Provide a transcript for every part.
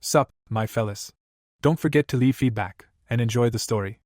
Sup, my fellas. Don't forget to leave feedback, and enjoy the story.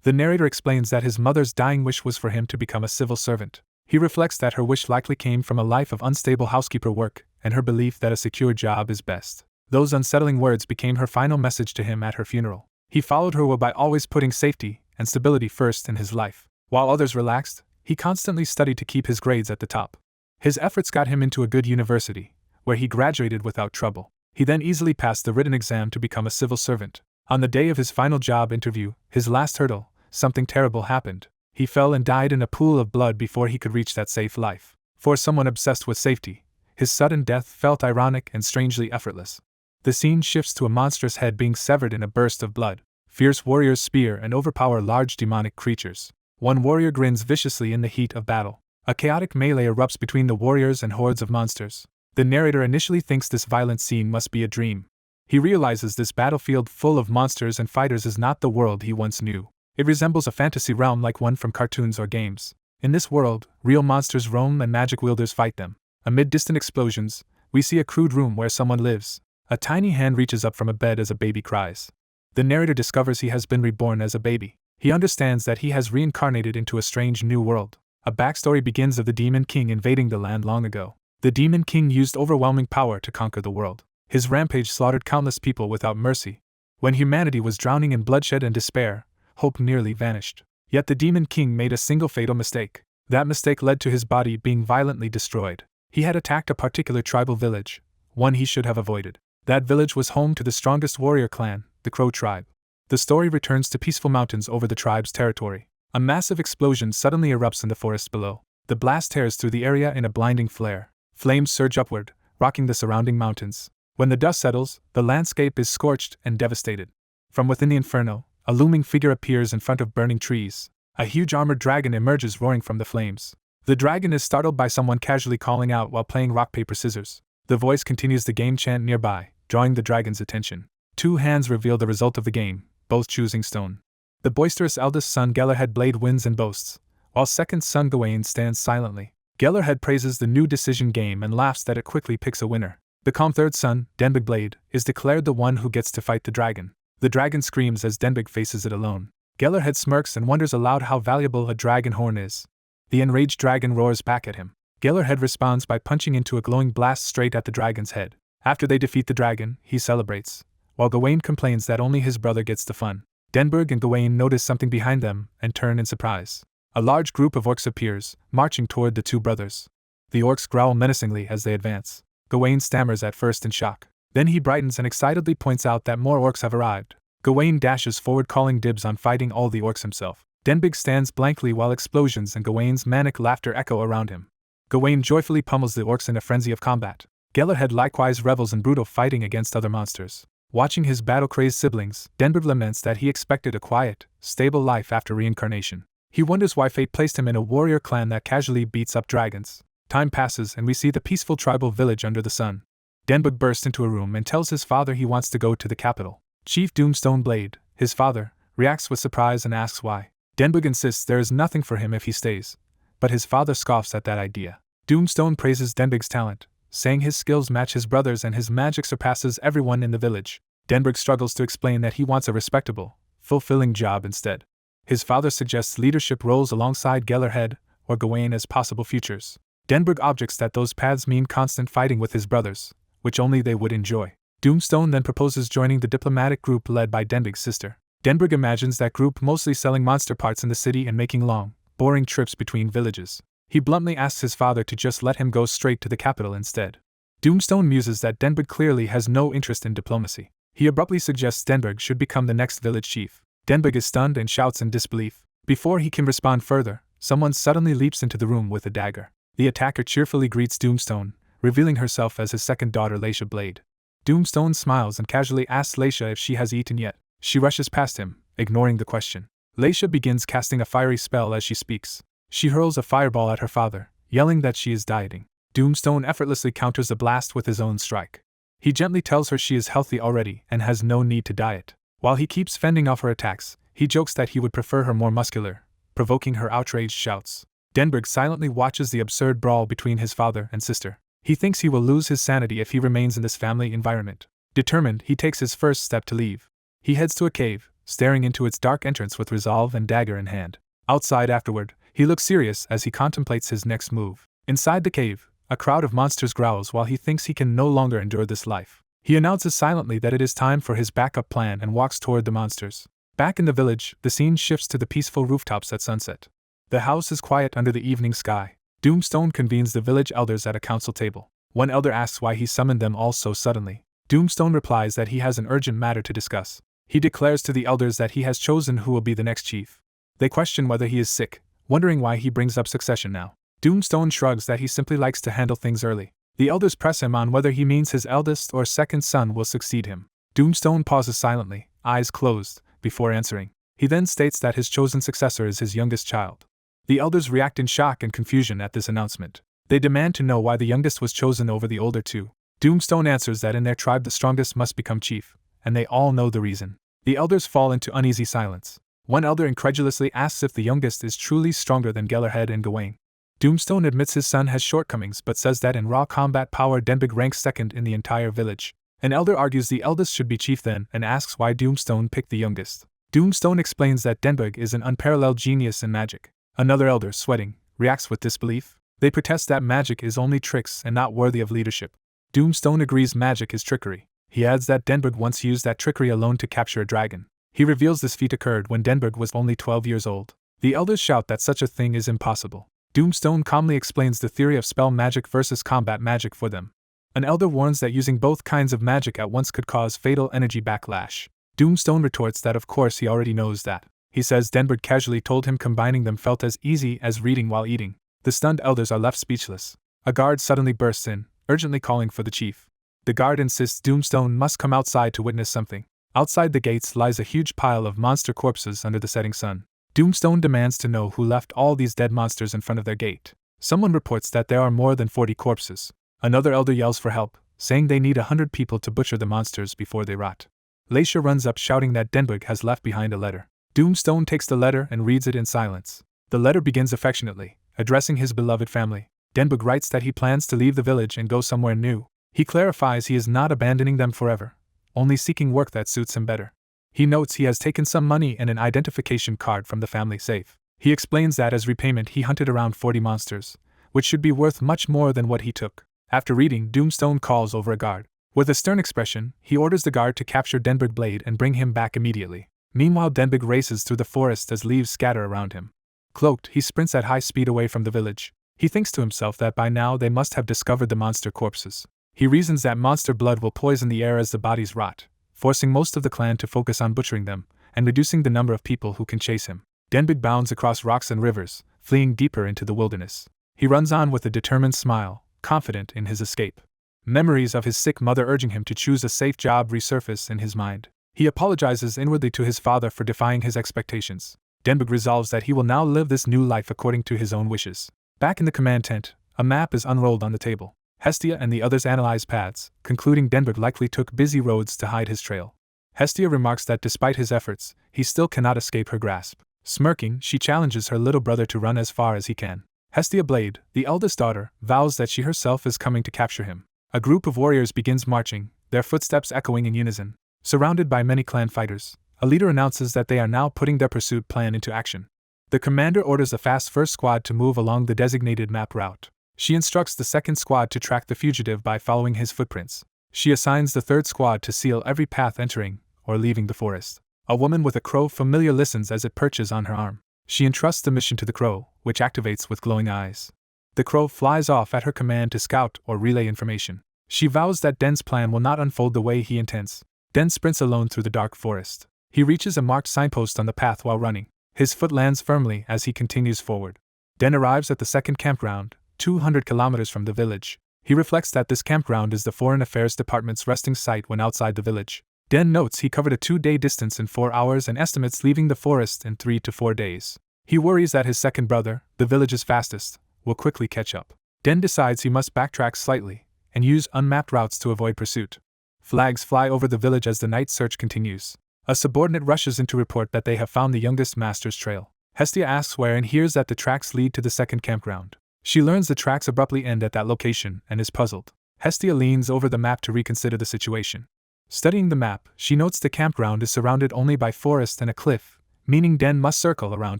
The narrator explains that his mother's dying wish was for him to become a civil servant. He reflects that her wish likely came from a life of unstable housekeeper work, and her belief that a secure job is best. Those unsettling words became her final message to him at her funeral. He followed her will by always putting safety and stability first in his life. While others relaxed, he constantly studied to keep his grades at the top. His efforts got him into a good university, where he graduated without trouble. He then easily passed the written exam to become a civil servant. On the day of his final job interview, his last hurdle, something terrible happened. He fell and died in a pool of blood before he could reach that safe life. For someone obsessed with safety, his sudden death felt ironic and strangely effortless. The scene shifts to a monstrous head being severed in a burst of blood. Fierce warriors spear and overpower large demonic creatures. One warrior grins viciously in the heat of battle. A chaotic melee erupts between the warriors and hordes of monsters. The narrator initially thinks this violent scene must be a dream. He realizes this battlefield full of monsters and fighters is not the world he once knew. It resembles a fantasy realm like one from cartoons or games. In this world, real monsters roam and magic wielders fight them. Amid distant explosions, we see a crude room where someone lives. A tiny hand reaches up from a bed as a baby cries. The narrator discovers he has been reborn as a baby. He understands that he has reincarnated into a strange new world. A backstory begins of the Demon King invading the land long ago. The Demon King used overwhelming power to conquer the world. His rampage slaughtered countless people without mercy. When humanity was drowning in bloodshed and despair, hope nearly vanished. Yet the Demon King made a single fatal mistake. That mistake led to his body being violently destroyed. He had attacked a particular tribal village, one he should have avoided. That village was home to the strongest warrior clan, the Crow tribe. The story returns to peaceful mountains over the tribe's territory. A massive explosion suddenly erupts in the forest below. The blast tears through the area in a blinding flare. Flames surge upward, rocking the surrounding mountains. When the dust settles, the landscape is scorched and devastated. From within the inferno, a looming figure appears in front of burning trees. A huge armored dragon emerges roaring from the flames. The dragon is startled by someone casually calling out while playing rock paper scissors. The voice continues the game chant nearby, drawing the dragon's attention. Two hands reveal the result of the game, both choosing stone. The boisterous eldest son Gellerhead Blade wins and boasts, while second son Gawain stands silently. Gellerhead praises the new decision game and laughs that it quickly picks a winner. The calm third son, Denbig Blade, is declared the one who gets to fight the dragon. The dragon screams as Denbig faces it alone. Gellerhead smirks and wonders aloud how valuable a dragon horn is. The enraged dragon roars back at him. Gellerhead responds by punching into a glowing blast straight at the dragon's head. After they defeat the dragon, he celebrates, while Gawain complains that only his brother gets the fun. Denberg and Gawain notice something behind them and turn in surprise. A large group of orcs appears, marching toward the two brothers. The orcs growl menacingly as they advance. Gawain stammers at first in shock. Then he brightens and excitedly points out that more orcs have arrived. Gawain dashes forward calling dibs on fighting all the orcs himself. Denbig stands blankly while explosions and Gawain's manic laughter echo around him. Gawain joyfully pummels the orcs in a frenzy of combat. Gellerhead likewise revels in brutal fighting against other monsters. Watching his battle-crazed siblings, Denbig laments that he expected a quiet, stable life after reincarnation. He wonders why fate placed him in a warrior clan that casually beats up dragons. Time passes and we see the peaceful tribal village under the sun. Denbig bursts into a room and tells his father he wants to go to the capital. Chief Doomstone Blade, his father, reacts with surprise and asks why. Denbig insists there is nothing for him if he stays, but his father scoffs at that idea. Doomstone praises Denbig's talent, saying his skills match his brother's and his magic surpasses everyone in the village. Denbig struggles to explain that he wants a respectable, fulfilling job instead. His father suggests leadership roles alongside Gellerhead or Gawain as possible futures. Denbig objects that those paths mean constant fighting with his brothers, which only they would enjoy. Doomstone then proposes joining the diplomatic group led by Denbig's sister. Denbig imagines that group mostly selling monster parts in the city and making long, boring trips between villages. He bluntly asks his father to just let him go straight to the capital instead. Doomstone muses that Denbig clearly has no interest in diplomacy. He abruptly suggests Denbig should become the next village chief. Denbig is stunned and shouts in disbelief. Before he can respond further, someone suddenly leaps into the room with a dagger. The attacker cheerfully greets Doomstone, revealing herself as his second daughter Laisha Blade. Doomstone smiles and casually asks Laisha if she has eaten yet. She rushes past him, ignoring the question. Laisha begins casting a fiery spell as she speaks. She hurls a fireball at her father, yelling that she is dieting. Doomstone effortlessly counters the blast with his own strike. He gently tells her she is healthy already and has no need to diet. While he keeps fending off her attacks, he jokes that he would prefer her more muscular, provoking her outraged shouts. Denbig silently watches the absurd brawl between his father and sister. He thinks he will lose his sanity if he remains in this family environment. Determined, he takes his first step to leave. He heads to a cave, staring into its dark entrance with resolve and dagger in hand. Outside afterward, he looks serious as he contemplates his next move. Inside the cave, a crowd of monsters growls while he thinks he can no longer endure this life. He announces silently that it is time for his backup plan and walks toward the monsters. Back in the village, the scene shifts to the peaceful rooftops at sunset. The house is quiet under the evening sky. Doomstone convenes the village elders at a council table. One elder asks why he summoned them all so suddenly. Doomstone replies that he has an urgent matter to discuss. He declares to the elders that he has chosen who will be the next chief. They question whether he is sick, wondering why he brings up succession now. Doomstone shrugs that he simply likes to handle things early. The elders press him on whether he means his eldest or second son will succeed him. Doomstone pauses silently, eyes closed, before answering. He then states that his chosen successor is his youngest child. The elders react in shock and confusion at this announcement. They demand to know why the youngest was chosen over the older two. Doomstone answers that in their tribe the strongest must become chief, and they all know the reason. The elders fall into uneasy silence. One elder incredulously asks if the youngest is truly stronger than Gellerhead and Gawain. Doomstone admits his son has shortcomings but says that in raw combat power Denbig ranks second in the entire village. An elder argues the eldest should be chief then and asks why Doomstone picked the youngest. Doomstone explains that Denbig is an unparalleled genius in magic. Another elder, sweating, reacts with disbelief. They protest that magic is only tricks and not worthy of leadership. Doomstone agrees magic is trickery. He adds that Denbig once used that trickery alone to capture a dragon. He reveals this feat occurred when Denbig was only 12 years old. The elders shout that such a thing is impossible. Doomstone calmly explains the theory of spell magic versus combat magic for them. An elder warns that using both kinds of magic at once could cause fatal energy backlash. Doomstone retorts that of course he already knows that. He says Denbig casually told him combining them felt as easy as reading while eating. The stunned elders are left speechless. A guard suddenly bursts in, urgently calling for the chief. The guard insists Doomstone must come outside to witness something. Outside the gates lies a huge pile of monster corpses under the setting sun. Doomstone demands to know who left all these dead monsters in front of their gate. Someone reports that there are more than 40 corpses. Another elder yells for help, saying they need 100 people to butcher the monsters before they rot. Leisha runs up shouting that Denbig has left behind a letter. Doomstone takes the letter and reads it in silence. The letter begins affectionately, addressing his beloved family. Denbig writes that he plans to leave the village and go somewhere new. He clarifies he is not abandoning them forever, only seeking work that suits him better. He notes he has taken some money and an identification card from the family safe. He explains that as repayment he hunted around 40 monsters, which should be worth much more than what he took. After reading, Doomstone calls over a guard. With a stern expression, he orders the guard to capture Denbig Blade and bring him back immediately. Meanwhile, Denbig races through the forest as leaves scatter around him. Cloaked, he sprints at high speed away from the village. He thinks to himself that by now they must have discovered the monster corpses. He reasons that monster blood will poison the air as the bodies rot, forcing most of the clan to focus on butchering them, and reducing the number of people who can chase him. Denbig bounds across rocks and rivers, fleeing deeper into the wilderness. He runs on with a determined smile, confident in his escape. Memories of his sick mother urging him to choose a safe job resurface in his mind. He apologizes inwardly to his father for defying his expectations. Denbig resolves that he will now live this new life according to his own wishes. Back in the command tent, a map is unrolled on the table. Hestia and the others analyze paths, concluding Denbig likely took busy roads to hide his trail. Hestia remarks that despite his efforts, he still cannot escape her grasp. Smirking, she challenges her little brother to run as far as he can. Hestia Blade, the eldest daughter, vows that she herself is coming to capture him. A group of warriors begins marching, their footsteps echoing in unison. Surrounded by many clan fighters, a leader announces that they are now putting their pursuit plan into action. The commander orders a fast first squad to move along the designated map route. She instructs the second squad to track the fugitive by following his footprints. She assigns the third squad to seal every path entering or leaving the forest. A woman with a crow familiar listens as it perches on her arm. She entrusts the mission to the crow, which activates with glowing eyes. The crow flies off at her command to scout or relay information. She vows that Den's plan will not unfold the way he intends. Den sprints alone through the dark forest. He reaches a marked signpost on the path while running. His foot lands firmly as he continues forward. Den arrives at the second campground, 200 kilometers from the village. He reflects that this campground is the Foreign Affairs Department's resting site when outside the village. Den notes he covered a 2-day distance in 4 hours and estimates leaving the forest in 3 to 4 days. He worries that his second brother, the village's fastest, will quickly catch up. Den decides he must backtrack slightly and use unmapped routes to avoid pursuit. Flags fly over the village as the night search continues. A subordinate rushes in to report that they have found the youngest master's trail. Hestia asks where and hears that the tracks lead to the second campground. She learns the tracks abruptly end at that location and is puzzled. Hestia leans over the map to reconsider the situation. Studying the map, she notes the campground is surrounded only by forest and a cliff, meaning Den must circle around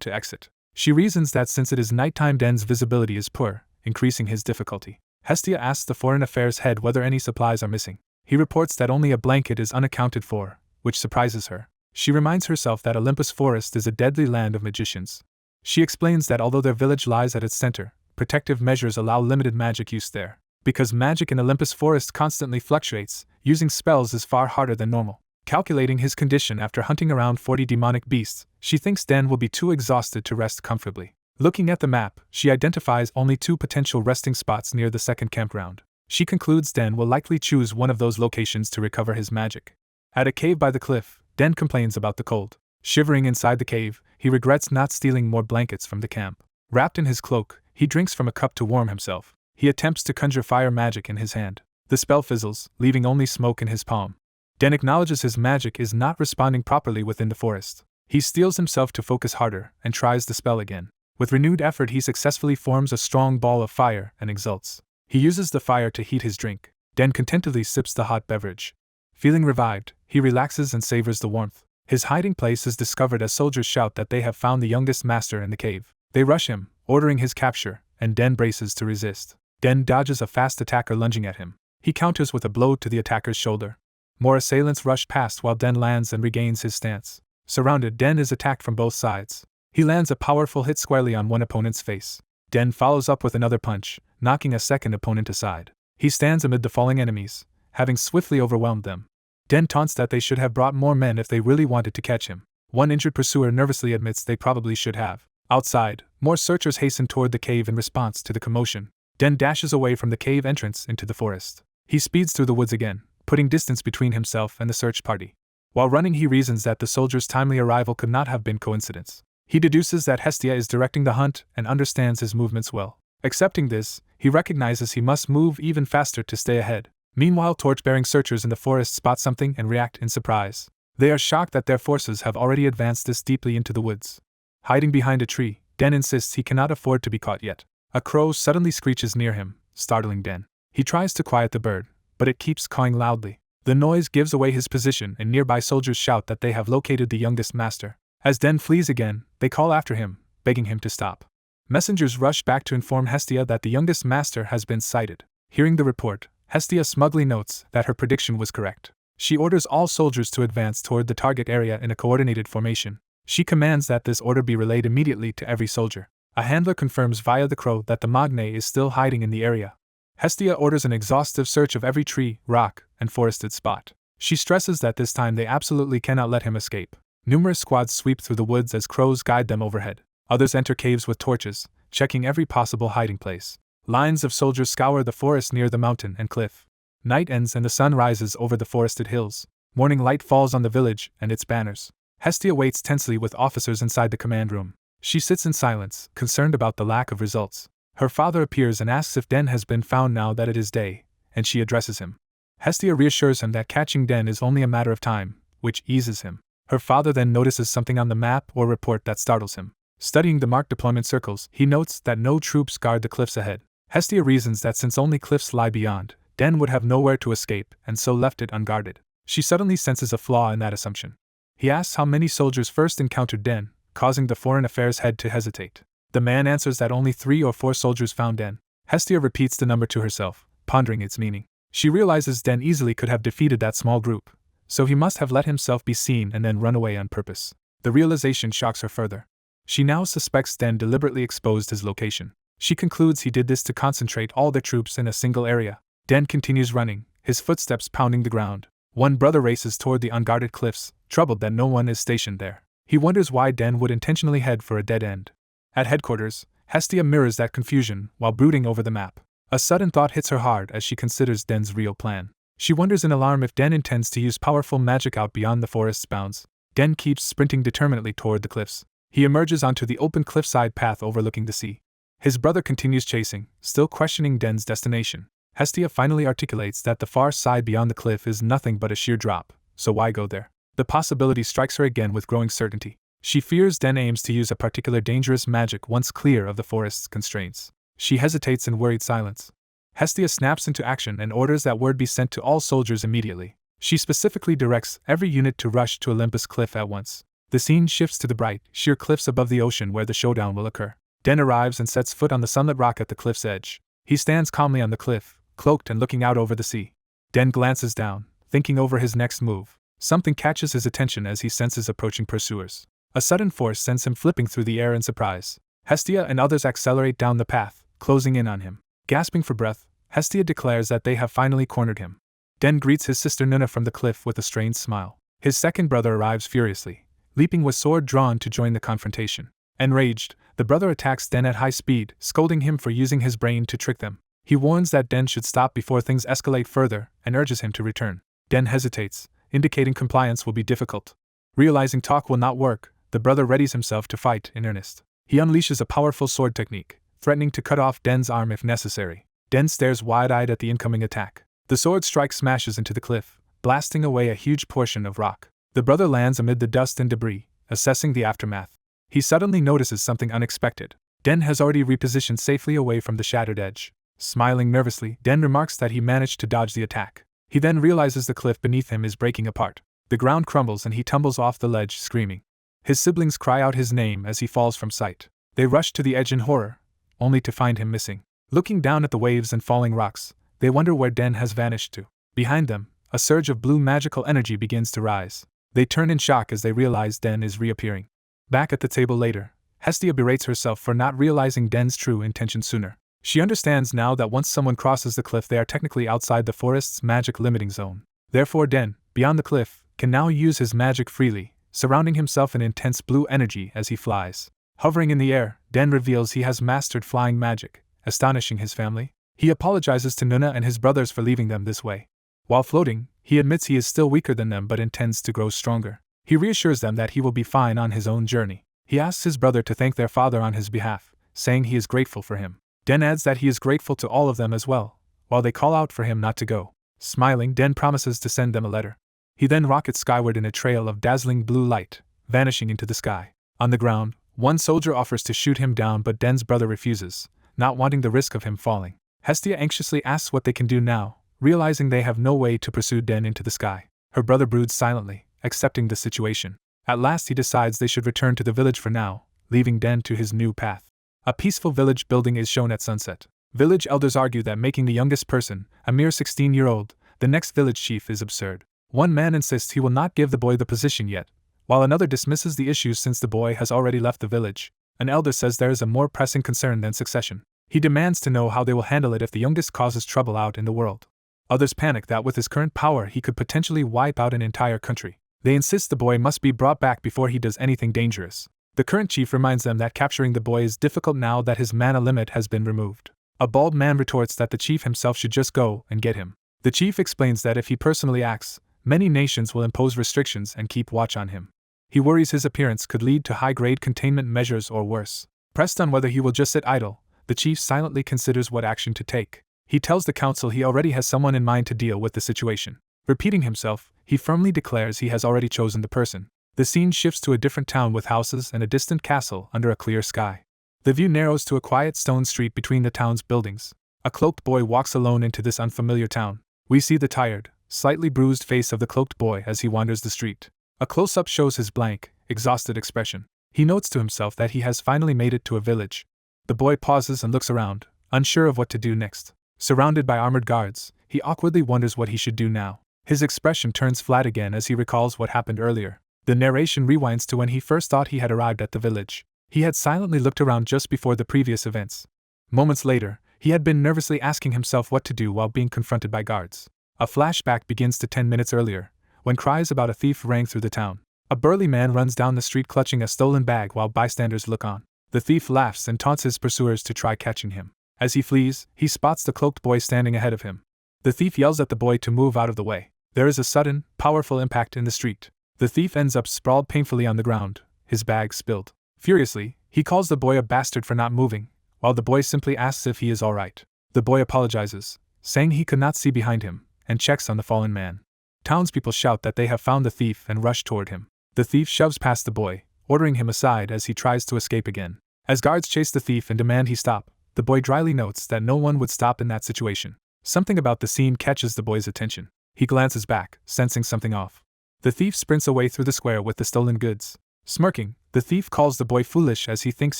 to exit. She reasons that since it is nighttime, Den's visibility is poor, increasing his difficulty. Hestia asks the Foreign Affairs head whether any supplies are missing. He reports that only a blanket is unaccounted for, which surprises her. She reminds herself that Olympus Forest is a deadly land of magicians. She explains that although their village lies at its center, protective measures allow limited magic use there. Because magic in Olympus Forest constantly fluctuates, using spells is far harder than normal. Calculating his condition after hunting around 40 demonic beasts, she thinks Den will be too exhausted to rest comfortably. Looking at the map, she identifies only 2 potential resting spots near the second campground. She concludes Den will likely choose one of those locations to recover his magic. At a cave by the cliff, Den complains about the cold. Shivering inside the cave, he regrets not stealing more blankets from the camp. Wrapped in his cloak, he drinks from a cup to warm himself. He attempts to conjure fire magic in his hand. The spell fizzles, leaving only smoke in his palm. Den acknowledges his magic is not responding properly within the forest. He steels himself to focus harder and tries the spell again. With renewed effort, he successfully forms a strong ball of fire and exults. He uses the fire to heat his drink. Den contentedly sips the hot beverage. Feeling revived, he relaxes and savors the warmth. His hiding place is discovered as soldiers shout that they have found the youngest master in the cave. They rush him, ordering his capture, and Den braces to resist. Den dodges a fast attacker lunging at him. He counters with a blow to the attacker's shoulder. More assailants rush past while Den lands and regains his stance. Surrounded, Den is attacked from both sides. He lands a powerful hit squarely on one opponent's face. Den follows up with another punch, knocking a second opponent aside. He stands amid the falling enemies, having swiftly overwhelmed them. Den taunts that they should have brought more men if they really wanted to catch him. One injured pursuer nervously admits they probably should have. Outside, more searchers hasten toward the cave in response to the commotion. Den dashes away from the cave entrance into the forest. He speeds through the woods again, putting distance between himself and the search party. While running, he reasons that the soldiers' timely arrival could not have been coincidence. He deduces that Hestia is directing the hunt and understands his movements well. Accepting this, he recognizes he must move even faster to stay ahead. Meanwhile, torch-bearing searchers in the forest spot something and react in surprise. They are shocked that their forces have already advanced this deeply into the woods. Hiding behind a tree, Den insists he cannot afford to be caught yet. A crow suddenly screeches near him, startling Den. He tries to quiet the bird, but it keeps cawing loudly. The noise gives away his position, and nearby soldiers shout that they have located the youngest master. As Den flees again, they call after him, begging him to stop. Messengers rush back to inform Hestia that the youngest master has been sighted. Hearing the report, Hestia smugly notes that her prediction was correct. She orders all soldiers to advance toward the target area in a coordinated formation. She commands that this order be relayed immediately to every soldier. A handler confirms via the crow that the Mage is still hiding in the area. Hestia orders an exhaustive search of every tree, rock, and forested spot. She stresses that this time they absolutely cannot let him escape. Numerous squads sweep through the woods as crows guide them overhead. Others enter caves with torches, checking every possible hiding place. Lines of soldiers scour the forest near the mountain and cliff. Night ends and the sun rises over the forested hills. Morning light falls on the village and its banners. Hestia waits tensely with officers inside the command room. She sits in silence, concerned about the lack of results. Her father appears and asks if Den has been found now that it is day, and she addresses him. Hestia reassures him that catching Den is only a matter of time, which eases him. Her father then notices something on the map or report that startles him. Studying the marked deployment circles, he notes that no troops guard the cliffs ahead. Hestia reasons that since only cliffs lie beyond, Den would have nowhere to escape and so left it unguarded. She suddenly senses a flaw in that assumption. He asks how many soldiers first encountered Den, causing the Foreign Affairs head to hesitate. The man answers that only 3 or 4 soldiers found Den. Hestia repeats the number to herself, pondering its meaning. She realizes Den easily could have defeated that small group, so he must have let himself be seen and then run away on purpose. The realization shocks her further. She now suspects Den deliberately exposed his location. She concludes he did this to concentrate all the troops in a single area. Den continues running, his footsteps pounding the ground. One brother races toward the unguarded cliffs, troubled that no one is stationed there. He wonders why Den would intentionally head for a dead end. At headquarters, Hestia mirrors that confusion while brooding over the map. A sudden thought hits her hard as she considers Den's real plan. She wonders in alarm if Den intends to use powerful magic out beyond the forest's bounds. Den keeps sprinting determinedly toward the cliffs. He emerges onto the open cliffside path overlooking the sea. His brother continues chasing, still questioning Den's destination. Hestia finally articulates that the far side beyond the cliff is nothing but a sheer drop, so why go there? The possibility strikes her again with growing certainty. She fears Den aims to use a particular dangerous magic once clear of the forest's constraints. She hesitates in worried silence. Hestia snaps into action and orders that word be sent to all soldiers immediately. She specifically directs every unit to rush to Olympus Cliff at once. The scene shifts to the bright, sheer cliffs above the ocean where the showdown will occur. Den arrives and sets foot on the sunlit rock at the cliff's edge. He stands calmly on the cliff, cloaked and looking out over the sea. Den glances down, thinking over his next move. Something catches his attention as he senses approaching pursuers. A sudden force sends him flipping through the air in surprise. Hestia and others accelerate down the path, closing in on him. Gasping for breath, Hestia declares that they have finally cornered him. Den greets his sister Nuna from the cliff with a strained smile. His second brother arrives furiously, leaping with sword drawn to join the confrontation. Enraged, the brother attacks Den at high speed, scolding him for using his brain to trick them. He warns that Den should stop before things escalate further and urges him to return. Den hesitates, indicating compliance will be difficult. Realizing talk will not work, the brother readies himself to fight in earnest. He unleashes a powerful sword technique, threatening to cut off Den's arm if necessary. Den stares wide-eyed at the incoming attack. The sword strike smashes into the cliff, blasting away a huge portion of rock. The brother lands amid the dust and debris, assessing the aftermath. He suddenly notices something unexpected. Den has already repositioned safely away from the shattered edge. Smiling nervously, Den remarks that he managed to dodge the attack. He then realizes the cliff beneath him is breaking apart. The ground crumbles and he tumbles off the ledge, screaming. His siblings cry out his name as he falls from sight. They rush to the edge in horror, only to find him missing. Looking down at the waves and falling rocks, they wonder where Den has vanished to. Behind them, a surge of blue magical energy begins to rise. They turn in shock as they realize Den is reappearing. Back at the table later, Hestia berates herself for not realizing Den's true intention sooner. She understands now that once someone crosses the cliff they are technically outside the forest's magic limiting zone. Therefore Den, beyond the cliff, can now use his magic freely, surrounding himself in intense blue energy as he flies. Hovering in the air, Den reveals he has mastered flying magic, astonishing his family. He apologizes to Nuna and his brothers for leaving them this way. While floating, he admits he is still weaker than them but intends to grow stronger. He reassures them that he will be fine on his own journey. He asks his brother to thank their father on his behalf, saying he is grateful for him. Den adds that he is grateful to all of them as well, while they call out for him not to go. Smiling, Den promises to send them a letter. He then rockets skyward in a trail of dazzling blue light, vanishing into the sky. On the ground, one soldier offers to shoot him down but Den's brother refuses, not wanting the risk of him falling. Hestia anxiously asks what they can do now, realizing they have no way to pursue Den into the sky. Her brother broods silently, accepting the situation. At last he decides they should return to the village for now, leaving Den to his new path. A peaceful village building is shown at sunset. Village elders argue that making the youngest person, a mere 16-year-old, the next village chief is absurd. One man insists he will not give the boy the position yet, while another dismisses the issue since the boy has already left the village. An elder says there is a more pressing concern than succession. He demands to know how they will handle it if the youngest causes trouble out in the world. Others panic that with his current power he could potentially wipe out an entire country. They insist the boy must be brought back before he does anything dangerous. The current chief reminds them that capturing the boy is difficult now that his mana limit has been removed. A bald man retorts that the chief himself should just go and get him. The chief explains that if he personally acts, many nations will impose restrictions and keep watch on him. He worries his appearance could lead to high-grade containment measures or worse. Pressed on whether he will just sit idle, the chief silently considers what action to take. He tells the council he already has someone in mind to deal with the situation. Repeating himself, he firmly declares he has already chosen the person. The scene shifts to a different town with houses and a distant castle under a clear sky. The view narrows to a quiet stone street between the town's buildings. A cloaked boy walks alone into this unfamiliar town. We see the tired, slightly bruised face of the cloaked boy as he wanders the street. A close-up shows his blank, exhausted expression. He notes to himself that he has finally made it to a village. The boy pauses and looks around, unsure of what to do next. Surrounded by armored guards, he awkwardly wonders what he should do now. His expression turns flat again as he recalls what happened earlier. The narration rewinds to when he first thought he had arrived at the village. He had silently looked around just before the previous events. Moments later, he had been nervously asking himself what to do while being confronted by guards. A flashback begins to 10 minutes earlier, when cries about a thief rang through the town. A burly man runs down the street clutching a stolen bag while bystanders look on. The thief laughs and taunts his pursuers to try catching him. As he flees, he spots the cloaked boy standing ahead of him. The thief yells at the boy to move out of the way. There is a sudden, powerful impact in the street. The thief ends up sprawled painfully on the ground, his bag spilled. Furiously, he calls the boy a bastard for not moving, while the boy simply asks if he is alright. The boy apologizes, saying he could not see behind him, and checks on the fallen man. Townspeople shout that they have found the thief and rush toward him. The thief shoves past the boy, ordering him aside as he tries to escape again. As guards chase the thief and demand he stop, the boy dryly notes that no one would stop in that situation. Something about the scene catches the boy's attention. He glances back, sensing something off. The thief sprints away through the square with the stolen goods. Smirking, the thief calls the boy foolish as he thinks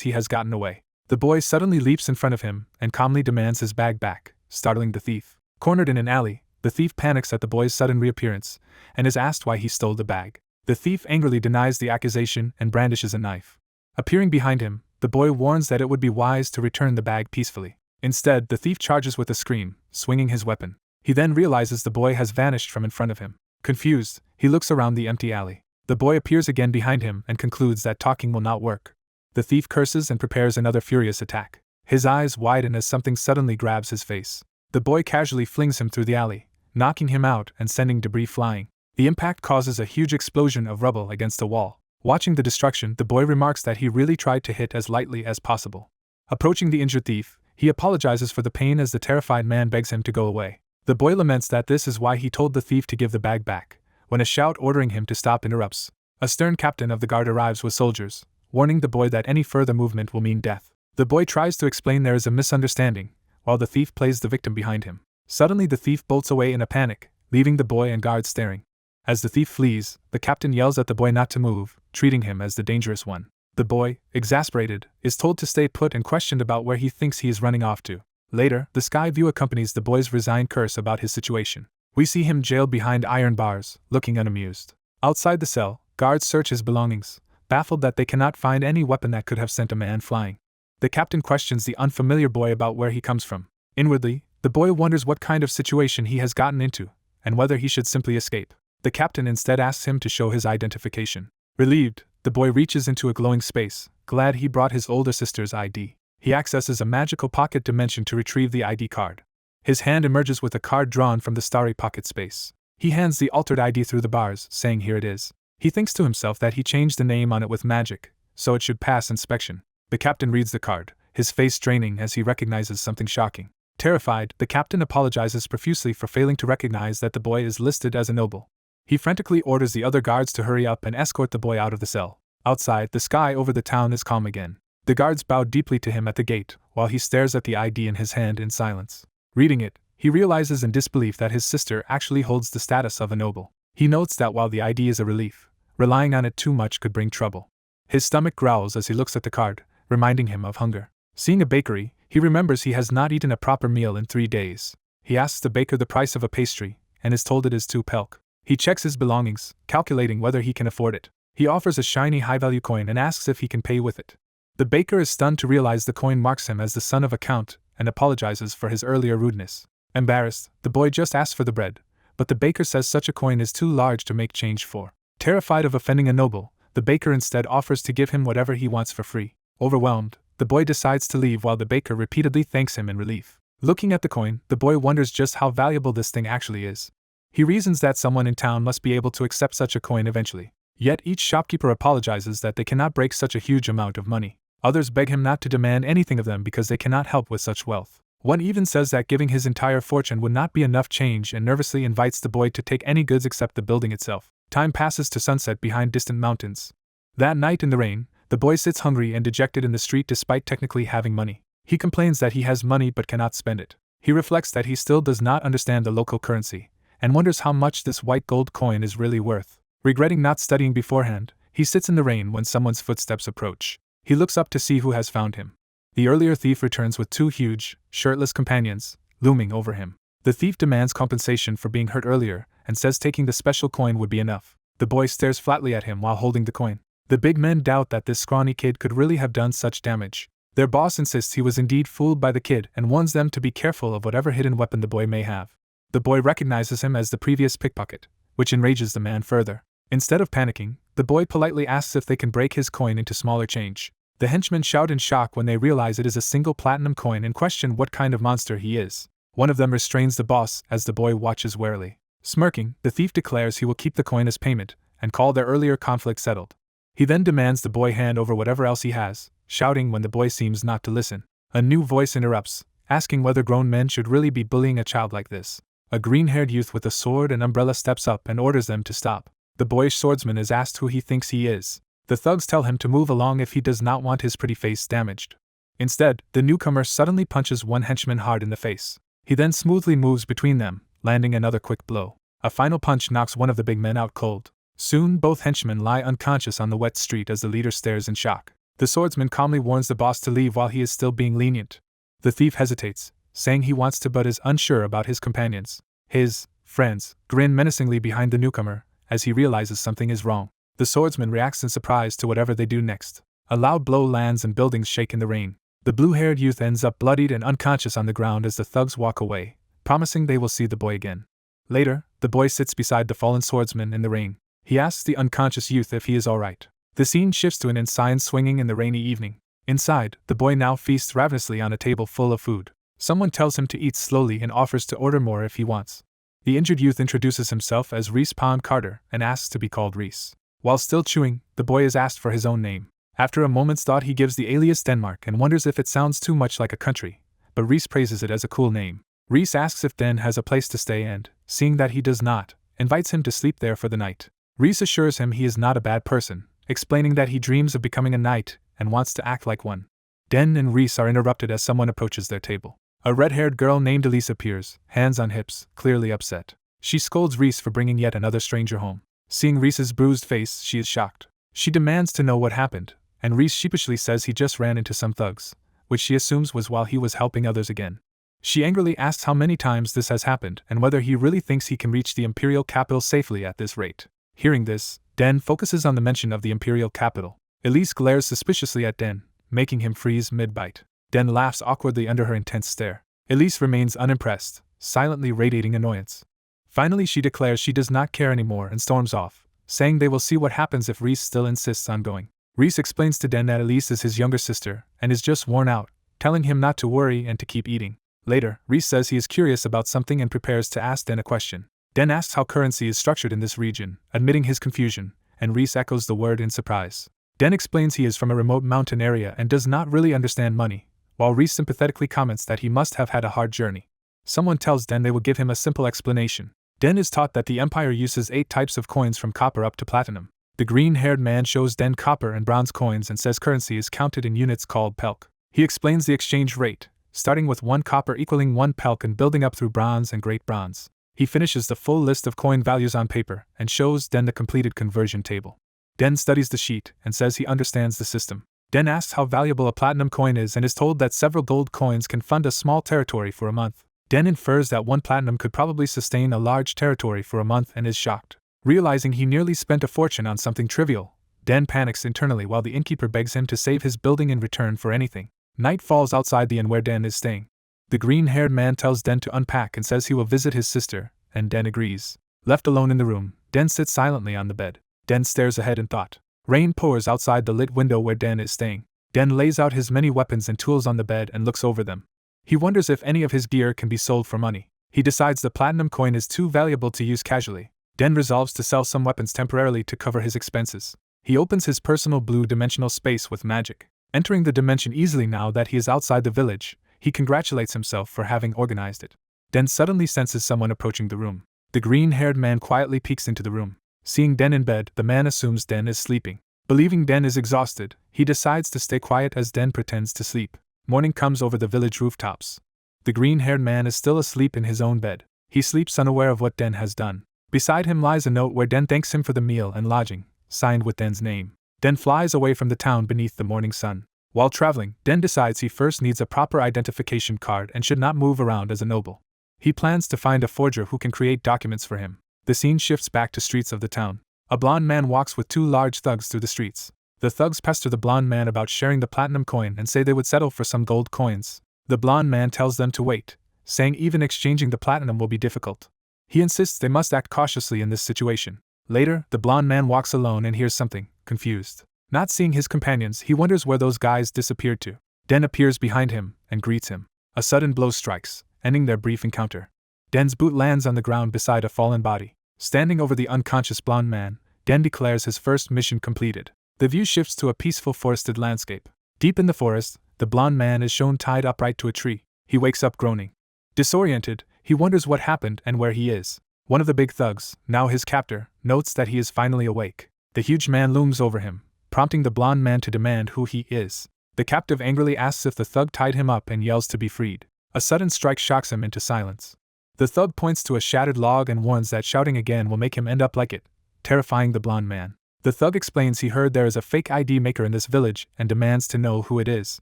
he has gotten away. The boy suddenly leaps in front of him and calmly demands his bag back, startling the thief. Cornered in an alley, the thief panics at the boy's sudden reappearance and is asked why he stole the bag. The thief angrily denies the accusation and brandishes a knife. Appearing behind him, the boy warns that it would be wise to return the bag peacefully. Instead, the thief charges with a scream, swinging his weapon. He then realizes the boy has vanished from in front of him. Confused, he looks around the empty alley. The boy appears again behind him and concludes that talking will not work. The thief curses and prepares another furious attack. His eyes widen as something suddenly grabs his face. The boy casually flings him through the alley, knocking him out and sending debris flying. The impact causes a huge explosion of rubble against a wall. Watching the destruction, the boy remarks that he really tried to hit as lightly as possible. Approaching the injured thief, he apologizes for the pain as the terrified man begs him to go away. The boy laments that this is why he told the thief to give the bag back, when a shout ordering him to stop interrupts. A stern captain of the guard arrives with soldiers, warning the boy that any further movement will mean death. The boy tries to explain there is a misunderstanding, while the thief plays the victim behind him. Suddenly the thief bolts away in a panic, leaving the boy and guards staring. As the thief flees, the captain yells at the boy not to move, treating him as the dangerous one. The boy, exasperated, is told to stay put and questioned about where he thinks he is running off to. Later, the sky view accompanies the boy's resigned curse about his situation. We see him jailed behind iron bars, looking unamused. Outside the cell, guards search his belongings, baffled that they cannot find any weapon that could have sent a man flying. The captain questions the unfamiliar boy about where he comes from. Inwardly, the boy wonders what kind of situation he has gotten into, and whether he should simply escape. The captain instead asks him to show his identification. Relieved, the boy reaches into a glowing space, glad he brought his older sister's ID. He accesses a magical pocket dimension to retrieve the ID card. His hand emerges with a card drawn from the starry pocket space. He hands the altered ID through the bars, saying here it is. He thinks to himself that he changed the name on it with magic, so it should pass inspection. The captain reads the card, his face straining as he recognizes something shocking. Terrified, the captain apologizes profusely for failing to recognize that the boy is listed as a noble. He frantically orders the other guards to hurry up and escort the boy out of the cell. Outside, the sky over the town is calm again. The guards bow deeply to him at the gate, while he stares at the ID in his hand in silence. Reading it, he realizes in disbelief that his sister actually holds the status of a noble. He notes that while the ID is a relief, relying on it too much could bring trouble. His stomach growls as he looks at the card, reminding him of hunger. Seeing a bakery, he remembers he has not eaten a proper meal in 3 days. He asks the baker the price of a pastry, and is told it is 2 pelk. He checks his belongings, calculating whether he can afford it. He offers a shiny high-value coin and asks if he can pay with it. The baker is stunned to realize the coin marks him as the son of a count and apologizes for his earlier rudeness. Embarrassed, the boy just asks for the bread, but the baker says such a coin is too large to make change for. Terrified of offending a noble, the baker instead offers to give him whatever he wants for free. Overwhelmed, the boy decides to leave while the baker repeatedly thanks him in relief. Looking at the coin, the boy wonders just how valuable this thing actually is. He reasons that someone in town must be able to accept such a coin eventually. Yet each shopkeeper apologizes that they cannot break such a huge amount of money. Others beg him not to demand anything of them because they cannot help with such wealth. One even says that giving his entire fortune would not be enough change and nervously invites the boy to take any goods except the building itself. Time passes to sunset behind distant mountains. That night in the rain, the boy sits hungry and dejected in the street despite technically having money. He complains that he has money but cannot spend it. He reflects that he still does not understand the local currency, and wonders how much this white gold coin is really worth. Regretting not studying beforehand, he sits in the rain when someone's footsteps approach. He looks up to see who has found him. The earlier thief returns with 2 huge, shirtless companions, looming over him. The thief demands compensation for being hurt earlier, and says taking the special coin would be enough. The boy stares flatly at him while holding the coin. The big men doubt that this scrawny kid could really have done such damage. Their boss insists he was indeed fooled by the kid and warns them to be careful of whatever hidden weapon the boy may have. The boy recognizes him as the previous pickpocket, which enrages the man further. Instead of panicking, the boy politely asks if they can break his coin into smaller change. The henchmen shout in shock when they realize it is a single platinum coin and question what kind of monster he is. One of them restrains the boss as the boy watches warily. Smirking, the thief declares he will keep the coin as payment and call their earlier conflict settled. He then demands the boy hand over whatever else he has, shouting when the boy seems not to listen. A new voice interrupts, asking whether grown men should really be bullying a child like this. A green-haired youth with a sword and umbrella steps up and orders them to stop. The boyish swordsman is asked who he thinks he is. The thugs tell him to move along if he does not want his pretty face damaged. Instead, the newcomer suddenly punches one henchman hard in the face. He then smoothly moves between them, landing another quick blow. A final punch knocks one of the big men out cold. Soon, both henchmen lie unconscious on the wet street as the leader stares in shock. The swordsman calmly warns the boss to leave while he is still being lenient. The thief hesitates, saying he wants to but is unsure about his companions. His friends grin menacingly behind the newcomer as he realizes something is wrong. The swordsman reacts in surprise to whatever they do next. A loud blow lands and buildings shake in the rain. The blue-haired youth ends up bloodied and unconscious on the ground as the thugs walk away, promising they will see the boy again. Later, the boy sits beside the fallen swordsman in the rain. He asks the unconscious youth if he is alright. The scene shifts to an ensign swinging in the rainy evening. Inside, the boy now feasts ravenously on a table full of food. Someone tells him to eat slowly and offers to order more if he wants. The injured youth introduces himself as Reese Pond Carter and asks to be called Reese. While still chewing, the boy is asked for his own name. After a moment's thought, he gives the alias Denmark and wonders if it sounds too much like a country, but Reese praises it as a cool name. Reese asks if Den has a place to stay and, seeing that he does not, invites him to sleep there for the night. Reese assures him he is not a bad person, explaining that he dreams of becoming a knight and wants to act like one. Den and Reese are interrupted as someone approaches their table. A red-haired girl named Elise appears, hands on hips, clearly upset. She scolds Reese for bringing yet another stranger home. Seeing Reese's bruised face, she is shocked. She demands to know what happened, and Reese sheepishly says he just ran into some thugs, which she assumes was while he was helping others again. She angrily asks how many times this has happened and whether he really thinks he can reach the imperial capital safely at this rate. Hearing this, Den focuses on the mention of the imperial capital. Elise glares suspiciously at Den, making him freeze mid-bite. Den laughs awkwardly under her intense stare. Elise remains unimpressed, silently radiating annoyance. Finally, she declares she does not care anymore and storms off, saying they will see what happens if Reese still insists on going. Reese explains to Den that Elise is his younger sister and is just worn out, telling him not to worry and to keep eating. Later, Reese says he is curious about something and prepares to ask Den a question. Den asks how currency is structured in this region, admitting his confusion, and Reese echoes the word in surprise. Den explains he is from a remote mountain area and does not really understand money, while Reese sympathetically comments that he must have had a hard journey. Someone tells Den they will give him a simple explanation. Den is taught that the Empire uses 8 types of coins from copper up to platinum. The green-haired man shows Den copper and bronze coins and says currency is counted in units called pelk. He explains the exchange rate, starting with 1 copper equaling 1 pelk and building up through bronze and great bronze. He finishes the full list of coin values on paper and shows Den the completed conversion table. Den studies the sheet and says he understands the system. Den asks how valuable a platinum coin is and is told that several gold coins can fund a small territory for a month. Den infers that 1 platinum could probably sustain a large territory for a month and is shocked. Realizing he nearly spent a fortune on something trivial, Den panics internally while the innkeeper begs him to save his building in return for anything. Night falls outside the inn where Den is staying. The green-haired man tells Den to unpack and says he will visit his sister, and Den agrees. Left alone in the room, Den sits silently on the bed. Den stares ahead in thought. Rain pours outside the lit window where Den is staying. Den lays out his many weapons and tools on the bed and looks over them. He wonders if any of his gear can be sold for money. He decides the platinum coin is too valuable to use casually. Den resolves to sell some weapons temporarily to cover his expenses. He opens his personal blue dimensional space with magic. Entering the dimension easily now that he is outside the village, he congratulates himself for having organized it. Den suddenly senses someone approaching the room. The green-haired man quietly peeks into the room. Seeing Den in bed, the man assumes Den is sleeping. Believing Den is exhausted, he decides to stay quiet as Den pretends to sleep. Morning comes over the village rooftops. The green-haired man is still asleep in his own bed. He sleeps unaware of what Den has done. Beside him lies a note where Den thanks him for the meal and lodging, signed with Den's name. Den flies away from the town beneath the morning sun. While traveling, Den decides he first needs a proper identification card and should not move around as a noble. He plans to find a forger who can create documents for him. The scene shifts back to streets of the town. A blonde man walks with 2 large thugs through the streets. The thugs pester the blonde man about sharing the platinum coin and say they would settle for some gold coins. The blonde man tells them to wait, saying even exchanging the platinum will be difficult. He insists they must act cautiously in this situation. Later, the blonde man walks alone and hears something, confused. Not seeing his companions, he wonders where those guys disappeared to. Den appears behind him and greets him. A sudden blow strikes, ending their brief encounter. Den's boot lands on the ground beside a fallen body. Standing over the unconscious blonde man, Den declares his first mission completed. The view shifts to a peaceful forested landscape. Deep in the forest, the blonde man is shown tied upright to a tree. He wakes up groaning. Disoriented, he wonders what happened and where he is. One of the big thugs, now his captor, notes that he is finally awake. The huge man looms over him, prompting the blonde man to demand who he is. The captive angrily asks if the thug tied him up and yells to be freed. A sudden strike shocks him into silence. The thug points to a shattered log and warns that shouting again will make him end up like it, terrifying the blonde man. The thug explains he heard there is a fake ID maker in this village and demands to know who it is.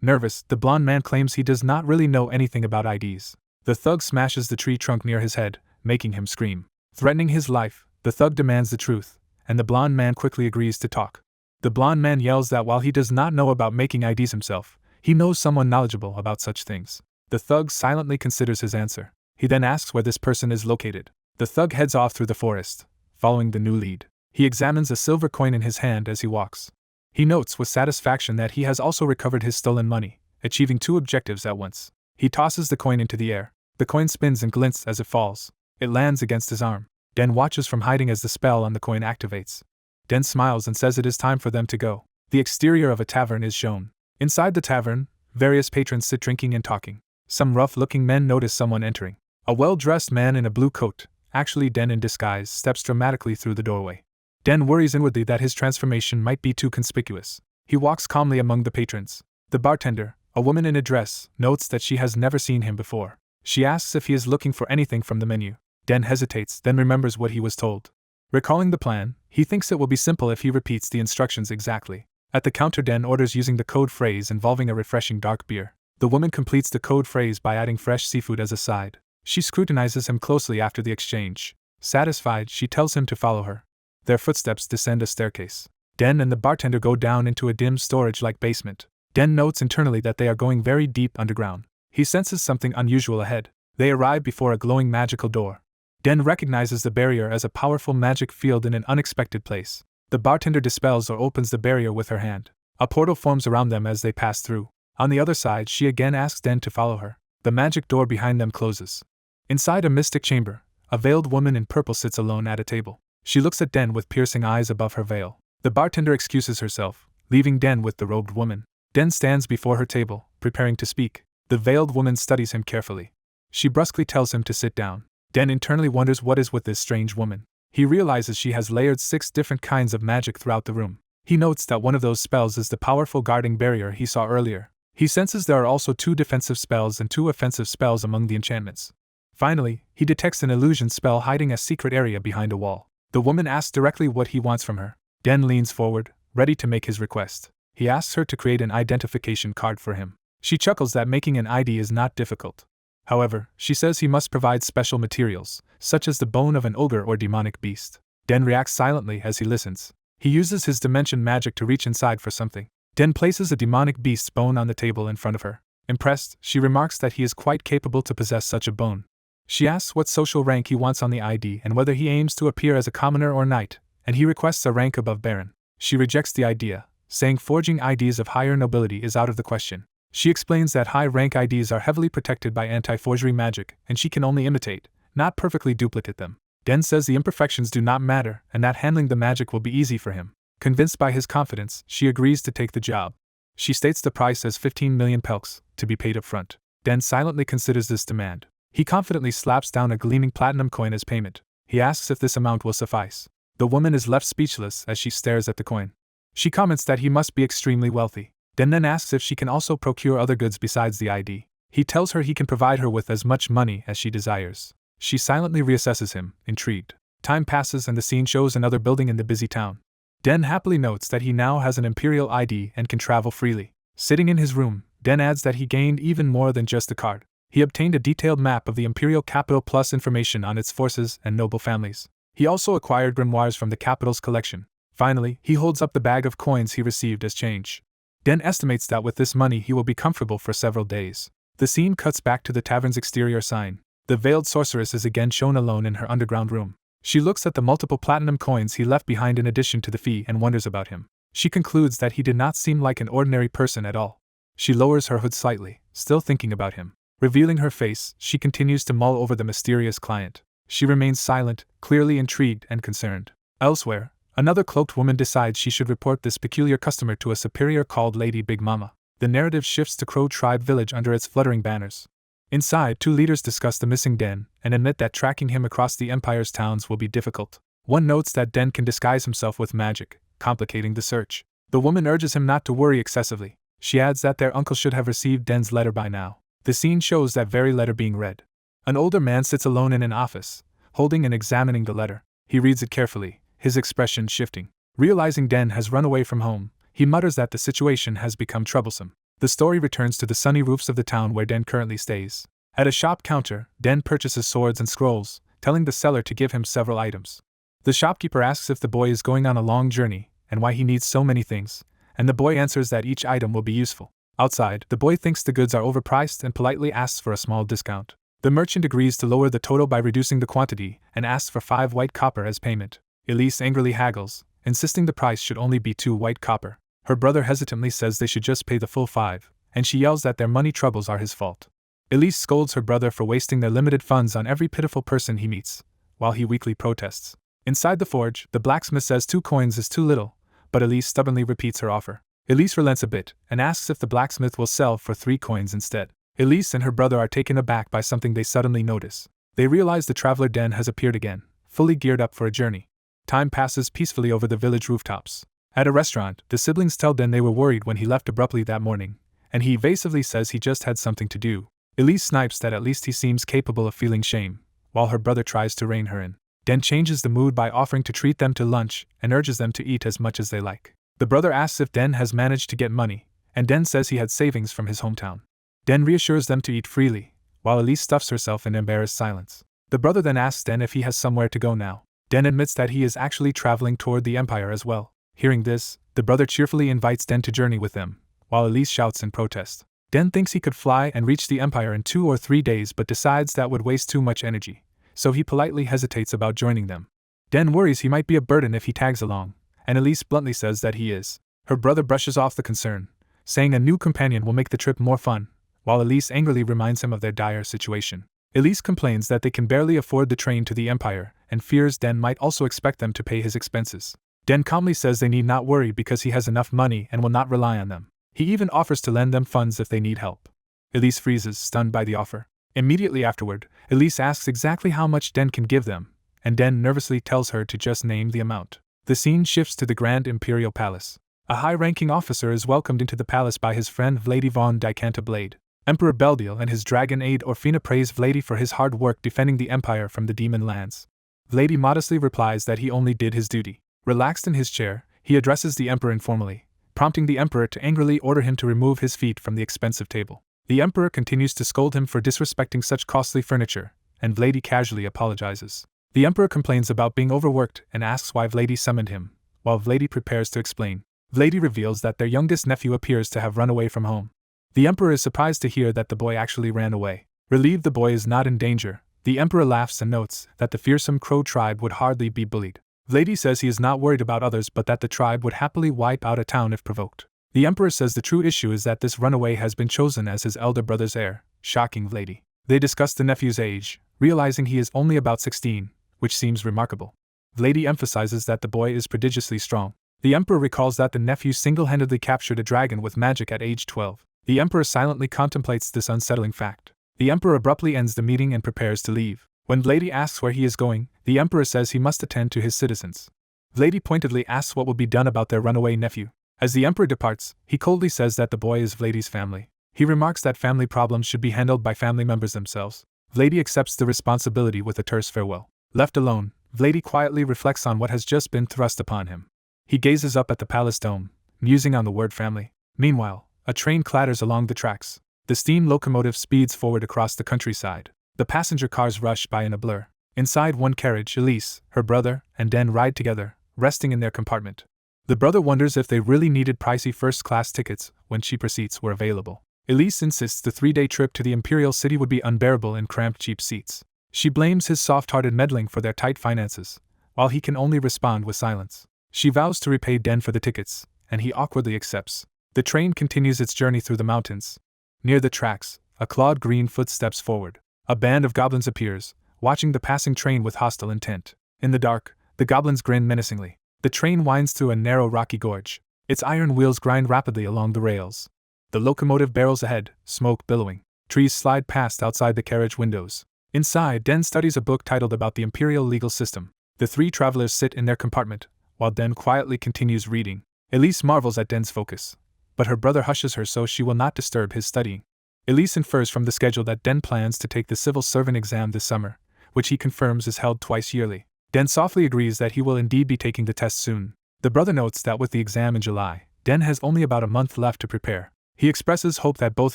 Nervous, the blonde man claims he does not really know anything about IDs. The thug smashes the tree trunk near his head, making him scream. Threatening his life, the thug demands the truth, and the blonde man quickly agrees to talk. The blonde man yells that while he does not know about making IDs himself, he knows someone knowledgeable about such things. The thug silently considers his answer. He then asks where this person is located. The thug heads off through the forest, following the new lead. He examines a silver coin in his hand as he walks. He notes with satisfaction that he has also recovered his stolen money, achieving 2 objectives at once. He tosses the coin into the air. The coin spins and glints as it falls. It lands against his arm. Den watches from hiding as the spell on the coin activates. Den smiles and says it is time for them to go. The exterior of a tavern is shown. Inside the tavern, various patrons sit drinking and talking. Some rough-looking men notice someone entering. A well-dressed man in a blue coat, actually Den in disguise, steps dramatically through the doorway. Den worries inwardly that his transformation might be too conspicuous. He walks calmly among the patrons. The bartender, a woman in a dress, notes that she has never seen him before. She asks if he is looking for anything from the menu. Den hesitates, then remembers what he was told. Recalling the plan, he thinks it will be simple if he repeats the instructions exactly. At the counter, Den orders using the code phrase involving a refreshing dark beer. The woman completes the code phrase by adding fresh seafood as a side. She scrutinizes him closely after the exchange. Satisfied, she tells him to follow her. Their footsteps descend a staircase. Den and the bartender go down into a dim storage-like basement. Den notes internally that they are going very deep underground. He senses something unusual ahead. They arrive before a glowing magical door. Den recognizes the barrier as a powerful magic field in an unexpected place. The bartender dispels or opens the barrier with her hand. A portal forms around them as they pass through. On the other side, she again asks Den to follow her. The magic door behind them closes. Inside a mystic chamber, a veiled woman in purple sits alone at a table. She looks at Den with piercing eyes above her veil. The bartender excuses herself, leaving Den with the robed woman. Den stands before her table, preparing to speak. The veiled woman studies him carefully. She brusquely tells him to sit down. Den internally wonders what is with this strange woman. He realizes she has layered 6 different kinds of magic throughout the room. He notes that one of those spells is the powerful guarding barrier he saw earlier. He senses there are also 2 defensive spells and 2 offensive spells among the enchantments. Finally, he detects an illusion spell hiding a secret area behind a wall. The woman asks directly what he wants from her. Den leans forward, ready to make his request. He asks her to create an identification card for him. She chuckles that making an ID is not difficult. However, she says he must provide special materials, such as the bone of an ogre or demonic beast. Den reacts silently as he listens. He uses his dimension magic to reach inside for something. Den places a demonic beast's bone on the table in front of her. Impressed, she remarks that he is quite capable to possess such a bone. She asks what social rank he wants on the ID and whether he aims to appear as a commoner or knight, and he requests a rank above baron. She rejects the idea, saying forging IDs of higher nobility is out of the question. She explains that high-rank IDs are heavily protected by anti-forgery magic, and she can only imitate, not perfectly duplicate them. Den says the imperfections do not matter, and that handling the magic will be easy for him. Convinced by his confidence, she agrees to take the job. She states the price as 15 million pelks, to be paid up front. Den silently considers this demand. He confidently slaps down a gleaming platinum coin as payment. He asks if this amount will suffice. The woman is left speechless as she stares at the coin. She comments that he must be extremely wealthy. Den then asks if she can also procure other goods besides the ID. He tells her he can provide her with as much money as she desires. She silently reassesses him, intrigued. Time passes and the scene shows another building in the busy town. Den happily notes that he now has an imperial ID and can travel freely. Sitting in his room, Den adds that he gained even more than just a card. He obtained a detailed map of the imperial capital plus information on its forces and noble families. He also acquired grimoires from the capital's collection. Finally, he holds up the bag of coins he received as change. Den estimates that with this money he will be comfortable for several days. The scene cuts back to the tavern's exterior sign. The veiled sorceress is again shown alone in her underground room. She looks at the multiple platinum coins he left behind in addition to the fee and wonders about him. She concludes that he did not seem like an ordinary person at all. She lowers her hood slightly, still thinking about him. Revealing her face, she continues to mull over the mysterious client. She remains silent, clearly intrigued and concerned. Elsewhere, another cloaked woman decides she should report this peculiar customer to a superior called Lady Big Mama. The narrative shifts to Crow Tribe Village under its fluttering banners. Inside, 2 leaders discuss the missing Den and admit that tracking him across the Empire's towns will be difficult. One notes that Den can disguise himself with magic, complicating the search. The woman urges him not to worry excessively. She adds that their uncle should have received Den's letter by now. The scene shows that very letter being read. An older man sits alone in an office, holding and examining the letter. He reads it carefully, his expression shifting. Realizing Den has run away from home, he mutters that the situation has become troublesome. The story returns to the sunny roofs of the town where Den currently stays. At a shop counter, Den purchases swords and scrolls, telling the seller to give him several items. The shopkeeper asks if the boy is going on a long journey, and why he needs so many things, and the boy answers that each item will be useful. Outside, the boy thinks the goods are overpriced and politely asks for a small discount. The merchant agrees to lower the total by reducing the quantity and asks for 5 white copper as payment. Elise angrily haggles, insisting the price should only be 2 white copper. Her brother hesitantly says they should just pay the full 5, and she yells that their money troubles are his fault. Elise scolds her brother for wasting their limited funds on every pitiful person he meets, while he weakly protests. Inside the forge, the blacksmith says 2 coins is too little, but Elise stubbornly repeats her offer. Elise relents a bit and asks if the blacksmith will sell for 3 coins instead. Elise and her brother are taken aback by something they suddenly notice. They realize the traveler Den has appeared again, fully geared up for a journey. Time passes peacefully over the village rooftops. At a restaurant, the siblings tell Den they were worried when he left abruptly that morning, and he evasively says he just had something to do. Elise snipes that at least he seems capable of feeling shame, while her brother tries to rein her in. Den changes the mood by offering to treat them to lunch and urges them to eat as much as they like. The brother asks if Den has managed to get money, and Den says he had savings from his hometown. Den reassures them to eat freely, while Elise stuffs herself in embarrassed silence. The brother then asks Den if he has somewhere to go now. Den admits that he is actually traveling toward the Empire as well. Hearing this, the brother cheerfully invites Den to journey with them, while Elise shouts in protest. Den thinks he could fly and reach the Empire in 2 or 3 days but decides that would waste too much energy, so he politely hesitates about joining them. Den worries he might be a burden if he tags along, and Elise bluntly says that he is. Her brother brushes off the concern, saying a new companion will make the trip more fun, while Elise angrily reminds him of their dire situation. Elise complains that they can barely afford the train to the Empire, and fears Den might also expect them to pay his expenses. Den calmly says they need not worry because he has enough money and will not rely on them. He even offers to lend them funds if they need help. Elise freezes, stunned by the offer. Immediately afterward, Elise asks exactly how much Den can give them, and Den nervously tells her to just name the amount. The scene shifts to the Grand Imperial Palace. A high-ranking officer is welcomed into the palace by his friend Vladi von Dicanta Blade. Emperor Beldil and his dragon aide Orfina praise Vladi for his hard work defending the Empire from the demon lands. Vladi modestly replies that he only did his duty. Relaxed in his chair, he addresses the Emperor informally, prompting the Emperor to angrily order him to remove his feet from the expensive table. The Emperor continues to scold him for disrespecting such costly furniture, and Vladi casually apologizes. The Emperor complains about being overworked and asks why Vladi summoned him, while Vladi prepares to explain. Vladi reveals that their youngest nephew appears to have run away from home. The Emperor is surprised to hear that the boy actually ran away. Relieved the boy is not in danger, the Emperor laughs and notes that the fearsome Crow tribe would hardly be bullied. Vladi says he is not worried about others but that the tribe would happily wipe out a town if provoked. The Emperor says the true issue is that this runaway has been chosen as his elder brother's heir, shocking Vladi. They discuss the nephew's age, realizing he is only about 16, which seems remarkable. Vladi emphasizes that the boy is prodigiously strong. The Emperor recalls that the nephew single-handedly captured a dragon with magic at age 12. The Emperor silently contemplates this unsettling fact. The Emperor abruptly ends the meeting and prepares to leave. When Vladi asks where he is going, the Emperor says he must attend to his citizens. Vladi pointedly asks what will be done about their runaway nephew. As the Emperor departs, he coldly says that the boy is Vladi's family. He remarks that family problems should be handled by family members themselves. Vladi accepts the responsibility with a terse farewell. Left alone, Vladi quietly reflects on what has just been thrust upon him. He gazes up at the palace dome, musing on the word family. Meanwhile, a train clatters along the tracks. The steam locomotive speeds forward across the countryside. The passenger cars rush by in a blur. Inside one carriage, Elise, her brother, and Den ride together, resting in their compartment. The brother wonders if they really needed pricey first-class tickets when cheaper seats were available. Elise insists the 3-day trip to the imperial city would be unbearable in cramped cheap seats. She blames his soft-hearted meddling for their tight finances, while he can only respond with silence. She vows to repay Den for the tickets, and he awkwardly accepts. The train continues its journey through the mountains. Near the tracks, a clawed green foot steps forward. A band of goblins appears, watching the passing train with hostile intent. In the dark, the goblins grin menacingly. The train winds through a narrow rocky gorge. Its iron wheels grind rapidly along the rails. The locomotive barrels ahead, smoke billowing. Trees slide past outside the carriage windows. Inside, Den studies a book titled About the Imperial Legal System. The 3 travelers sit in their compartment, while Den quietly continues reading. Elise marvels at Den's focus, but her brother hushes her so she will not disturb his studying. Elise infers from the schedule that Den plans to take the civil servant exam this summer, which he confirms is held twice yearly. Den softly agrees that he will indeed be taking the test soon. The brother notes that with the exam in July, Den has only about a month left to prepare. He expresses hope that both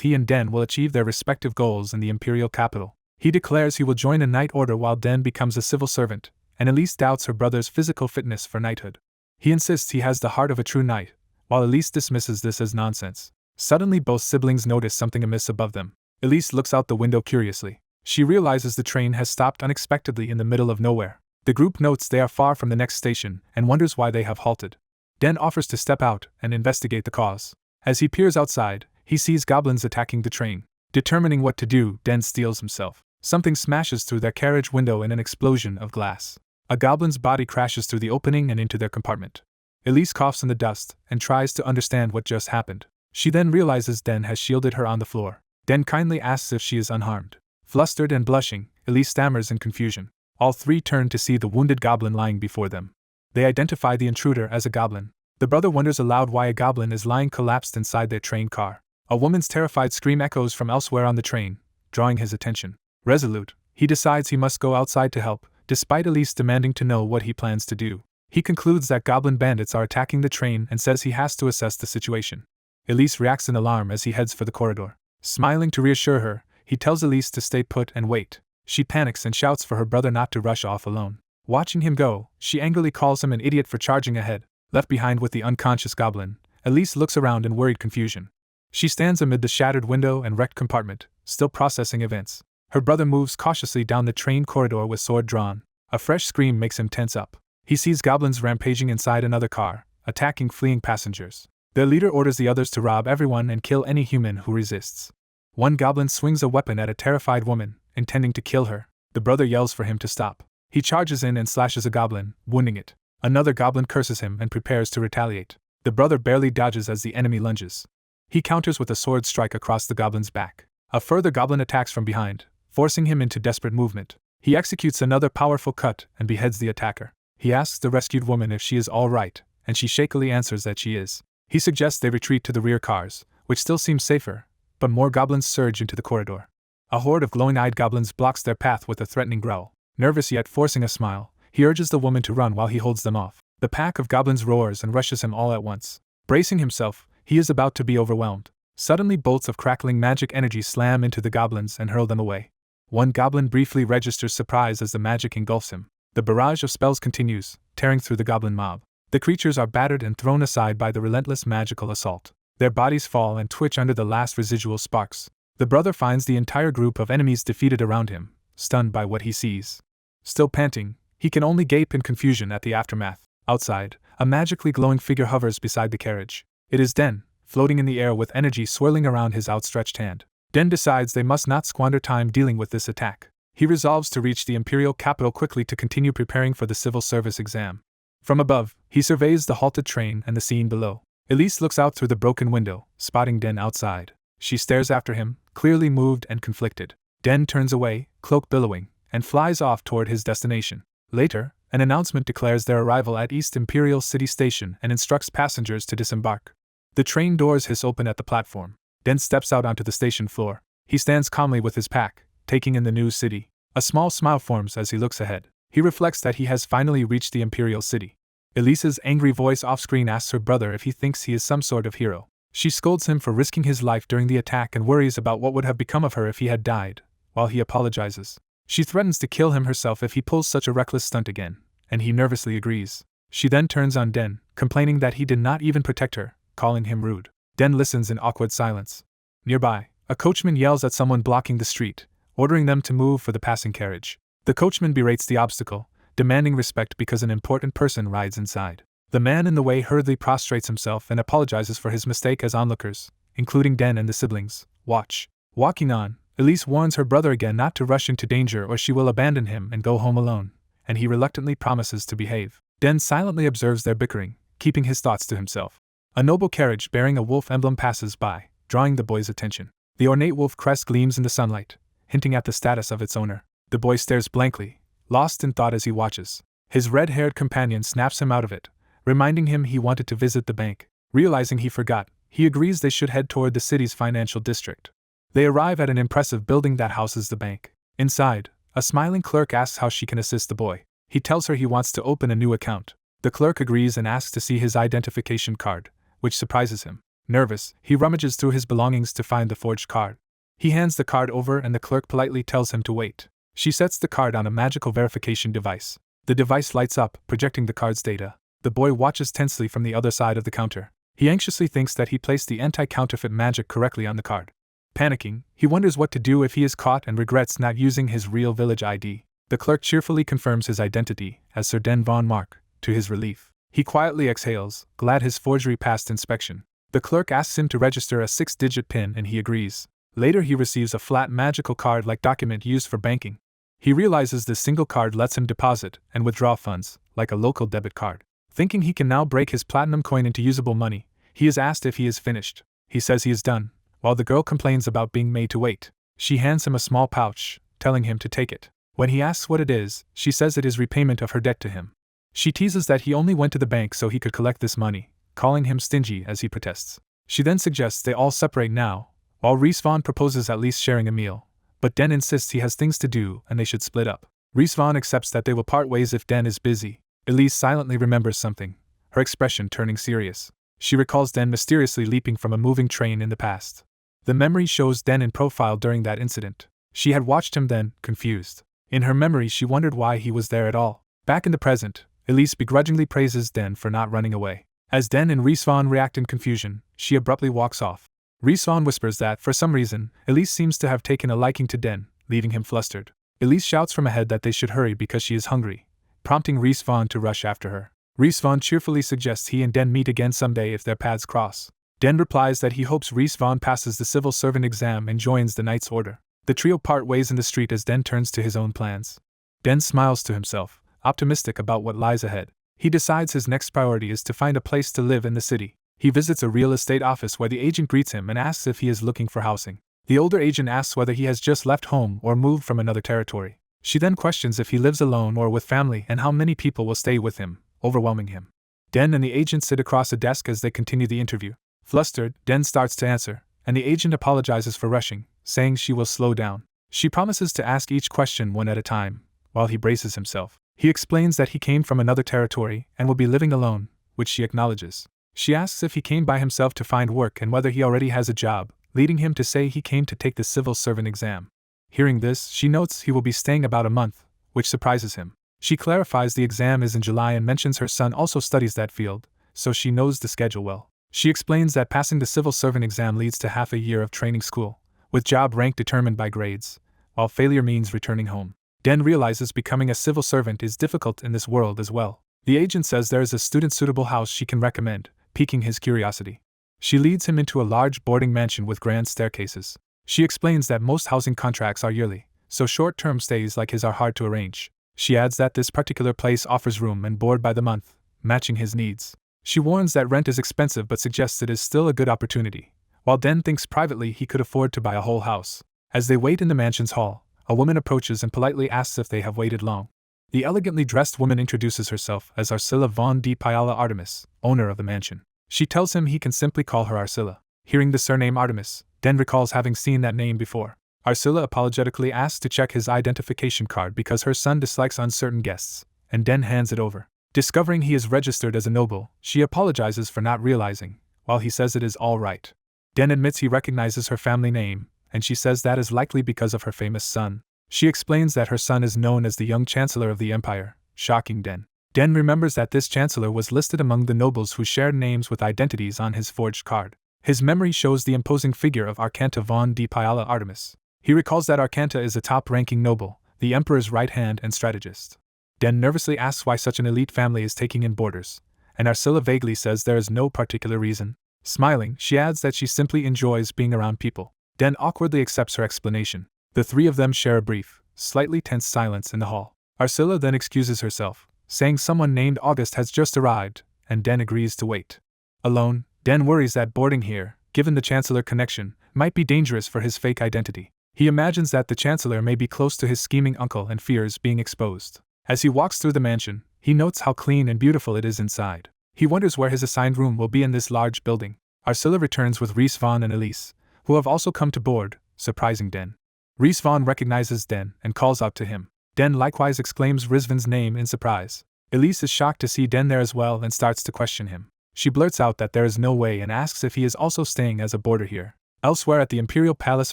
he and Den will achieve their respective goals in the imperial capital. He declares he will join a knight order while Den becomes a civil servant, and Elise doubts her brother's physical fitness for knighthood. He insists he has the heart of a true knight, while Elise dismisses this as nonsense. Suddenly both siblings notice something amiss above them. Elise looks out the window curiously. She realizes the train has stopped unexpectedly in the middle of nowhere. The group notes they are far from the next station and wonders why they have halted. Den offers to step out and investigate the cause. As he peers outside, he sees goblins attacking the train. Determining what to do, Den steels himself. Something smashes through their carriage window in an explosion of glass. A goblin's body crashes through the opening and into their compartment. Elise coughs in the dust and tries to understand what just happened. She then realizes Den has shielded her on the floor. Den kindly asks if she is unharmed. Flustered and blushing, Elise stammers in confusion. All three turn to see the wounded goblin lying before them. They identify the intruder as a goblin. The brother wonders aloud why a goblin is lying collapsed inside their train car. A woman's terrified scream echoes from elsewhere on the train, drawing his attention. Resolute, he decides he must go outside to help, despite Elise demanding to know what he plans to do. He concludes that goblin bandits are attacking the train and says he has to assess the situation. Elise reacts in alarm as he heads for the corridor. Smiling to reassure her, he tells Elise to stay put and wait. She panics and shouts for her brother not to rush off alone. Watching him go, she angrily calls him an idiot for charging ahead. Left behind with the unconscious goblin, Elise looks around in worried confusion. She stands amid the shattered window and wrecked compartment, still processing events. Her brother moves cautiously down the train corridor with sword drawn. A fresh scream makes him tense up. He sees goblins rampaging inside another car, attacking fleeing passengers. Their leader orders the others to rob everyone and kill any human who resists. One goblin swings a weapon at a terrified woman, intending to kill her. The brother yells for him to stop. He charges in and slashes a goblin, wounding it. Another goblin curses him and prepares to retaliate. The brother barely dodges as the enemy lunges. He counters with a sword strike across the goblin's back. A further goblin attacks from behind, forcing him into desperate movement. He executes another powerful cut and beheads the attacker. He asks the rescued woman if she is all right, and she shakily answers that she is. He suggests they retreat to the rear cars, which still seems safer, but more goblins surge into the corridor. A horde of glowing-eyed goblins blocks their path with a threatening growl. Nervous yet forcing a smile, he urges the woman to run while he holds them off. The pack of goblins roars and rushes him all at once. Bracing himself, he is about to be overwhelmed. Suddenly bolts of crackling magic energy slam into the goblins and hurl them away. One goblin briefly registers surprise as the magic engulfs him. The barrage of spells continues, tearing through the goblin mob. The creatures are battered and thrown aside by the relentless magical assault. Their bodies fall and twitch under the last residual sparks. The brother finds the entire group of enemies defeated around him, stunned by what he sees. Still panting, he can only gape in confusion at the aftermath. Outside, a magically glowing figure hovers beside the carriage. It is Den, floating in the air with energy swirling around his outstretched hand. Den decides they must not squander time dealing with this attack. He resolves to reach the imperial capital quickly to continue preparing for the civil service exam. From above, he surveys the halted train and the scene below. Elise looks out through the broken window, spotting Den outside. She stares after him, clearly moved and conflicted. Den turns away, cloak billowing, and flies off toward his destination. Later, an announcement declares their arrival at East Imperial City Station and instructs passengers to disembark. The train doors hiss open at the platform. Den steps out onto the station floor. He stands calmly with his pack, taking in the new city. A small smile forms as he looks ahead. He reflects that he has finally reached the Imperial City. Elise's angry voice off-screen asks her brother if he thinks he is some sort of hero. She scolds him for risking his life during the attack and worries about what would have become of her if he had died, while he apologizes. She threatens to kill him herself if he pulls such a reckless stunt again, and he nervously agrees. She then turns on Den, complaining that he did not even protect her, calling him rude. Den listens in awkward silence. Nearby, a coachman yells at someone blocking the street, ordering them to move for the passing carriage. The coachman berates the obstacle, demanding respect because an important person rides inside. The man in the way hurriedly prostrates himself and apologizes for his mistake as onlookers, including Den and the siblings, watch. Walking on, Elise warns her brother again not to rush into danger or she will abandon him and go home alone, and he reluctantly promises to behave. Den silently observes their bickering, keeping his thoughts to himself. A noble carriage bearing a wolf emblem passes by, drawing the boy's attention. The ornate wolf crest gleams in the sunlight, hinting at the status of its owner. The boy stares blankly, lost in thought as he watches. His red-haired companion snaps him out of it, reminding him he wanted to visit the bank. Realizing he forgot, he agrees they should head toward the city's financial district. They arrive at an impressive building that houses the bank. Inside, a smiling clerk asks how she can assist the boy. He tells her he wants to open a new account. The clerk agrees and asks to see his identification card, which surprises him. Nervous, he rummages through his belongings to find the forged card. He hands the card over and the clerk politely tells him to wait. She sets the card on a magical verification device. The device lights up, projecting the card's data. The boy watches tensely from the other side of the counter. He anxiously thinks that he placed the anti-counterfeit magic correctly on the card. Panicking, he wonders what to do if he is caught and regrets not using his real village ID. The clerk cheerfully confirms his identity as Sir Den von Mark. To his relief, he quietly exhales, glad his forgery passed inspection. The clerk asks him to register a 6-digit PIN and he agrees. Later he receives a flat magical card-like document used for banking. He realizes this single card lets him deposit and withdraw funds, like a local debit card. Thinking he can now break his platinum coin into usable money, he is asked if he is finished. He says he is done, while the girl complains about being made to wait. She hands him a small pouch, telling him to take it. When he asks what it is, she says it is repayment of her debt to him. She teases that he only went to the bank so he could collect this money, calling him stingy as he protests. She then suggests they all separate now, while Rhys Vaughn proposes at least sharing a meal, but Den insists he has things to do and they should split up. Rhys Vaughn accepts that they will part ways if Den is busy. Elise silently remembers something, her expression turning serious. She recalls Den mysteriously leaping from a moving train in the past. The memory shows Den in profile during that incident. She had watched him then, confused. In her memory she wondered why he was there at all. Back in the present, Elise begrudgingly praises Den for not running away. As Den and Rhys Vaughn react in confusion, she abruptly walks off. Rhys Vaughn whispers that, for some reason, Elise seems to have taken a liking to Den, leaving him flustered. Elise shouts from ahead that they should hurry because she is hungry, prompting Rhys Vaughn to rush after her. Rhys Vaughn cheerfully suggests he and Den meet again someday if their paths cross. Den replies that he hopes Rhys Vaughn passes the civil servant exam and joins the Knight's Order. The trio part ways in the street as Den turns to his own plans. Den smiles to himself, optimistic about what lies ahead. He decides his next priority is to find a place to live in the city. He visits a real estate office where the agent greets him and asks if he is looking for housing. The older agent asks whether he has just left home or moved from another territory. She then questions if he lives alone or with family and how many people will stay with him, overwhelming him. Den and the agent sit across a desk as they continue the interview. Flustered, Den starts to answer, and the agent apologizes for rushing, saying she will slow down. She promises to ask each question one at a time, while he braces himself. He explains that he came from another territory and will be living alone, which she acknowledges. She asks if he came by himself to find work and whether he already has a job, leading him to say he came to take the civil servant exam. Hearing this, she notes he will be staying about a month, which surprises him. She clarifies the exam is in July and mentions her son also studies that field, so she knows the schedule well. She explains that passing the civil servant exam leads to half a year of training school, with job rank determined by grades, while failure means returning home. Den realizes becoming a civil servant is difficult in this world as well. The agent says there is a student-suitable house she can recommend, piquing his curiosity. She leads him into a large boarding mansion with grand staircases. She explains that most housing contracts are yearly, so short-term stays like his are hard to arrange. She adds that this particular place offers room and board by the month, matching his needs. She warns that rent is expensive but suggests it is still a good opportunity, while Den thinks privately he could afford to buy a whole house. As they wait in the mansion's hall, a woman approaches and politely asks if they have waited long. The elegantly dressed woman introduces herself as Arsila von de Pyala Artemis, owner of the mansion. She tells him he can simply call her Arsila. Hearing the surname Artemis, Den recalls having seen that name before. Arsila apologetically asks to check his identification card because her son dislikes uncertain guests, and Den hands it over. Discovering he is registered as a noble, she apologizes for not realizing, while he says it is all right. Den admits he recognizes her family name, and she says that is likely because of her famous son. She explains that her son is known as the young chancellor of the empire, shocking Den. Den remembers that this chancellor was listed among the nobles who shared names with identities on his forged card. His memory shows the imposing figure of Arcanta von de Pyala Artemis. He recalls that Arcanta is a top-ranking noble, the emperor's right hand and strategist. Den nervously asks why such an elite family is taking in boarders, and Arsila vaguely says there is no particular reason. Smiling, she adds that she simply enjoys being around people. Den awkwardly accepts her explanation. The three of them share a brief, slightly tense silence in the hall. Arsila then excuses herself, saying someone named August has just arrived, and Den agrees to wait. Alone, Den worries that boarding here, given the Chancellor connection, might be dangerous for his fake identity. He imagines that the Chancellor may be close to his scheming uncle and fears being exposed. As he walks through the mansion, he notes how clean and beautiful it is inside. He wonders where his assigned room will be in this large building. Arsila returns with Rhys Vaughn and Elise, who have also come to board, surprising Den. Reese Vaughn recognizes Den and calls out to him. Den likewise exclaims Rizvan's name in surprise. Elise is shocked to see Den there as well and starts to question him. She blurts out that there is no way and asks if he is also staying as a boarder here. Elsewhere at the Imperial Palace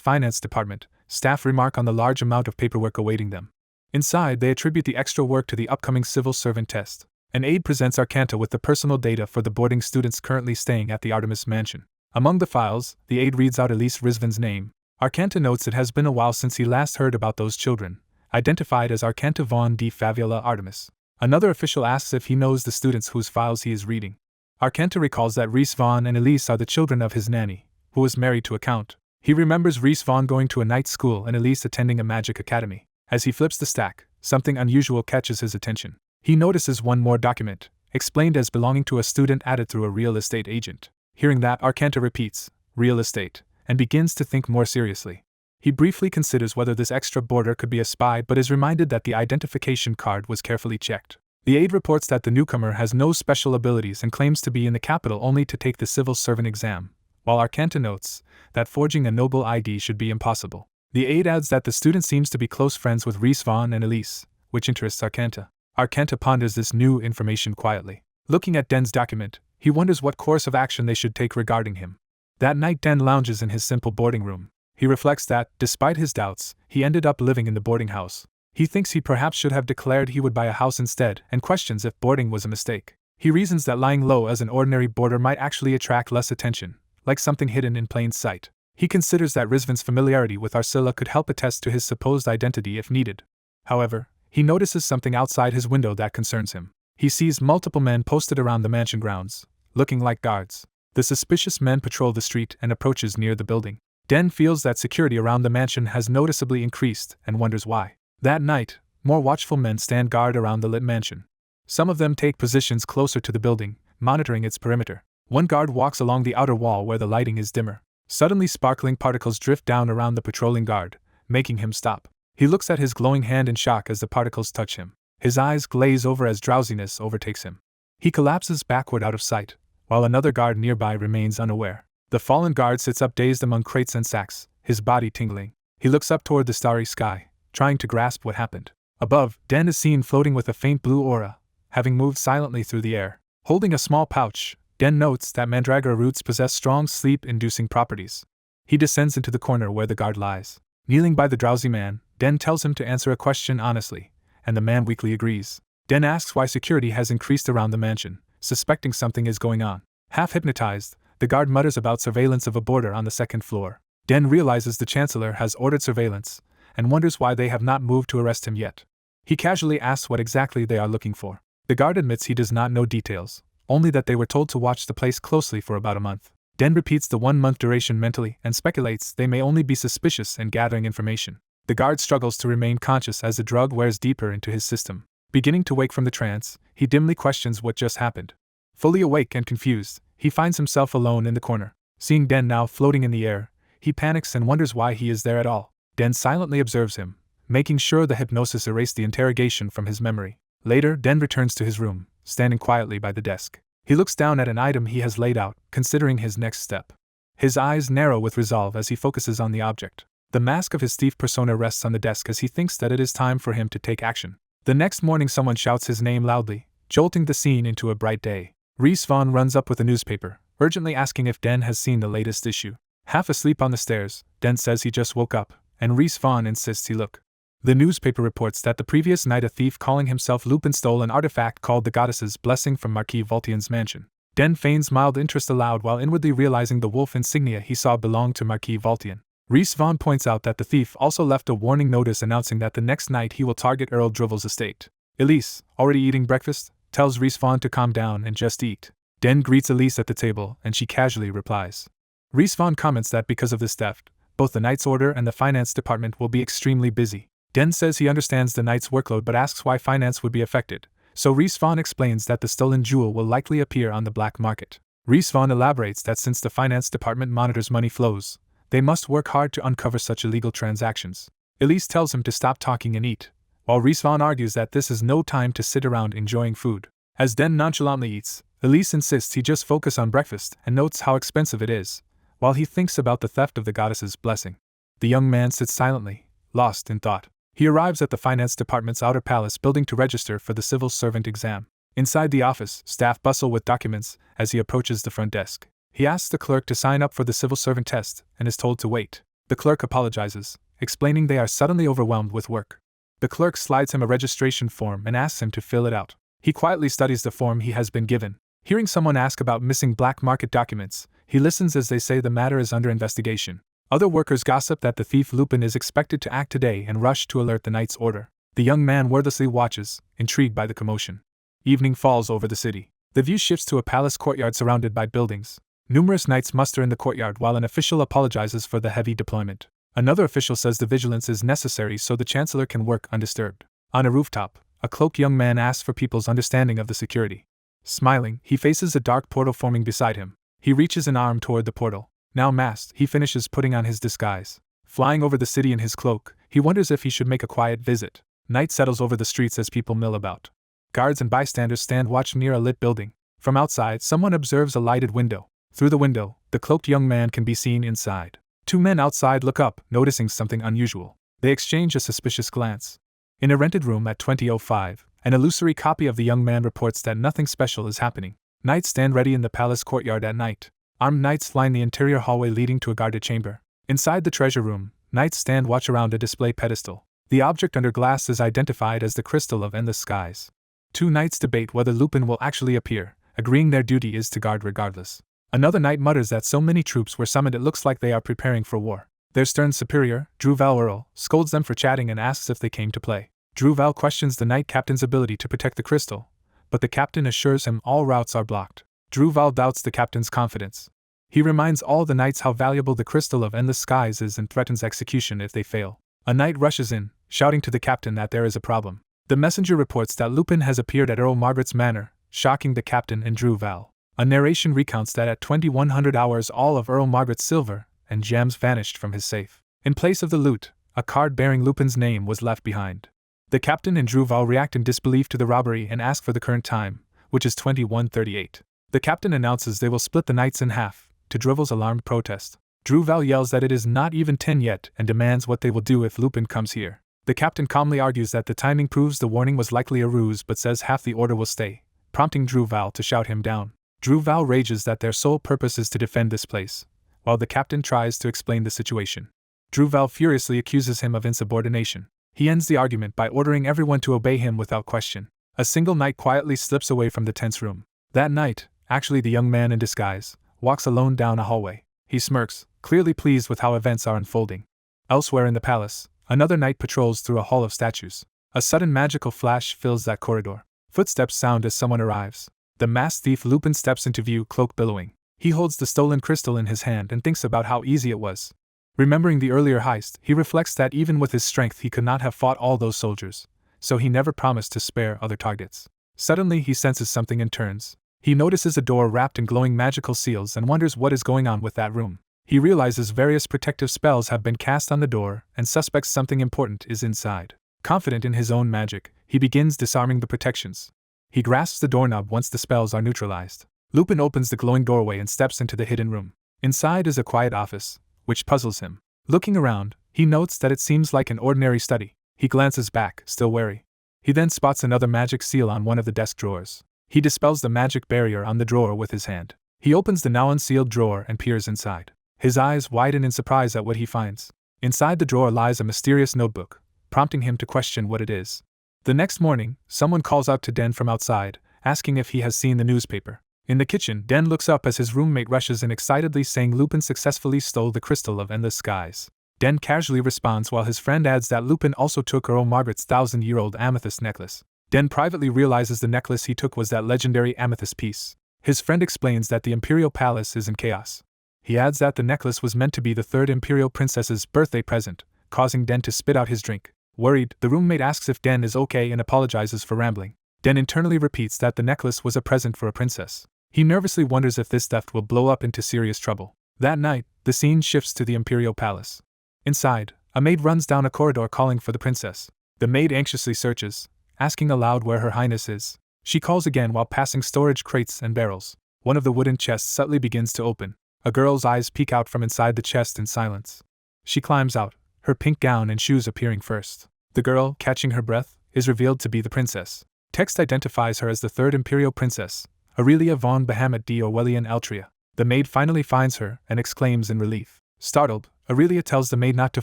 Finance Department, staff remark on the large amount of paperwork awaiting them. Inside, they attribute the extra work to the upcoming civil servant test. An aide presents Arcanta with the personal data for the boarding students currently staying at the Artemis Mansion. Among the files, the aide reads out Elise Rizvan's name. Arcanta notes it has been a while since he last heard about those children, identified as Arcanta Vaughn de Faviola Artemis. Another official asks if he knows the students whose files he is reading. Arcanta recalls that Reese Vaughn and Elise are the children of his nanny, who was married to a count. He remembers Reese Vaughn going to a night school and Elise attending a magic academy. As he flips the stack, something unusual catches his attention. He notices one more document, explained as belonging to a student added through a real estate agent. Hearing that, Arcanta repeats, real estate, and begins to think more seriously. He briefly considers whether this extra boarder could be a spy but is reminded that the identification card was carefully checked. The aide reports that the newcomer has no special abilities and claims to be in the capital only to take the civil servant exam, while Arcanta notes that forging a noble ID should be impossible. The aide adds that the student seems to be close friends with Reese Vaughn and Elise, which interests Arcanta. Arcanta ponders this new information quietly. Looking at Den's document, he wonders what course of action they should take regarding him. That night Den lounges in his simple boarding room. He reflects that, despite his doubts, he ended up living in the boarding house. He thinks he perhaps should have declared he would buy a house instead and questions if boarding was a mistake. He reasons that lying low as an ordinary boarder might actually attract less attention, like something hidden in plain sight. He considers that Rizvan's familiarity with Arcilla could help attest to his supposed identity if needed. However, he notices something outside his window that concerns him. He sees multiple men posted around the mansion grounds, looking like guards. The suspicious men patrol the street and approaches near the building. Den feels that security around the mansion has noticeably increased and wonders why. That night, more watchful men stand guard around the lit mansion. Some of them take positions closer to the building, monitoring its perimeter. One guard walks along the outer wall where the lighting is dimmer. Suddenly sparkling particles drift down around the patrolling guard, making him stop. He looks at his glowing hand in shock as the particles touch him. His eyes glaze over as drowsiness overtakes him. He collapses backward out of sight, while another guard nearby remains unaware. The fallen guard sits up dazed among crates and sacks, his body tingling. He looks up toward the starry sky, trying to grasp what happened. Above, Den is seen floating with a faint blue aura, having moved silently through the air. Holding a small pouch, Den notes that mandragora roots possess strong sleep-inducing properties. He descends into the corner where the guard lies. Kneeling by the drowsy man, Den tells him to answer a question honestly, and the man weakly agrees. Den asks why security has increased around the mansion, suspecting something is going on. Half hypnotized, the guard mutters about surveillance of a boarder on the second floor. Den realizes the Chancellor has ordered surveillance, and wonders why they have not moved to arrest him yet. He casually asks what exactly they are looking for. The guard admits he does not know details, only that they were told to watch the place closely for about a month. Den repeats the 1-month duration mentally and speculates they may only be suspicious and gathering information. The guard struggles to remain conscious as the drug wears deeper into his system. Beginning to wake from the trance, he dimly questions what just happened. Fully awake and confused, he finds himself alone in the corner. Seeing Den now floating in the air, he panics and wonders why he is there at all. Den silently observes him, making sure the hypnosis erased the interrogation from his memory. Later, Den returns to his room, standing quietly by the desk. He looks down at an item he has laid out, considering his next step. His eyes narrow with resolve as he focuses on the object. The mask of his thief persona rests on the desk as he thinks that it is time for him to take action. The next morning someone shouts his name loudly, jolting the scene into a bright day. Reese Vaughn runs up with a newspaper, urgently asking if Den has seen the latest issue. Half asleep on the stairs, Den says he just woke up, and Reese Vaughn insists he look. The newspaper reports that the previous night a thief calling himself Lupin stole an artifact called the Goddess's Blessing from Marquis Voltian's mansion. Den feigns mild interest aloud while inwardly realizing the wolf insignia he saw belonged to Marquis Voltian. Reese Vaughn points out that the thief also left a warning notice announcing that the next night he will target Earl Drivel's estate. Elise, already eating breakfast, tells Reese Vaughn to calm down and just eat. Den greets Elise at the table and she casually replies. Reese Vaughn comments that because of this theft, both the Knight's Order and the finance department will be extremely busy. Den says he understands the Knight's workload but asks why finance would be affected, so Reese Vaughn explains that the stolen jewel will likely appear on the black market. Reese Vaughn elaborates that since the finance department monitors money flows, they must work hard to uncover such illegal transactions. Elise tells him to stop talking and eat, while Reese Vaughn argues that this is no time to sit around enjoying food. As Den nonchalantly eats, Elise insists he just focus on breakfast and notes how expensive it is, while he thinks about the theft of the Goddess's Blessing. The young man sits silently, lost in thought. He arrives at the finance department's outer palace building to register for the civil servant exam. Inside the office, staff bustle with documents as he approaches the front desk. He asks the clerk to sign up for the civil servant test and is told to wait. The clerk apologizes, explaining they are suddenly overwhelmed with work. The clerk slides him a registration form and asks him to fill it out. He quietly studies the form he has been given. Hearing someone ask about missing black market documents, he listens as they say the matter is under investigation. Other workers gossip that the thief Lupin is expected to act today and rush to alert the knight's order. The young man wordlessly watches, intrigued by the commotion. Evening falls over the city. The view shifts to a palace courtyard surrounded by buildings. Numerous knights muster in the courtyard while an official apologizes for the heavy deployment. Another official says the vigilance is necessary so the chancellor can work undisturbed. On a rooftop, a cloaked young man asks for people's understanding of the security. Smiling, he faces a dark portal forming beside him. He reaches an arm toward the portal. Now masked, he finishes putting on his disguise. Flying over the city in his cloak, he wonders if he should make a quiet visit. Night settles over the streets as people mill about. Guards and bystanders stand watch near a lit building. From outside, someone observes a lighted window. Through the window, the cloaked young man can be seen inside. Two men outside look up, noticing something unusual. They exchange a suspicious glance. In a rented room at 2005, an illusory copy of the young man reports that nothing special is happening. Knights stand ready in the palace courtyard at night. Armed knights line the interior hallway leading to a guarded chamber. Inside the treasure room, knights stand watch around a display pedestal. The object under glass is identified as the Crystal of Endless Skies. Two knights debate whether Lupin will actually appear, agreeing their duty is to guard regardless. Another knight mutters that so many troops were summoned it looks like they are preparing for war. Their stern superior, Druval Earl, scolds them for chatting and asks if they came to play. Druval questions the knight captain's ability to protect the crystal, but the captain assures him all routes are blocked. Druval doubts the captain's confidence. He reminds all the knights how valuable the Crystal of Endless Skies is and threatens execution if they fail. A knight rushes in, shouting to the captain that there is a problem. The messenger reports that Lupin has appeared at Earl Margaret's manor, shocking the captain and Druval. A narration recounts that at 2100 hours all of Earl Margaret's silver and gems vanished from his safe. In place of the loot, a card bearing Lupin's name was left behind. The captain and Druval react in disbelief to the robbery and ask for the current time, which is 2138. The captain announces they will split the knights in half, to Druval's alarmed protest. Druval yells that it is not even 10 yet and demands what they will do if Lupin comes here. The captain calmly argues that the timing proves the warning was likely a ruse but says half the order will stay, prompting Druval to shout him down. Druval rages that their sole purpose is to defend this place, while the captain tries to explain the situation. Druval furiously accuses him of insubordination. He ends the argument by ordering everyone to obey him without question. A single knight quietly slips away from the tense room. That knight, actually the young man in disguise, walks alone down a hallway. He smirks, clearly pleased with how events are unfolding. Elsewhere in the palace, another knight patrols through a hall of statues. A sudden magical flash fills that corridor. Footsteps sound as someone arrives. The masked thief Lupin steps into view, cloak billowing. He holds the stolen crystal in his hand and thinks about how easy it was. Remembering the earlier heist, he reflects that even with his strength he could not have fought all those soldiers, so he never promised to spare other targets. Suddenly he senses something and turns. He notices a door wrapped in glowing magical seals and wonders what is going on with that room. He realizes various protective spells have been cast on the door and suspects something important is inside. Confident in his own magic, he begins disarming the protections. He grasps the doorknob once the spells are neutralized. Lupin opens the glowing doorway and steps into the hidden room. Inside is a quiet office, which puzzles him. Looking around, he notes that it seems like an ordinary study. He glances back, still wary. He then spots another magic seal on one of the desk drawers. He dispels the magic barrier on the drawer with his hand. He opens the now unsealed drawer and peers inside. His eyes widen in surprise at what he finds. Inside the drawer lies a mysterious notebook, prompting him to question what it is. The next morning, someone calls out to Den from outside, asking if he has seen the newspaper. In the kitchen, Den looks up as his roommate rushes in excitedly saying Lupin successfully stole the Crystal of Endless Skies. Den casually responds while his friend adds that Lupin also took Earl Margaret's 1,000-year-old amethyst necklace. Den privately realizes the necklace he took was that legendary amethyst piece. His friend explains that the Imperial Palace is in chaos. He adds that the necklace was meant to be the third Imperial Princess's birthday present, causing Den to spit out his drink. Worried, the roommate asks if Den is okay and apologizes for rambling. Den internally repeats that the necklace was a present for a princess. He nervously wonders if this theft will blow up into serious trouble. That night, the scene shifts to the Imperial Palace. Inside, a maid runs down a corridor calling for the princess. The maid anxiously searches, asking aloud where Her Highness is. She calls again while passing storage crates and barrels. One of the wooden chests subtly begins to open. A girl's eyes peek out from inside the chest in silence. She climbs out, her pink gown and shoes appearing first. The girl, catching her breath, is revealed to be the princess. Text identifies her as the third imperial princess, Aurelia von Bahamut de Orwellian Altria. The maid finally finds her and exclaims in relief. Startled, Aurelia tells the maid not to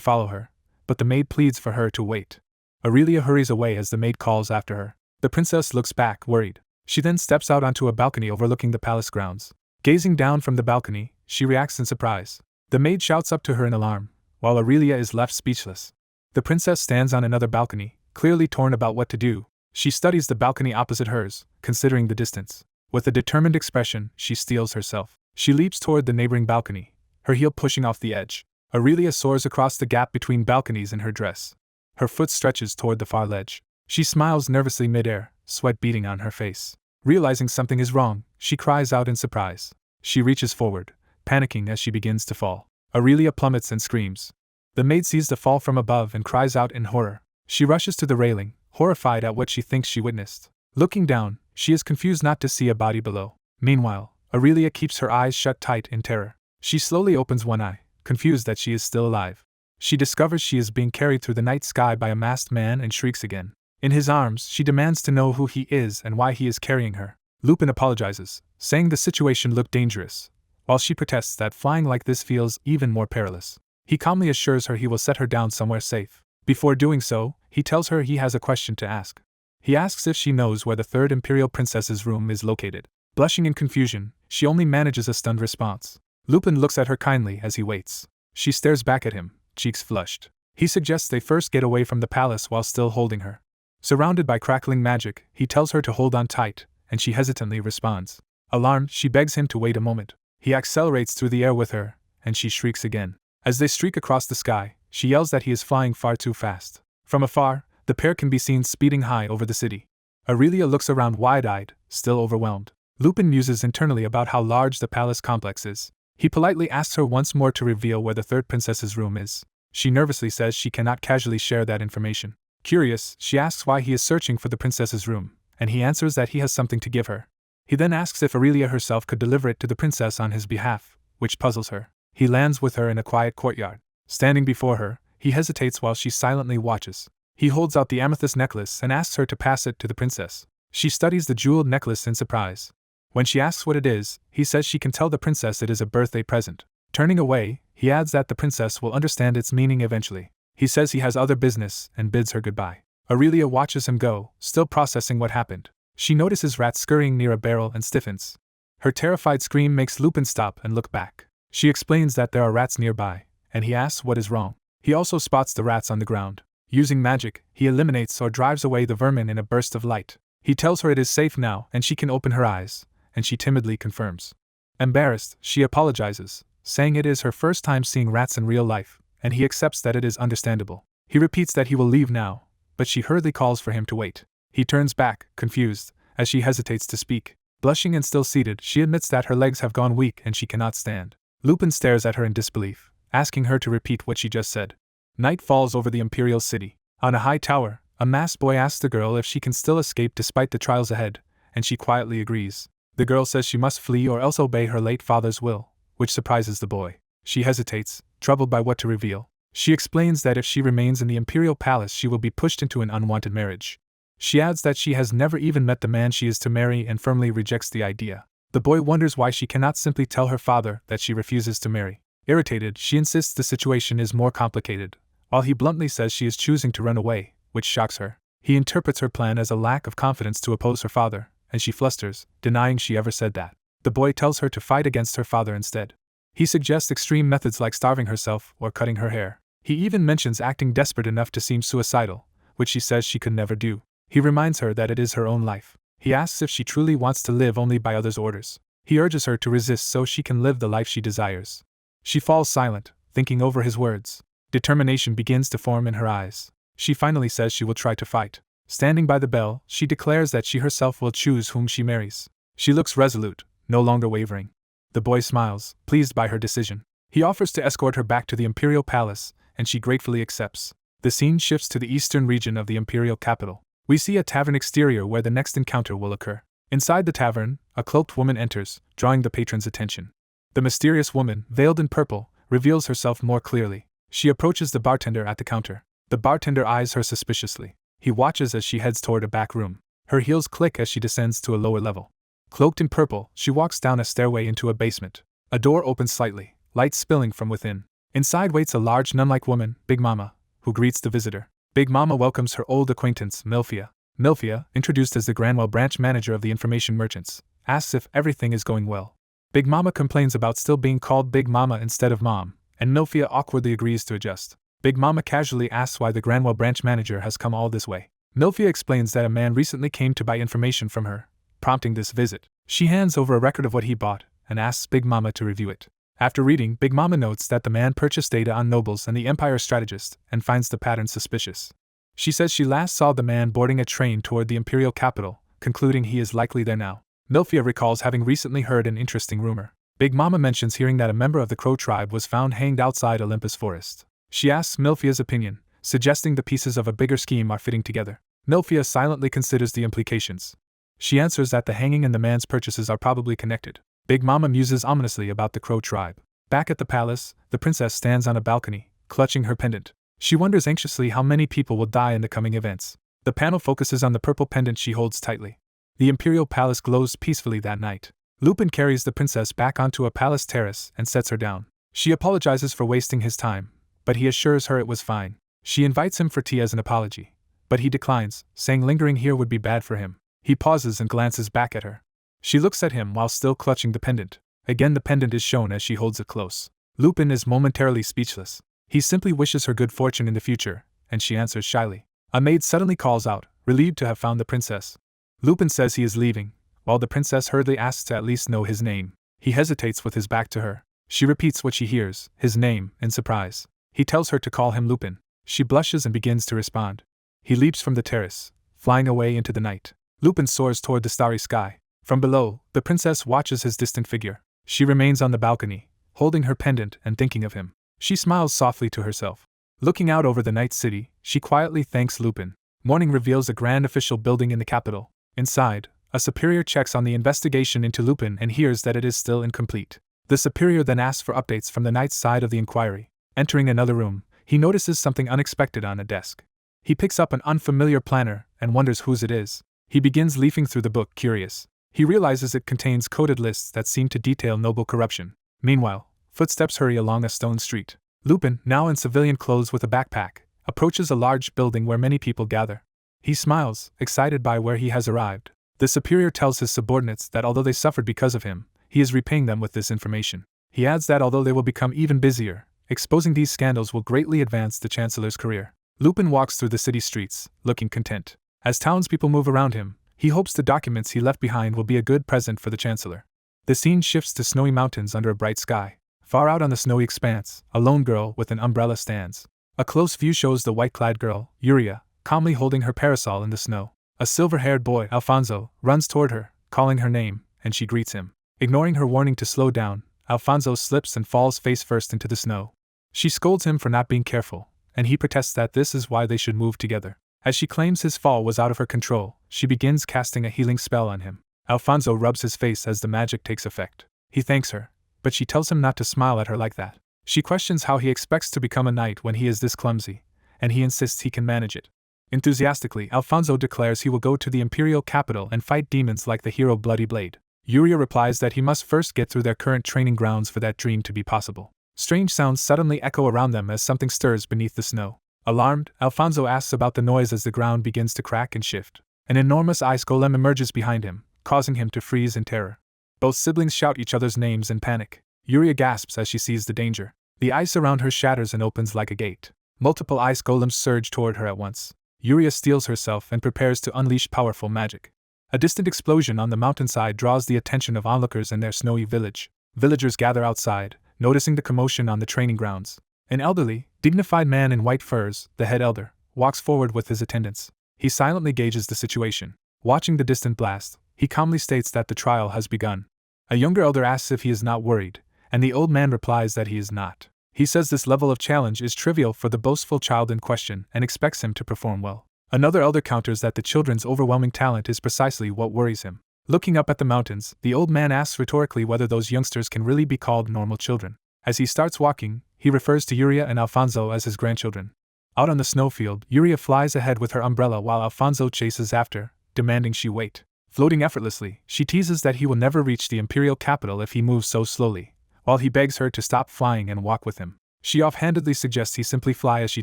follow her, but the maid pleads for her to wait. Aurelia hurries away as the maid calls after her. The princess looks back, worried. She then steps out onto a balcony overlooking the palace grounds. Gazing down from the balcony, she reacts in surprise. The maid shouts up to her in alarm, while Aurelia is left speechless. The princess stands on another balcony, clearly torn about what to do. She studies the balcony opposite hers, considering the distance. With a determined expression, she steels herself. She leaps toward the neighboring balcony, her heel pushing off the edge. Aurelia soars across the gap between balconies in her dress. Her foot stretches toward the far ledge. She smiles nervously midair, sweat beading on her face. Realizing something is wrong, she cries out in surprise. She reaches forward, panicking as she begins to fall. Aurelia plummets and screams. The maid sees the fall from above and cries out in horror. She rushes to the railing, horrified at what she thinks she witnessed. Looking down, she is confused not to see a body below. Meanwhile, Aurelia keeps her eyes shut tight in terror. She slowly opens one eye, confused that she is still alive. She discovers she is being carried through the night sky by a masked man and shrieks again. In his arms, she demands to know who he is and why he is carrying her. Lupin apologizes, saying the situation looked dangerous, while she protests that flying like this feels even more perilous. He calmly assures her he will set her down somewhere safe. Before doing so, he tells her he has a question to ask. He asks if she knows where the third imperial princess's room is located. Blushing in confusion, she only manages a stunned response. Lupin looks at her kindly as he waits. She stares back at him, cheeks flushed. He suggests they first get away from the palace while still holding her. Surrounded by crackling magic, he tells her to hold on tight, and she hesitantly responds. Alarmed, she begs him to wait a moment. He accelerates through the air with her, and she shrieks again. As they streak across the sky, she yells that he is flying far too fast. From afar, the pair can be seen speeding high over the city. Aurelia looks around wide-eyed, still overwhelmed. Lupin muses internally about how large the palace complex is. He politely asks her once more to reveal where the third princess's room is. She nervously says she cannot casually share that information. Curious, she asks why he is searching for the princess's room, and he answers that he has something to give her. He then asks if Aurelia herself could deliver it to the princess on his behalf, which puzzles her. He lands with her in a quiet courtyard. Standing before her, he hesitates while she silently watches. He holds out the amethyst necklace and asks her to pass it to the princess. She studies the jeweled necklace in surprise. When she asks what it is, he says she can tell the princess it is a birthday present. Turning away, he adds that the princess will understand its meaning eventually. He says he has other business and bids her goodbye. Aurelia watches him go, still processing what happened. She notices rats scurrying near a barrel and stiffens. Her terrified scream makes Lupin stop and look back. She explains that there are rats nearby, and he asks what is wrong. He also spots the rats on the ground. Using magic, he eliminates or drives away the vermin in a burst of light. He tells her it is safe now and she can open her eyes, and she timidly confirms. Embarrassed, she apologizes, saying it is her first time seeing rats in real life, and he accepts that it is understandable. He repeats that he will leave now, but she hurriedly calls for him to wait. He turns back, confused, as she hesitates to speak. Blushing and still seated, she admits that her legs have gone weak and she cannot stand. Lupin stares at her in disbelief, asking her to repeat what she just said. Night falls over the imperial city. On a high tower, a masked boy asks the girl if she can still escape despite the trials ahead, and she quietly agrees. The girl says she must flee or else obey her late father's will, which surprises the boy. She hesitates, troubled by what to reveal. She explains that if she remains in the imperial palace she will be pushed into an unwanted marriage. She adds that she has never even met the man she is to marry and firmly rejects the idea. The boy wonders why she cannot simply tell her father that she refuses to marry. Irritated, she insists the situation is more complicated, while he bluntly says she is choosing to run away, which shocks her. He interprets her plan as a lack of confidence to oppose her father, and she flusters, denying she ever said that. The boy tells her to fight against her father instead. He suggests extreme methods like starving herself or cutting her hair. He even mentions acting desperate enough to seem suicidal, which she says she could never do. He reminds her that it is her own life. He asks if she truly wants to live only by others' orders. He urges her to resist so she can live the life she desires. She falls silent, thinking over his words. Determination begins to form in her eyes. She finally says she will try to fight. Standing by the bell, she declares that she herself will choose whom she marries. She looks resolute, no longer wavering. The boy smiles, pleased by her decision. He offers to escort her back to the imperial palace, and she gratefully accepts. The scene shifts to the eastern region of the imperial capital. We see a tavern exterior where the next encounter will occur. Inside the tavern, a cloaked woman enters, drawing the patron's attention. The mysterious woman, veiled in purple, reveals herself more clearly. She approaches the bartender at the counter. The bartender eyes her suspiciously. He watches as she heads toward a back room. Her heels click as she descends to a lower level. Cloaked in purple, she walks down a stairway into a basement. A door opens slightly, light spilling from within. Inside waits a large nun-like woman, Big Mama, who greets the visitor. Big Mama welcomes her old acquaintance, Milphia. Milphia, introduced as the Granwell branch manager of the information merchants, asks if everything is going well. Big Mama complains about still being called Big Mama instead of Mom, and Milphia awkwardly agrees to adjust. Big Mama casually asks why the Granwell branch manager has come all this way. Milphia explains that a man recently came to buy information from her, prompting this visit. She hands over a record of what he bought, and asks Big Mama to review it. After reading, Big Mama notes that the man purchased data on nobles and the Empire strategist, and finds the pattern suspicious. She says she last saw the man boarding a train toward the imperial capital, concluding he is likely there now. Milphia recalls having recently heard an interesting rumor. Big Mama mentions hearing that a member of the Crow tribe was found hanged outside Olympus Forest. She asks Milphia's opinion, suggesting the pieces of a bigger scheme are fitting together. Milphia silently considers the implications. She answers that the hanging and the man's purchases are probably connected. Big Mama muses ominously about the Crow tribe. Back at the palace, the princess stands on a balcony, clutching her pendant. She wonders anxiously how many people will die in the coming events. The panel focuses on the purple pendant she holds tightly. The imperial palace glows peacefully that night. Lupin carries the princess back onto a palace terrace and sets her down. She apologizes for wasting his time, but he assures her it was fine. She invites him for tea as an apology, but he declines, saying lingering here would be bad for him. He pauses and glances back at her. She looks at him while still clutching the pendant. Again the pendant is shown as she holds it close. Lupin is momentarily speechless. He simply wishes her good fortune in the future, and she answers shyly. A maid suddenly calls out, relieved to have found the princess. Lupin says he is leaving, while the princess hurriedly asks to at least know his name. He hesitates with his back to her. She repeats what she hears, his name, in surprise. He tells her to call him Lupin. She blushes and begins to respond. He leaps from the terrace, flying away into the night. Lupin soars toward the starry sky. From below, the princess watches his distant figure. She remains on the balcony, holding her pendant and thinking of him. She smiles softly to herself. Looking out over the night city, she quietly thanks Lupin. Morning reveals a grand official building in the capital. Inside, a superior checks on the investigation into Lupin and hears that it is still incomplete. The superior then asks for updates from the knight's side of the inquiry. Entering another room, he notices something unexpected on a desk. He picks up an unfamiliar planner and wonders whose it is. He begins leafing through the book, curious. He realizes it contains coded lists that seem to detail noble corruption. Meanwhile, footsteps hurry along a stone street. Lupin, now in civilian clothes with a backpack, approaches a large building where many people gather. He smiles, excited by where he has arrived. The superior tells his subordinates that although they suffered because of him, he is repaying them with this information. He adds that although they will become even busier, exposing these scandals will greatly advance the Chancellor's career. Lupin walks through the city streets, looking content. As townspeople move around him, he hopes the documents he left behind will be a good present for the Chancellor. The scene shifts to snowy mountains under a bright sky. Far out on the snowy expanse, a lone girl with an umbrella stands. A close view shows the white-clad girl, Yuria, calmly holding her parasol in the snow. A silver-haired boy, Alfonso, runs toward her, calling her name, and she greets him. Ignoring her warning to slow down, Alfonso slips and falls face first into the snow. She scolds him for not being careful, and he protests that this is why they should move together. As she claims his fall was out of her control, she begins casting a healing spell on him. Alfonso rubs his face as the magic takes effect. He thanks her, but she tells him not to smile at her like that. She questions how he expects to become a knight when he is this clumsy, and he insists he can manage it. Enthusiastically, Alfonso declares he will go to the imperial capital and fight demons like the hero Bloody Blade. Yuria replies that he must first get through their current training grounds for that dream to be possible. Strange sounds suddenly echo around them as something stirs beneath the snow. Alarmed, Alfonso asks about the noise as the ground begins to crack and shift. An enormous ice golem emerges behind him, causing him to freeze in terror. Both siblings shout each other's names in panic. Yuria gasps as she sees the danger. The ice around her shatters and opens like a gate. Multiple ice golems surge toward her at once. Yuria steels herself and prepares to unleash powerful magic. A distant explosion on the mountainside draws the attention of onlookers in their snowy village. Villagers gather outside, noticing the commotion on the training grounds. An elderly, dignified man in white furs, the head elder, walks forward with his attendants. He silently gauges the situation. Watching the distant blast, he calmly states that the trial has begun. A younger elder asks if he is not worried, and the old man replies that he is not. He says this level of challenge is trivial for the boastful child in question and expects him to perform well. Another elder counters that the children's overwhelming talent is precisely what worries him. Looking up at the mountains, the old man asks rhetorically whether those youngsters can really be called normal children. As he starts walking, he refers to Yuria and Alfonso as his grandchildren. Out on the snowfield, Yuria flies ahead with her umbrella while Alfonso chases after, demanding she wait. Floating effortlessly, she teases that he will never reach the imperial capital if he moves so slowly, while he begs her to stop flying and walk with him. She offhandedly suggests he simply fly as she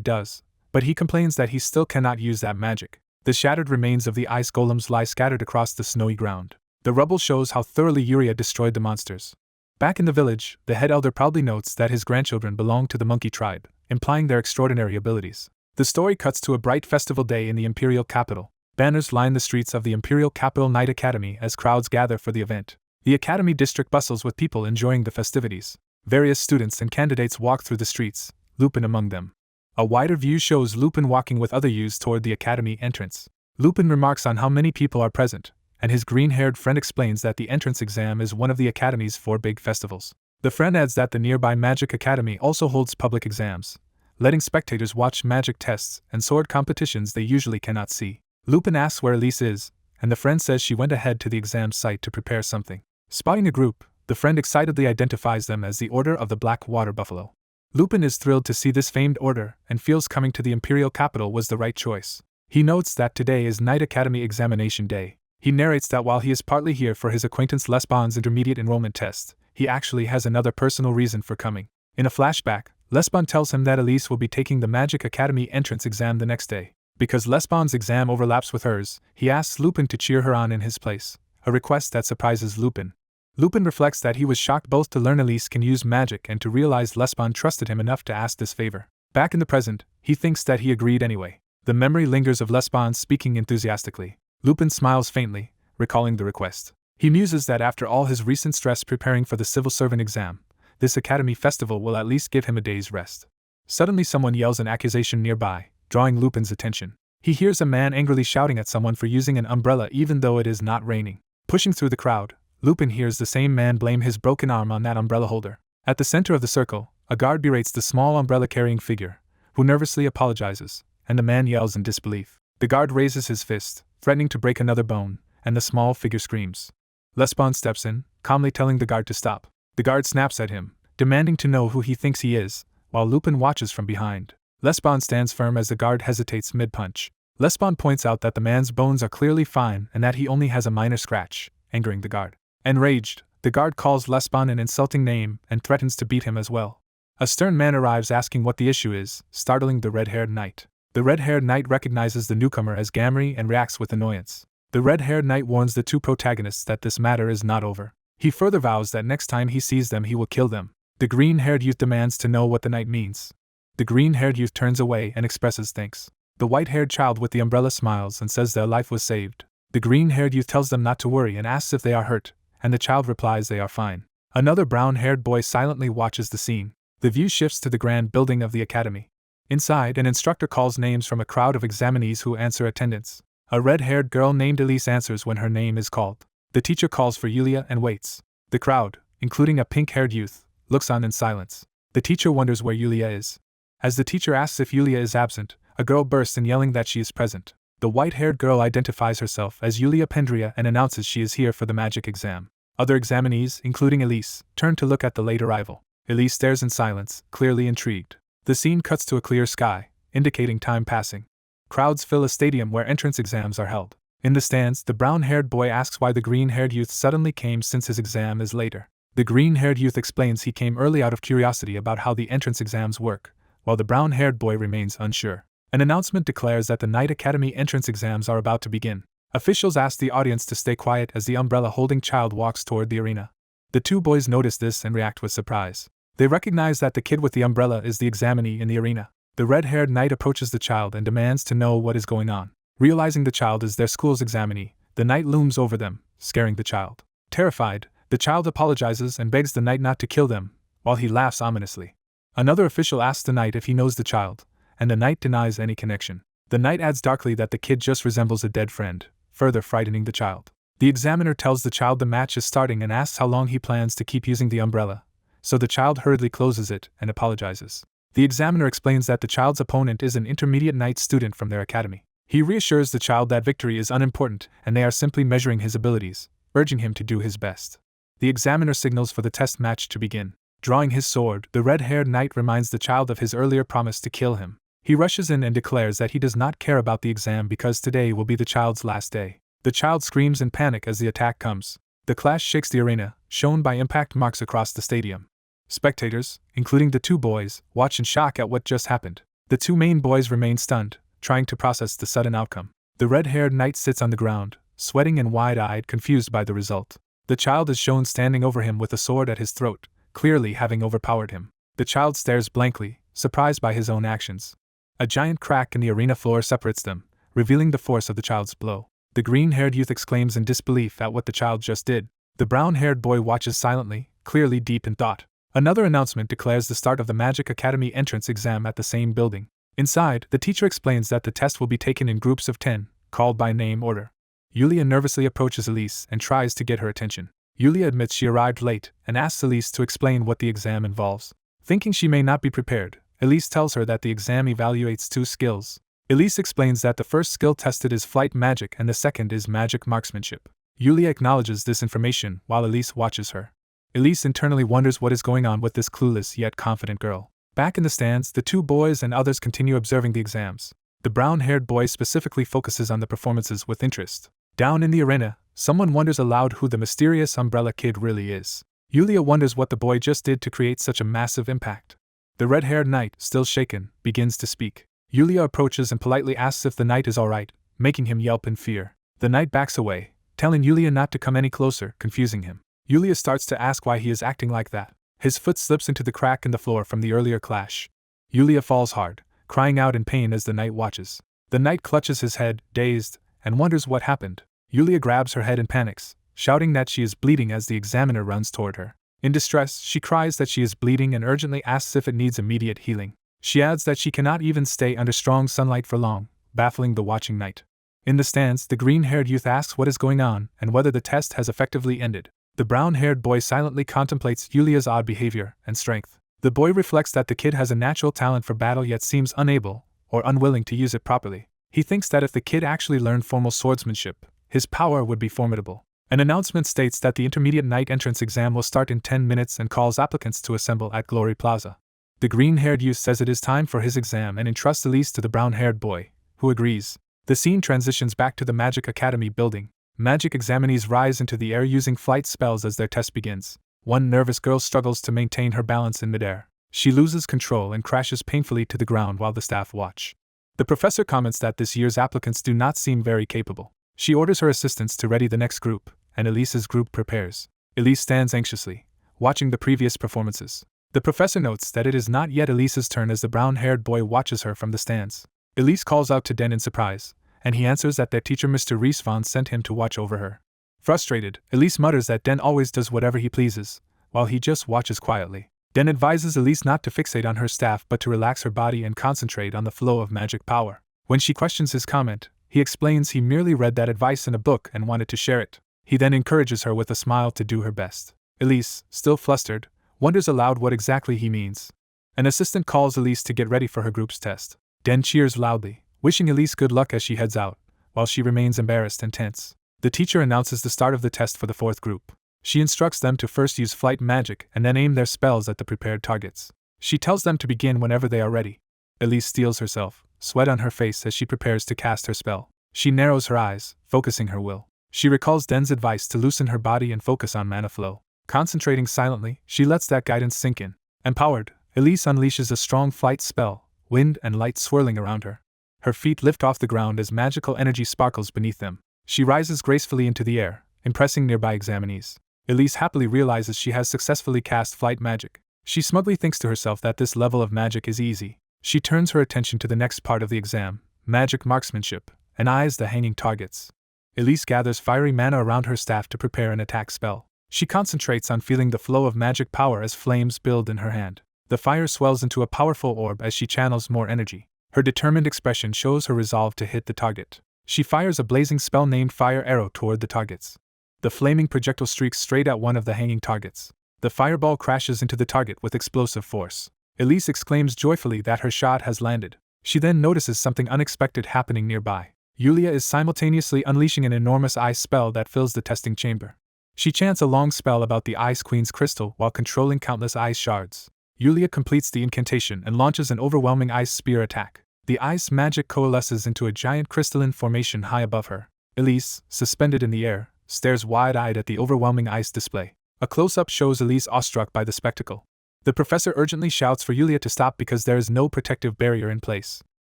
does, but he complains that he still cannot use that magic. The shattered remains of the ice golems lie scattered across the snowy ground. The rubble shows how thoroughly Yuria destroyed the monsters. Back in the village, the head elder proudly notes that his grandchildren belong to the monkey tribe, implying their extraordinary abilities. The story cuts to a bright festival day in the imperial capital. Banners line the streets of the Imperial Capital Night Academy as crowds gather for the event. The academy district bustles with people enjoying the festivities. Various students and candidates walk through the streets, Lupin among them. A wider view shows Lupin walking with other youths toward the academy entrance. Lupin remarks on how many people are present, and his green-haired friend explains that the entrance exam is one of the academy's 4 big festivals. The friend adds that the nearby Magic Academy also holds public exams, letting spectators watch magic tests and sword competitions they usually cannot see. Lupin asks where Elise is, and the friend says she went ahead to the exam site to prepare something. Spotting a group, the friend excitedly identifies them as the Order of the Black Water Buffalo. Lupin is thrilled to see this famed order and feels coming to the imperial capital was the right choice. He notes that today is Night Academy examination day. He narrates that while he is partly here for his acquaintance Lesbon's intermediate enrollment test, he actually has another personal reason for coming. In a flashback, Lesbon tells him that Elise will be taking the Magic Academy entrance exam the next day. Because Lesbon's exam overlaps with hers, he asks Lupin to cheer her on in his place, a request that surprises Lupin. Lupin reflects that he was shocked both to learn Elise can use magic and to realize Lesbon trusted him enough to ask this favor. Back in the present, he thinks that he agreed anyway. The memory lingers of Lesbon speaking enthusiastically. Lupin smiles faintly, recalling the request. He muses that after all his recent stress preparing for the civil servant exam, this academy festival will at least give him a day's rest. Suddenly someone yells an accusation nearby, drawing Lupin's attention. He hears a man angrily shouting at someone for using an umbrella even though it is not raining. Pushing through the crowd, Lupin hears the same man blame his broken arm on that umbrella holder. At the center of the circle, a guard berates the small umbrella-carrying figure, who nervously apologizes, and the man yells in disbelief. The guard raises his fist, threatening to break another bone, and the small figure screams. Lesbon steps in, calmly telling the guard to stop. The guard snaps at him, demanding to know who he thinks he is, while Lupin watches from behind. Lesbon stands firm as the guard hesitates mid-punch. Lesbon points out that the man's bones are clearly fine and that he only has a minor scratch, angering the guard. Enraged, the guard calls Lesbon an insulting name and threatens to beat him as well. A stern man arrives asking what the issue is, startling the red-haired knight. The red-haired knight recognizes the newcomer as Gamri and reacts with annoyance. The red-haired knight warns the 2 protagonists that this matter is not over. He further vows that next time he sees them he will kill them. The green-haired youth demands to know what the knight means. The green-haired youth turns away and expresses thanks. The white-haired child with the umbrella smiles and says their life was saved. The green-haired youth tells them not to worry and asks if they are hurt, and the child replies they are fine. Another brown-haired boy silently watches the scene. The view shifts to the grand building of the academy. Inside, an instructor calls names from a crowd of examinees who answer attendance. A red-haired girl named Elise answers when her name is called. The teacher calls for Yulia and waits. The crowd, including a pink-haired youth, looks on in silence. The teacher wonders where Yulia is. As the teacher asks if Yulia is absent, a girl bursts in yelling that she is present. The white-haired girl identifies herself as Yulia Pendria and announces she is here for the magic exam. Other examinees, including Elise, turn to look at the late arrival. Elise stares in silence, clearly intrigued. The scene cuts to a clear sky, indicating time passing. Crowds fill a stadium where entrance exams are held. In the stands, the brown-haired boy asks why the green-haired youth suddenly came since his exam is later. The green-haired youth explains he came early out of curiosity about how the entrance exams work, while the brown-haired boy remains unsure. An announcement declares that the Night Academy entrance exams are about to begin. Officials ask the audience to stay quiet as the umbrella-holding child walks toward the arena. The 2 boys notice this and react with surprise. They recognize that the kid with the umbrella is the examinee in the arena. The red-haired knight approaches the child and demands to know what is going on. Realizing the child is their school's examinee, the knight looms over them, scaring the child. Terrified, the child apologizes and begs the knight not to kill them, while he laughs ominously. Another official asks the knight if he knows the child, and the knight denies any connection. The knight adds darkly that the kid just resembles a dead friend, further frightening the child. The examiner tells the child the match is starting and asks how long he plans to keep using the umbrella, so the child hurriedly closes it and apologizes. The examiner explains that the child's opponent is an intermediate knight student from their academy. He reassures the child that victory is unimportant and they are simply measuring his abilities, urging him to do his best. The examiner signals for the test match to begin. Drawing his sword, the red-haired knight reminds the child of his earlier promise to kill him. He rushes in and declares that he does not care about the exam because today will be the child's last day. The child screams in panic as the attack comes. The clash shakes the arena, shown by impact marks across the stadium. Spectators, including the two boys, watch in shock at what just happened. The two main boys remain stunned, trying to process the sudden outcome. The red-haired knight sits on the ground, sweating and wide-eyed, confused by the result. The child is shown standing over him with a sword at his throat, clearly having overpowered him. The child stares blankly, surprised by his own actions. A giant crack in the arena floor separates them, revealing the force of the child's blow. The green-haired youth exclaims in disbelief at what the child just did. The brown-haired boy watches silently, clearly deep in thought. Another announcement declares the start of the Magic Academy entrance exam at the same building. Inside, the teacher explains that the test will be taken in groups of 10, called by name order. Yulia nervously approaches Elise and tries to get her attention. Yulia admits she arrived late and asks Elise to explain what the exam involves. Thinking she may not be prepared, Elise tells her that the exam evaluates 2 skills. Elise explains that the first skill tested is flight magic and the second is magic marksmanship. Yulia acknowledges this information while Elise watches her. Elise internally wonders what is going on with this clueless yet confident girl. Back in the stands, the two boys and others continue observing the exams. The brown-haired boy specifically focuses on the performances with interest. Down in the arena, someone wonders aloud who the mysterious umbrella kid really is. Yulia wonders what the boy just did to create such a massive impact. The red-haired knight, still shaken, begins to speak. Yulia approaches and politely asks if the knight is alright, making him yelp in fear. The knight backs away, telling Yulia not to come any closer, confusing him. Yulia starts to ask why he is acting like that. His foot slips into the crack in the floor from the earlier clash. Yulia falls hard, crying out in pain as the knight watches. The knight clutches his head, dazed, and wonders what happened. Yulia grabs her head and panics, shouting that she is bleeding as the examiner runs toward her. In distress, she cries that she is bleeding and urgently asks if it needs immediate healing. She adds that she cannot even stay under strong sunlight for long, baffling the watching knight. In the stands, the green-haired youth asks what is going on and whether the test has effectively ended. The brown-haired boy silently contemplates Yulia's odd behavior and strength. The boy reflects that the kid has a natural talent for battle yet seems unable or unwilling to use it properly. He thinks that if the kid actually learned formal swordsmanship, his power would be formidable. An announcement states that the intermediate night entrance exam will start in 10 minutes and calls applicants to assemble at Glory Plaza. The green-haired youth says it is time for his exam and entrusts Elise to the brown-haired boy, who agrees. The scene transitions back to the Magic Academy building. Magic examinees rise into the air using flight spells as their test begins. One nervous girl struggles to maintain her balance in midair. She loses control and crashes painfully to the ground while the staff watch. The professor comments that this year's applicants do not seem very capable. She orders her assistants to ready the next group, and Elise's group prepares. Elise stands anxiously, watching the previous performances. The professor notes that it is not yet Elise's turn as the brown-haired boy watches her from the stands. Elise calls out to Den in surprise, and he answers that their teacher Mr. Riesvon sent him to watch over her. Frustrated, Elise mutters that Den always does whatever he pleases, while he just watches quietly. Den advises Elise not to fixate on her staff but to relax her body and concentrate on the flow of magic power. When she questions his comment, he explains he merely read that advice in a book and wanted to share it. He then encourages her with a smile to do her best. Elise, still flustered, wonders aloud what exactly he means. An assistant calls Elise to get ready for her group's test. Den cheers loudly, wishing Elise good luck as she heads out, while she remains embarrassed and tense. The teacher announces the start of the test for the 4th group. She instructs them to first use flight magic and then aim their spells at the prepared targets. She tells them to begin whenever they are ready. Elise steels herself, sweat on her face as she prepares to cast her spell. She narrows her eyes, focusing her will. She recalls Den's advice to loosen her body and focus on mana flow. Concentrating silently, she lets that guidance sink in. Empowered, Elise unleashes a strong flight spell, wind and light swirling around her. Her feet lift off the ground as magical energy sparkles beneath them. She rises gracefully into the air, impressing nearby examinees. Elise happily realizes she has successfully cast flight magic. She smugly thinks to herself that this level of magic is easy. She turns her attention to the next part of the exam, magic marksmanship, and eyes the hanging targets. Elise gathers fiery mana around her staff to prepare an attack spell. She concentrates on feeling the flow of magic power as flames build in her hand. The fire swells into a powerful orb as she channels more energy. Her determined expression shows her resolve to hit the target. She fires a blazing spell named Fire Arrow toward the targets. The flaming projectile streaks straight at one of the hanging targets. The fireball crashes into the target with explosive force. Elise exclaims joyfully that her shot has landed. She then notices something unexpected happening nearby. Yulia is simultaneously unleashing an enormous ice spell that fills the testing chamber. She chants a long spell about the Ice Queen's crystal while controlling countless ice shards. Yulia completes the incantation and launches an overwhelming ice spear attack. The ice magic coalesces into a giant crystalline formation high above her. Elise, suspended in the air, stares wide-eyed at the overwhelming ice display. A close-up shows Elise awestruck by the spectacle. The professor urgently shouts for Yulia to stop because there is no protective barrier in place.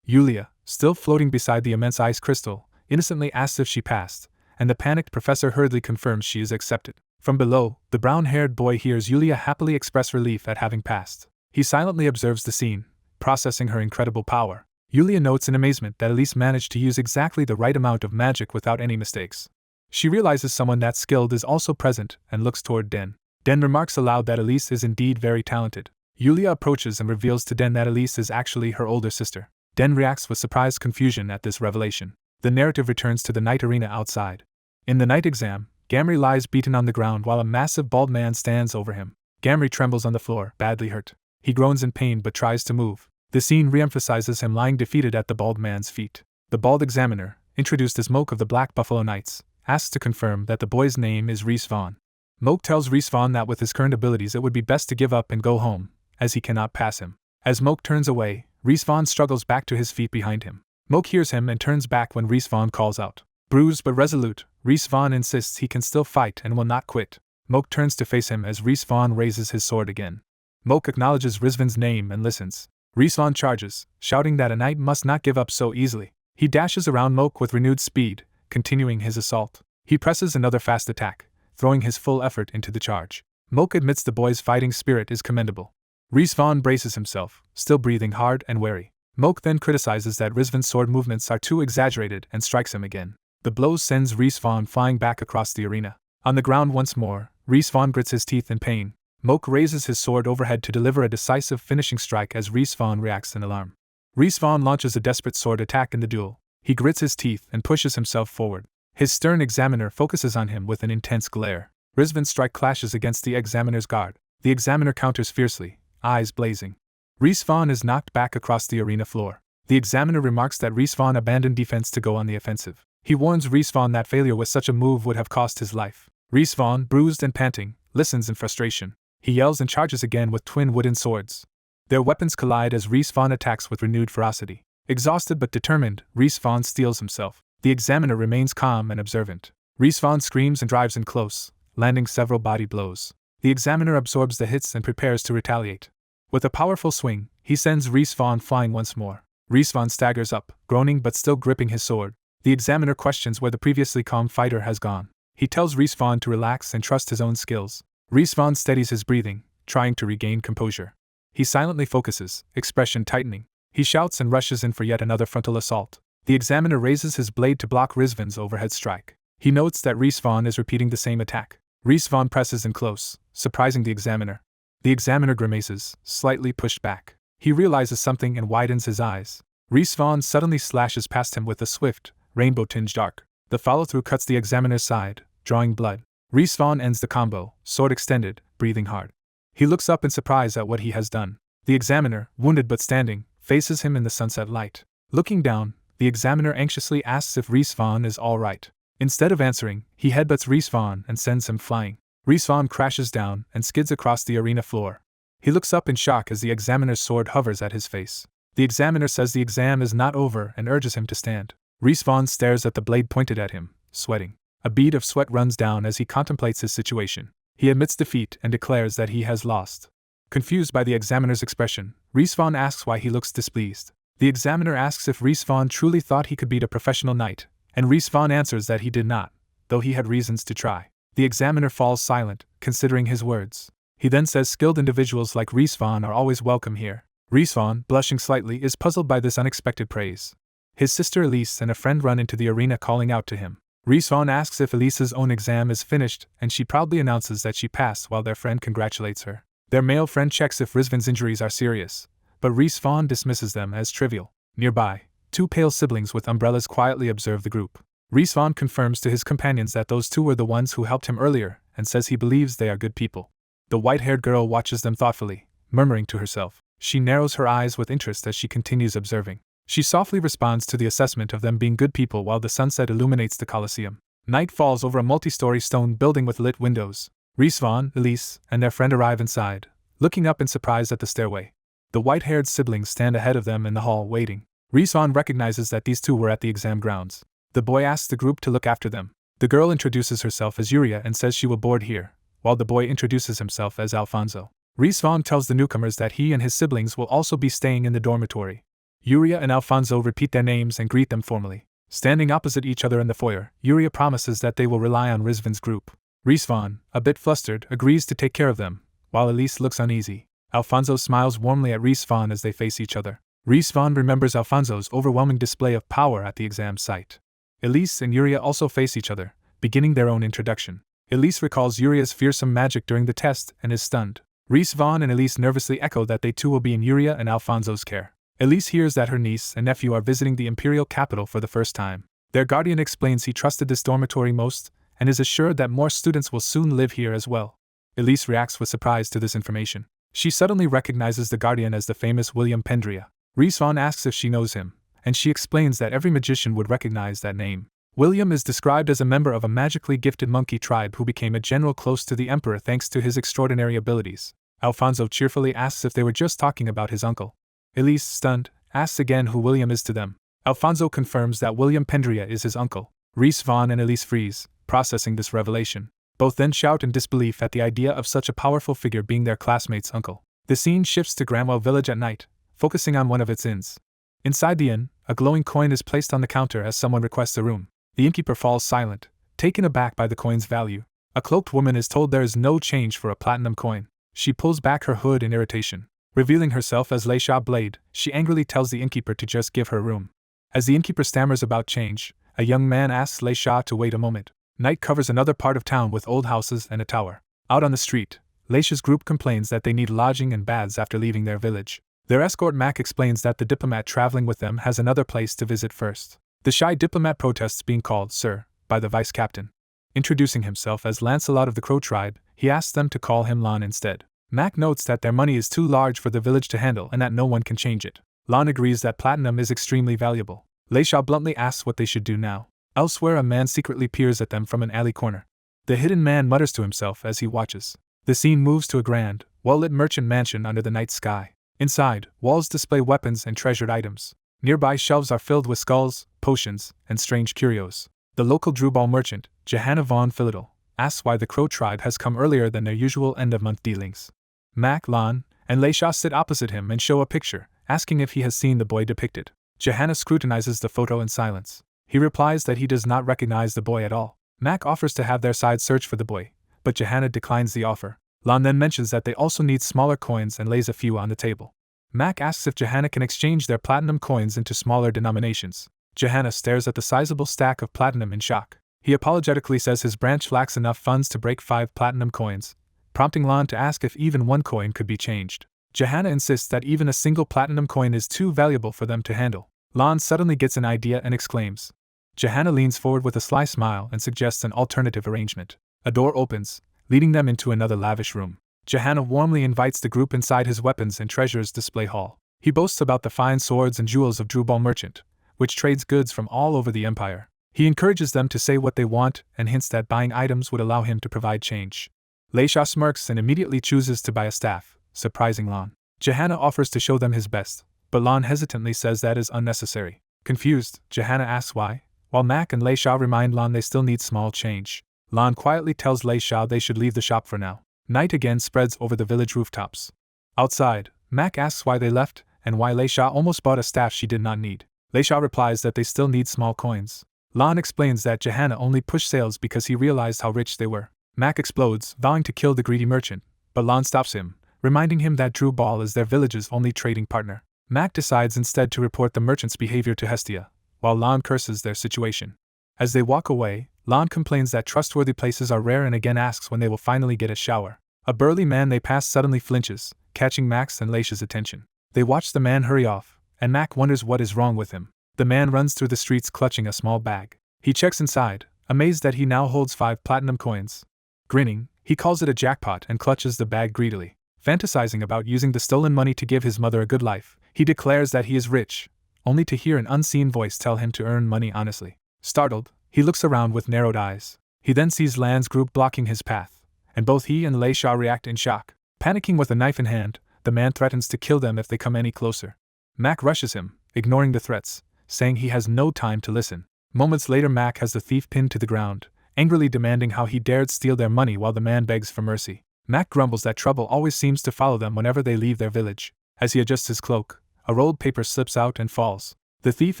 Yulia, still floating beside the immense ice crystal, innocently asks if she passed, and the panicked professor hurriedly confirms she is accepted. From below, the brown-haired boy hears Yulia happily express relief at having passed. He silently observes the scene, processing her incredible power. Yulia notes in amazement that Elise managed to use exactly the right amount of magic without any mistakes. She realizes someone that skilled is also present and looks toward Den. Den remarks aloud that Elise is indeed very talented. Yulia approaches and reveals to Den that Elise is actually her older sister. Den reacts with surprised confusion at this revelation. The narrative returns to the night arena outside. In the night exam, Gamri lies beaten on the ground while a massive bald man stands over him. Gamri trembles on the floor, badly hurt. He groans in pain but tries to move. The scene re-emphasizes him lying defeated at the bald man's feet. The bald examiner, introduced as Moke of the Black Buffalo Knights, asks to confirm that the boy's name is Reese Vaughn. Moke tells Reese Vaughn that with his current abilities it would be best to give up and go home, as he cannot pass him. As Moke turns away, Reese Vaughn struggles back to his feet behind him. Moke hears him and turns back when Reese Vaughn calls out. Bruised but resolute, Reese Vaughn insists he can still fight and will not quit. Moke turns to face him as Reese Vaughn raises his sword again. Moke acknowledges Rizvan's name and listens. Reese Vaughn charges, shouting that a knight must not give up so easily. He dashes around Moke with renewed speed, continuing his assault. He presses another fast attack, throwing his full effort into the charge. Moke admits the boy's fighting spirit is commendable. Reese Vaughn braces himself, still breathing hard and wary. Moke then criticizes that Rizvan's sword movements are too exaggerated and strikes him again. The blow sends Reese Vaughn flying back across the arena. On the ground once more, Reese Vaughn grits his teeth in pain. Moke raises his sword overhead to deliver a decisive finishing strike as Reese Vaughn reacts in alarm. Reese Vaughn launches a desperate sword attack in the duel. He grits his teeth and pushes himself forward. His stern examiner focuses on him with an intense glare. Rizvan's strike clashes against the examiner's guard. The examiner counters fiercely, eyes blazing. Reese Vaughn is knocked back across the arena floor. The examiner remarks that Reese Vaughn abandoned defense to go on the offensive. He warns Reese Vaughn that failure with such a move would have cost his life. Reese Vaughn, bruised and panting, listens in frustration. He yells and charges again with twin wooden swords. Their weapons collide as Reese Vaughn attacks with renewed ferocity. Exhausted but determined, Reese Vaughn steels himself. The examiner remains calm and observant. Reese Vaughn screams and drives in close, landing several body blows. The examiner absorbs the hits and prepares to retaliate. With a powerful swing, he sends Reese Vaughn flying once more. Reese Vaughn staggers up, groaning but still gripping his sword. The examiner questions where the previously calm fighter has gone. He tells Reese Vaughn to relax and trust his own skills. Reese Vaughn steadies his breathing, trying to regain composure. He silently focuses, expression tightening. He shouts and rushes in for yet another frontal assault. The examiner raises his blade to block Rizvan's overhead strike. He notes that Reese Vaughn is repeating the same attack. Reese Vaughn presses in close, surprising the examiner. The examiner grimaces, slightly pushed back. He realizes something and widens his eyes. Reese Vaughn suddenly slashes past him with a swift, rainbow-tinged arc. The follow-through cuts the examiner's side, drawing blood. Reese Vaughn ends the combo, sword extended, breathing hard. He looks up in surprise at what he has done. The examiner, wounded but standing, faces him in the sunset light. Looking down, the examiner anxiously asks if Reese Vaughn is all right. Instead of answering, he headbutts Reese Vaughn and sends him flying. Reese Vaughn crashes down and skids across the arena floor. He looks up in shock as the examiner's sword hovers at his face. The examiner says the exam is not over and urges him to stand. Reese Vaughn stares at the blade pointed at him, sweating. A bead of sweat runs down as he contemplates his situation. He admits defeat and declares that he has lost. Confused by the examiner's expression, Reese Vaughn asks why he looks displeased. The examiner asks if Reese Vaughn truly thought he could beat a professional knight, and Reese Vaughn answers that he did not, though he had reasons to try. The examiner falls silent, considering his words. He then says skilled individuals like Reese Vaughn are always welcome here. Reese Vaughn, blushing slightly, is puzzled by this unexpected praise. His sister Elise and a friend run into the arena calling out to him. Reese Vaughn asks if Elise's own exam is finished, and she proudly announces that she passed while their friend congratulates her. Their male friend checks if Rizvan's injuries are serious, but Reese Vaughn dismisses them as trivial. Nearby, two pale siblings with umbrellas quietly observe the group. Reese Vaughn confirms to his companions that those two were the ones who helped him earlier, and says he believes they are good people. The white-haired girl watches them thoughtfully, murmuring to herself. She narrows her eyes with interest as she continues observing. She softly responds to the assessment of them being good people while the sunset illuminates the Colosseum. Night falls over a multi-story stone building with lit windows. Reese Vaughn, Elise, and their friend arrive inside, looking up in surprise at the stairway. The white-haired siblings stand ahead of them in the hall, waiting. Reese Vaughn recognizes that these two were at the exam grounds. The boy asks the group to look after them. The girl introduces herself as Yuria and says she will board here, while the boy introduces himself as Alfonso. Reese Vaughn tells the newcomers that he and his siblings will also be staying in the dormitory. Yuria and Alfonso repeat their names and greet them formally. Standing opposite each other in the foyer, Yuria promises that they will rely on Rizvan's group. Reese Vaughn, a bit flustered, agrees to take care of them, while Elise looks uneasy. Alfonso smiles warmly at Reese Vaughn as they face each other. Reese Vaughn remembers Alfonso's overwhelming display of power at the exam site. Elise and Yuria also face each other, beginning their own introduction. Elise recalls Yuria's fearsome magic during the test and is stunned. Reese Vaughn and Elise nervously echo that they too will be in Yuria and Alfonso's care. Elise hears that her niece and nephew are visiting the imperial capital for the first time. Their guardian explains he trusted this dormitory most, and is assured that more students will soon live here as well. Elise reacts with surprise to this information. She suddenly recognizes the guardian as the famous William Pendria. Reese Vaughn asks if she knows him, and she explains that every magician would recognize that name. William is described as a member of a magically gifted monkey tribe who became a general close to the emperor thanks to his extraordinary abilities. Alfonso cheerfully asks if they were just talking about his uncle. Elise, stunned, asks again who William is to them. Alfonso confirms that William Pendria is his uncle. Reese Vaughn and Elise freeze, processing this revelation. Both then shout in disbelief at the idea of such a powerful figure being their classmate's uncle. The scene shifts to Granwell Village at night, focusing on one of its inns. Inside the inn, a glowing coin is placed on the counter as someone requests a room. The innkeeper falls silent, taken aback by the coin's value. A cloaked woman is told there is no change for a platinum coin. She pulls back her hood in irritation. Revealing herself as Leisha Blade, she angrily tells the innkeeper to just give her room. As the innkeeper stammers about change, a young man asks Leisha to wait a moment. Night covers another part of town with old houses and a tower. Out on the street, Leisha's group complains that they need lodging and baths after leaving their village. Their escort Mac explains that the diplomat traveling with them has another place to visit first. The shy diplomat protests being called Sir by the vice captain. Introducing himself as Lancelot of the Crow tribe, he asks them to call him Lon instead. Mac notes that their money is too large for the village to handle and that no one can change it. Lon agrees that platinum is extremely valuable. Leisha bluntly asks what they should do now. Elsewhere, a man secretly peers at them from an alley corner. The hidden man mutters to himself as he watches. The scene moves to a grand, well-lit merchant mansion under the night sky. Inside, walls display weapons and treasured items. Nearby shelves are filled with skulls, potions, and strange curios. The local Drewball merchant, Johanna von Philidal, asks why the Crow tribe has come earlier than their usual end-of-month dealings. Mac, Lon, and Leisha sit opposite him and show a picture, asking if he has seen the boy depicted. Johanna scrutinizes the photo in silence. He replies that he does not recognize the boy at all. Mac offers to have their side search for the boy, but Johanna declines the offer. Lon then mentions that they also need smaller coins and lays a few on the table. Mac asks if Johanna can exchange their platinum coins into smaller denominations. Johanna stares at the sizable stack of platinum in shock. He apologetically says his branch lacks enough funds to break 5 platinum coins, prompting Lon to ask if even one coin could be changed. Johanna insists that even a single platinum coin is too valuable for them to handle. Lon suddenly gets an idea and exclaims. Johanna leans forward with a sly smile and suggests an alternative arrangement. A door opens, leading them into another lavish room. Johanna warmly invites the group inside his weapons and treasures display hall. He boasts about the fine swords and jewels of Drewball merchant, which trades goods from all over the empire. He encourages them to say what they want and hints that buying items would allow him to provide change. Leisha smirks and immediately chooses to buy a staff, surprising Lon. Johanna offers to show them his best, but Lon hesitantly says that is unnecessary. Confused, Johanna asks why, while Mac and Leisha remind Lon they still need small change. Lon quietly tells Leisha they should leave the shop for now. Night again spreads over the village rooftops. Outside, Mac asks why they left, and why Leisha almost bought a staff she did not need. Leisha replies that they still need small coins. Lon explains that Johanna only pushed sales because he realized how rich they were. Mac explodes, vowing to kill the greedy merchant, but Lon stops him, reminding him that Drewball is their village's only trading partner. Mac decides instead to report the merchant's behavior to Hestia, while Lon curses their situation. As they walk away, Lon complains that trustworthy places are rare and again asks when they will finally get a shower. A burly man they pass suddenly flinches, catching Mac's and Leisha's attention. They watch the man hurry off, and Mac wonders what is wrong with him. The man runs through the streets clutching a small bag. He checks inside, amazed that he now holds 5 platinum coins. Grinning, he calls it a jackpot and clutches the bag greedily. Fantasizing about using the stolen money to give his mother a good life, he declares that he is rich, only to hear an unseen voice tell him to earn money honestly. Startled, He looks around with narrowed eyes. He then sees Lan's group blocking his path, and both he and Lei Sha react in shock. Panicking with a knife in hand, the man threatens to kill them if they come any closer. Mac rushes him, ignoring the threats, saying he has no time to listen. Moments later, Mac has the thief pinned to the ground, angrily demanding how he dared steal their money while the man begs for mercy. Mac grumbles that trouble always seems to follow them whenever they leave their village. As he adjusts his cloak, a rolled paper slips out and falls. The thief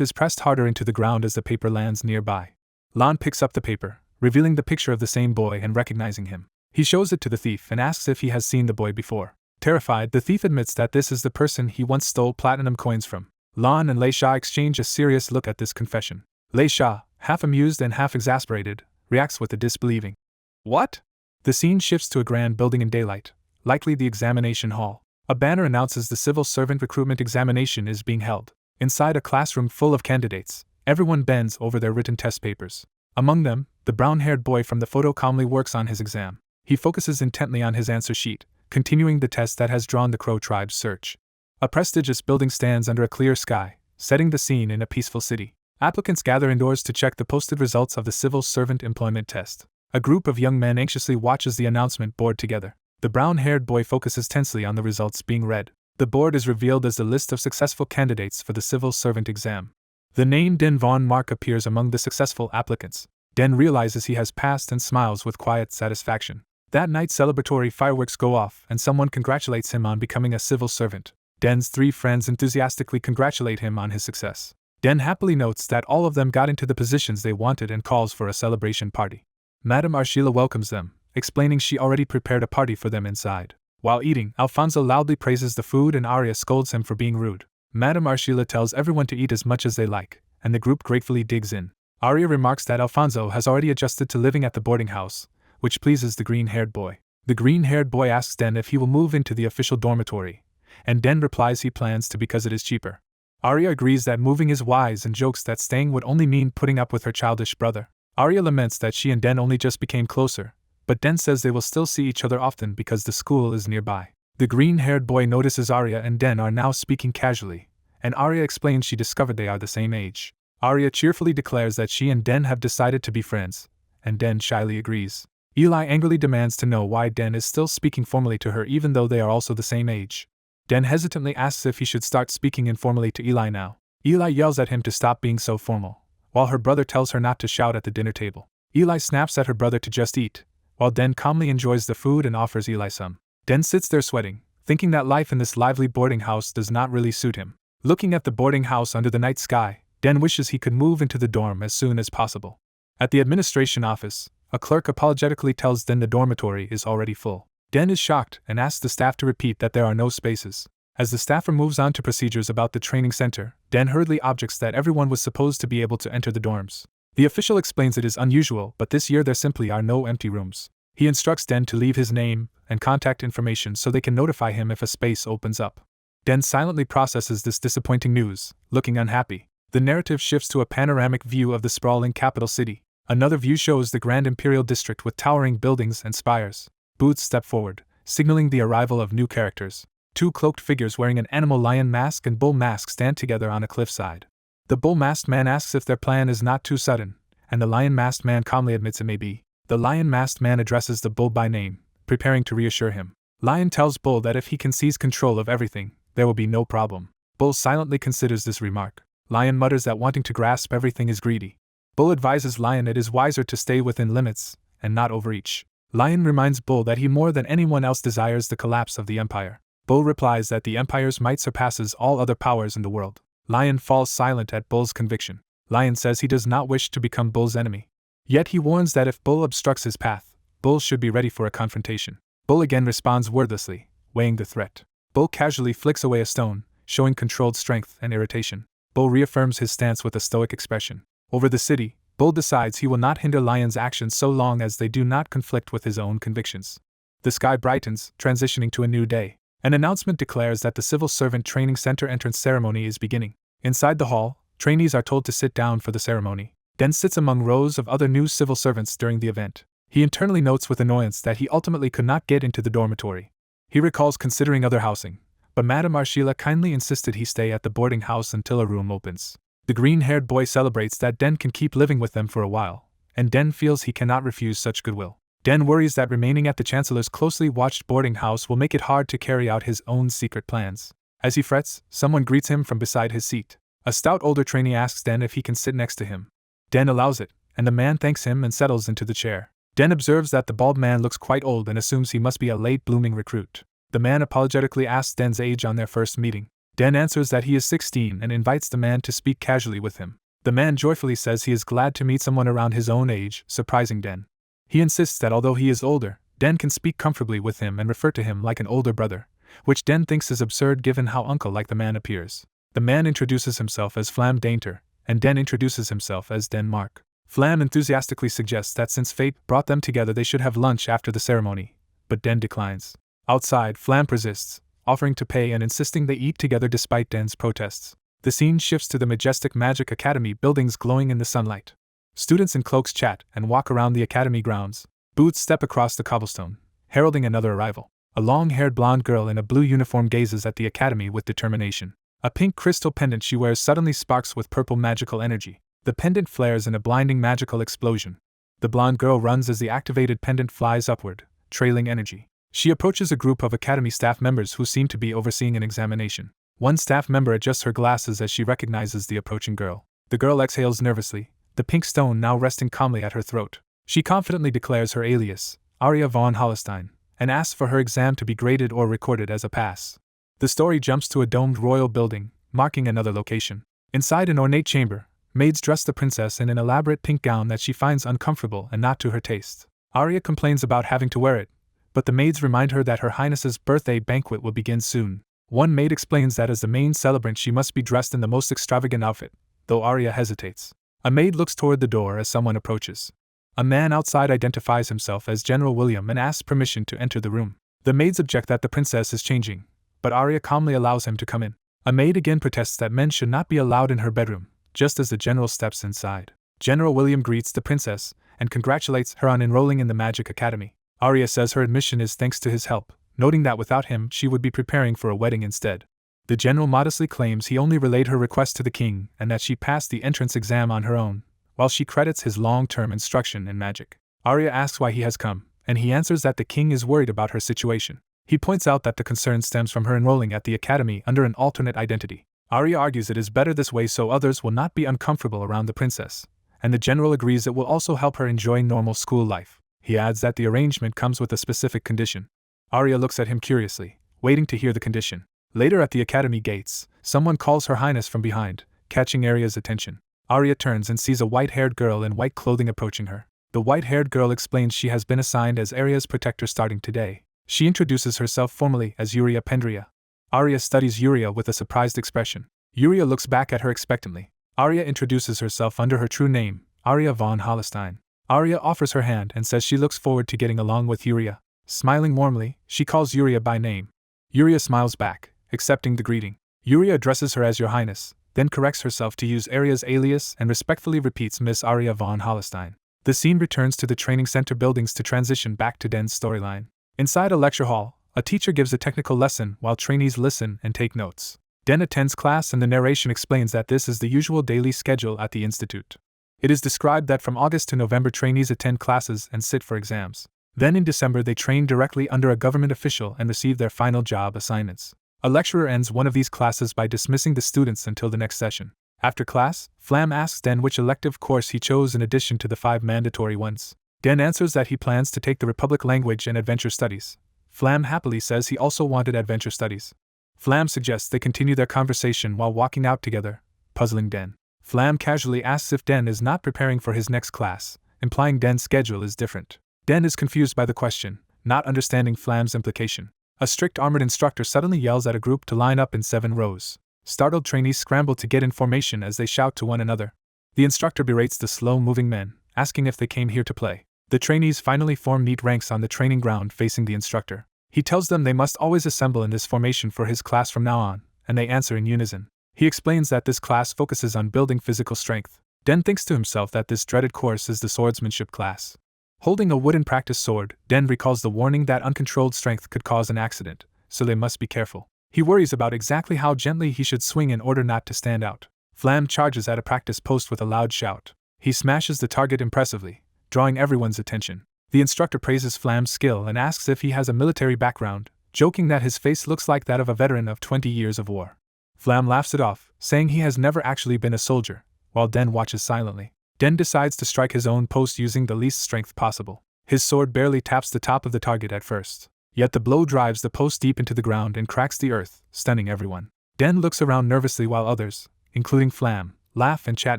is pressed harder into the ground as the paper lands nearby. Lan picks up the paper, revealing the picture of the same boy and recognizing him. He shows it to the thief and asks if he has seen the boy before. Terrified, the thief admits that this is the person he once stole platinum coins from. Lan and Lei Sha exchange a serious look at this confession. Lei Sha, half amused and half exasperated, reacts with a disbelieving, "What?" The scene shifts to a grand building in daylight, likely the examination hall. A banner announces the civil servant recruitment examination is being held. Inside a classroom full of candidates, everyone bends over their written test papers. Among them, the brown-haired boy from the photo calmly works on his exam. He focuses intently on his answer sheet, continuing the test that has drawn the Crow tribe's search. A prestigious building stands under a clear sky, setting the scene in a peaceful city. Applicants gather indoors to check the posted results of the civil servant employment test. A group of young men anxiously watches the announcement board together. The brown-haired boy focuses tensely on the results being read. The board is revealed as the list of successful candidates for the civil servant exam. The name Den Von Mark appears among the successful applicants. Den realizes he has passed and smiles with quiet satisfaction. That night, celebratory fireworks go off and someone congratulates him on becoming a civil servant. Den's 3 friends enthusiastically congratulate him on his success. Den happily notes that all of them got into the positions they wanted and calls for a celebration party. Madame Arshila welcomes them, explaining she already prepared a party for them inside. While eating, Alfonso loudly praises the food and Arya scolds him for being rude. Madame Arshila tells everyone to eat as much as they like, and the group gratefully digs in. Arya remarks that Alfonso has already adjusted to living at the boarding house, which pleases the green-haired boy. The green-haired boy asks Den if he will move into the official dormitory, and Den replies he plans to because it is cheaper. Arya agrees that moving is wise and jokes that staying would only mean putting up with her childish brother. Arya laments that she and Den only just became closer, but Den says they will still see each other often because the school is nearby. The green-haired boy notices Arya and Den are now speaking casually, and Arya explains she discovered they are the same age. Arya cheerfully declares that she and Den have decided to be friends, and Den shyly agrees. Eli angrily demands to know why Den is still speaking formally to her even though they are also the same age. Den hesitantly asks if he should start speaking informally to Eli now. Eli yells at him to stop being so formal, while her brother tells her not to shout at the dinner table. Eli snaps at her brother to just eat, while Den calmly enjoys the food and offers Eli some. Den sits there sweating, thinking that life in this lively boarding house does not really suit him. Looking at the boarding house under the night sky, Den wishes he could move into the dorm as soon as possible. At the administration office, a clerk apologetically tells Den the dormitory is already full. Den is shocked and asks the staff to repeat that there are no spaces. As the staffer moves on to procedures about the training center, Den hurriedly objects that everyone was supposed to be able to enter the dorms. The official explains it is unusual, but this year there simply are no empty rooms. He instructs Den to leave his name and contact information so they can notify him if a space opens up. Den silently processes this disappointing news, looking unhappy. The narrative shifts to a panoramic view of the sprawling capital city. Another view shows the grand imperial district with towering buildings and spires. Booths step forward, signaling the arrival of new characters. 2 cloaked figures wearing an animal lion mask and bull mask stand together on a cliffside. The bull-masked man asks if their plan is not too sudden, and the lion-masked man calmly admits it may be. The lion-masked man addresses the bull by name, preparing to reassure him. Lion tells Bull that if he can seize control of everything, there will be no problem. Bull silently considers this remark. Lion mutters that wanting to grasp everything is greedy. Bull advises Lion it is wiser to stay within limits, and not overreach. Lion reminds Bull that he more than anyone else desires the collapse of the Empire. Bull replies that the Empire's might surpasses all other powers in the world. Lion falls silent at Bull's conviction. Lion says he does not wish to become Bull's enemy. Yet he warns that if Bull obstructs his path, Bull should be ready for a confrontation. Bull again responds wordlessly, weighing the threat. Bull casually flicks away a stone, showing controlled strength and irritation. Bull reaffirms his stance with a stoic expression. Over the city, Bull decides he will not hinder Lion's actions so long as they do not conflict with his own convictions. The sky brightens, transitioning to a new day. An announcement declares that the Civil Servant Training Center entrance ceremony is beginning. Inside the hall, trainees are told to sit down for the ceremony. Den sits among rows of other new civil servants during the event. He internally notes with annoyance that he ultimately could not get into the dormitory. He recalls considering other housing, but Madame Arshila kindly insisted he stay at the boarding house until a room opens. The green-haired boy celebrates that Den can keep living with them for a while, and Den feels he cannot refuse such goodwill. Den worries that remaining at the Chancellor's closely watched boarding house will make it hard to carry out his own secret plans. As he frets, someone greets him from beside his seat. A stout older trainee asks Den if he can sit next to him. Den allows it, and the man thanks him and settles into the chair. Den observes that the bald man looks quite old and assumes he must be a late-blooming recruit. The man apologetically asks Den's age on their first meeting. Den answers that he is 16 and invites the man to speak casually with him. The man joyfully says he is glad to meet someone around his own age, surprising Den. He insists that although he is older, Den can speak comfortably with him and refer to him like an older brother, which Den thinks is absurd given how uncle-like the man appears. The man introduces himself as Flam Dainter, and Den introduces himself as Denmark. Flam enthusiastically suggests that since fate brought them together they should have lunch after the ceremony, but Den declines. Outside, Flam persists, offering to pay and insisting they eat together despite Den's protests. The scene shifts to the majestic Magic Academy buildings glowing in the sunlight. Students in cloaks chat and walk around the academy grounds. Boots step across the cobblestone, heralding another arrival. A long-haired blonde girl in a blue uniform gazes at the academy with determination. A pink crystal pendant she wears suddenly sparks with purple magical energy. The pendant flares in a blinding magical explosion. The blonde girl runs as the activated pendant flies upward, trailing energy. She approaches a group of academy staff members who seem to be overseeing an examination. One staff member adjusts her glasses as she recognizes the approaching girl. The girl exhales nervously, the pink stone now resting calmly at her throat. She confidently declares her alias, Aria von Holstein, and asks for her exam to be graded or recorded as a pass. The story jumps to a domed royal building, marking another location. Inside an ornate chamber, maids dress the princess in an elaborate pink gown that she finds uncomfortable and not to her taste. Aria complains about having to wear it, but the maids remind her that Her Highness's birthday banquet will begin soon. One maid explains that as the main celebrant she must be dressed in the most extravagant outfit, though Aria hesitates. A maid looks toward the door as someone approaches. A man outside identifies himself as General William and asks permission to enter the room. The maids object that the princess is changing, but Aria calmly allows him to come in. A maid again protests that men should not be allowed in her bedroom, just as the general steps inside. General William greets the princess and congratulates her on enrolling in the Magic Academy. Aria says her admission is thanks to his help, noting that without him she would be preparing for a wedding instead. The general modestly claims he only relayed her request to the king and that she passed the entrance exam on her own, while she credits his long-term instruction in magic. Aria asks why he has come, and he answers that the king is worried about her situation. He points out that the concern stems from her enrolling at the academy under an alternate identity. Aria argues it is better this way so others will not be uncomfortable around the princess, and the general agrees it will also help her enjoy normal school life. He adds that the arrangement comes with a specific condition. Aria looks at him curiously, waiting to hear the condition. Later at the academy gates, someone calls Her Highness from behind, catching Aria's attention. Aria turns and sees a white-haired girl in white clothing approaching her. The white-haired girl explains she has been assigned as Aria's protector starting today. She introduces herself formally as Yuria Pendria. Aria studies Yuria with a surprised expression. Yuria looks back at her expectantly. Aria introduces herself under her true name, Aria von Holstein. Aria offers her hand and says she looks forward to getting along with Yuria. Smiling warmly, she calls Yuria by name. Yuria smiles back, accepting the greeting. Yuria addresses her as Your Highness, then corrects herself to use Aria's alias and respectfully repeats Miss Aria von Holstein. The scene returns to the training center buildings to transition back to Den's storyline. Inside a lecture hall, a teacher gives a technical lesson while trainees listen and take notes. Den attends class and the narration explains that this is the usual daily schedule at the institute. It is described that from August to November trainees attend classes and sit for exams. Then in December they train directly under a government official and receive their final job assignments. A lecturer ends one of these classes by dismissing the students until the next session. After class, Flam asks Den which elective course he chose in addition to the 5 mandatory ones. Den answers that he plans to take the Republic Language and Adventure Studies. Flam happily says he also wanted Adventure Studies. Flam suggests they continue their conversation while walking out together, puzzling Den. Flam casually asks if Den is not preparing for his next class, implying Den's schedule is different. Den is confused by the question, not understanding Flam's implication. A strict armored instructor suddenly yells at a group to line up in 7 rows. Startled trainees scramble to get information as they shout to one another. The instructor berates the slow-moving men, asking if they came here to play. The trainees finally form neat ranks on the training ground facing the instructor. He tells them they must always assemble in this formation for his class from now on, and they answer in unison. He explains that this class focuses on building physical strength. Den thinks to himself that this dreaded course is the swordsmanship class. Holding a wooden practice sword, Den recalls the warning that uncontrolled strength could cause an accident, so they must be careful. He worries about exactly how gently he should swing in order not to stand out. Flam charges at a practice post with a loud shout. He smashes the target impressively, drawing everyone's attention. The instructor praises Flam's skill and asks if he has a military background, joking that his face looks like that of a veteran of 20 years of war. Flam laughs it off, saying he has never actually been a soldier, while Den watches silently. Den decides to strike his own post using the least strength possible. His sword barely taps the top of the target at first, yet the blow drives the post deep into the ground and cracks the earth, stunning everyone. Den looks around nervously while others, including Flam, laugh and chat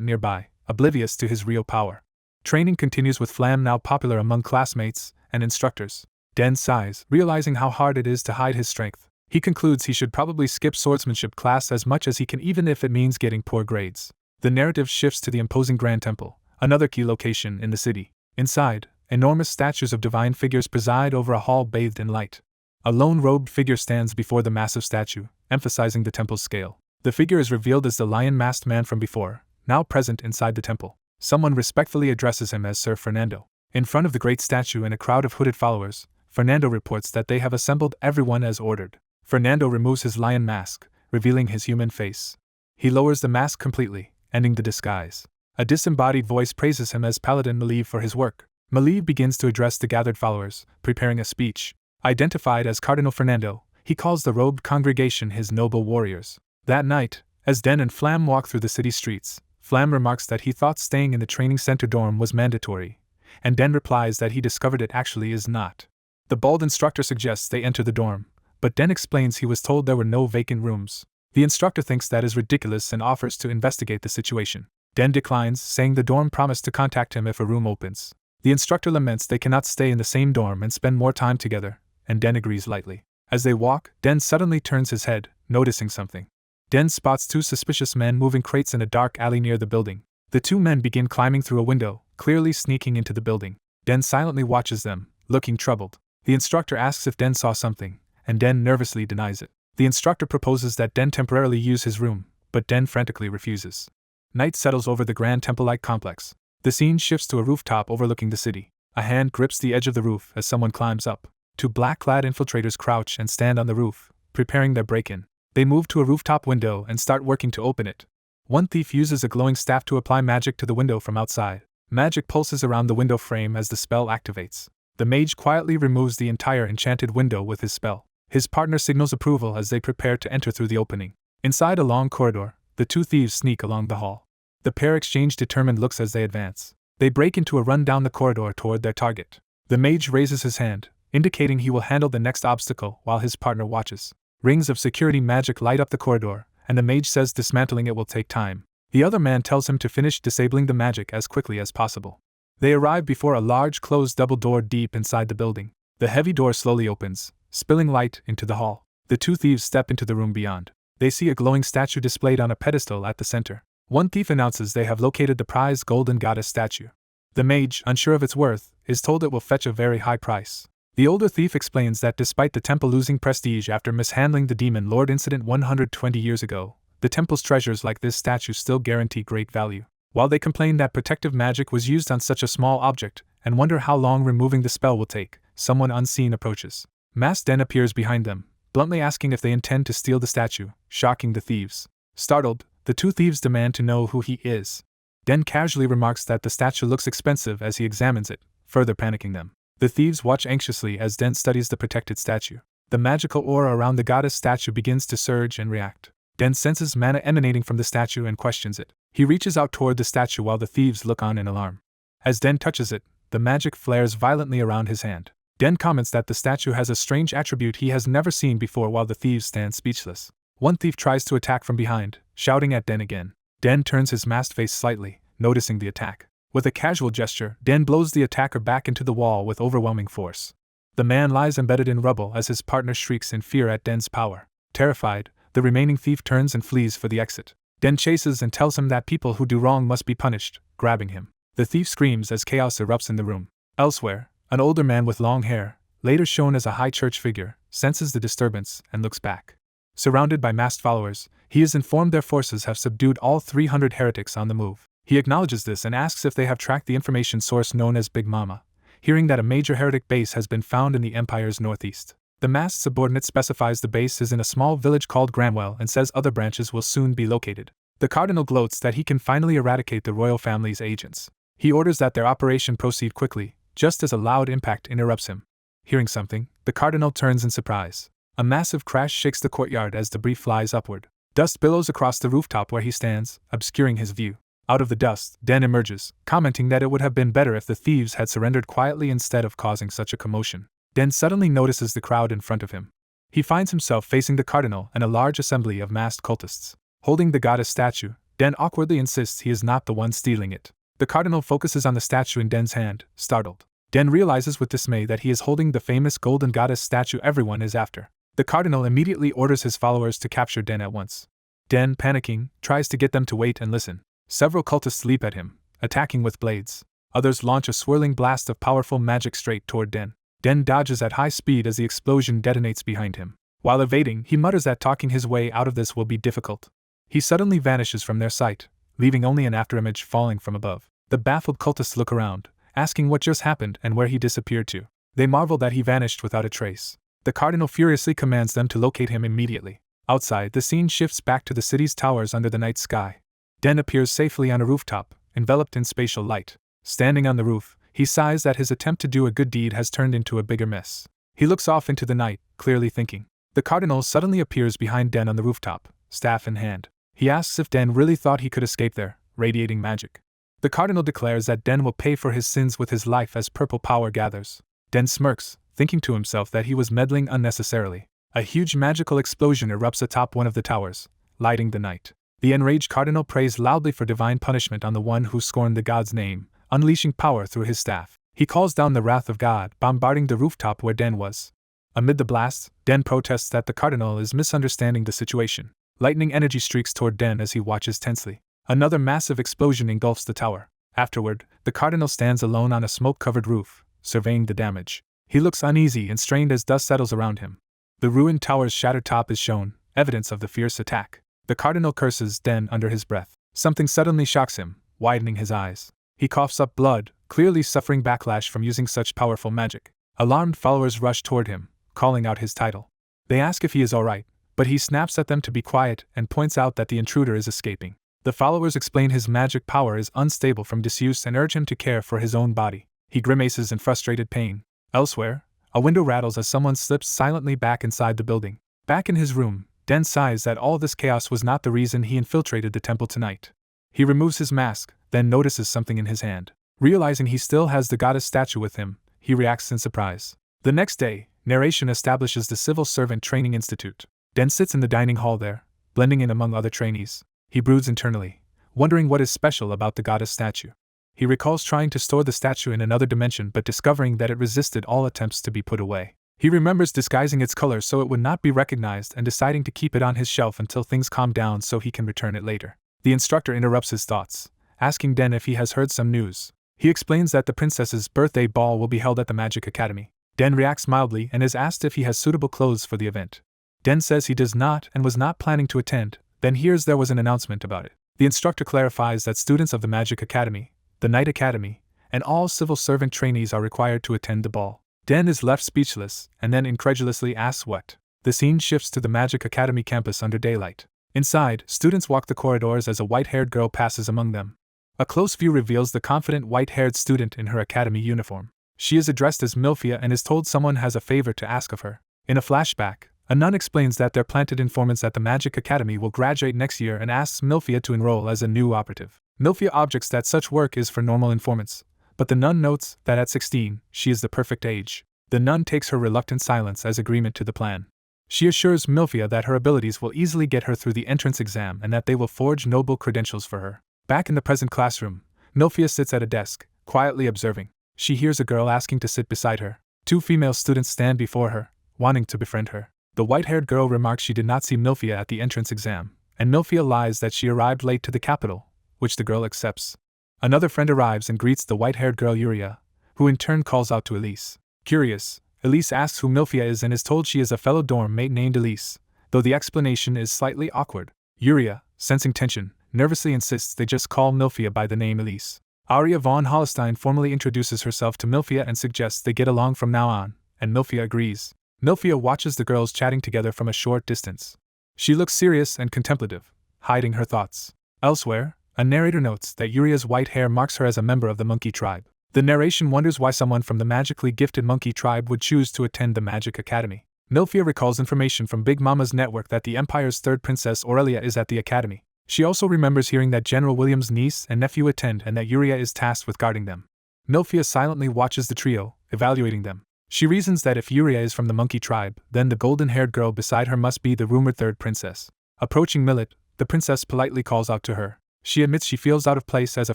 nearby, oblivious to his real power. Training continues with Flam now popular among classmates and instructors. Den sighs, realizing how hard it is to hide his strength. He concludes he should probably skip swordsmanship class as much as he can, even if it means getting poor grades. The narrative shifts to the imposing Grand Temple, another key location in the city. Inside, enormous statues of divine figures preside over a hall bathed in light. A lone robed figure stands before the massive statue, emphasizing the temple's scale. The figure is revealed as the lion-masked man from before, now present inside the temple. Someone respectfully addresses him as Sir Fernando. In front of the great statue and a crowd of hooded followers, Fernando reports that they have assembled everyone as ordered. Fernando removes his lion mask, revealing his human face. He lowers the mask completely, ending the disguise. A disembodied voice praises him as Paladin Maliv for his work. Maliv begins to address the gathered followers, preparing a speech. Identified as Cardinal Fernando, he calls the robed congregation his noble warriors. That night, as Den and Flam walk through the city streets, Flam remarks that he thought staying in the training center dorm was mandatory, and Den replies that he discovered it actually is not. The bald instructor suggests they enter the dorm, but Den explains he was told there were no vacant rooms. The instructor thinks that is ridiculous and offers to investigate the situation. Den declines, saying the dorm promised to contact him if a room opens. The instructor laments they cannot stay in the same dorm and spend more time together, and Den agrees lightly. As they walk, Den suddenly turns his head, noticing something. Den spots two suspicious men moving crates in a dark alley near the building. The two men begin climbing through a window, clearly sneaking into the building. Den silently watches them, looking troubled. The instructor asks if Den saw something, and Den nervously denies it. The instructor proposes that Den temporarily use his room, but Den frantically refuses. Night settles over the Grand Temple-like complex. The scene shifts to a rooftop overlooking the city. A hand grips the edge of the roof as someone climbs up. Two black-clad infiltrators crouch and stand on the roof, preparing their break-in. They move to a rooftop window and start working to open it. One thief uses a glowing staff to apply magic to the window from outside. Magic pulses around the window frame as the spell activates. The mage quietly removes the entire enchanted window with his spell. His partner signals approval as they prepare to enter through the opening. Inside a long corridor, the two thieves sneak along the hall. The pair exchange determined looks as they advance. They break into a run down the corridor toward their target. The mage raises his hand, indicating he will handle the next obstacle while his partner watches. Rings of security magic light up the corridor, and the mage says dismantling it will take time. The other man tells him to finish disabling the magic as quickly as possible. They arrive before a large closed double door deep inside the building. The heavy door slowly opens, spilling light into the hall. The two thieves step into the room beyond. They see a glowing statue displayed on a pedestal at the center. One thief announces they have located the prized golden goddess statue. The mage, unsure of its worth, is told it will fetch a very high price. The older thief explains that despite the temple losing prestige after mishandling the demon lord incident 120 years ago, the temple's treasures like this statue still guarantee great value. While they complain that protective magic was used on such a small object, and wonder how long removing the spell will take, someone unseen approaches. Masked Den appears behind them, bluntly asking if they intend to steal the statue, shocking the thieves. Startled, the two thieves demand to know who he is. Den casually remarks that the statue looks expensive as he examines it, further panicking them. The thieves watch anxiously as Den studies the protected statue. The magical aura around the goddess statue begins to surge and react. Den senses mana emanating from the statue and questions it. He reaches out toward the statue while the thieves look on in alarm. As Den touches it, the magic flares violently around his hand. Den comments that the statue has a strange attribute he has never seen before while the thieves stand speechless. One thief tries to attack from behind, shouting at Den again. Den turns his masked face slightly, noticing the attack. With a casual gesture, Den blows the attacker back into the wall with overwhelming force. The man lies embedded in rubble as his partner shrieks in fear at Den's power. Terrified, the remaining thief turns and flees for the exit. Den chases and tells him that people who do wrong must be punished, grabbing him. The thief screams as chaos erupts in the room. Elsewhere, an older man with long hair, later shown as a high church figure, senses the disturbance and looks back. Surrounded by masked followers, he is informed their forces have subdued all 300 heretics on the move. He acknowledges this and asks if they have tracked the information source known as Big Mama, hearing that a major heretic base has been found in the Empire's northeast. The masked subordinate specifies the base is in a small village called Granwell and says other branches will soon be located. The cardinal gloats that he can finally eradicate the royal family's agents. He orders that their operation proceed quickly, just as a loud impact interrupts him. Hearing something, the cardinal turns in surprise. A massive crash shakes the courtyard as debris flies upward. Dust billows across the rooftop where he stands, obscuring his view. Out of the dust, Den emerges, commenting that it would have been better if the thieves had surrendered quietly instead of causing such a commotion. Den suddenly notices the crowd in front of him. He finds himself facing the cardinal and a large assembly of masked cultists. Holding the goddess statue, Den awkwardly insists he is not the one stealing it. The cardinal focuses on the statue in Den's hand, startled. Den realizes with dismay that he is holding the famous golden goddess statue everyone is after. The cardinal immediately orders his followers to capture Den at once. Den, panicking, tries to get them to wait and listen. Several cultists leap at him, attacking with blades. Others launch a swirling blast of powerful magic straight toward Den. Den dodges at high speed as the explosion detonates behind him. While evading, he mutters that talking his way out of this will be difficult. He suddenly vanishes from their sight, leaving only an afterimage falling from above. The baffled cultists look around, asking what just happened and where he disappeared to. They marvel that he vanished without a trace. The cardinal furiously commands them to locate him immediately. Outside, the scene shifts back to the city's towers under the night sky. Den appears safely on a rooftop, enveloped in spatial light. Standing on the roof, he sighs that his attempt to do a good deed has turned into a bigger mess. He looks off into the night, clearly thinking. The cardinal suddenly appears behind Den on the rooftop, staff in hand. He asks if Den really thought he could escape there, radiating magic. The cardinal declares that Den will pay for his sins with his life as purple power gathers. Den smirks, thinking to himself that he was meddling unnecessarily. A huge magical explosion erupts atop one of the towers, lighting the night. The enraged cardinal prays loudly for divine punishment on the one who scorned the god's name, unleashing power through his staff. He calls down the wrath of God, bombarding the rooftop where Den was. Amid the blast, Den protests that the cardinal is misunderstanding the situation. Lightning energy streaks toward Den as he watches tensely. Another massive explosion engulfs the tower. Afterward, the cardinal stands alone on a smoke-covered roof, surveying the damage. He looks uneasy and strained as dust settles around him. The ruined tower's shattered top is shown, evidence of the fierce attack. The cardinal curses Den under his breath. Something suddenly shocks him, widening his eyes. He coughs up blood, clearly suffering backlash from using such powerful magic. Alarmed followers rush toward him, calling out his title. They ask if he is alright, but he snaps at them to be quiet and points out that the intruder is escaping. The followers explain his magic power is unstable from disuse and urge him to care for his own body. He grimaces in frustrated pain. Elsewhere, a window rattles as someone slips silently back inside the building. Back in his room, Den sighs that all this chaos was not the reason he infiltrated the temple tonight. He removes his mask, then notices something in his hand. Realizing he still has the goddess statue with him, he reacts in surprise. The next day, narration establishes the Civil Servant Training Institute. Den sits in the dining hall there, blending in among other trainees. He broods internally, wondering what is special about the goddess statue. He recalls trying to store the statue in another dimension but discovering that it resisted all attempts to be put away. He remembers disguising its color so it would not be recognized and deciding to keep it on his shelf until things calm down so he can return it later. The instructor interrupts his thoughts, asking Den if he has heard some news. He explains that the princess's birthday ball will be held at the Magic Academy. Den reacts mildly and is asked if he has suitable clothes for the event. Den says he does not and was not planning to attend, then hears there was an announcement about it. The instructor clarifies that students of the Magic Academy, the Knight Academy, and all civil servant trainees are required to attend the ball. Den is left speechless and then incredulously asks what. The scene shifts to the Magic Academy campus under daylight. Inside, students walk the corridors as a white-haired girl passes among them. A close view reveals the confident white-haired student in her academy uniform. She is addressed as Milphia and is told someone has a favor to ask of her. In a flashback, a nun explains that their planted informants at the Magic Academy will graduate next year and asks Milphia to enroll as a new operative. Milphia objects that such work is for normal informants, but the nun notes that at 16, she is the perfect age. The nun takes her reluctant silence as agreement to the plan. She assures Milphia that her abilities will easily get her through the entrance exam and that they will forge noble credentials for her. Back in the present classroom, Milphia sits at a desk, quietly observing. She hears a girl asking to sit beside her. Two female students stand before her, wanting to befriend her. The white-haired girl remarks she did not see Milphia at the entrance exam, and Milphia lies that she arrived late to the capital, which the girl accepts. Another friend arrives and greets the white-haired girl Yuria, who in turn calls out to Elise. Curious, Elise asks who Milphia is and is told she is a fellow dorm mate named Elise, though the explanation is slightly awkward. Yuria, sensing tension, nervously insists they just call Milphia by the name Elise. Aria von Holstein formally introduces herself to Milphia and suggests they get along from now on, and Milphia agrees. Milphia watches the girls chatting together from a short distance. She looks serious and contemplative, hiding her thoughts. Elsewhere, A narrator notes that Yuria's white hair marks her as a member of the monkey tribe. The narration wonders why someone from the magically gifted monkey tribe would choose to attend the Magic Academy. Milphia recalls information from Big Mama's network that the Empire's third princess Aurelia is at the academy. She also remembers hearing that General William's niece and nephew attend and that Yuria is tasked with guarding them. Milphia silently watches the trio, evaluating them. She reasons that if Yuria is from the monkey tribe, then the golden-haired girl beside her must be the rumored third princess. Approaching Millet, the princess politely calls out to her. She admits she feels out of place as a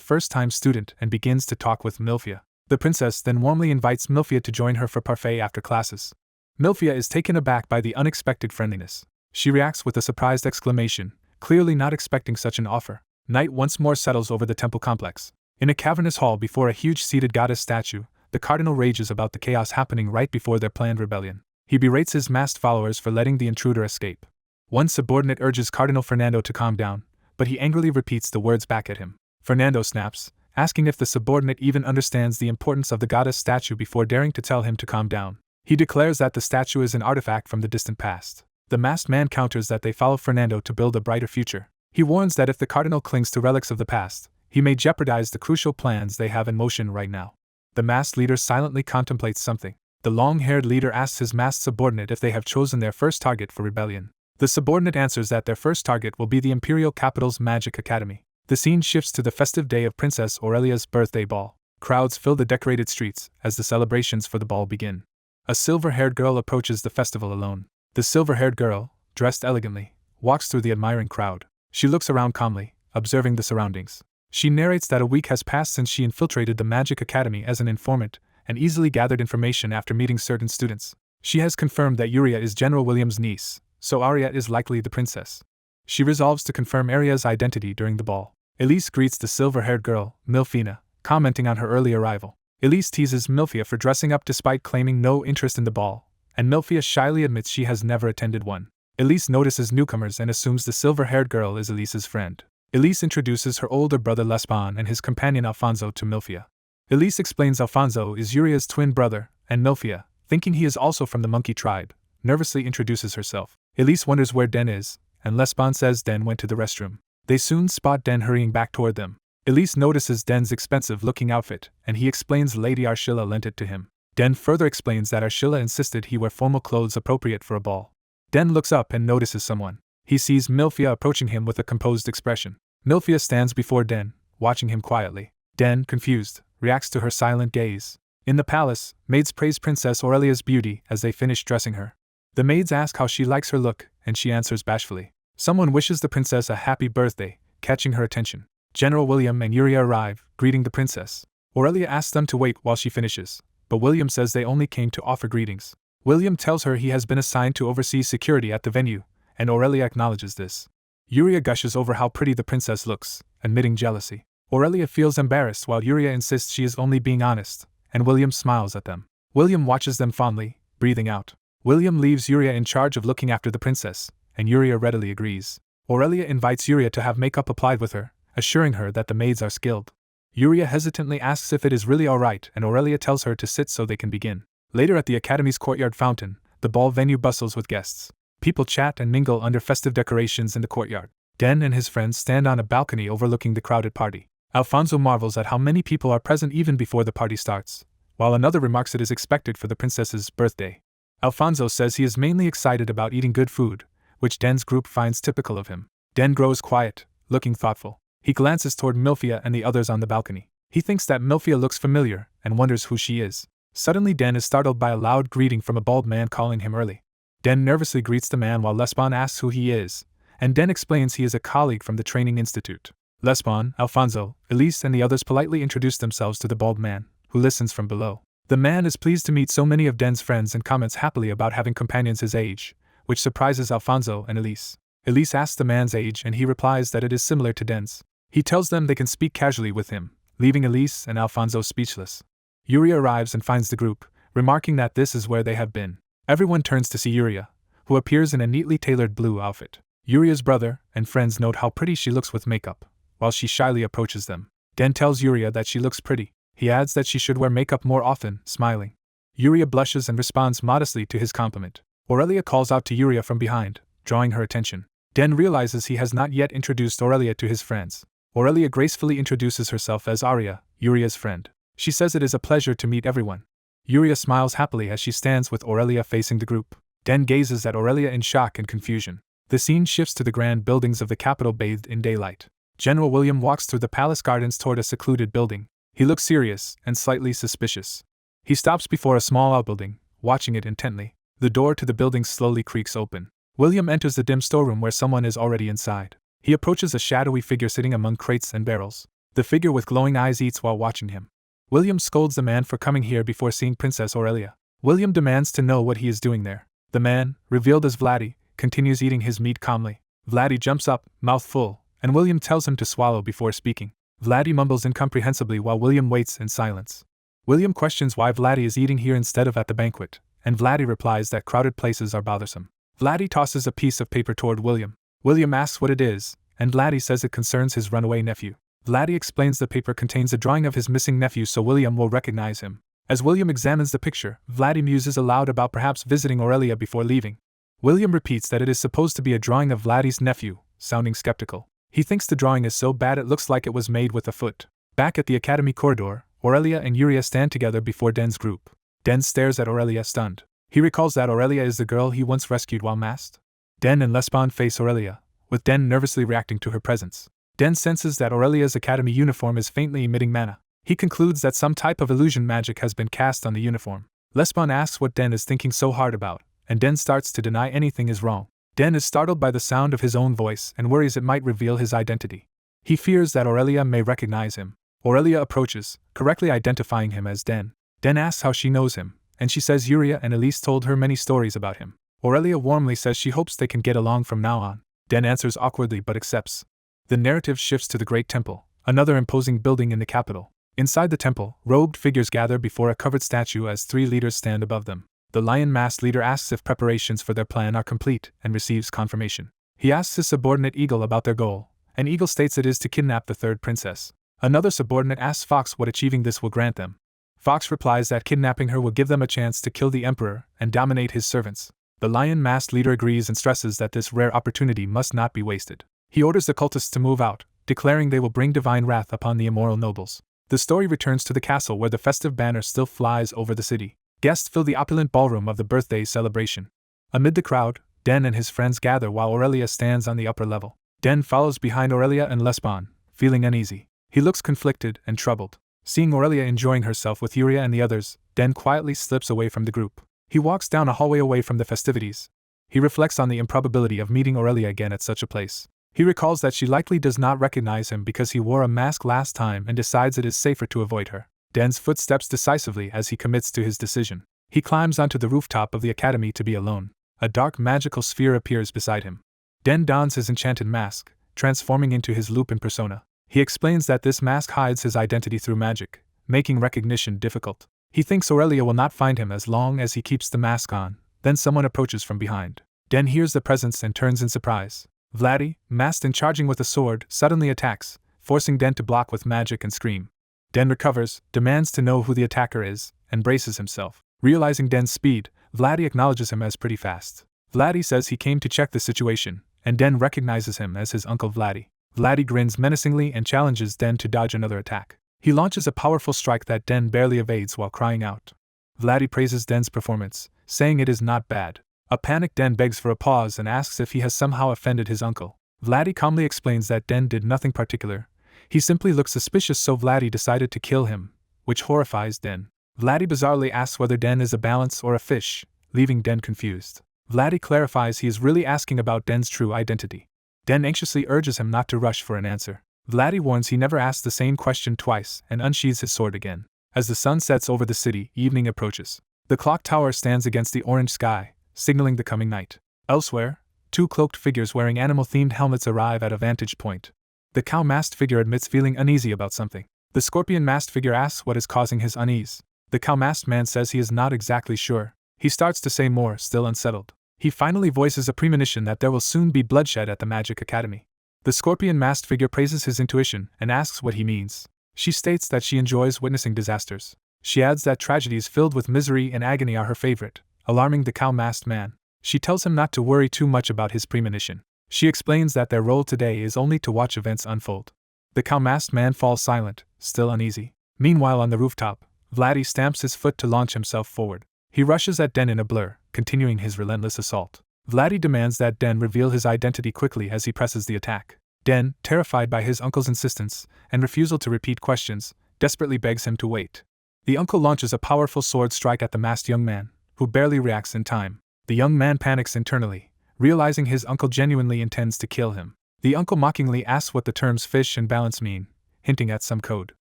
first-time student and begins to talk with Milphia. The princess then warmly invites Milphia to join her for parfait after classes. Milphia is taken aback by the unexpected friendliness. She reacts with a surprised exclamation, clearly not expecting such an offer. Night once more settles over the temple complex. In a cavernous hall before a huge seated goddess statue, the cardinal rages about the chaos happening right before their planned rebellion. He berates his masked followers for letting the intruder escape. One subordinate urges Cardinal Fernando to calm down, but he angrily repeats the words back at him. Fernando snaps, asking if the subordinate even understands the importance of the goddess statue before daring to tell him to calm down. He declares that the statue is an artifact from the distant past. The masked man counters that they follow Fernando to build a brighter future. He warns that if the cardinal clings to relics of the past, he may jeopardize the crucial plans they have in motion right now. The masked leader silently contemplates something. The long-haired leader asks his masked subordinate if they have chosen their first target for rebellion. The subordinate answers that their first target will be the imperial capital's Magic Academy. The scene shifts to the festive day of Princess Aurelia's birthday ball. Crowds fill the decorated streets as the celebrations for the ball begin. A silver-haired girl approaches the festival alone. The silver-haired girl, dressed elegantly, walks through the admiring crowd. She looks around calmly, observing the surroundings. She narrates that a week has passed since she infiltrated the Magic Academy as an informant and easily gathered information after meeting certain students. She has confirmed that Yuria is General William's niece, so Arya is likely the princess. She resolves to confirm Arya's identity during the ball. Elise greets the silver-haired girl, Milphina, commenting on her early arrival. Elise teases Milphia for dressing up despite claiming no interest in the ball, and Milphia shyly admits she has never attended one. Elise notices newcomers and assumes the silver-haired girl is Elise's friend. Elise introduces her older brother Lesbon and his companion Alfonso to Milphia. Elise explains Alfonso is Yuria's twin brother, and Milphia, thinking he is also from the monkey tribe, nervously introduces herself. Elise wonders where Den is, and Lesbon says Den went to the restroom. They soon spot Den hurrying back toward them. Elise notices Den's expensive-looking outfit, and he explains Lady Arshilla lent it to him. Den further explains that Arshilla insisted he wear formal clothes appropriate for a ball. Den looks up and notices someone. He sees Milphia approaching him with a composed expression. Milphia stands before Den, watching him quietly. Den, confused, reacts to her silent gaze. In the palace, maids praise Princess Aurelia's beauty as they finish dressing her. The maids ask how she likes her look, and she answers bashfully. Someone wishes the princess a happy birthday, catching her attention. General William and Yuria arrive, greeting the princess. Aurelia asks them to wait while she finishes, but William says they only came to offer greetings. William tells her he has been assigned to oversee security at the venue, and Aurelia acknowledges this. Yuria gushes over how pretty the princess looks, admitting jealousy. Aurelia feels embarrassed while Yuria insists she is only being honest, and William smiles at them. William watches them fondly, breathing out. William leaves Yuria in charge of looking after the princess, and Yuria readily agrees. Aurelia invites Yuria to have makeup applied with her, assuring her that the maids are skilled. Yuria hesitantly asks if it is really alright, and Aurelia tells her to sit so they can begin. Later at the academy's courtyard fountain, the ball venue bustles with guests. People chat and mingle under festive decorations in the courtyard. Den and his friends stand on a balcony overlooking the crowded party. Alfonso marvels at how many people are present even before the party starts, while another remarks it is expected for the princess's birthday. Alfonso says he is mainly excited about eating good food, which Den's group finds typical of him. Den grows quiet, looking thoughtful. He glances toward Milphia and the others on the balcony. He thinks that Milphia looks familiar and wonders who she is. Suddenly Den is startled by a loud greeting from a bald man calling him early. Den nervously greets the man while Lesbon asks who he is, and Den explains he is a colleague from the training institute. Lesbon, Alfonso, Elise and the others politely introduce themselves to the bald man, who listens from below. The man is pleased to meet so many of Den's friends and comments happily about having companions his age, which surprises Alfonso and Elise. Elise asks the man's age and he replies that it is similar to Den's. He tells them they can speak casually with him, leaving Elise and Alfonso speechless. Yuria arrives and finds the group, remarking that this is where they have been. Everyone turns to see Yuria, who appears in a neatly tailored blue outfit. Yuria's brother and friends note how pretty she looks with makeup, while she shyly approaches them. Den tells Yuria that she looks pretty. He adds that she should wear makeup more often, smiling. Yuria blushes and responds modestly to his compliment. Aurelia calls out to Yuria from behind, drawing her attention. Den realizes he has not yet introduced Aurelia to his friends. Aurelia gracefully introduces herself as Arya, Yuria's friend. She says it is a pleasure to meet everyone. Yuria smiles happily as she stands with Aurelia facing the group. Den gazes at Aurelia in shock and confusion. The scene shifts to the grand buildings of the capital bathed in daylight. General William walks through the palace gardens toward a secluded building. He looks serious and slightly suspicious. He stops before a small outbuilding, watching it intently. The door to the building slowly creaks open. William enters the dim storeroom where someone is already inside. He approaches a shadowy figure sitting among crates and barrels. The figure with glowing eyes eats while watching him. William scolds the man for coming here before seeing Princess Aurelia. William demands to know what he is doing there. The man, revealed as Vladdy, continues eating his meat calmly. Vladdy jumps up, mouth full, and William tells him to swallow before speaking. Vladdy mumbles incomprehensibly while William waits in silence. William questions why Vladdy is eating here instead of at the banquet, and Vladdy replies that crowded places are bothersome. Vladdy tosses a piece of paper toward William. William asks what it is, and Vladdy says it concerns his runaway nephew. Vladdy explains the paper contains a drawing of his missing nephew so William will recognize him. As William examines the picture, Vladdy muses aloud about perhaps visiting Aurelia before leaving. William repeats that it is supposed to be a drawing of Vladdy's nephew, sounding skeptical. He thinks the drawing is so bad it looks like it was made with a foot. Back at the academy corridor, Aurelia and Yuria stand together before Den's group. Den stares at Aurelia stunned. He recalls that Aurelia is the girl he once rescued while masked. Den and Lesbon face Aurelia, with Den nervously reacting to her presence. Den senses that Aurelia's academy uniform is faintly emitting mana. He concludes that some type of illusion magic has been cast on the uniform. Lesbon asks what Den is thinking so hard about, and Den starts to deny anything is wrong. Den is startled by the sound of his own voice and worries it might reveal his identity. He fears that Aurelia may recognize him. Aurelia approaches, correctly identifying him as Den. Den asks how she knows him, and she says Yuria and Elise told her many stories about him. Aurelia warmly says she hopes they can get along from now on. Den answers awkwardly but accepts. The narrative shifts to the Great Temple, another imposing building in the capital. Inside the temple, robed figures gather before a covered statue as three leaders stand above them. The lion-masked leader asks if preparations for their plan are complete and receives confirmation. He asks his subordinate Eagle about their goal, and Eagle states it is to kidnap the third princess. Another subordinate asks Fox what achieving this will grant them. Fox replies that kidnapping her will give them a chance to kill the emperor and dominate his servants. The lion-masked leader agrees and stresses that this rare opportunity must not be wasted. He orders the cultists to move out, declaring they will bring divine wrath upon the immoral nobles. The story returns to the castle where the festive banner still flies over the city. Guests fill the opulent ballroom of the birthday celebration. Amid the crowd, Den and his friends gather while Aurelia stands on the upper level. Den follows behind Aurelia and Lesbon, feeling uneasy. He looks conflicted and troubled. Seeing Aurelia enjoying herself with Yuria and the others, Den quietly slips away from the group. He walks down a hallway away from the festivities. He reflects on the improbability of meeting Aurelia again at such a place. He recalls that she likely does not recognize him because he wore a mask last time and decides it is safer to avoid her. Den's foot steps decisively as he commits to his decision. He climbs onto the rooftop of the academy to be alone. A dark magical sphere appears beside him. Den dons his enchanted mask, transforming into his Lupin persona. He explains that this mask hides his identity through magic, making recognition difficult. He thinks Aurelia will not find him as long as he keeps the mask on. Then someone approaches from behind. Den hears the presence and turns in surprise. Vladdy, masked and charging with a sword, suddenly attacks, forcing Den to block with magic and scream. Den recovers, demands to know who the attacker is, and braces himself. Realizing Den's speed, Vladdy acknowledges him as pretty fast. Vladdy says he came to check the situation, and Den recognizes him as his uncle Vladdy. Vladdy grins menacingly and challenges Den to dodge another attack. He launches a powerful strike that Den barely evades while crying out. Vladdy praises Den's performance, saying it is not bad. A panicked Den begs for a pause and asks if he has somehow offended his uncle. Vladdy calmly explains that Den did nothing particular. He simply looks suspicious, so Vladdy decided to kill him, which horrifies Den. Vladdy bizarrely asks whether Den is a balance or a fish, leaving Den confused. Vladdy clarifies he is really asking about Den's true identity. Den anxiously urges him not to rush for an answer. Vladdy warns he never asks the same question twice and unsheathes his sword again. As the sun sets over the city, evening approaches. The clock tower stands against the orange sky, signaling the coming night. Elsewhere, two cloaked figures wearing animal-themed helmets arrive at a vantage point. The cow-masked figure admits feeling uneasy about something. The scorpion-masked figure asks what is causing his unease. The cow-masked man says he is not exactly sure. He starts to say more, still unsettled. He finally voices a premonition that there will soon be bloodshed at the Magic Academy. The scorpion-masked figure praises his intuition and asks what he means. She states that she enjoys witnessing disasters. She adds that tragedies filled with misery and agony are her favorite, alarming the cow-masked man. She tells him not to worry too much about his premonition. She explains that their role today is only to watch events unfold. The cow-masked man falls silent, still uneasy. Meanwhile on the rooftop, Vladdy stamps his foot to launch himself forward. He rushes at Den in a blur, continuing his relentless assault. Vladdy demands that Den reveal his identity quickly as he presses the attack. Den, terrified by his uncle's insistence and refusal to repeat questions, desperately begs him to wait. The uncle launches a powerful sword strike at the masked young man, who barely reacts in time. The young man panics internally, realizing his uncle genuinely intends to kill him. The uncle mockingly asks what the terms fish and balance mean, hinting at some code.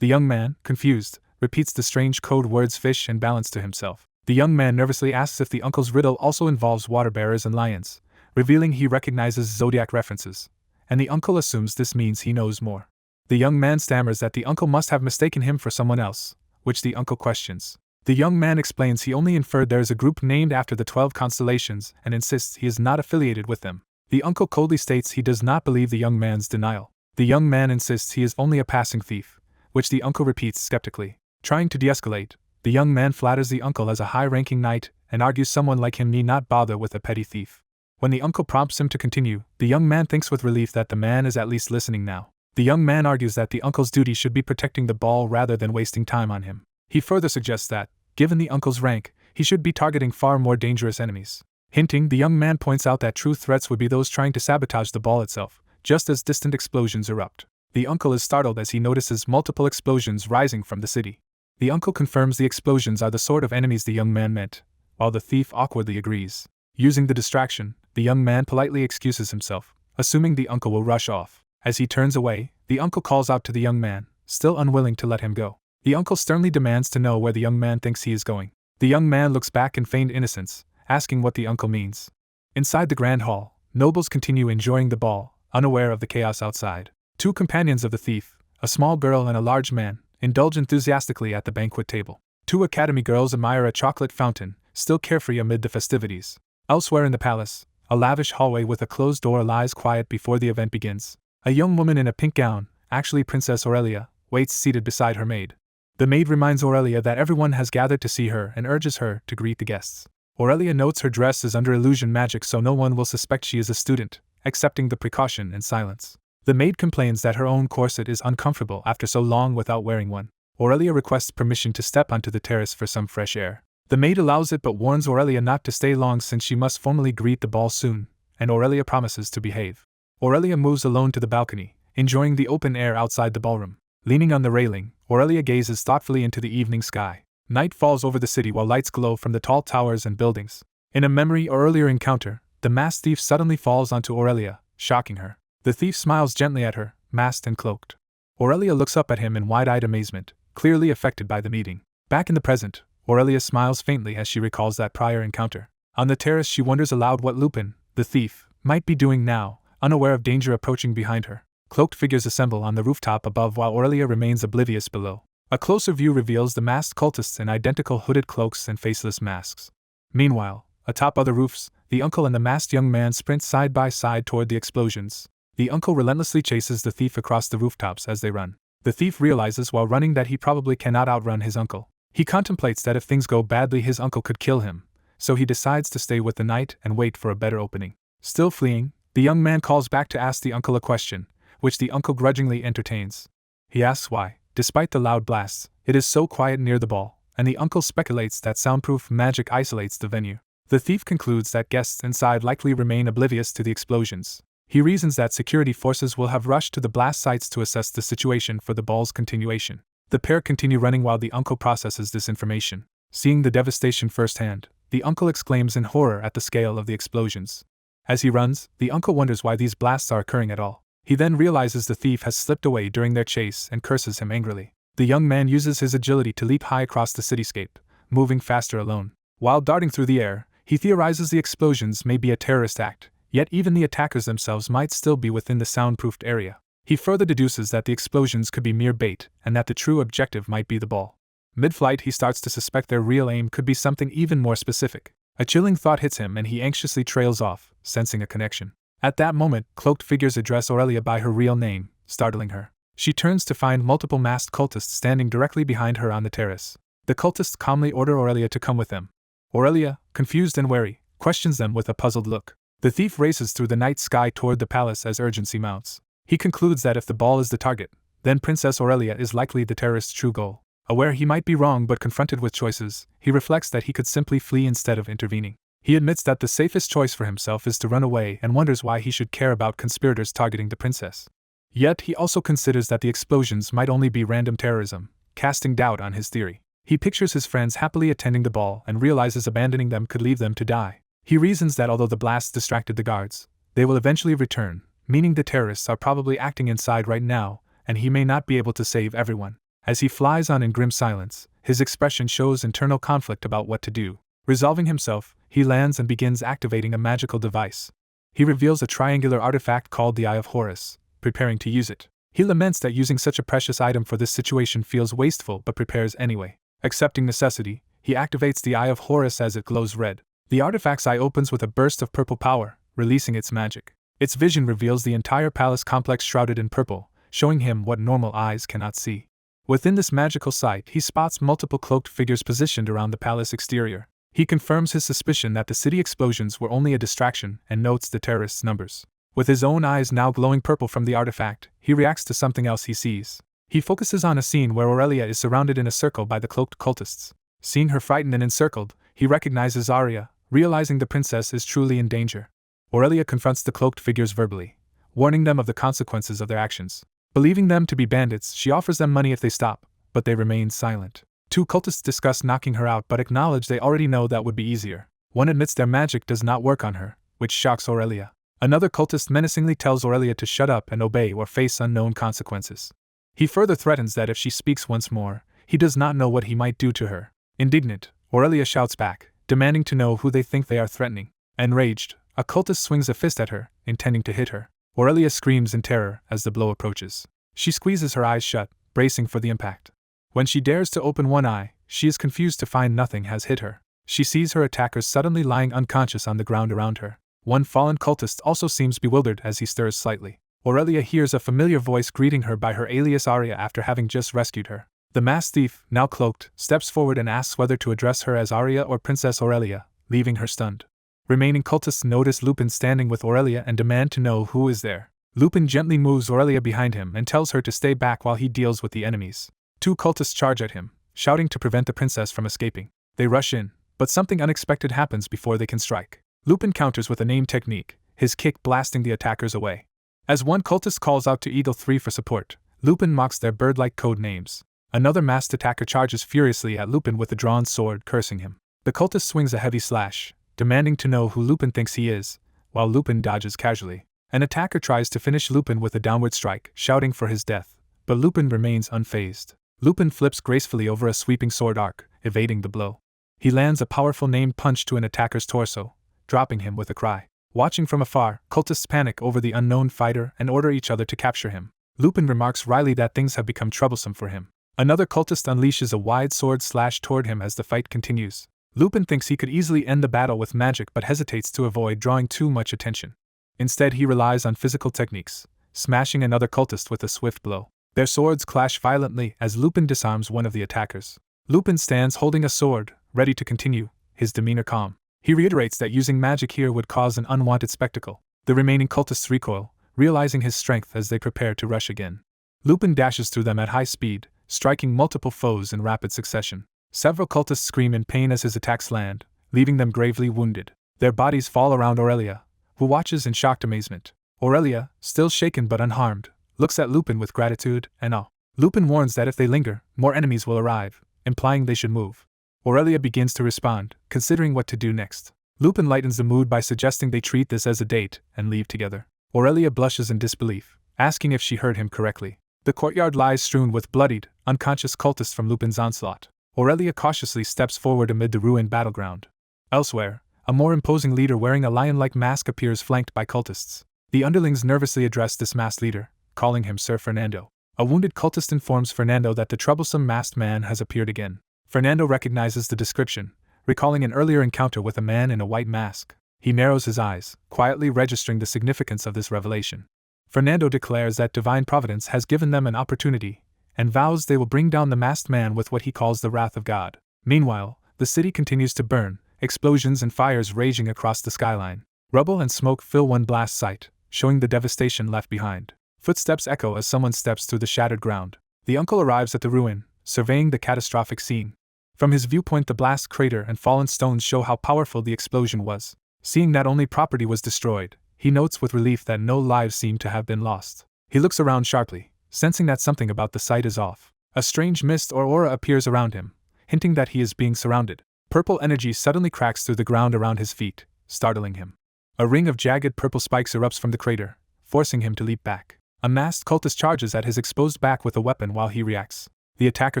The young man, confused, repeats the strange code words fish and balance to himself. The young man nervously asks if the uncle's riddle also involves water bearers and lions, revealing he recognizes zodiac references, and the uncle assumes this means he knows more. The young man stammers that the uncle must have mistaken him for someone else, which the uncle questions. The young man explains he only inferred there is a group named after the 12 constellations and insists he is not affiliated with them. The uncle coldly states he does not believe the young man's denial. The young man insists he is only a passing thief, which the uncle repeats skeptically. Trying to de-escalate, the young man flatters the uncle as a high-ranking knight and argues someone like him need not bother with a petty thief. When the uncle prompts him to continue, the young man thinks with relief that the man is at least listening now. The young man argues that the uncle's duty should be protecting the ball rather than wasting time on him. He further suggests that, given the uncle's rank, he should be targeting far more dangerous enemies. Hinting, the young man points out that true threats would be those trying to sabotage the ball itself, just as distant explosions erupt. The uncle is startled as he notices multiple explosions rising from the city. The uncle confirms the explosions are the sort of enemies the young man meant, while the thief awkwardly agrees. Using the distraction, the young man politely excuses himself, assuming the uncle will rush off. As he turns away, the uncle calls out to the young man, still unwilling to let him go. The uncle sternly demands to know where the young man thinks he is going. The young man looks back in feigned innocence, asking what the uncle means. Inside the grand hall, nobles continue enjoying the ball, unaware of the chaos outside. Two companions of the thief, a small girl and a large man, indulge enthusiastically at the banquet table. Two academy girls admire a chocolate fountain, still carefree amid the festivities. Elsewhere in the palace, a lavish hallway with a closed door lies quiet before the event begins. A young woman in a pink gown, actually Princess Aurelia, waits seated beside her maid. The maid reminds Aurelia that everyone has gathered to see her and urges her to greet the guests. Aurelia notes her dress is under illusion magic so no one will suspect she is a student, accepting the precaution in silence. The maid complains that her own corset is uncomfortable after so long without wearing one. Aurelia requests permission to step onto the terrace for some fresh air. The maid allows it but warns Aurelia not to stay long since she must formally greet the ball soon, and Aurelia promises to behave. Aurelia moves alone to the balcony, enjoying the open air outside the ballroom. Leaning on the railing, Aurelia gazes thoughtfully into the evening sky. Night falls over the city while lights glow from the tall towers and buildings. In a memory or earlier encounter, the masked thief suddenly falls onto Aurelia, shocking her. The thief smiles gently at her, masked and cloaked. Aurelia looks up at him in wide-eyed amazement, clearly affected by the meeting. Back in the present, Aurelia smiles faintly as she recalls that prior encounter. On the terrace she wonders aloud what Lupin, the thief, might be doing now, unaware of danger approaching behind her. Cloaked figures assemble on the rooftop above while Aurelia remains oblivious below. A closer view reveals the masked cultists in identical hooded cloaks and faceless masks. Meanwhile, atop other roofs, the uncle and the masked young man sprint side by side toward the explosions. The uncle relentlessly chases the thief across the rooftops as they run. The thief realizes while running that he probably cannot outrun his uncle. He contemplates that if things go badly his uncle could kill him, so he decides to stay with the knight and wait for a better opening. Still fleeing, the young man calls back to ask the uncle a question, which the uncle grudgingly entertains. He asks why, despite the loud blasts, it is so quiet near the ball, and the uncle speculates that soundproof magic isolates the venue. The thief concludes that guests inside likely remain oblivious to the explosions. He reasons that security forces will have rushed to the blast sites to assess the situation for the ball's continuation. The pair continue running while the uncle processes this information. Seeing the devastation firsthand, the uncle exclaims in horror at the scale of the explosions. As he runs, the uncle wonders why these blasts are occurring at all. He then realizes the thief has slipped away during their chase and curses him angrily. The young man uses his agility to leap high across the cityscape, moving faster alone. While darting through the air, he theorizes the explosions may be a terrorist act, yet even the attackers themselves might still be within the soundproofed area. He further deduces that the explosions could be mere bait and that the true objective might be the ball. Mid-flight he starts to suspect their real aim could be something even more specific. A chilling thought hits him and he anxiously trails off, sensing a connection. At that moment, cloaked figures address Aurelia by her real name, startling her. She turns to find multiple masked cultists standing directly behind her on the terrace. The cultists calmly order Aurelia to come with them. Aurelia, confused and wary, questions them with a puzzled look. The thief races through the night sky toward the palace as urgency mounts. He concludes that if the ball is the target, then Princess Aurelia is likely the terrorist's true goal. Aware he might be wrong but confronted with choices, he reflects that he could simply flee instead of intervening. He admits that the safest choice for himself is to run away and wonders why he should care about conspirators targeting the princess. Yet he also considers that the explosions might only be random terrorism, casting doubt on his theory. He pictures his friends happily attending the ball and realizes abandoning them could leave them to die. He reasons that although the blasts distracted the guards, they will eventually return, meaning the terrorists are probably acting inside right now, and he may not be able to save everyone. As he flies on in grim silence, his expression shows internal conflict about what to do. Resolving himself, he lands and begins activating a magical device. He reveals a triangular artifact called the Eye of Horus, preparing to use it. He laments that using such a precious item for this situation feels wasteful but prepares anyway. Accepting necessity, he activates the Eye of Horus as it glows red. The artifact's eye opens with a burst of purple power, releasing its magic. Its vision reveals the entire palace complex shrouded in purple, showing him what normal eyes cannot see. Within this magical sight, he spots multiple cloaked figures positioned around the palace exterior. He confirms his suspicion that the city explosions were only a distraction and notes the terrorists' numbers. With his own eyes now glowing purple from the artifact, he reacts to something else he sees. He focuses on a scene where Aurelia is surrounded in a circle by the cloaked cultists. Seeing her frightened and encircled, he recognizes Arya, realizing the princess is truly in danger. Aurelia confronts the cloaked figures verbally, warning them of the consequences of their actions. Believing them to be bandits, she offers them money if they stop, but they remain silent. Two cultists discuss knocking her out but acknowledge they already know that would be easier. One admits their magic does not work on her, which shocks Aurelia. Another cultist menacingly tells Aurelia to shut up and obey or face unknown consequences. He further threatens that if she speaks once more, he does not know what he might do to her. Indignant, Aurelia shouts back, demanding to know who they think they are threatening. Enraged, a cultist swings a fist at her, intending to hit her. Aurelia screams in terror as the blow approaches. She squeezes her eyes shut, bracing for the impact. When she dares to open one eye, she is confused to find nothing has hit her. She sees her attackers suddenly lying unconscious on the ground around her. One fallen cultist also seems bewildered as he stirs slightly. Aurelia hears a familiar voice greeting her by her alias Arya after having just rescued her. The masked thief, now cloaked, steps forward and asks whether to address her as Arya or Princess Aurelia, leaving her stunned. Remaining cultists notice Lupin standing with Aurelia and demand to know who is there. Lupin gently moves Aurelia behind him and tells her to stay back while he deals with the enemies. Two cultists charge at him, shouting to prevent the princess from escaping. They rush in, but something unexpected happens before they can strike. Lupin counters with a name technique, his kick blasting the attackers away. As one cultist calls out to Eagle 3 for support, Lupin mocks their bird-like code names. Another masked attacker charges furiously at Lupin with a drawn sword, cursing him. The cultist swings a heavy slash, demanding to know who Lupin thinks he is, while Lupin dodges casually. An attacker tries to finish Lupin with a downward strike, shouting for his death, but Lupin remains unfazed. Lupin flips gracefully over a sweeping sword arc, evading the blow. He lands a powerful named punch to an attacker's torso, dropping him with a cry. Watching from afar, cultists panic over the unknown fighter and order each other to capture him. Lupin remarks wryly that things have become troublesome for him. Another cultist unleashes a wide sword slash toward him as the fight continues. Lupin thinks he could easily end the battle with magic but hesitates to avoid drawing too much attention. Instead, he relies on physical techniques, smashing another cultist with a swift blow. Their swords clash violently as Lupin disarms one of the attackers. Lupin stands holding a sword, ready to continue, his demeanor calm. He reiterates that using magic here would cause an unwanted spectacle. The remaining cultists recoil, realizing his strength as they prepare to rush again. Lupin dashes through them at high speed, striking multiple foes in rapid succession. Several cultists scream in pain as his attacks land, leaving them gravely wounded. Their bodies fall around Aurelia, who watches in shocked amazement. Aurelia, still shaken but unharmed, looks at Lupin with gratitude and awe. Lupin warns that if they linger, more enemies will arrive, implying they should move. Aurelia begins to respond, considering what to do next. Lupin lightens the mood by suggesting they treat this as a date and leave together. Aurelia blushes in disbelief, asking if she heard him correctly. The courtyard lies strewn with bloodied, unconscious cultists from Lupin's onslaught. Aurelia cautiously steps forward amid the ruined battleground. Elsewhere, a more imposing leader wearing a lion-like mask appears flanked by cultists. The underlings nervously address this masked leader, calling him Sir Fernando. A wounded cultist informs Fernando that the troublesome masked man has appeared again. Fernando recognizes the description, recalling an earlier encounter with a man in a white mask. He narrows his eyes, quietly registering the significance of this revelation. Fernando declares that divine providence has given them an opportunity, and vows they will bring down the masked man with what he calls the wrath of God. Meanwhile, the city continues to burn, explosions and fires raging across the skyline. Rubble and smoke fill one blast site, showing the devastation left behind. Footsteps echo as someone steps through the shattered ground. The uncle arrives at the ruin, surveying the catastrophic scene. From his viewpoint, the blast crater and fallen stones show how powerful the explosion was. Seeing that only property was destroyed, he notes with relief that no lives seem to have been lost. He looks around sharply, sensing that something about the site is off. A strange mist or aura appears around him, hinting that he is being surrounded. Purple energy suddenly cracks through the ground around his feet, startling him. A ring of jagged purple spikes erupts from the crater, forcing him to leap back. A masked cultist charges at his exposed back with a weapon while he reacts. The attacker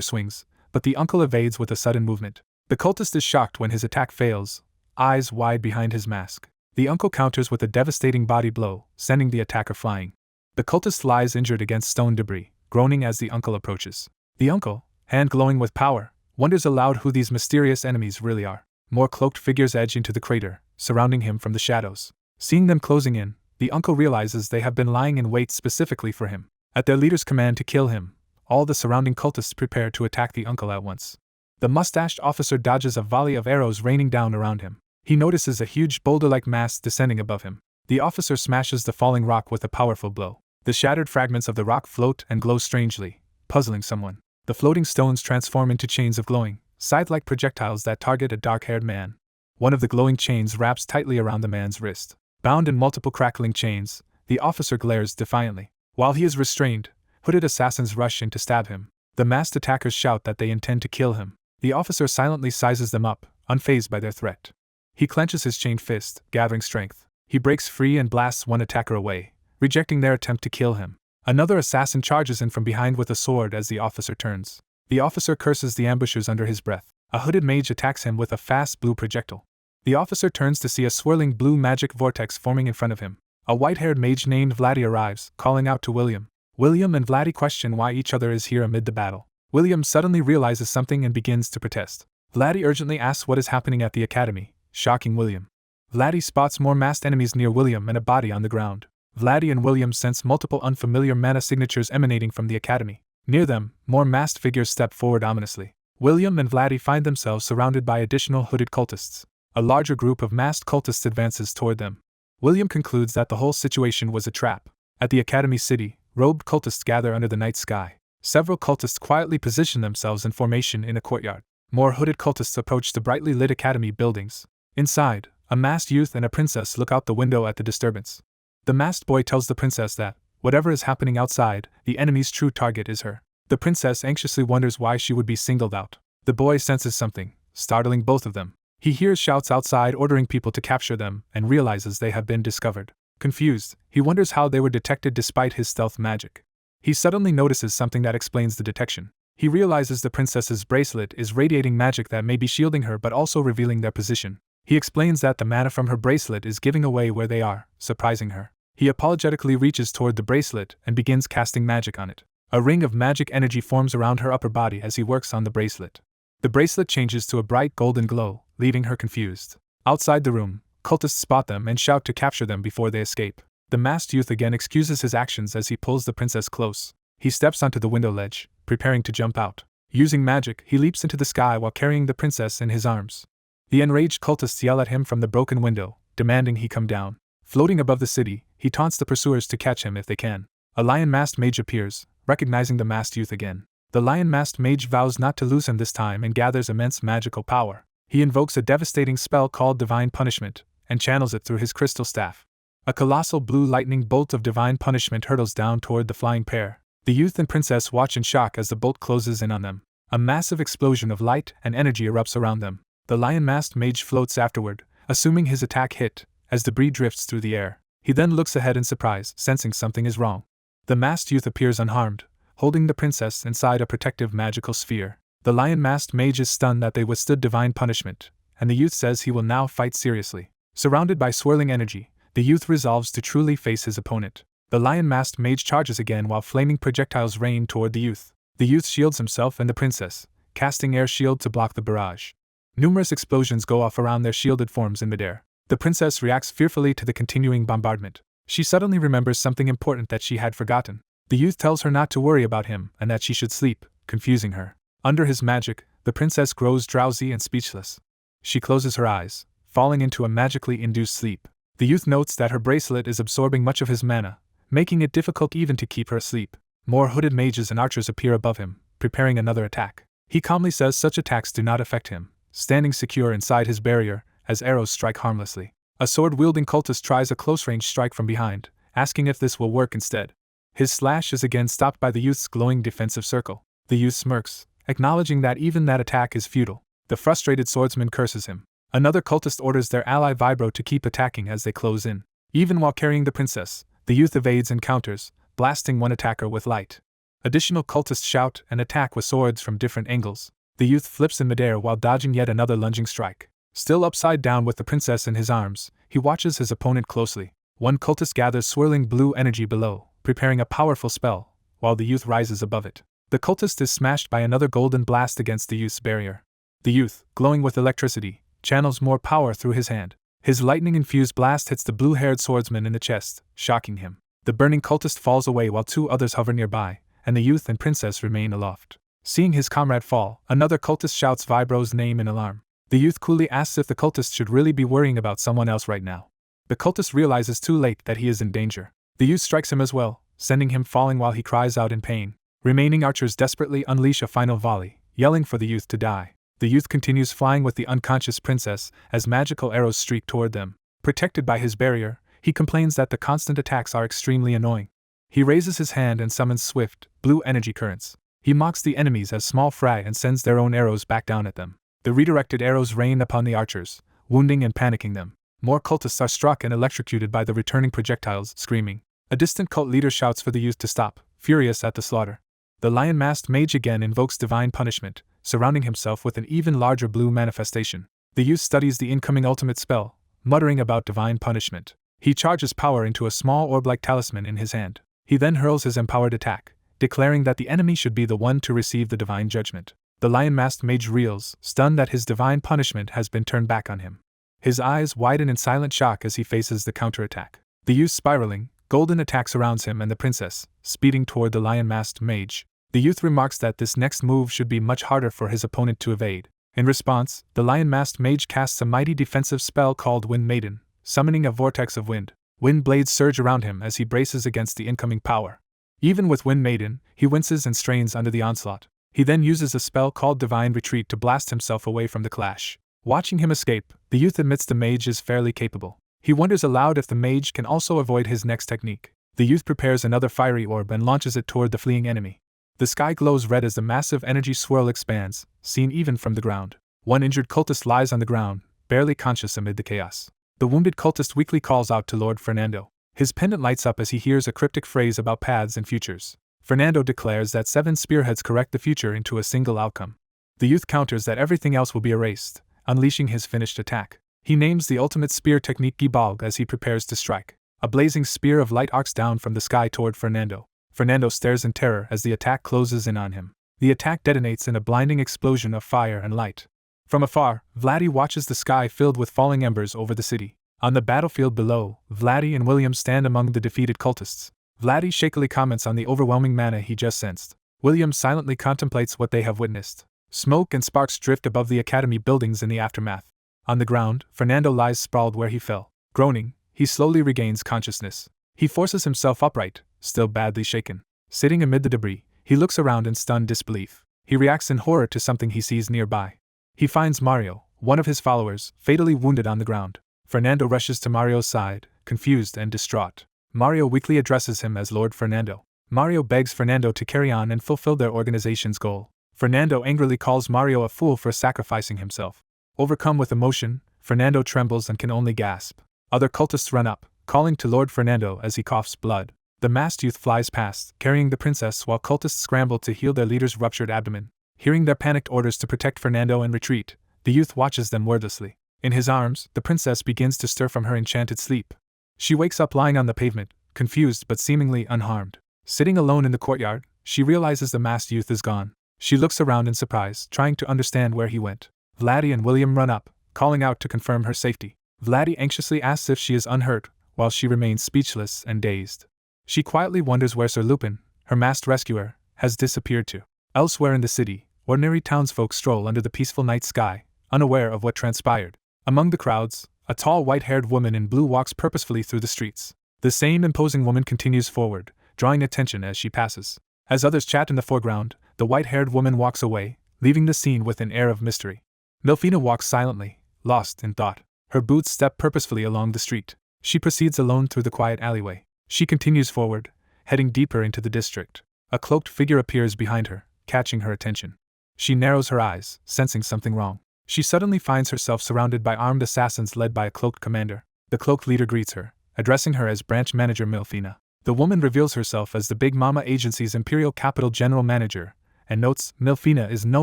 swings, but the uncle evades with a sudden movement. The cultist is shocked when his attack fails, eyes wide behind his mask. The uncle counters with a devastating body blow, sending the attacker flying. The cultist lies injured against stone debris, groaning as the uncle approaches. The uncle, hand glowing with power, wonders aloud who these mysterious enemies really are. More cloaked figures edge into the crater, surrounding him from the shadows. Seeing them closing in, the uncle realizes they have been lying in wait specifically for him. At their leader's command to kill him, all the surrounding cultists prepare to attack the uncle at once. The mustached officer dodges a volley of arrows raining down around him. He notices a huge boulder-like mass descending above him. The officer smashes the falling rock with a powerful blow. The shattered fragments of the rock float and glow strangely, puzzling someone. The floating stones transform into chains of glowing, scythe-like projectiles that target a dark-haired man. One of the glowing chains wraps tightly around the man's wrist. Bound in multiple crackling chains, the officer glares defiantly. While he is restrained, hooded assassins rush in to stab him. The masked attackers shout that they intend to kill him. The officer silently sizes them up, unfazed by their threat. He clenches his chained fist, gathering strength. He breaks free and blasts one attacker away, rejecting their attempt to kill him. Another assassin charges in from behind with a sword as the officer turns. The officer curses the ambushers under his breath. A hooded mage attacks him with a fast blue projectile. The officer turns to see a swirling blue magic vortex forming in front of him. A white-haired mage named Vladdy arrives, calling out to William. William and Vladdy question why each other is here amid the battle. William suddenly realizes something and begins to protest. Vladdy urgently asks what is happening at the academy, shocking William. Vladdy spots more masked enemies near William and a body on the ground. Vladdy and William sense multiple unfamiliar mana signatures emanating from the academy. Near them, more masked figures step forward ominously. William and Vladdy find themselves surrounded by additional hooded cultists. A larger group of masked cultists advances toward them. William concludes that the whole situation was a trap. At the academy city, robed cultists gather under the night sky. Several cultists quietly position themselves in formation in a courtyard. More hooded cultists approach the brightly lit academy buildings. Inside, a masked youth and a princess look out the window at the disturbance. The masked boy tells the princess that, whatever is happening outside, the enemy's true target is her. The princess anxiously wonders why she would be singled out. The boy senses something, startling both of them. He hears shouts outside ordering people to capture them and realizes they have been discovered. Confused, he wonders how they were detected despite his stealth magic. He suddenly notices something that explains the detection. He realizes the princess's bracelet is radiating magic that may be shielding her but also revealing their position. He explains that the mana from her bracelet is giving away where they are, surprising her. He apologetically reaches toward the bracelet and begins casting magic on it. A ring of magic energy forms around her upper body as he works on the bracelet. The bracelet changes to a bright golden glow, leaving her confused. Outside the room, cultists spot them and shout to capture them before they escape. The masked youth again excuses his actions as he pulls the princess close. He steps onto the window ledge, preparing to jump out. Using magic, he leaps into the sky while carrying the princess in his arms. The enraged cultists yell at him from the broken window, demanding he come down. Floating above the city, he taunts the pursuers to catch him if they can. A lion-masked mage appears, recognizing the masked youth again. The lion-masked mage vows not to lose him this time and gathers immense magical power. He invokes a devastating spell called Divine Punishment, and channels it through his crystal staff. A colossal blue lightning bolt of divine punishment hurtles down toward the flying pair. The youth and princess watch in shock as the bolt closes in on them. A massive explosion of light and energy erupts around them. The lion-masked mage floats afterward, assuming his attack hit, as debris drifts through the air. He then looks ahead in surprise, sensing something is wrong. The masked youth appears unharmed, holding the princess inside a protective magical sphere. The lion-masked mage is stunned that they withstood divine punishment, and the youth says he will now fight seriously. Surrounded by swirling energy, the youth resolves to truly face his opponent. The lion-masked mage charges again while flaming projectiles rain toward the youth. The youth shields himself and the princess, casting air shield to block the barrage. Numerous explosions go off around their shielded forms in midair. The princess reacts fearfully to the continuing bombardment. She suddenly remembers something important that she had forgotten. The youth tells her not to worry about him and that she should sleep, confusing her. Under his magic, the princess grows drowsy and speechless. She closes her eyes, falling into a magically induced sleep. The youth notes that her bracelet is absorbing much of his mana, making it difficult even to keep her asleep. More hooded mages and archers appear above him, preparing another attack. He calmly says such attacks do not affect him, standing secure inside his barrier, as arrows strike harmlessly. A sword-wielding cultist tries a close-range strike from behind, asking if this will work instead. His slash is again stopped by the youth's glowing defensive circle. The youth smirks, acknowledging that even that attack is futile. The frustrated swordsman curses him. Another cultist orders their ally Vibro to keep attacking as they close in. Even while carrying the princess, the youth evades and counters, blasting one attacker with light. Additional cultists shout and attack with swords from different angles. The youth flips in midair while dodging yet another lunging strike. Still upside down with the princess in his arms, he watches his opponent closely. One cultist gathers swirling blue energy below, preparing a powerful spell, while the youth rises above it. The cultist is smashed by another golden blast against the youth's barrier. The youth, glowing with electricity, channels more power through his hand. His lightning-infused blast hits the blue-haired swordsman in the chest, shocking him. The burning cultist falls away while two others hover nearby, and the youth and princess remain aloft. Seeing his comrade fall, another cultist shouts Vibro's name in alarm. The youth coolly asks if the cultist should really be worrying about someone else right now. The cultist realizes too late that he is in danger. The youth strikes him as well, sending him falling while he cries out in pain. Remaining archers desperately unleash a final volley, yelling for the youth to die. The youth continues flying with the unconscious princess as magical arrows streak toward them. Protected by his barrier, he complains that the constant attacks are extremely annoying. He raises his hand and summons swift, blue energy currents. He mocks the enemies as small fry and sends their own arrows back down at them. The redirected arrows rain upon the archers, wounding and panicking them. More cultists are struck and electrocuted by the returning projectiles, screaming. A distant cult leader shouts for the youth to stop, furious at the slaughter. The lion-masked mage again invokes divine punishment, surrounding himself with an even larger blue manifestation. The youth studies the incoming ultimate spell, muttering about divine punishment. He charges power into a small orb-like talisman in his hand. He then hurls his empowered attack, declaring that the enemy should be the one to receive the divine judgment. The lion-masked mage reels, stunned that his divine punishment has been turned back on him. His eyes widen in silent shock as he faces the counterattack. The youth spiraling, golden attack surrounds him and the princess, speeding toward the lion-masked mage. The youth remarks that this next move should be much harder for his opponent to evade. In response, the lion-masked mage casts a mighty defensive spell called Wind Maiden, summoning a vortex of wind. Wind blades surge around him as he braces against the incoming power. Even with Wind Maiden, he winces and strains under the onslaught. He then uses a spell called Divine Retreat to blast himself away from the clash. Watching him escape, the youth admits the mage is fairly capable. He wonders aloud if the mage can also avoid his next technique. The youth prepares another fiery orb and launches it toward the fleeing enemy. The sky glows red as the massive energy swirl expands, seen even from the ground. One injured cultist lies on the ground, barely conscious amid the chaos. The wounded cultist weakly calls out to Lord Fernando. His pendant lights up as he hears a cryptic phrase about paths and futures. Fernando declares that 7 spearheads correct the future into a single outcome. The youth counters that everything else will be erased, unleashing his finished attack. He names the ultimate spear technique Gibalg as he prepares to strike. A blazing spear of light arcs down from the sky toward Fernando. Fernando stares in terror as the attack closes in on him. The attack detonates in a blinding explosion of fire and light. From afar, Vladdy watches the sky filled with falling embers over the city. On the battlefield below, Vladdy and William stand among the defeated cultists. Vladdy shakily comments on the overwhelming mana he just sensed. William silently contemplates what they have witnessed. Smoke and sparks drift above the academy buildings in the aftermath. On the ground, Fernando lies sprawled where he fell. Groaning, he slowly regains consciousness. He forces himself upright, still badly shaken. Sitting amid the debris, he looks around in stunned disbelief. He reacts in horror to something he sees nearby. He finds Mario, one of his followers, fatally wounded on the ground. Fernando rushes to Mario's side, confused and distraught. Mario weakly addresses him as Lord Fernando. Mario begs Fernando to carry on and fulfill their organization's goal. Fernando angrily calls Mario a fool for sacrificing himself. Overcome with emotion, Fernando trembles and can only gasp. Other cultists run up, calling to Lord Fernando as he coughs blood. The masked youth flies past, carrying the princess while cultists scramble to heal their leader's ruptured abdomen. Hearing their panicked orders to protect Fernando and retreat, the youth watches them wordlessly. In his arms, the princess begins to stir from her enchanted sleep. She wakes up lying on the pavement, confused but seemingly unharmed. Sitting alone in the courtyard, she realizes the masked youth is gone. She looks around in surprise, trying to understand where he went. Vladdy and William run up, calling out to confirm her safety. Vladdy anxiously asks if she is unhurt, while she remains speechless and dazed. She quietly wonders where Sir Lupin, her masked rescuer, has disappeared to. Elsewhere in the city, ordinary townsfolk stroll under the peaceful night sky, unaware of what transpired. Among the crowds, a tall white-haired woman in blue walks purposefully through the streets. The same imposing woman continues forward, drawing attention as she passes. As others chat in the foreground, the white-haired woman walks away, leaving the scene with an air of mystery. Milfina walks silently, lost in thought. Her boots step purposefully along the street. She proceeds alone through the quiet alleyway. She continues forward, heading deeper into the district. A cloaked figure appears behind her, catching her attention. She narrows her eyes, sensing something wrong. She suddenly finds herself surrounded by armed assassins led by a cloaked commander. The cloaked leader greets her, addressing her as branch manager Milfina. The woman reveals herself as the Big Mama Agency's Imperial Capital General Manager, and notes Milfina is no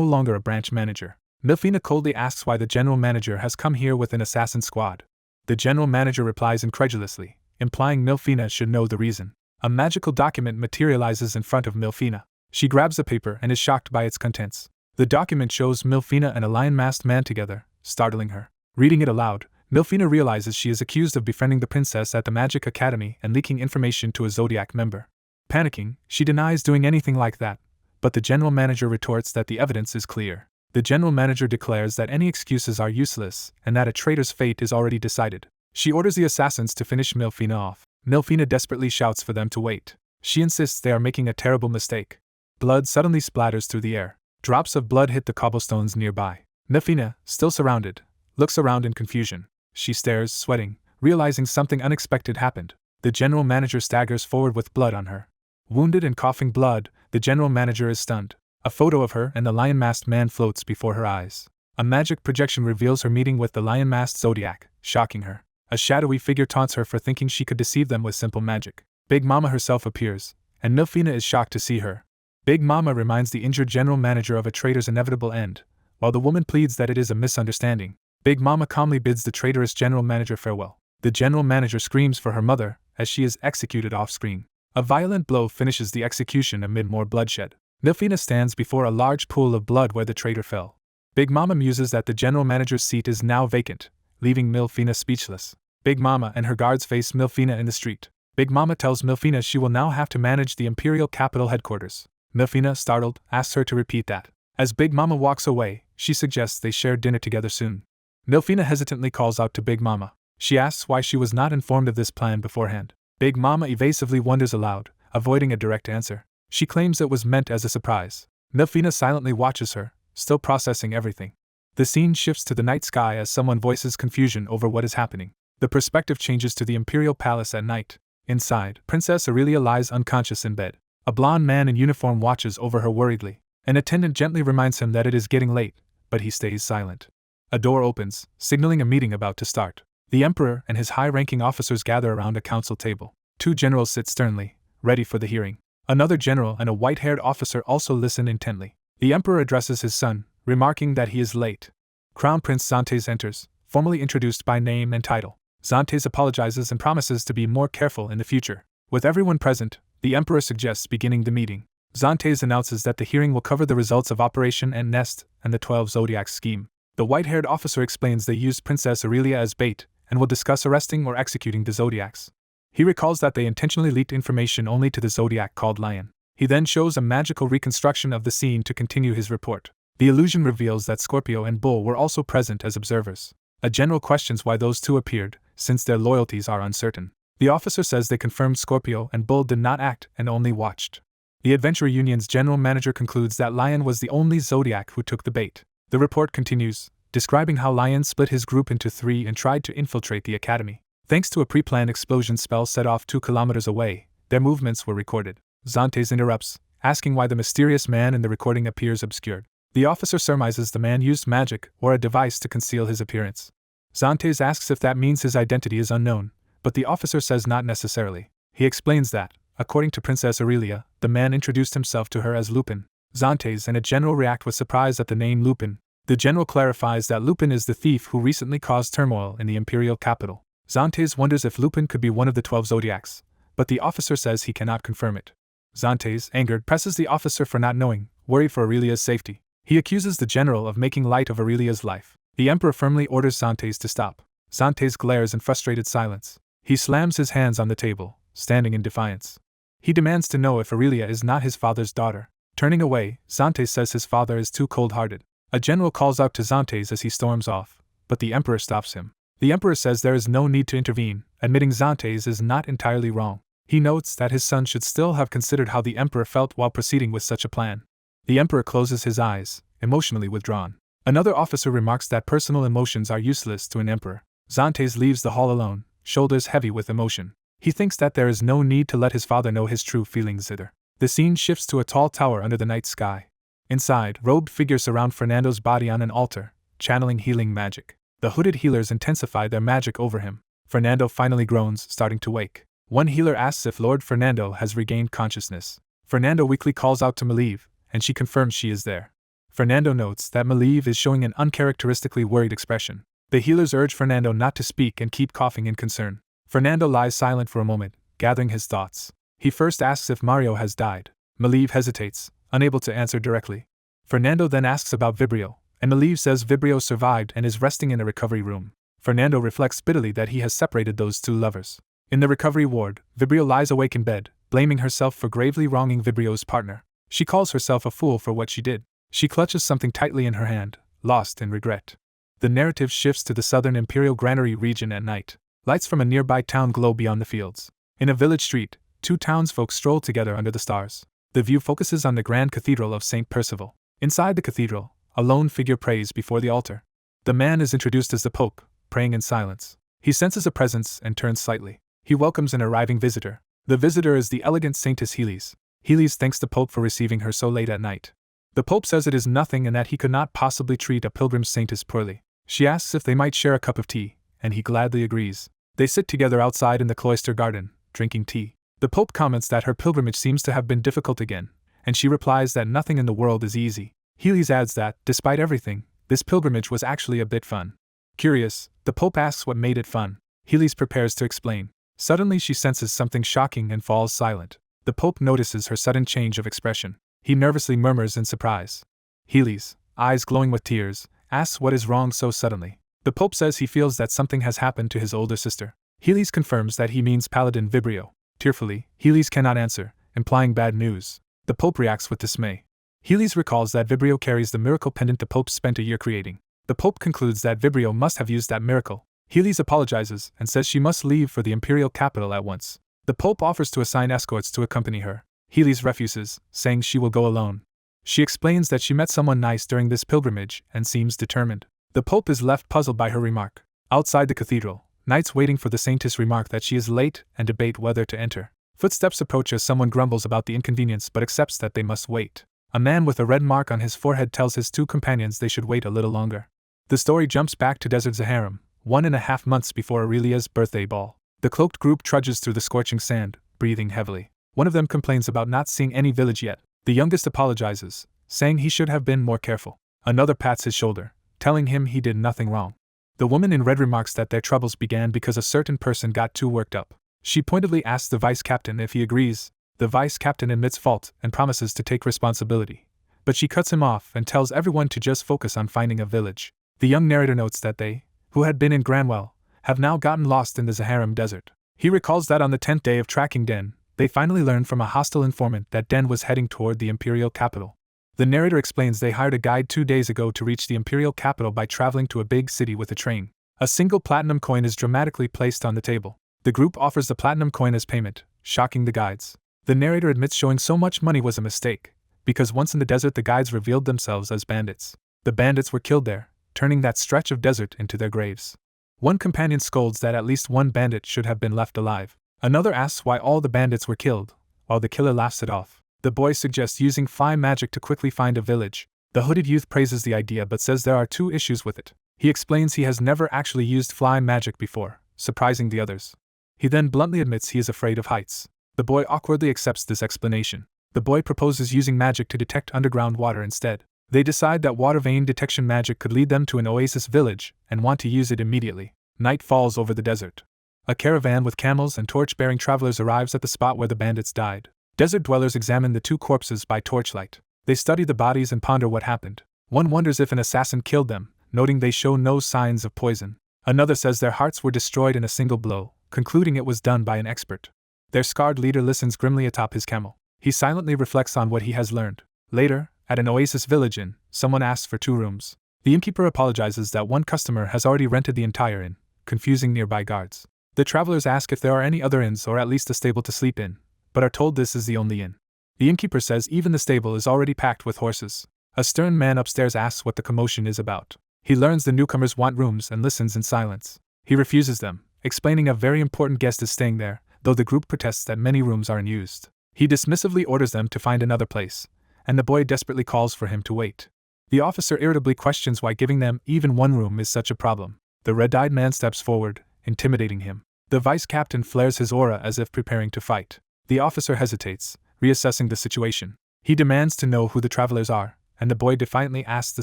longer a branch manager. Milfina coldly asks why the general manager has come here with an assassin squad. The general manager replies incredulously, implying Milfina should know the reason. A magical document materializes in front of Milfina. She grabs the paper and is shocked by its contents. The document shows Milfina and a lion-masked man together, startling her. Reading it aloud, Milfina realizes she is accused of befriending the princess at the Magic Academy and leaking information to a Zodiac member. Panicking, she denies doing anything like that, but the general manager retorts that the evidence is clear. The general manager declares that any excuses are useless and that a traitor's fate is already decided. She orders the assassins to finish Milfina off. Milfina desperately shouts for them to wait. She insists they are making a terrible mistake. Blood suddenly splatters through the air. Drops of blood hit the cobblestones nearby. Milfina, still surrounded, looks around in confusion. She stares, sweating, realizing something unexpected happened. The general manager staggers forward with blood on her. Wounded and coughing blood, the general manager is stunned. A photo of her and the lion-masked man floats before her eyes. A magic projection reveals her meeting with the lion-masked Zodiac, shocking her. A shadowy figure taunts her for thinking she could deceive them with simple magic. Big Mama herself appears, and Milfina is shocked to see her. Big Mama reminds the injured general manager of a traitor's inevitable end, while the woman pleads that it is a misunderstanding. Big Mama calmly bids the traitorous general manager farewell. The general manager screams for her mother as she is executed off-screen. A violent blow finishes the execution amid more bloodshed. Milfina stands before a large pool of blood where the traitor fell. Big Mama muses that the general manager's seat is now vacant, leaving Milfina speechless. Big Mama and her guards face Milfina in the street. Big Mama tells Milfina she will now have to manage the Imperial Capital headquarters. Milfina, startled, asks her to repeat that. As Big Mama walks away, she suggests they share dinner together soon. Milfina hesitantly calls out to Big Mama. She asks why she was not informed of this plan beforehand. Big Mama evasively wonders aloud, avoiding a direct answer. She claims it was meant as a surprise. Milfina silently watches her, still processing everything. The scene shifts to the night sky as someone voices confusion over what is happening. The perspective changes to the Imperial Palace at night. Inside, Princess Aurelia lies unconscious in bed. A blond man in uniform watches over her worriedly. An attendant gently reminds him that it is getting late, but he stays silent. A door opens, signaling a meeting about to start. The Emperor and his high-ranking officers gather around a council table. Two generals sit sternly, ready for the hearing. Another general and a white-haired officer also listen intently. The Emperor addresses his son, remarking that he is late. Crown Prince Xantes enters, formally introduced by name and title. Xantes apologizes and promises to be more careful in the future. With everyone present, the Emperor suggests beginning the meeting. Xantes announces that the hearing will cover the results of Operation Ant Nest and the 12 Zodiacs scheme. The white-haired officer explains they used Princess Aurelia as bait and will discuss arresting or executing the Zodiacs. He recalls that they intentionally leaked information only to the Zodiac called Lion. He then shows a magical reconstruction of the scene to continue his report. The illusion reveals that Scorpio and Bull were also present as observers. A general questions why those two appeared, since their loyalties are uncertain. The officer says they confirmed Scorpio and Bull did not act and only watched. The Adventure Union's general manager concludes that Lion was the only Zodiac who took the bait. The report continues, describing how Lion split his group into three and tried to infiltrate the academy. Thanks to a pre-planned explosion spell set off 2 kilometers away, their movements were recorded. Xantes interrupts, asking why the mysterious man in the recording appears obscured. The officer surmises the man used magic or a device to conceal his appearance. Xantes asks if that means his identity is unknown, but the officer says not necessarily. He explains that, according to Princess Aurelia, the man introduced himself to her as Lupin. Xantes and a general react with surprise at the name Lupin. The general clarifies that Lupin is the thief who recently caused turmoil in the Imperial capital. Xantes wonders if Lupin could be one of the 12 Zodiacs, but the officer says he cannot confirm it. Xantes, angered, presses the officer for not knowing, worried for Aurelia's safety. He accuses the general of making light of Aurelia's life. The Emperor firmly orders Xantes to stop. Xantes glares in frustrated silence. He slams his hands on the table, standing in defiance. He demands to know if Aurelia is not his father's daughter. Turning away, Xantes says his father is too cold-hearted. A general calls out to Xantes as he storms off, but the Emperor stops him. The emperor says there is no need to intervene, admitting Xantes is not entirely wrong. He notes that his son should still have considered how the emperor felt while proceeding with such a plan. The emperor closes his eyes, emotionally withdrawn. Another officer remarks that personal emotions are useless to an emperor. Xantes leaves the hall alone, shoulders heavy with emotion. He thinks that there is no need to let his father know his true feelings either. The scene shifts to a tall tower under the night sky. Inside, robed figures surround Fernando's body on an altar, channeling healing magic. The hooded healers intensify their magic over him. Fernando finally groans, starting to wake. One healer asks if Lord Fernando has regained consciousness. Fernando weakly calls out to Malieve, and she confirms she is there. Fernando notes that Malieve is showing an uncharacteristically worried expression. The healers urge Fernando not to speak and keep coughing in concern. Fernando lies silent for a moment, gathering his thoughts. He first asks if Mario has died. Malieve hesitates, unable to answer directly. Fernando then asks about Vibrio, and Malieve says Vibrio survived and is resting in a recovery room. Fernando reflects bitterly that he has separated those two lovers. In the recovery ward, Vibrio lies awake in bed, blaming herself for gravely wronging Vibrio's partner. She calls herself a fool for what she did. She clutches something tightly in her hand, lost in regret. The narrative shifts to the southern Imperial Granary region at night. Lights from a nearby town glow beyond the fields. In a village street, two townsfolk stroll together under the stars. The view focuses on the Grand Cathedral of St. Percival. Inside the cathedral, a lone figure prays before the altar. The man is introduced as the Pope, praying in silence. He senses a presence and turns slightly. He welcomes an arriving visitor. The visitor is the elegant Saintess Healy's. Healy's thanks the Pope for receiving her so late at night. The Pope says it is nothing and that he could not possibly treat a pilgrim saintess poorly. She asks if they might share a cup of tea, and he gladly agrees. They sit together outside in the cloister garden, drinking tea. The Pope comments that her pilgrimage seems to have been difficult again, and she replies that nothing in the world is easy. Healy's adds that, despite everything, this pilgrimage was actually a bit fun. Curious, the Pope asks what made it fun. Healy's prepares to explain. Suddenly she senses something shocking and falls silent. The Pope notices her sudden change of expression. He nervously murmurs in surprise. Healy's, eyes glowing with tears, asks what is wrong so suddenly. The Pope says he feels that something has happened to his older sister. Healy's confirms that he means Paladin Vibrio. Tearfully, Healy's cannot answer, implying bad news. The Pope reacts with dismay. Healy's recalls that Vibrio carries the miracle pendant the Pope spent a year creating. The Pope concludes that Vibrio must have used that miracle. Healy's apologizes and says she must leave for the imperial capital at once. The Pope offers to assign escorts to accompany her. Healy's refuses, saying she will go alone. She explains that she met someone nice during this pilgrimage and seems determined. The Pope is left puzzled by her remark. Outside the cathedral, knights waiting for the saintess remark that she is late and debate whether to enter. Footsteps approach as someone grumbles about the inconvenience but accepts that they must wait. A man with a red mark on his forehead tells his two companions they should wait a little longer. The story jumps back to Desert Zaharam, 1.5 months before Aurelia's birthday ball. The cloaked group trudges through the scorching sand, breathing heavily. One of them complains about not seeing any village yet. The youngest apologizes, saying he should have been more careful. Another pats his shoulder, telling him he did nothing wrong. The woman in red remarks that their troubles began because a certain person got too worked up. She pointedly asks the vice captain if he agrees. The vice captain admits fault and promises to take responsibility. But she cuts him off and tells everyone to just focus on finding a village. The young narrator notes that they, who had been in Granwell, have now gotten lost in the Zaharam desert. He recalls that on the 10th day of tracking Den, they finally learned from a hostile informant that Den was heading toward the imperial capital. The narrator explains they hired a guide 2 days ago to reach the imperial capital by traveling to a big city with a train. A single platinum coin is dramatically placed on the table. The group offers the platinum coin as payment, shocking the guides. The narrator admits showing so much money was a mistake, because once in the desert the guides revealed themselves as bandits. The bandits were killed there, turning that stretch of desert into their graves. One companion scolds that at least one bandit should have been left alive. Another asks why all the bandits were killed, while the killer laughs it off. The boy suggests using fly magic to quickly find a village. The hooded youth praises the idea but says there are 2 issues with it. He explains he has never actually used fly magic before, surprising the others. He then bluntly admits he is afraid of heights. The boy awkwardly accepts this explanation. The boy proposes using magic to detect underground water instead. They decide that water vein detection magic could lead them to an oasis village and want to use it immediately. Night falls over the desert. A caravan with camels and torch-bearing travelers arrives at the spot where the bandits died. Desert dwellers examine the 2 corpses by torchlight. They study the bodies and ponder what happened. One wonders if an assassin killed them, noting they show no signs of poison. Another says their hearts were destroyed in a single blow, concluding it was done by an expert. Their scarred leader listens grimly atop his camel. He silently reflects on what he has learned. Later, at an oasis village inn, someone asks for 2 rooms. The innkeeper apologizes that one customer has already rented the entire inn, confusing nearby guards. The travelers ask if there are any other inns or at least a stable to sleep in, but are told this is the only inn. The innkeeper says even the stable is already packed with horses. A stern man upstairs asks what the commotion is about. He learns the newcomers want rooms and listens in silence. He refuses them, explaining a very important guest is staying there, though the group protests that many rooms are unused. He dismissively orders them to find another place, and the boy desperately calls for him to wait. The officer irritably questions why giving them even one room is such a problem. The red-eyed man steps forward, intimidating him. The vice captain flares his aura as if preparing to fight. The officer hesitates, reassessing the situation. He demands to know who the travelers are, and the boy defiantly asks the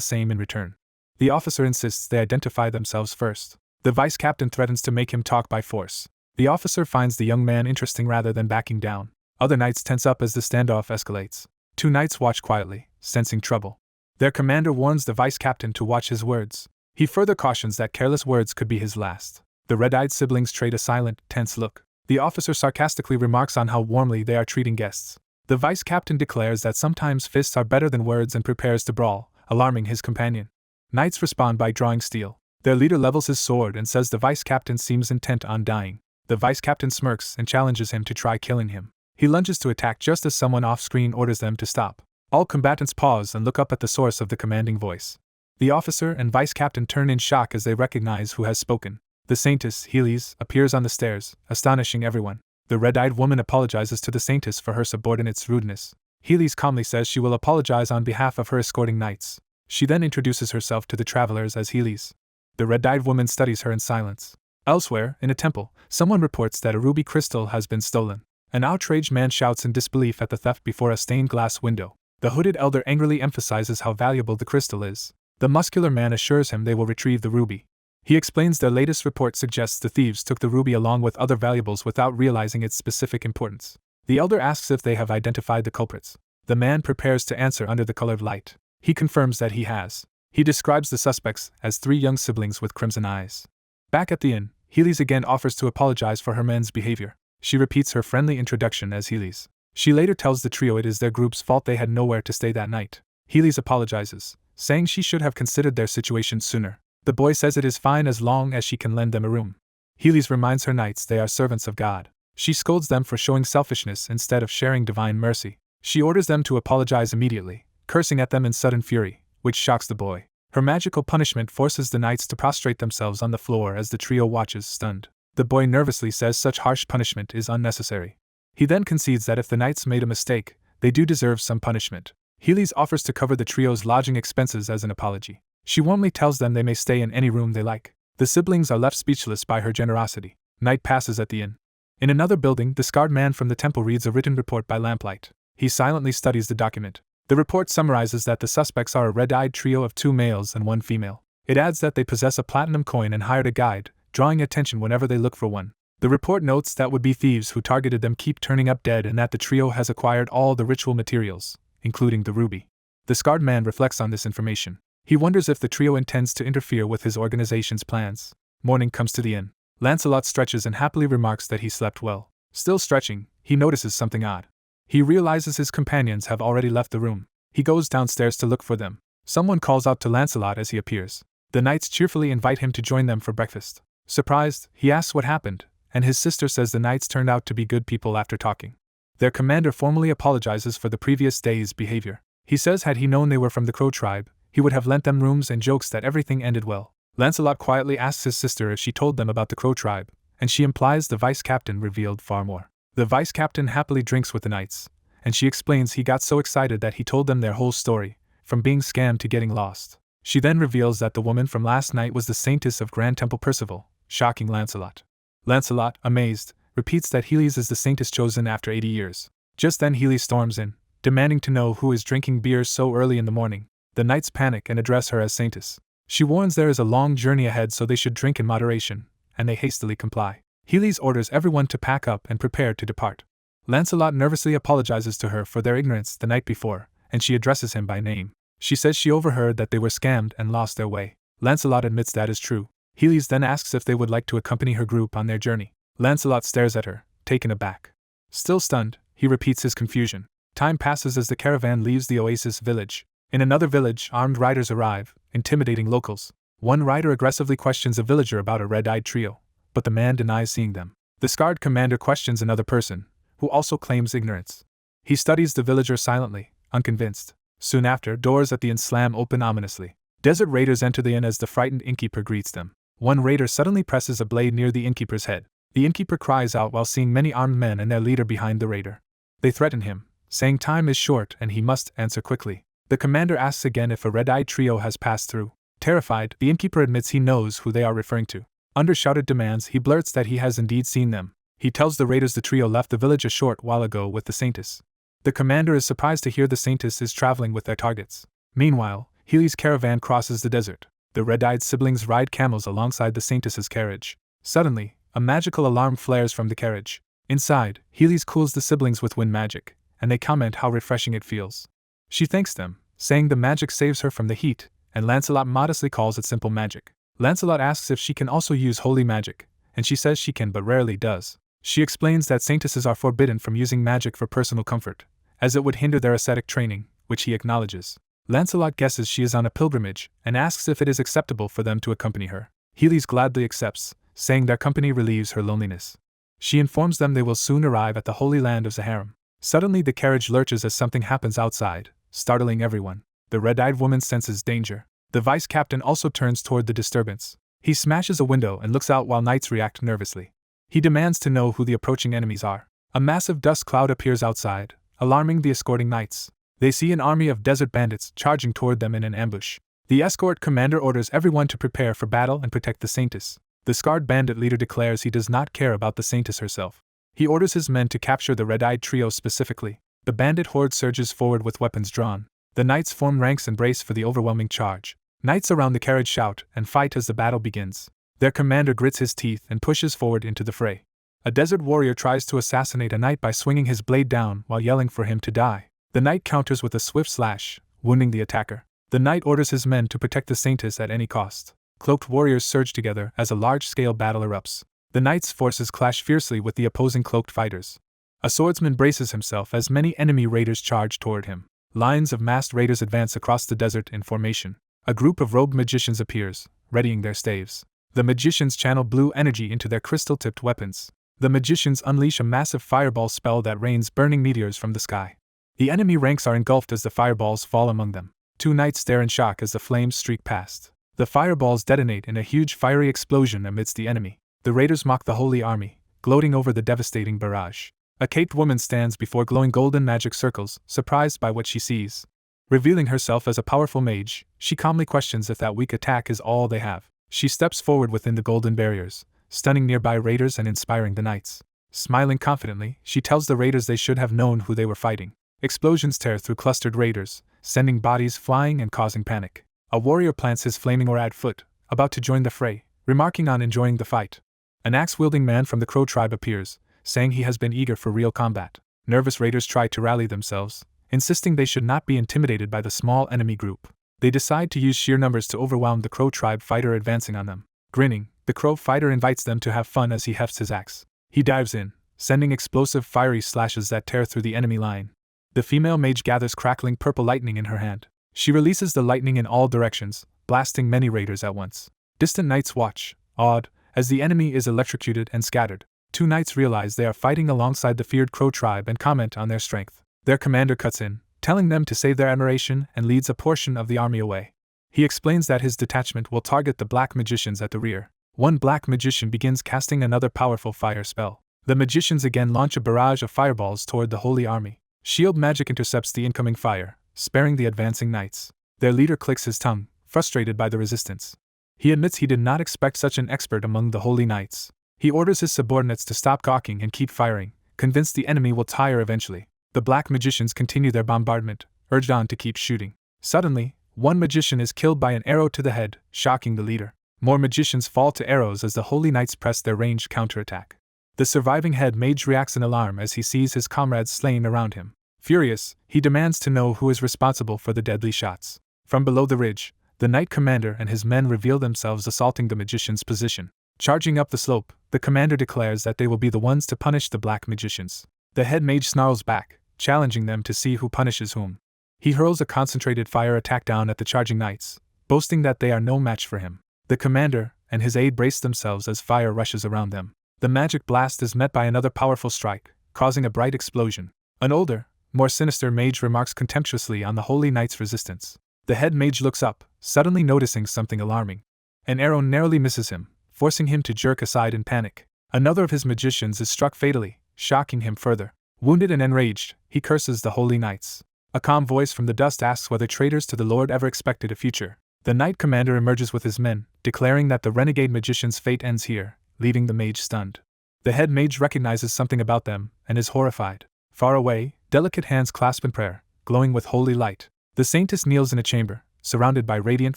same in return. The officer insists they identify themselves first. The vice captain threatens to make him talk by force. The officer finds the young man interesting rather than backing down. Other knights tense up as the standoff escalates. 2 knights watch quietly, sensing trouble. Their commander warns the vice captain to watch his words. He further cautions that careless words could be his last. The red-eyed siblings trade a silent, tense look. The officer sarcastically remarks on how warmly they are treating guests. The vice captain declares that sometimes fists are better than words and prepares to brawl, alarming his companion. Knights respond by drawing steel. Their leader levels his sword and says the vice captain seems intent on dying. The vice captain smirks and challenges him to try killing him. He lunges to attack just as someone off-screen orders them to stop. All combatants pause and look up at the source of the commanding voice. The officer and vice captain turn in shock as they recognize who has spoken. The saintess, Helis, appears on the stairs, astonishing everyone. The red-eyed woman apologizes to the saintess for her subordinate's rudeness. Helis calmly says she will apologize on behalf of her escorting knights. She then introduces herself to the travelers as Helis. The red-eyed woman studies her in silence. Elsewhere, in a temple, someone reports that a ruby crystal has been stolen. An outraged man shouts in disbelief at the theft before a stained glass window. The hooded elder angrily emphasizes how valuable the crystal is. The muscular man assures him they will retrieve the ruby. He explains their latest report suggests the thieves took the ruby along with other valuables without realizing its specific importance. The elder asks if they have identified the culprits. The man prepares to answer under the colored light. He confirms that he has. He describes the suspects as 3 young siblings with crimson eyes. Back at the inn, Helis again offers to apologize for her men's behavior. She repeats her friendly introduction as Helis. She later tells the trio it is their group's fault they had nowhere to stay that night. Helis apologizes, saying she should have considered their situation sooner. The boy says it is fine as long as she can lend them a room. Helis reminds her knights they are servants of God. She scolds them for showing selfishness instead of sharing divine mercy. She orders them to apologize immediately, cursing at them in sudden fury, which shocks the boy. Her magical punishment forces the knights to prostrate themselves on the floor as the trio watches, stunned. The boy nervously says such harsh punishment is unnecessary. He then concedes that if the knights made a mistake, they do deserve some punishment. Helis offers to cover the trio's lodging expenses as an apology. She warmly tells them they may stay in any room they like. The siblings are left speechless by her generosity. Night passes at the inn. In another building, the scarred man from the temple reads a written report by lamplight. He silently studies the document. The report summarizes that the suspects are a red-eyed trio of 2 males and 1 female. It adds that they possess a platinum coin and hired a guide, drawing attention whenever they look for one. The report notes that would-be thieves who targeted them keep turning up dead and that the trio has acquired all the ritual materials, including the ruby. The scarred man reflects on this information. He wonders if the trio intends to interfere with his organization's plans. Morning comes to the inn. Lancelot stretches and happily remarks that he slept well. Still stretching, he notices something odd. He realizes his companions have already left the room. He goes downstairs to look for them. Someone calls out to Lancelot as he appears. The knights cheerfully invite him to join them for breakfast. Surprised, he asks what happened, and his sister says the knights turned out to be good people after talking. Their commander formally apologizes for the previous day's behavior. He says had he known they were from the Crow tribe, he would have lent them rooms and jokes that everything ended well. Lancelot quietly asks his sister if she told them about the Crow tribe, and she implies the vice captain revealed far more. The vice captain happily drinks with the knights, and she explains he got so excited that he told them their whole story, from being scammed to getting lost. She then reveals that the woman from last night was the saintess of Grand Temple Percival, shocking Lancelot. Lancelot, amazed, repeats that Helis is the saintess chosen after 80 years. Just then Helis storms in, demanding to know who is drinking beer so early in the morning. The knights panic and address her as saintess. She warns there is a long journey ahead so they should drink in moderation, and they hastily comply. Helis orders everyone to pack up and prepare to depart. Lancelot nervously apologizes to her for their ignorance the night before, and she addresses him by name. She says she overheard that they were scammed and lost their way. Lancelot admits that is true. Helis then asks if they would like to accompany her group on their journey. Lancelot stares at her, taken aback. Still stunned, he repeats his confusion. Time passes as the caravan leaves the oasis village. In another village, armed riders arrive, intimidating locals. One rider aggressively questions a villager about a red-eyed trio, but the man denies seeing them. The scarred commander questions another person, who also claims ignorance. He studies the villager silently, unconvinced. Soon after, doors at the inn slam open ominously. Desert raiders enter the inn as the frightened innkeeper greets them. One raider suddenly presses a blade near the innkeeper's head. The innkeeper cries out while seeing many armed men and their leader behind the raider. They threaten him, saying time is short and he must answer quickly. The commander asks again if a red-eyed trio has passed through. Terrified, the innkeeper admits he knows who they are referring to. Under shouted demands, he blurts that he has indeed seen them. He tells the raiders the trio left the village a short while ago with the saintess. The commander is surprised to hear the saintess is traveling with their targets. Meanwhile, Healy's caravan crosses the desert. The red-eyed siblings ride camels alongside the saintess's carriage. Suddenly, a magical alarm flares from the carriage. Inside, Healy's cools the siblings with wind magic, and they comment how refreshing it feels. She thanks them, saying the magic saves her from the heat, and Lancelot modestly calls it simple magic. Lancelot asks if she can also use holy magic, and she says she can but rarely does. She explains that saintesses are forbidden from using magic for personal comfort, as it would hinder their ascetic training, which he acknowledges. Lancelot guesses she is on a pilgrimage, and asks if it is acceptable for them to accompany her. Healy's gladly accepts, saying their company relieves her loneliness. She informs them they will soon arrive at the holy land of Zaharim. Suddenly the carriage lurches as something happens outside, startling everyone. The red-eyed woman senses danger. The vice-captain also turns toward the disturbance. He smashes a window and looks out while knights react nervously. He demands to know who the approaching enemies are. A massive dust cloud appears outside, alarming the escorting knights. They see an army of desert bandits charging toward them in an ambush. The escort commander orders everyone to prepare for battle and protect the saintess. The scarred bandit leader declares he does not care about the saintess herself. He orders his men to capture the red-eyed trio specifically. The bandit horde surges forward with weapons drawn. The knights form ranks and brace for the overwhelming charge. Knights around the carriage shout and fight as the battle begins. Their commander grits his teeth and pushes forward into the fray. A desert warrior tries to assassinate a knight by swinging his blade down while yelling for him to die. The knight counters with a swift slash, wounding the attacker. The knight orders his men to protect the saintess at any cost. Cloaked warriors surge together as a large-scale battle erupts. The knight's forces clash fiercely with the opposing cloaked fighters. A swordsman braces himself as many enemy raiders charge toward him. Lines of masked raiders advance across the desert in formation. A group of robed magicians appears, readying their staves. The magicians channel blue energy into their crystal-tipped weapons. The magicians unleash a massive fireball spell that rains burning meteors from the sky. The enemy ranks are engulfed as the fireballs fall among them. Two knights stare in shock as the flames streak past. The fireballs detonate in a huge fiery explosion amidst the enemy. The raiders mock the holy army, gloating over the devastating barrage. A caped woman stands before glowing golden magic circles, surprised by what she sees. Revealing herself as a powerful mage, she calmly questions if that weak attack is all they have. She steps forward within the golden barriers, stunning nearby raiders and inspiring the knights. Smiling confidently, she tells the raiders they should have known who they were fighting. Explosions tear through clustered raiders, sending bodies flying and causing panic. A warrior plants his flaming oar at foot, about to join the fray, remarking on enjoying the fight. An axe-wielding man from the Crow tribe appears, saying he has been eager for real combat. Nervous raiders try to rally themselves, insisting they should not be intimidated by the small enemy group. They decide to use sheer numbers to overwhelm the Crow tribe fighter advancing on them. Grinning, the Crow fighter invites them to have fun as he hefts his axe. He dives in, sending explosive fiery slashes that tear through the enemy line. The female mage gathers crackling purple lightning in her hand. She releases the lightning in all directions, blasting many raiders at once. Distant knights watch, awed, as the enemy is electrocuted and scattered. Two knights realize they are fighting alongside the feared Crow tribe and comment on their strength. Their commander cuts in, telling them to save their admiration, and leads a portion of the army away. He explains that his detachment will target the black magicians at the rear. One black magician begins casting another powerful fire spell. The magicians again launch a barrage of fireballs toward the holy army. Shield magic intercepts the incoming fire, sparing the advancing knights. Their leader clicks his tongue, frustrated by the resistance. He admits he did not expect such an expert among the holy knights. He orders his subordinates to stop gawking and keep firing, convinced the enemy will tire eventually. The black magicians continue their bombardment, urged on to keep shooting. Suddenly, one magician is killed by an arrow to the head, shocking the leader. More magicians fall to arrows as the holy knights press their ranged counterattack. The surviving head mage reacts in alarm as he sees his comrades slain around him. Furious, he demands to know who is responsible for the deadly shots. From below the ridge, the knight commander and his men reveal themselves assaulting the magician's position. Charging up the slope, the commander declares that they will be the ones to punish the black magicians. The head mage snarls back, challenging them to see who punishes whom. He hurls a concentrated fire attack down at the charging knights, boasting that they are no match for him. The commander and his aide brace themselves as fire rushes around them. The magic blast is met by another powerful strike, causing a bright explosion. An older, more sinister mage remarks contemptuously on the Holy Knight's resistance. The head mage looks up, suddenly noticing something alarming. An arrow narrowly misses him, forcing him to jerk aside in panic. Another of his magicians is struck fatally, shocking him further. Wounded and enraged, he curses the Holy Knights. A calm voice from the dust asks whether traitors to the Lord ever expected a future. The knight commander emerges with his men, declaring that the renegade magician's fate ends here, leaving the mage stunned. The head mage recognizes something about them, and is horrified. Far away, delicate hands clasp in prayer, glowing with holy light. The saintess kneels in a chamber, surrounded by radiant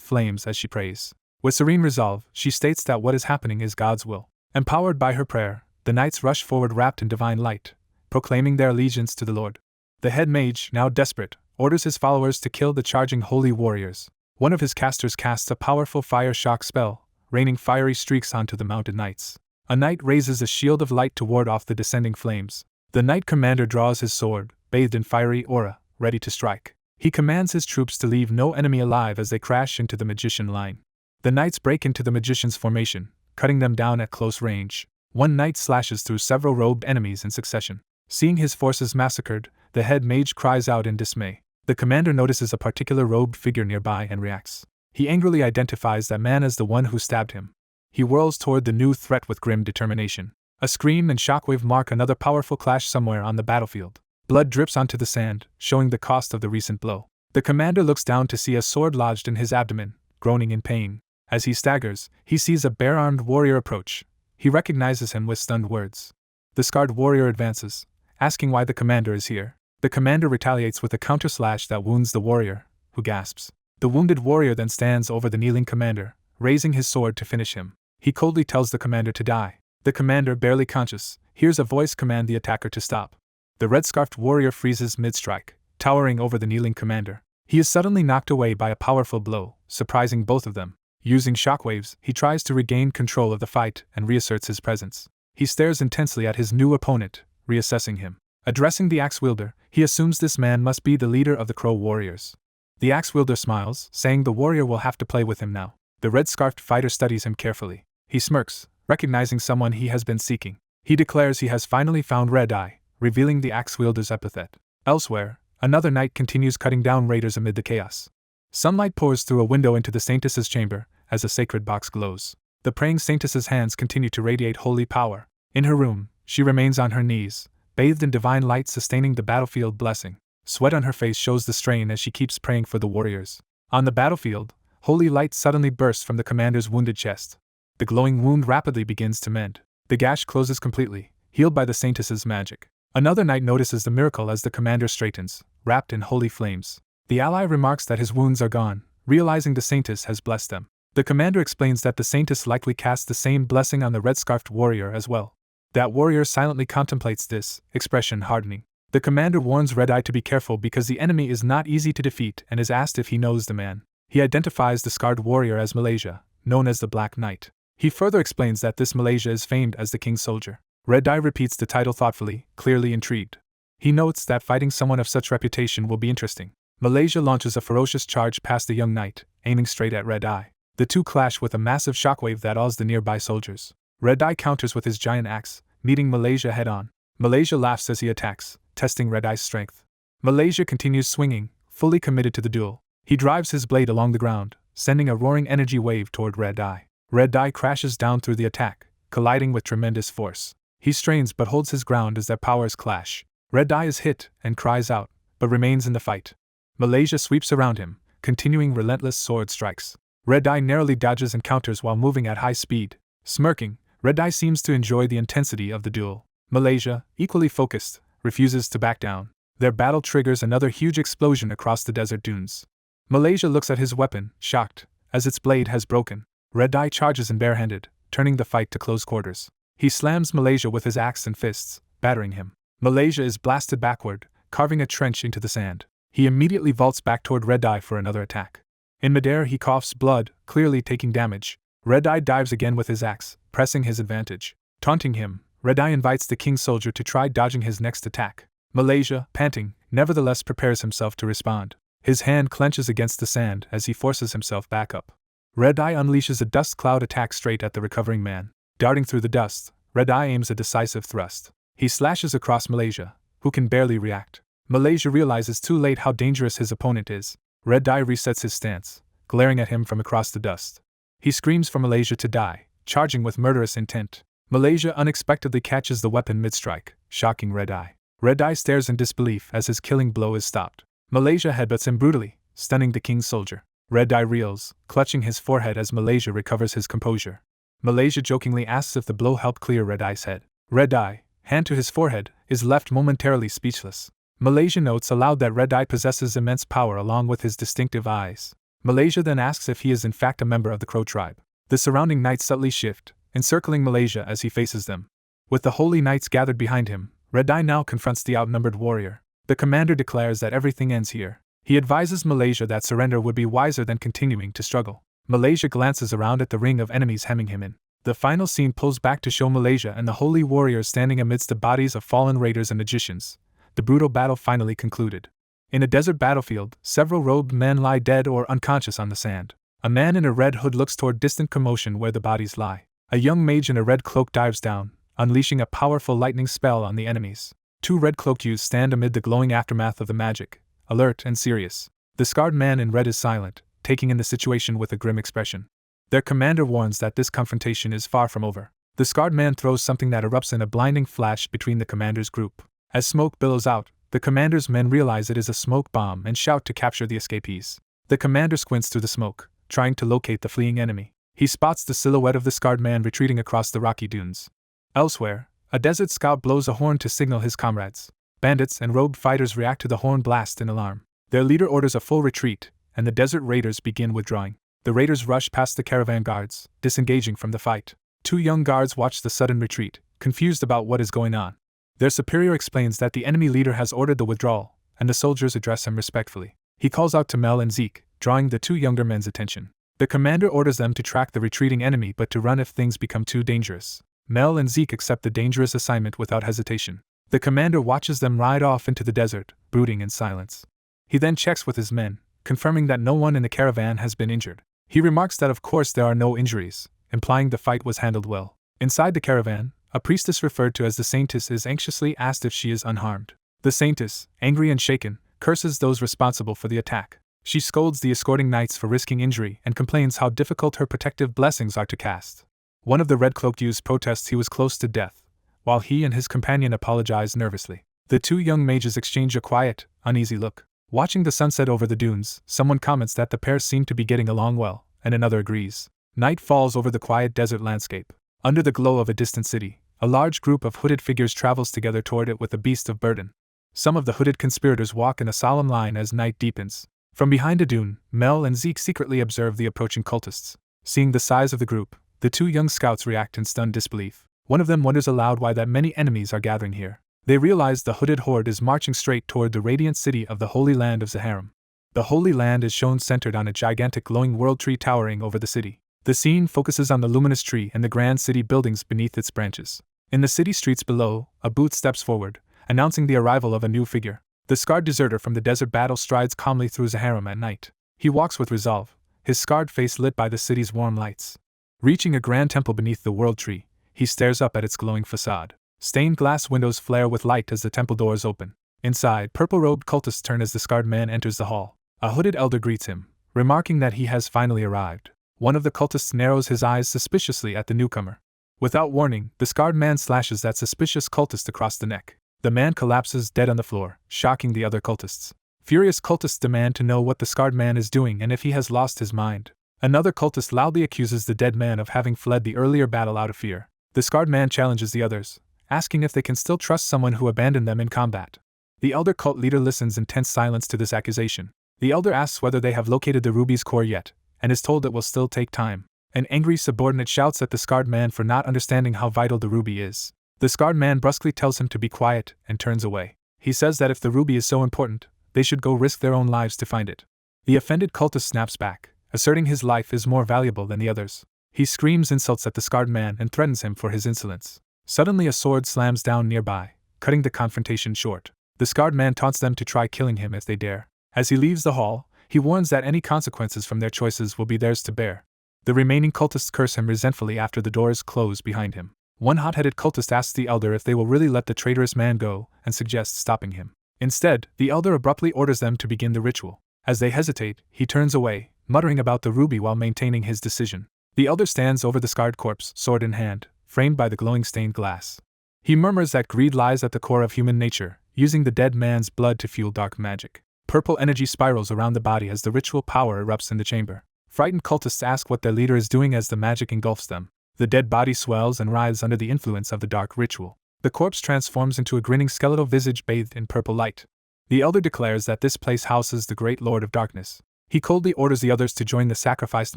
flames as she prays. With serene resolve, she states that what is happening is God's will. Empowered by her prayer, the knights rush forward wrapped in divine light, proclaiming their allegiance to the Lord. The head mage, now desperate, orders his followers to kill the charging holy warriors. One of his casters casts a powerful fire shock spell, raining fiery streaks onto the mounted knights. A knight raises a shield of light to ward off the descending flames. The knight commander draws his sword, bathed in fiery aura, ready to strike. He commands his troops to leave no enemy alive as they crash into the magician line. The knights break into the magician's formation, cutting them down at close range. One knight slashes through several robed enemies in succession. Seeing his forces massacred, the head mage cries out in dismay. The commander notices a particular robed figure nearby and reacts. He angrily identifies that man as the one who stabbed him. He whirls toward the new threat with grim determination. A scream and shockwave mark another powerful clash somewhere on the battlefield. Blood drips onto the sand, showing the cost of the recent blow. The commander looks down to see a sword lodged in his abdomen, groaning in pain. As he staggers, he sees a bare-armed warrior approach. He recognizes him with stunned words. The scarred warrior advances, asking why the commander is here. The commander retaliates with a counterslash that wounds the warrior, who gasps. The wounded warrior then stands over the kneeling commander, raising his sword to finish him. He coldly tells the commander to die. The commander, barely conscious, hears a voice command the attacker to stop. The red-scarfed warrior freezes mid-strike, towering over the kneeling commander. He is suddenly knocked away by a powerful blow, surprising both of them. Using shockwaves, he tries to regain control of the fight and reasserts his presence. He stares intensely at his new opponent, reassessing him. Addressing the axe-wielder, he assumes this man must be the leader of the Crow warriors. The axe-wielder smiles, saying the warrior will have to play with him now. The red-scarfed fighter studies him carefully. He smirks, recognizing someone he has been seeking. He declares he has finally found Red Eye, revealing the axe-wielder's epithet. Elsewhere, another knight continues cutting down raiders amid the chaos. Sunlight pours through a window into the saintess's chamber, as a sacred box glows. The praying saintess's hands continue to radiate holy power. In her room, she remains on her knees, bathed in divine light sustaining the battlefield blessing. Sweat on her face shows the strain as she keeps praying for the warriors. On the battlefield, holy light suddenly bursts from the commander's wounded chest. The glowing wound rapidly begins to mend. The gash closes completely, healed by the saintess's magic. Another knight notices the miracle as the commander straightens, wrapped in holy flames. The ally remarks that his wounds are gone, realizing the saintess has blessed them. The commander explains that the saintess likely cast the same blessing on the red-scarfed warrior as well. That warrior silently contemplates this, expression hardening. The commander warns Red Eye to be careful because the enemy is not easy to defeat and is asked if he knows the man. He identifies the scarred warrior as Malaysia, known as the Black Knight. He further explains that this Malaysia is famed as the king's soldier. Red Eye repeats the title thoughtfully, clearly intrigued. He notes that fighting someone of such reputation will be interesting. Malaysia launches a ferocious charge past the young knight, aiming straight at Red Eye. The two clash with a massive shockwave that awes the nearby soldiers. Red Eye counters with his giant axe, meeting Malaysia head-on. Malaysia laughs as he attacks, testing Red Eye's strength. Malaysia continues swinging, fully committed to the duel. He drives his blade along the ground, sending a roaring energy wave toward Red Eye. Red Eye crashes down through the attack, colliding with tremendous force. He strains but holds his ground as their powers clash. Red Eye is hit and cries out, but remains in the fight. Malaysia sweeps around him, continuing relentless sword strikes. Red Eye narrowly dodges and counters while moving at high speed. Smirking, Red Eye seems to enjoy the intensity of the duel. Malaysia, equally focused, refuses to back down. Their battle triggers another huge explosion across the desert dunes. Malaysia looks at his weapon, shocked, as its blade has broken. Red Eye charges in barehanded, turning the fight to close quarters. He slams Malaysia with his axe and fists, battering him. Malaysia is blasted backward, carving a trench into the sand. He immediately vaults back toward Red Eye for another attack. In midair he coughs blood, clearly taking damage. Red Eye dives again with his axe, pressing his advantage. Taunting him, Red Eye invites the king's soldier to try dodging his next attack. Malaysia, panting, nevertheless prepares himself to respond. His hand clenches against the sand as he forces himself back up. Red Eye unleashes a dust cloud attack straight at the recovering man. Darting through the dust, Red Eye aims a decisive thrust. He slashes across Malaysia, who can barely react. Malaysia realizes too late how dangerous his opponent is. Red Eye resets his stance, glaring at him from across the dust. He screams for Malaysia to die, charging with murderous intent. Malaysia unexpectedly catches the weapon mid-strike, shocking Red Eye. Red Eye stares in disbelief as his killing blow is stopped. Malaysia headbutts him brutally, stunning the king's soldier. Red Eye reels, clutching his forehead as Malaysia recovers his composure. Malaysia jokingly asks if the blow helped clear Red Eye's head. Red Eye, hand to his forehead, is left momentarily speechless. Malaysia notes aloud that Red Eye possesses immense power along with his distinctive eyes. Malaysia then asks if he is in fact a member of the Crow tribe. The surrounding knights subtly shift, encircling Malaysia as he faces them. With the holy knights gathered behind him, Red Eye now confronts the outnumbered warrior. The commander declares that everything ends here. He advises Malaysia that surrender would be wiser than continuing to struggle. Malaysia glances around at the ring of enemies hemming him in. The final scene pulls back to show Malaysia and the holy warriors standing amidst the bodies of fallen raiders and magicians. The brutal battle finally concluded. In a desert battlefield, several robed men lie dead or unconscious on the sand. A man in a red hood looks toward distant commotion where the bodies lie. A young mage in a red cloak dives down, unleashing a powerful lightning spell on the enemies. Two red-cloaked youths stand amid the glowing aftermath of the magic, alert and serious. The scarred man in red is silent, taking in the situation with a grim expression. Their commander warns that this confrontation is far from over. The scarred man throws something that erupts in a blinding flash between the commander's group. As smoke billows out, the commander's men realize it is a smoke bomb and shout to capture the escapees. The commander squints through the smoke, trying to locate the fleeing enemy. He spots the silhouette of the scarred man retreating across the rocky dunes. Elsewhere, a desert scout blows a horn to signal his comrades. Bandits and robed fighters react to the horn blast in alarm. Their leader orders a full retreat, and the desert raiders begin withdrawing. The raiders rush past the caravan guards, disengaging from the fight. Two young guards watch the sudden retreat, confused about what is going on. Their superior explains that the enemy leader has ordered the withdrawal, and the soldiers address him respectfully. He calls out to Mel and Zeke, drawing the two younger men's attention. The commander orders them to track the retreating enemy but to run if things become too dangerous. Mel and Zeke accept the dangerous assignment without hesitation. The commander watches them ride off into the desert, brooding in silence. He then checks with his men, confirming that no one in the caravan has been injured. He remarks that of course there are no injuries, implying the fight was handled well. Inside the caravan, a priestess referred to as the Saintess is anxiously asked if she is unharmed. The Saintess, angry and shaken, curses those responsible for the attack. She scolds the escorting knights for risking injury and complains how difficult her protective blessings are to cast. One of the red-cloaked youths protests he was close to death, while he and his companion apologize nervously. The two young mages exchange a quiet, uneasy look. Watching the sunset over the dunes, someone comments that the pair seem to be getting along well, and another agrees. Night falls over the quiet desert landscape. Under the glow of a distant city, a large group of hooded figures travels together toward it with a beast of burden. Some of the hooded conspirators walk in a solemn line as night deepens. From behind a dune, Mel and Zeke secretly observe the approaching cultists. Seeing the size of the group, the two young scouts react in stunned disbelief. One of them wonders aloud why that many enemies are gathering here. They realize the hooded horde is marching straight toward the radiant city of the Holy Land of Zaharam. The Holy Land is shown centered on a gigantic glowing world tree towering over the city. The scene focuses on the luminous tree and the grand city buildings beneath its branches. In the city streets below, a booth steps forward, announcing the arrival of a new figure. The scarred deserter from the desert battle strides calmly through Zaharam at night. He walks with resolve, his scarred face lit by the city's warm lights. Reaching a grand temple beneath the world tree, he stares up at its glowing facade. Stained glass windows flare with light as the temple doors open. Inside, purple-robed cultists turn as the scarred man enters the hall. A hooded elder greets him, remarking that he has finally arrived. One of the cultists narrows his eyes suspiciously at the newcomer. Without warning, the scarred man slashes that suspicious cultist across the neck. The man collapses dead on the floor, shocking the other cultists. Furious cultists demand to know what the scarred man is doing and if he has lost his mind. Another cultist loudly accuses the dead man of having fled the earlier battle out of fear. The scarred man challenges the others, asking if they can still trust someone who abandoned them in combat. The elder cult leader listens in tense silence to this accusation. The elder asks whether they have located the ruby's core yet, and is told it will still take time. An angry subordinate shouts at the scarred man for not understanding how vital the ruby is. The scarred man brusquely tells him to be quiet and turns away. He says that if the ruby is so important, they should go risk their own lives to find it. The offended cultist snaps back, asserting his life is more valuable than the others. He screams insults at the scarred man and threatens him for his insolence. Suddenly a sword slams down nearby, cutting the confrontation short. The scarred man taunts them to try killing him if they dare. As he leaves the hall, he warns that any consequences from their choices will be theirs to bear. The remaining cultists curse him resentfully after the doors close behind him. One hot-headed cultist asks the elder if they will really let the traitorous man go and suggests stopping him. Instead, the elder abruptly orders them to begin the ritual. As they hesitate, he turns away, muttering about the ruby while maintaining his decision. The elder stands over the scarred corpse, sword in hand, framed by the glowing stained glass. He murmurs that greed lies at the core of human nature, using the dead man's blood to fuel dark magic. Purple energy spirals around the body as the ritual power erupts in the chamber. Frightened cultists ask what their leader is doing as the magic engulfs them. The dead body swells and writhes under the influence of the dark ritual. The corpse transforms into a grinning skeletal visage bathed in purple light. The elder declares that this place houses the great Lord of Darkness. He coldly orders the others to join the sacrificed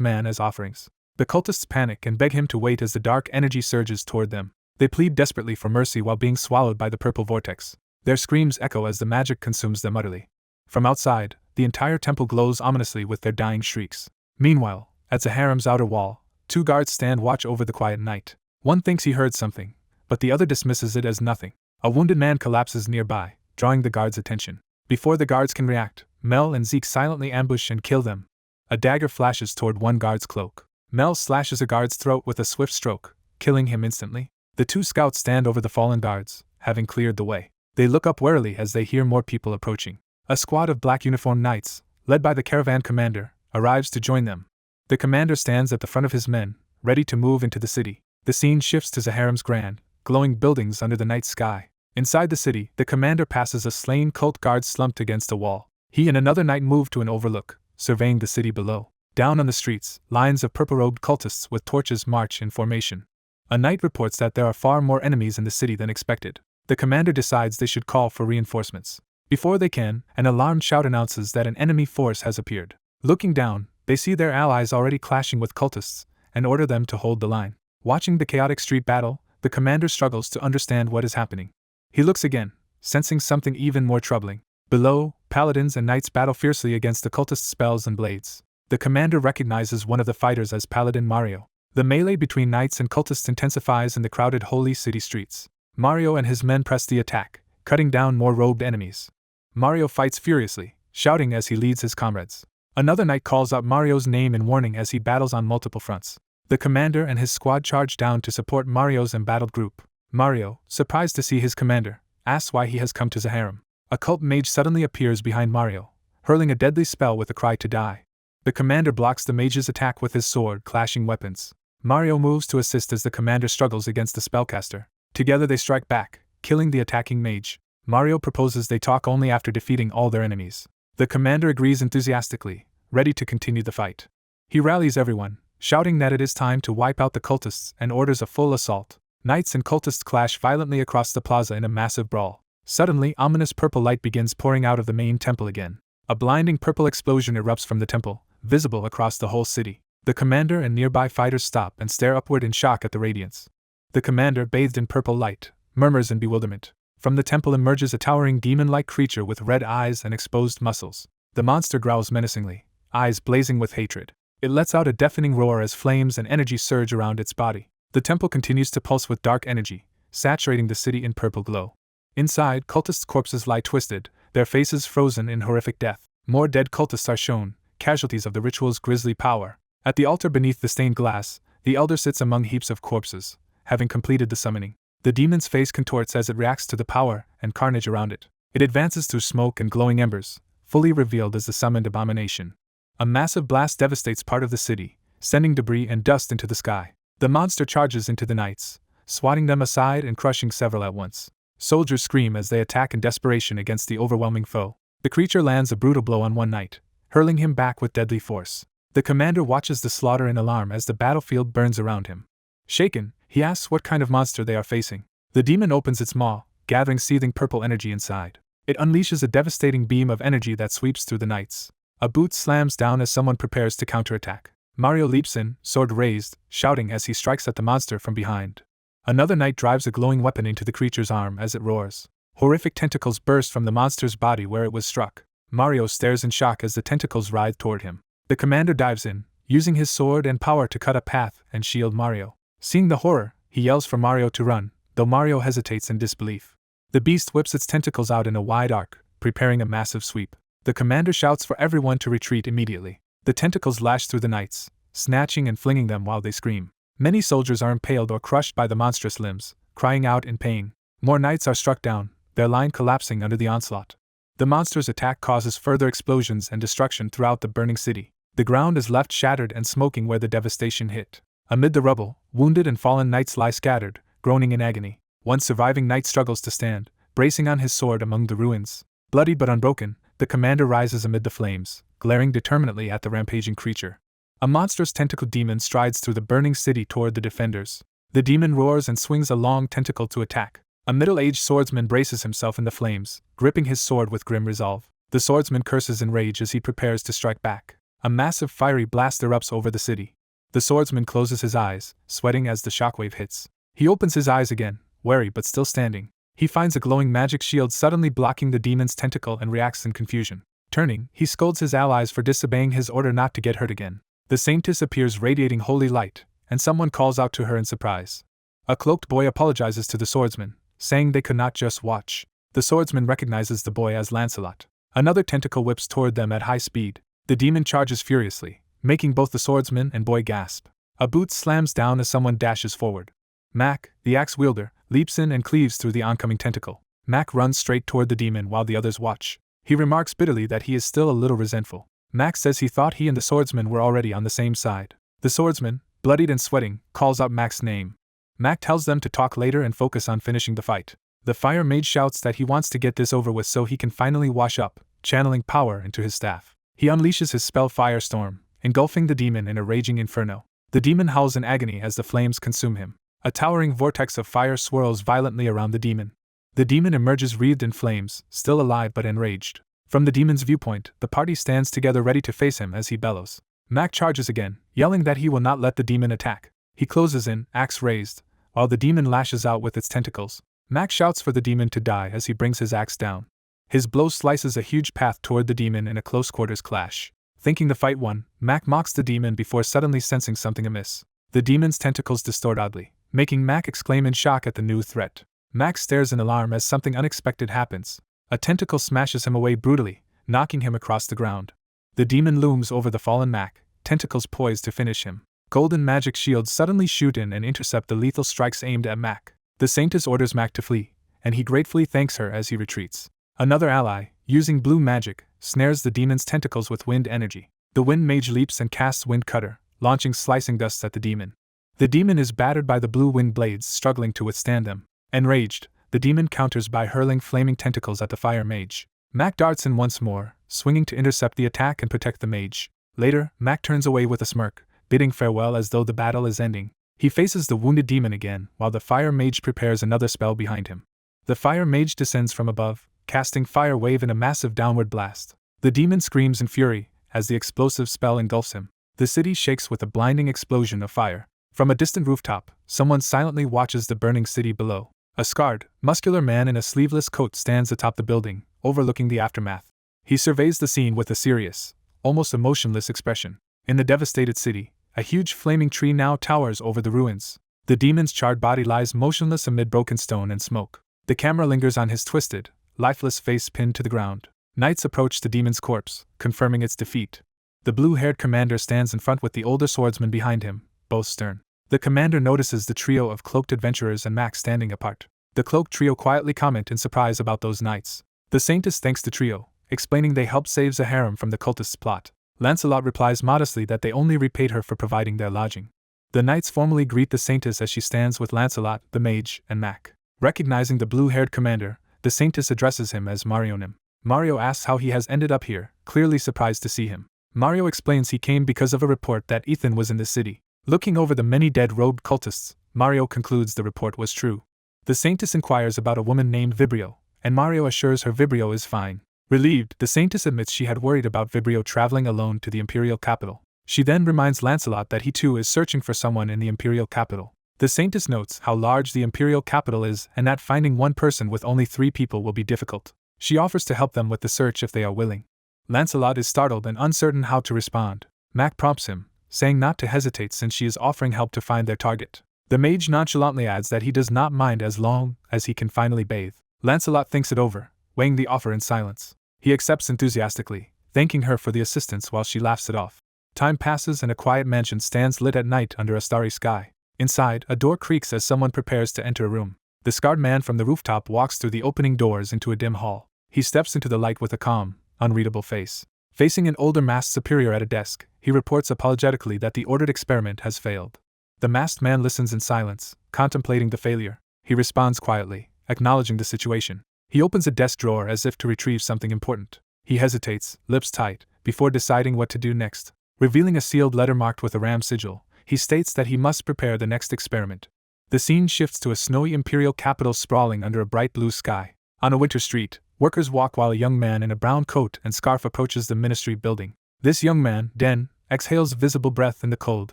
man as offerings. The cultists panic and beg him to wait as the dark energy surges toward them. They plead desperately for mercy while being swallowed by the purple vortex. Their screams echo as the magic consumes them utterly. From outside, the entire temple glows ominously with their dying shrieks. Meanwhile, at the harem's outer wall, 2 guards stand watch over the quiet night. One thinks he heard something, but the other dismisses it as nothing. A wounded man collapses nearby, drawing the guards' attention. Before the guards can react, Mel and Zeke silently ambush and kill them. A dagger flashes toward one guard's cloak. Mel slashes a guard's throat with a swift stroke, killing him instantly. The 2 scouts stand over the fallen guards, having cleared the way. They look up warily as they hear more people approaching. A squad of black uniformed knights, led by the caravan commander, arrives to join them. The commander stands at the front of his men, ready to move into the city. The scene shifts to Zaharam's grand, glowing buildings under the night sky. Inside the city, the commander passes a slain cult guard slumped against a wall. He and another knight move to an overlook, surveying the city below. Down on the streets, lines of purple-robed cultists with torches march in formation. A knight reports that there are far more enemies in the city than expected. The commander decides they should call for reinforcements. Before they can, an alarmed shout announces that an enemy force has appeared. Looking down, they see their allies already clashing with cultists, and order them to hold the line. Watching the chaotic street battle, the commander struggles to understand what is happening. He looks again, sensing something even more troubling. Below, paladins and knights battle fiercely against the cultists' spells and blades. The commander recognizes one of the fighters as Paladin Mario. The melee between knights and cultists intensifies in the crowded holy city streets. Mario and his men press the attack, cutting down more robed enemies. Mario fights furiously, shouting as he leads his comrades. Another knight calls out Mario's name in warning as he battles on multiple fronts. The commander and his squad charge down to support Mario's embattled group. Mario, surprised to see his commander, asks why he has come to Zaharam. A cult mage suddenly appears behind Mario, hurling a deadly spell with a cry to die. The commander blocks the mage's attack with his sword, clashing weapons. Mario moves to assist as the commander struggles against the spellcaster. Together they strike back, killing the attacking mage. Mario proposes they talk only after defeating all their enemies. The commander agrees enthusiastically, ready to continue the fight. He rallies everyone, shouting that it is time to wipe out the cultists and orders a full assault. Knights and cultists clash violently across the plaza in a massive brawl. Suddenly, ominous purple light begins pouring out of the main temple again. A blinding purple explosion erupts from the temple, visible across the whole city. The commander and nearby fighters stop and stare upward in shock at the radiance. The commander, bathed in purple light, murmurs in bewilderment. From the temple emerges a towering demon-like creature with red eyes and exposed muscles. The monster growls menacingly, eyes blazing with hatred. It lets out a deafening roar as flames and energy surge around its body. The temple continues to pulse with dark energy, saturating the city in purple glow. Inside, cultists' corpses lie twisted, their faces frozen in horrific death. More dead cultists are shown, casualties of the ritual's grisly power. At the altar beneath the stained glass, the elder sits among heaps of corpses, having completed the summoning. The demon's face contorts as it reacts to the power and carnage around it. It advances through smoke and glowing embers, fully revealed as the summoned abomination. A massive blast devastates part of the city, sending debris and dust into the sky. The monster charges into the knights, swatting them aside and crushing several at once. Soldiers scream as they attack in desperation against the overwhelming foe. The creature lands a brutal blow on one knight, hurling him back with deadly force. The commander watches the slaughter in alarm as the battlefield burns around him. Shaken, he asks what kind of monster they are facing. The demon opens its maw, gathering seething purple energy inside. It unleashes a devastating beam of energy that sweeps through the knights. A boot slams down as someone prepares to counterattack. Mario leaps in, sword raised, shouting as he strikes at the monster from behind. Another knight drives a glowing weapon into the creature's arm as it roars. Horrific tentacles burst from the monster's body where it was struck. Mario stares in shock as the tentacles writhe toward him. The commander dives in, using his sword and power to cut a path and shield Mario. Seeing the horror, he yells for Mario to run, though Mario hesitates in disbelief. The beast whips its tentacles out in a wide arc, preparing a massive sweep. The commander shouts for everyone to retreat immediately. The tentacles lash through the knights, snatching and flinging them while they scream. Many soldiers are impaled or crushed by the monstrous limbs, crying out in pain. More knights are struck down, their line collapsing under the onslaught. The monster's attack causes further explosions and destruction throughout the burning city. The ground is left shattered and smoking where the devastation hit. Amid the rubble, wounded and fallen knights lie scattered, groaning in agony. One surviving knight struggles to stand, bracing on his sword among the ruins. Bloody but unbroken, the commander rises amid the flames, glaring determinedly at the rampaging creature. A monstrous tentacle demon strides through the burning city toward the defenders. The demon roars and swings a long tentacle to attack. A middle-aged swordsman braces himself in the flames, gripping his sword with grim resolve. The swordsman curses in rage as he prepares to strike back. A massive fiery blast erupts over the city. The swordsman closes his eyes, sweating as the shockwave hits. He opens his eyes again, wary but still standing. He finds a glowing magic shield suddenly blocking the demon's tentacle and reacts in confusion. Turning, he scolds his allies for disobeying his order not to get hurt again. The saintess appears radiating holy light, and someone calls out to her in surprise. A cloaked boy apologizes to the swordsman, saying they could not just watch. The swordsman recognizes the boy as Lancelot. Another tentacle whips toward them at high speed. The demon charges furiously, making both the swordsman and boy gasp. A boot slams down as someone dashes forward. Mac, the axe wielder, leaps in and cleaves through the oncoming tentacle. Mac runs straight toward the demon while the others watch. He remarks bitterly that he is still a little resentful. Mac says he thought he and the swordsman were already on the same side. The swordsman, bloodied and sweating, calls out Mac's name. Mac tells them to talk later and focus on finishing the fight. The fire mage shouts that he wants to get this over with so he can finally wash up, channeling power into his staff. He unleashes his spell Firestorm, engulfing the demon in a raging inferno. The demon howls in agony as the flames consume him. A towering vortex of fire swirls violently around the demon. The demon emerges wreathed in flames, still alive but enraged. From the demon's viewpoint, the party stands together ready to face him as he bellows. Mac charges again, yelling that he will not let the demon attack. He closes in, axe raised, while the demon lashes out with its tentacles. Mac shouts for the demon to die as he brings his axe down. His blow slices a huge path toward the demon in a close-quarters clash. Thinking the fight won, Mac mocks the demon before suddenly sensing something amiss. The demon's tentacles distort oddly, making Mac exclaim in shock at the new threat. Mac stares in alarm as something unexpected happens. A tentacle smashes him away brutally, knocking him across the ground. The demon looms over the fallen Mac, tentacles poised to finish him. Golden magic shields suddenly shoot in and intercept the lethal strikes aimed at Mac. The saintess orders Mac to flee, and he gratefully thanks her as he retreats. Another ally, using blue magic, snares the demon's tentacles with wind energy. The wind mage leaps and casts Wind Cutter, launching slicing dusts at the demon. The demon is battered by the blue wind blades, struggling to withstand them. Enraged, the demon counters by hurling flaming tentacles at the fire mage. Mac darts in once more, swinging to intercept the attack and protect the mage. Later, Mac turns away with a smirk, bidding farewell as though the battle is ending. He faces the wounded demon again, while the fire mage prepares another spell behind him. The fire mage descends from above, casting Fire Wave in a massive downward blast. The demon screams in fury as the explosive spell engulfs him. The city shakes with a blinding explosion of fire. From a distant rooftop, someone silently watches the burning city below. A scarred, muscular man in a sleeveless coat stands atop the building, overlooking the aftermath. He surveys the scene with a serious, almost emotionless expression. In the devastated city, a huge flaming tree now towers over the ruins. The demon's charred body lies motionless amid broken stone and smoke. The camera lingers on his twisted, lifeless face pinned to the ground. Knights approach the demon's corpse, confirming its defeat. The blue-haired commander stands in front with the older swordsman behind him, both stern. The commander notices the trio of cloaked adventurers and Mac standing apart. The cloaked trio quietly comment in surprise about those knights. The saintess thanks the trio, explaining they helped save Zaharim from the cultists' plot. Lancelot replies modestly that they only repaid her for providing their lodging. The knights formally greet the saintess as she stands with Lancelot, the mage, and Mac. Recognizing the blue-haired commander, the saintess addresses him as Marionim. Mario asks how he has ended up here, clearly surprised to see him. Mario explains he came because of a report that Ethan was in the city. Looking over the many dead robed cultists, Mario concludes the report was true. The saintess inquires about a woman named Vibrio, and Mario assures her Vibrio is fine. Relieved, the saintess admits she had worried about Vibrio traveling alone to the imperial capital. She then reminds Lancelot that he too is searching for someone in the imperial capital. The saintess notes how large the imperial capital is and that finding one person with only 3 people will be difficult. She offers to help them with the search if they are willing. Lancelot is startled and uncertain how to respond. Mac prompts him, saying not to hesitate since she is offering help to find their target. The mage nonchalantly adds that he does not mind as long as he can finally bathe. Lancelot thinks it over, weighing the offer in silence. He accepts enthusiastically, thanking her for the assistance while she laughs it off. Time passes and a quiet mansion stands lit at night under a starry sky. Inside, a door creaks as someone prepares to enter a room. The scarred man from the rooftop walks through the opening doors into a dim hall. He steps into the light with a calm, unreadable face. Facing an older masked superior at a desk, he reports apologetically that the ordered experiment has failed. The masked man listens in silence, contemplating the failure. He responds quietly, acknowledging the situation. He opens a desk drawer as if to retrieve something important. He hesitates, lips tight, before deciding what to do next. Revealing a sealed letter marked with a ram sigil, he states that he must prepare the next experiment. The scene shifts to a snowy imperial capital sprawling under a bright blue sky. On a winter street, workers walk while a young man in a brown coat and scarf approaches the ministry building. This young man, Den, exhales visible breath in the cold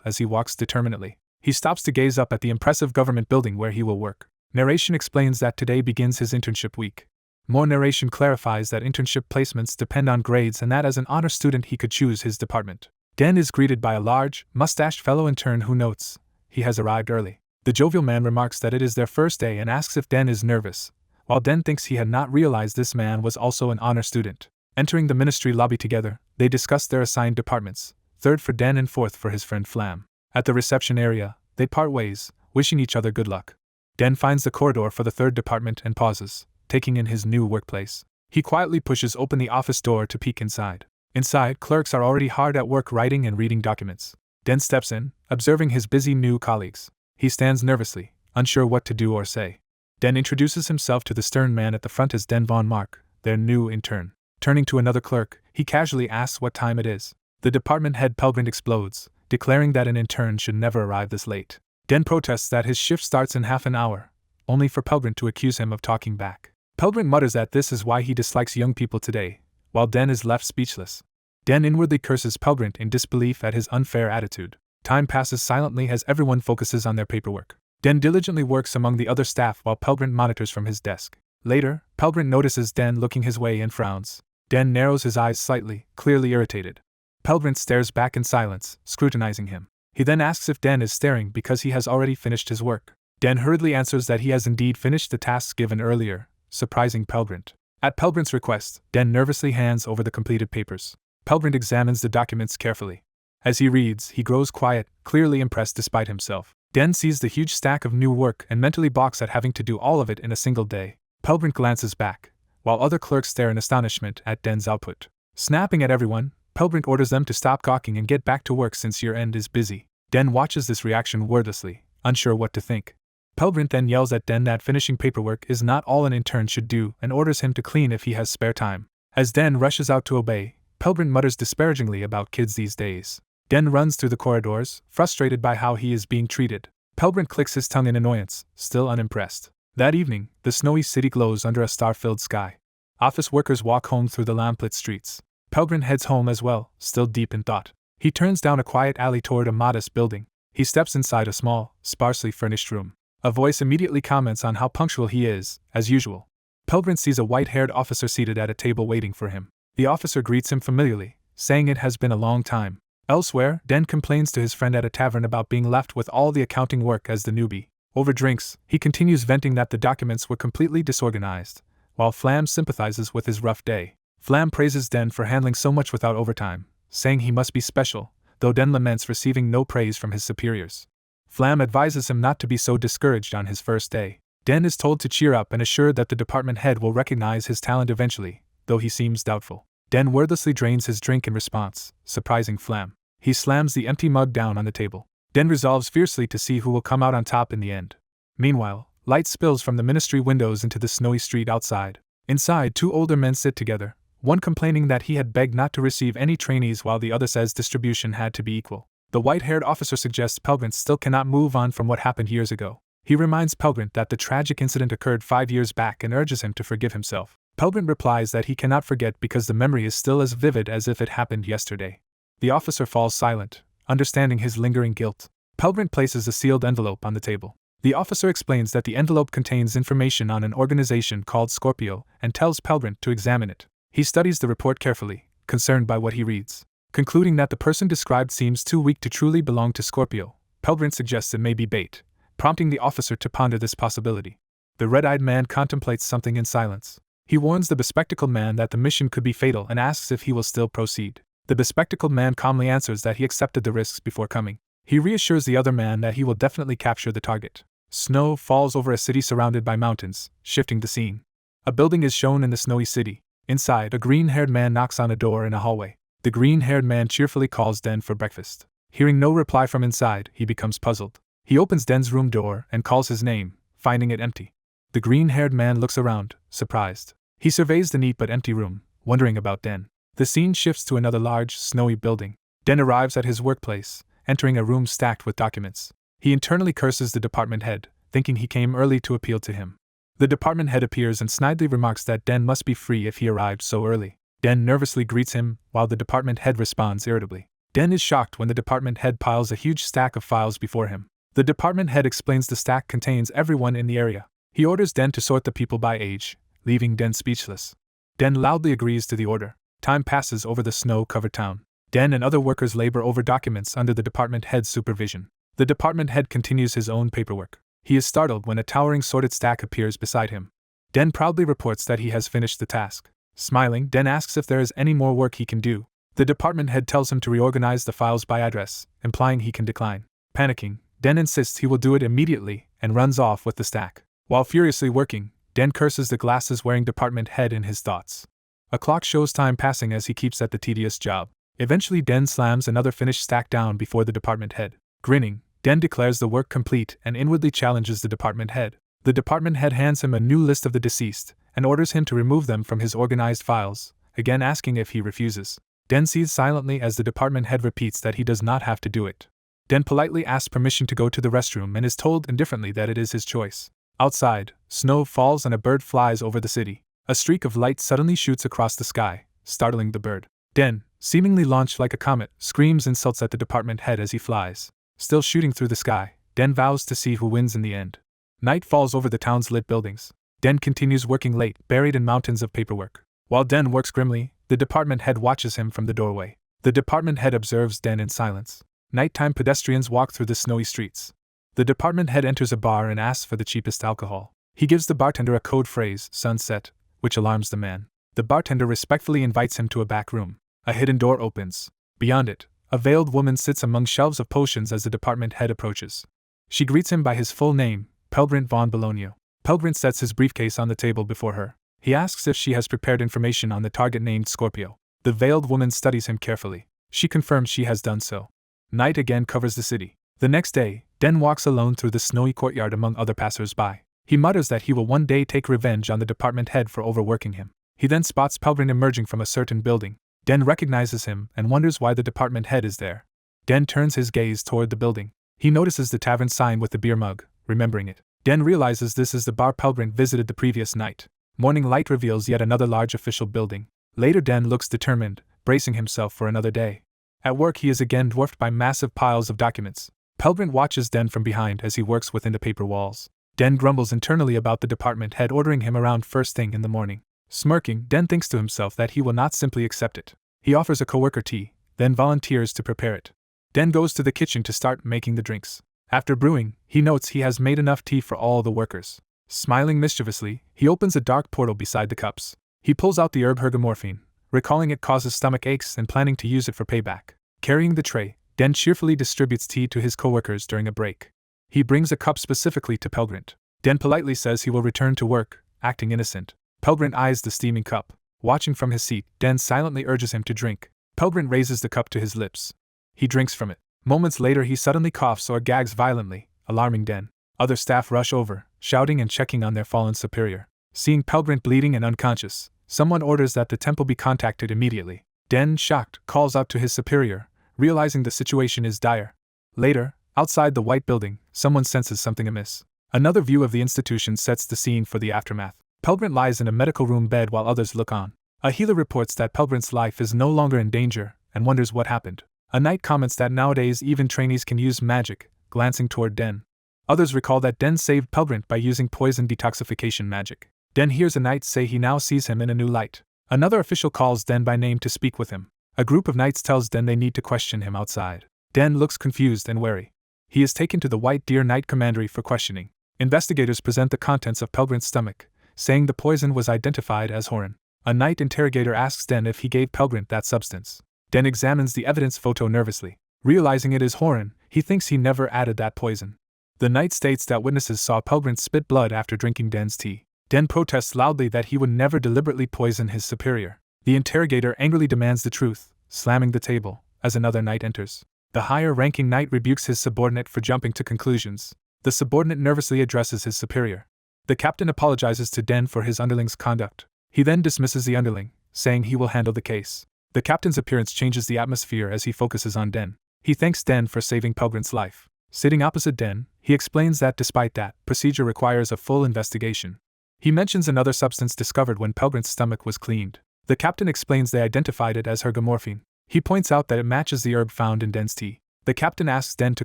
as he walks determinedly. He stops to gaze up at the impressive government building where he will work. Narration explains that today begins his internship week. More narration clarifies that internship placements depend on grades and that as an honor student he could choose his department. Den is greeted by a large, mustached fellow intern who notes he has arrived early. The jovial man remarks that it is their first day and asks if Den is nervous, while Den thinks he had not realized this man was also an honor student. Entering the ministry lobby together, they discuss their assigned departments, third for Den and fourth for his friend Flam. At the reception area, they part ways, wishing each other good luck. Den finds the corridor for the third department and pauses, taking in his new workplace. He quietly pushes open the office door to peek inside. Inside, clerks are already hard at work writing and reading documents. Den steps in, observing his busy new colleagues. He stands nervously, unsure what to do or say. Den introduces himself to the stern man at the front as Den von Mark, their new intern. Turning to another clerk, he casually asks what time it is. The department head Pelgrind explodes, declaring that an intern should never arrive this late. Den protests that his shift starts in half an hour, only for Pelgrind to accuse him of talking back. Pelgrind mutters that this is why he dislikes young people today, while Den is left speechless. Den inwardly curses Pelgrind in disbelief at his unfair attitude. Time passes silently as everyone focuses on their paperwork. Den diligently works among the other staff while Pelgrind monitors from his desk. Later, Pelgrind notices Den looking his way and frowns. Den narrows his eyes slightly, clearly irritated. Pelgrind stares back in silence, scrutinizing him. He then asks if Den is staring because he has already finished his work. Den hurriedly answers that he has indeed finished the tasks given earlier, surprising Pelgrind. At Pelgrind's request, Den nervously hands over the completed papers. Pelgrind examines the documents carefully. As he reads, he grows quiet, clearly impressed despite himself. Den sees the huge stack of new work and mentally balks at having to do all of it in a single day. Pelgrind glances back, while other clerks stare in astonishment at Den's output. Snapping at everyone, Pelgrind orders them to stop gawking and get back to work since year-end is busy. Den watches this reaction wordlessly, unsure what to think. Pelgrind then yells at Den that finishing paperwork is not all an intern should do and orders him to clean if he has spare time. As Den rushes out to obey, Pelgrind mutters disparagingly about kids these days. Den runs through the corridors, frustrated by how he is being treated. Pelgrind clicks his tongue in annoyance, still unimpressed. That evening, the snowy city glows under a star-filled sky. Office workers walk home through the lamplit streets. Pelgrind heads home as well, still deep in thought. He turns down a quiet alley toward a modest building. He steps inside a small, sparsely furnished room. A voice immediately comments on how punctual he is, as usual. Pelgrind sees a white-haired officer seated at a table waiting for him. The officer greets him familiarly, saying it has been a long time. Elsewhere, Den complains to his friend at a tavern about being left with all the accounting work as the newbie. Over drinks, he continues venting that the documents were completely disorganized, while Flam sympathizes with his rough day. Flam praises Den for handling so much without overtime, saying he must be special, though Den laments receiving no praise from his superiors. Flam advises him not to be so discouraged on his first day. Den is told to cheer up and assured that the department head will recognize his talent eventually, though he seems doubtful. Den wordlessly drains his drink in response, surprising Flam. He slams the empty mug down on the table. Den resolves fiercely to see who will come out on top in the end. Meanwhile, light spills from the ministry windows into the snowy street outside. Inside, two older men sit together, one complaining that he had begged not to receive any trainees while the other says distribution had to be equal. The white-haired officer suggests Pelgrind still cannot move on from what happened years ago. He reminds Pelgrind that the tragic incident occurred 5 years back and urges him to forgive himself. Pelgrind replies that he cannot forget because the memory is still as vivid as if it happened yesterday. The officer falls silent, understanding his lingering guilt. Pelgrind places a sealed envelope on the table. The officer explains that the envelope contains information on an organization called Scorpio and tells Pelgrind to examine it. He studies the report carefully, concerned by what he reads. Concluding that the person described seems too weak to truly belong to Scorpio, Pelgrind suggests it may be bait, prompting the officer to ponder this possibility. The red-eyed man contemplates something in silence. He warns the bespectacled man that the mission could be fatal and asks if he will still proceed. The bespectacled man calmly answers that he accepted the risks before coming. He reassures the other man that he will definitely capture the target. Snow falls over a city surrounded by mountains, shifting the scene. A building is shown in the snowy city. Inside, a green-haired man knocks on a door in a hallway. The green-haired man cheerfully calls Den for breakfast. Hearing no reply from inside, he becomes puzzled. He opens Den's room door and calls his name, finding it empty. The green-haired man looks around, surprised. He surveys the neat but empty room, wondering about Den. The scene shifts to another large, snowy building. Den arrives at his workplace, entering a room stacked with documents. He internally curses the department head, thinking he came early to appeal to him. The department head appears and snidely remarks that Den must be free if he arrived so early. Den nervously greets him, while the department head responds irritably. Den is shocked when the department head piles a huge stack of files before him. The department head explains the stack contains everyone in the area. He orders Den to sort the people by age, leaving Den speechless. Den loudly agrees to the order. Time passes over the snow-covered town. Den and other workers labor over documents under the department head's supervision. The department head continues his own paperwork. He is startled when a towering sorted stack appears beside him. Den proudly reports that he has finished the task. Smiling, Den asks if there is any more work he can do. The department head tells him to reorganize the files by address, implying he can decline. Panicking, Den insists he will do it immediately and runs off with the stack. While furiously working, Den curses the glasses-wearing department head in his thoughts. A clock shows time passing as he keeps at the tedious job. Eventually, Den slams another finished stack down before the department head. Grinning, Den declares the work complete and inwardly challenges the department head. The department head hands him a new list of the deceased and orders him to remove them from his organized files, again asking if he refuses. Den sees silently as the department head repeats that he does not have to do it. Den politely asks permission to go to the restroom and is told indifferently that it is his choice. Outside, snow falls and a bird flies over the city. A streak of light suddenly shoots across the sky, startling the bird. Den, seemingly launched like a comet, screams insults at the department head as he flies. Still shooting through the sky, Den vows to see who wins in the end. Night falls over the town's lit buildings. Den continues working late, buried in mountains of paperwork. While Den works grimly, the department head watches him from the doorway. The department head observes Den in silence. Nighttime pedestrians walk through the snowy streets. The department head enters a bar and asks for the cheapest alcohol. He gives the bartender a code phrase, sunset, which alarms the man. The bartender respectfully invites him to a back room. A hidden door opens. Beyond it, a veiled woman sits among shelves of potions as the department head approaches. She greets him by his full name, Pelgrint von Bologna. Pelgrint sets his briefcase on the table before her. He asks if she has prepared information on the target named Scorpio. The veiled woman studies him carefully. She confirms she has done so. Night again covers the city. The next day, Den walks alone through the snowy courtyard among other passers-by. He mutters that he will one day take revenge on the department head for overworking him. He then spots Pelgrint emerging from a certain building. Den recognizes him and wonders why the department head is there. Den turns his gaze toward the building. He notices the tavern sign with the beer mug, remembering it. Den realizes this is the bar Pelgrint visited the previous night. Morning light reveals yet another large official building. Later, Den looks determined, bracing himself for another day. At work, he is again dwarfed by massive piles of documents. Pelgrint watches Den from behind as he works within the paper walls. Den grumbles internally about the department head ordering him around first thing in the morning. Smirking, Den thinks to himself that he will not simply accept it. He offers a coworker tea, then volunteers to prepare it. Den goes to the kitchen to start making the drinks. After brewing, he notes he has made enough tea for all the workers. Smiling mischievously, he opens a dark portal beside the cups. He pulls out the herb hergamorphine, recalling it causes stomach aches and planning to use it for payback. Carrying the tray, Den cheerfully distributes tea to his coworkers during a break. He brings a cup specifically to Pelgrint. Den politely says he will return to work, acting innocent. Pelgrint eyes the steaming cup. Watching from his seat, Den silently urges him to drink. Pelgrint raises the cup to his lips. He drinks from it. Moments later, he suddenly coughs or gags violently, alarming Den. Other staff rush over, shouting and checking on their fallen superior. Seeing Pelgrint bleeding and unconscious, someone orders that the temple be contacted immediately. Den, shocked, calls out to his superior, realizing the situation is dire. Later, outside the white building, someone senses something amiss. Another view of the institution sets the scene for the aftermath. Pelgrint lies in a medical room bed while others look on. A healer reports that Pelgrint's life is no longer in danger and wonders what happened. A knight comments that nowadays even trainees can use magic, glancing toward Den. Others recall that Den saved Pelgrint by using poison detoxification magic. Den hears a knight say he now sees him in a new light. Another official calls Den by name to speak with him. A group of knights tells Den they need to question him outside. Den looks confused and wary. He is taken to the White Deer Knight Commandery for questioning. Investigators present the contents of Pelgrint's stomach, saying the poison was identified as horin. A knight interrogator asks Den if he gave Pelgrint that substance. Den examines the evidence photo nervously. Realizing it is Horan, he thinks he never added that poison. The knight states that witnesses saw Pelgrin spit blood after drinking Den's tea. Den protests loudly that he would never deliberately poison his superior. The interrogator angrily demands the truth, slamming the table, as another knight enters. The higher-ranking knight rebukes his subordinate for jumping to conclusions. The subordinate nervously addresses his superior. The captain apologizes to Den for his underling's conduct. He then dismisses the underling, saying he will handle the case. The captain's appearance changes the atmosphere as he focuses on Den. He thanks Den for saving Pelgrin's life. Sitting opposite Den, he explains that despite that, procedure requires a full investigation. He mentions another substance discovered when Pelgrin's stomach was cleaned. The captain explains they identified it as hergomorphine. He points out that it matches the herb found in Den's tea. The captain asks Den to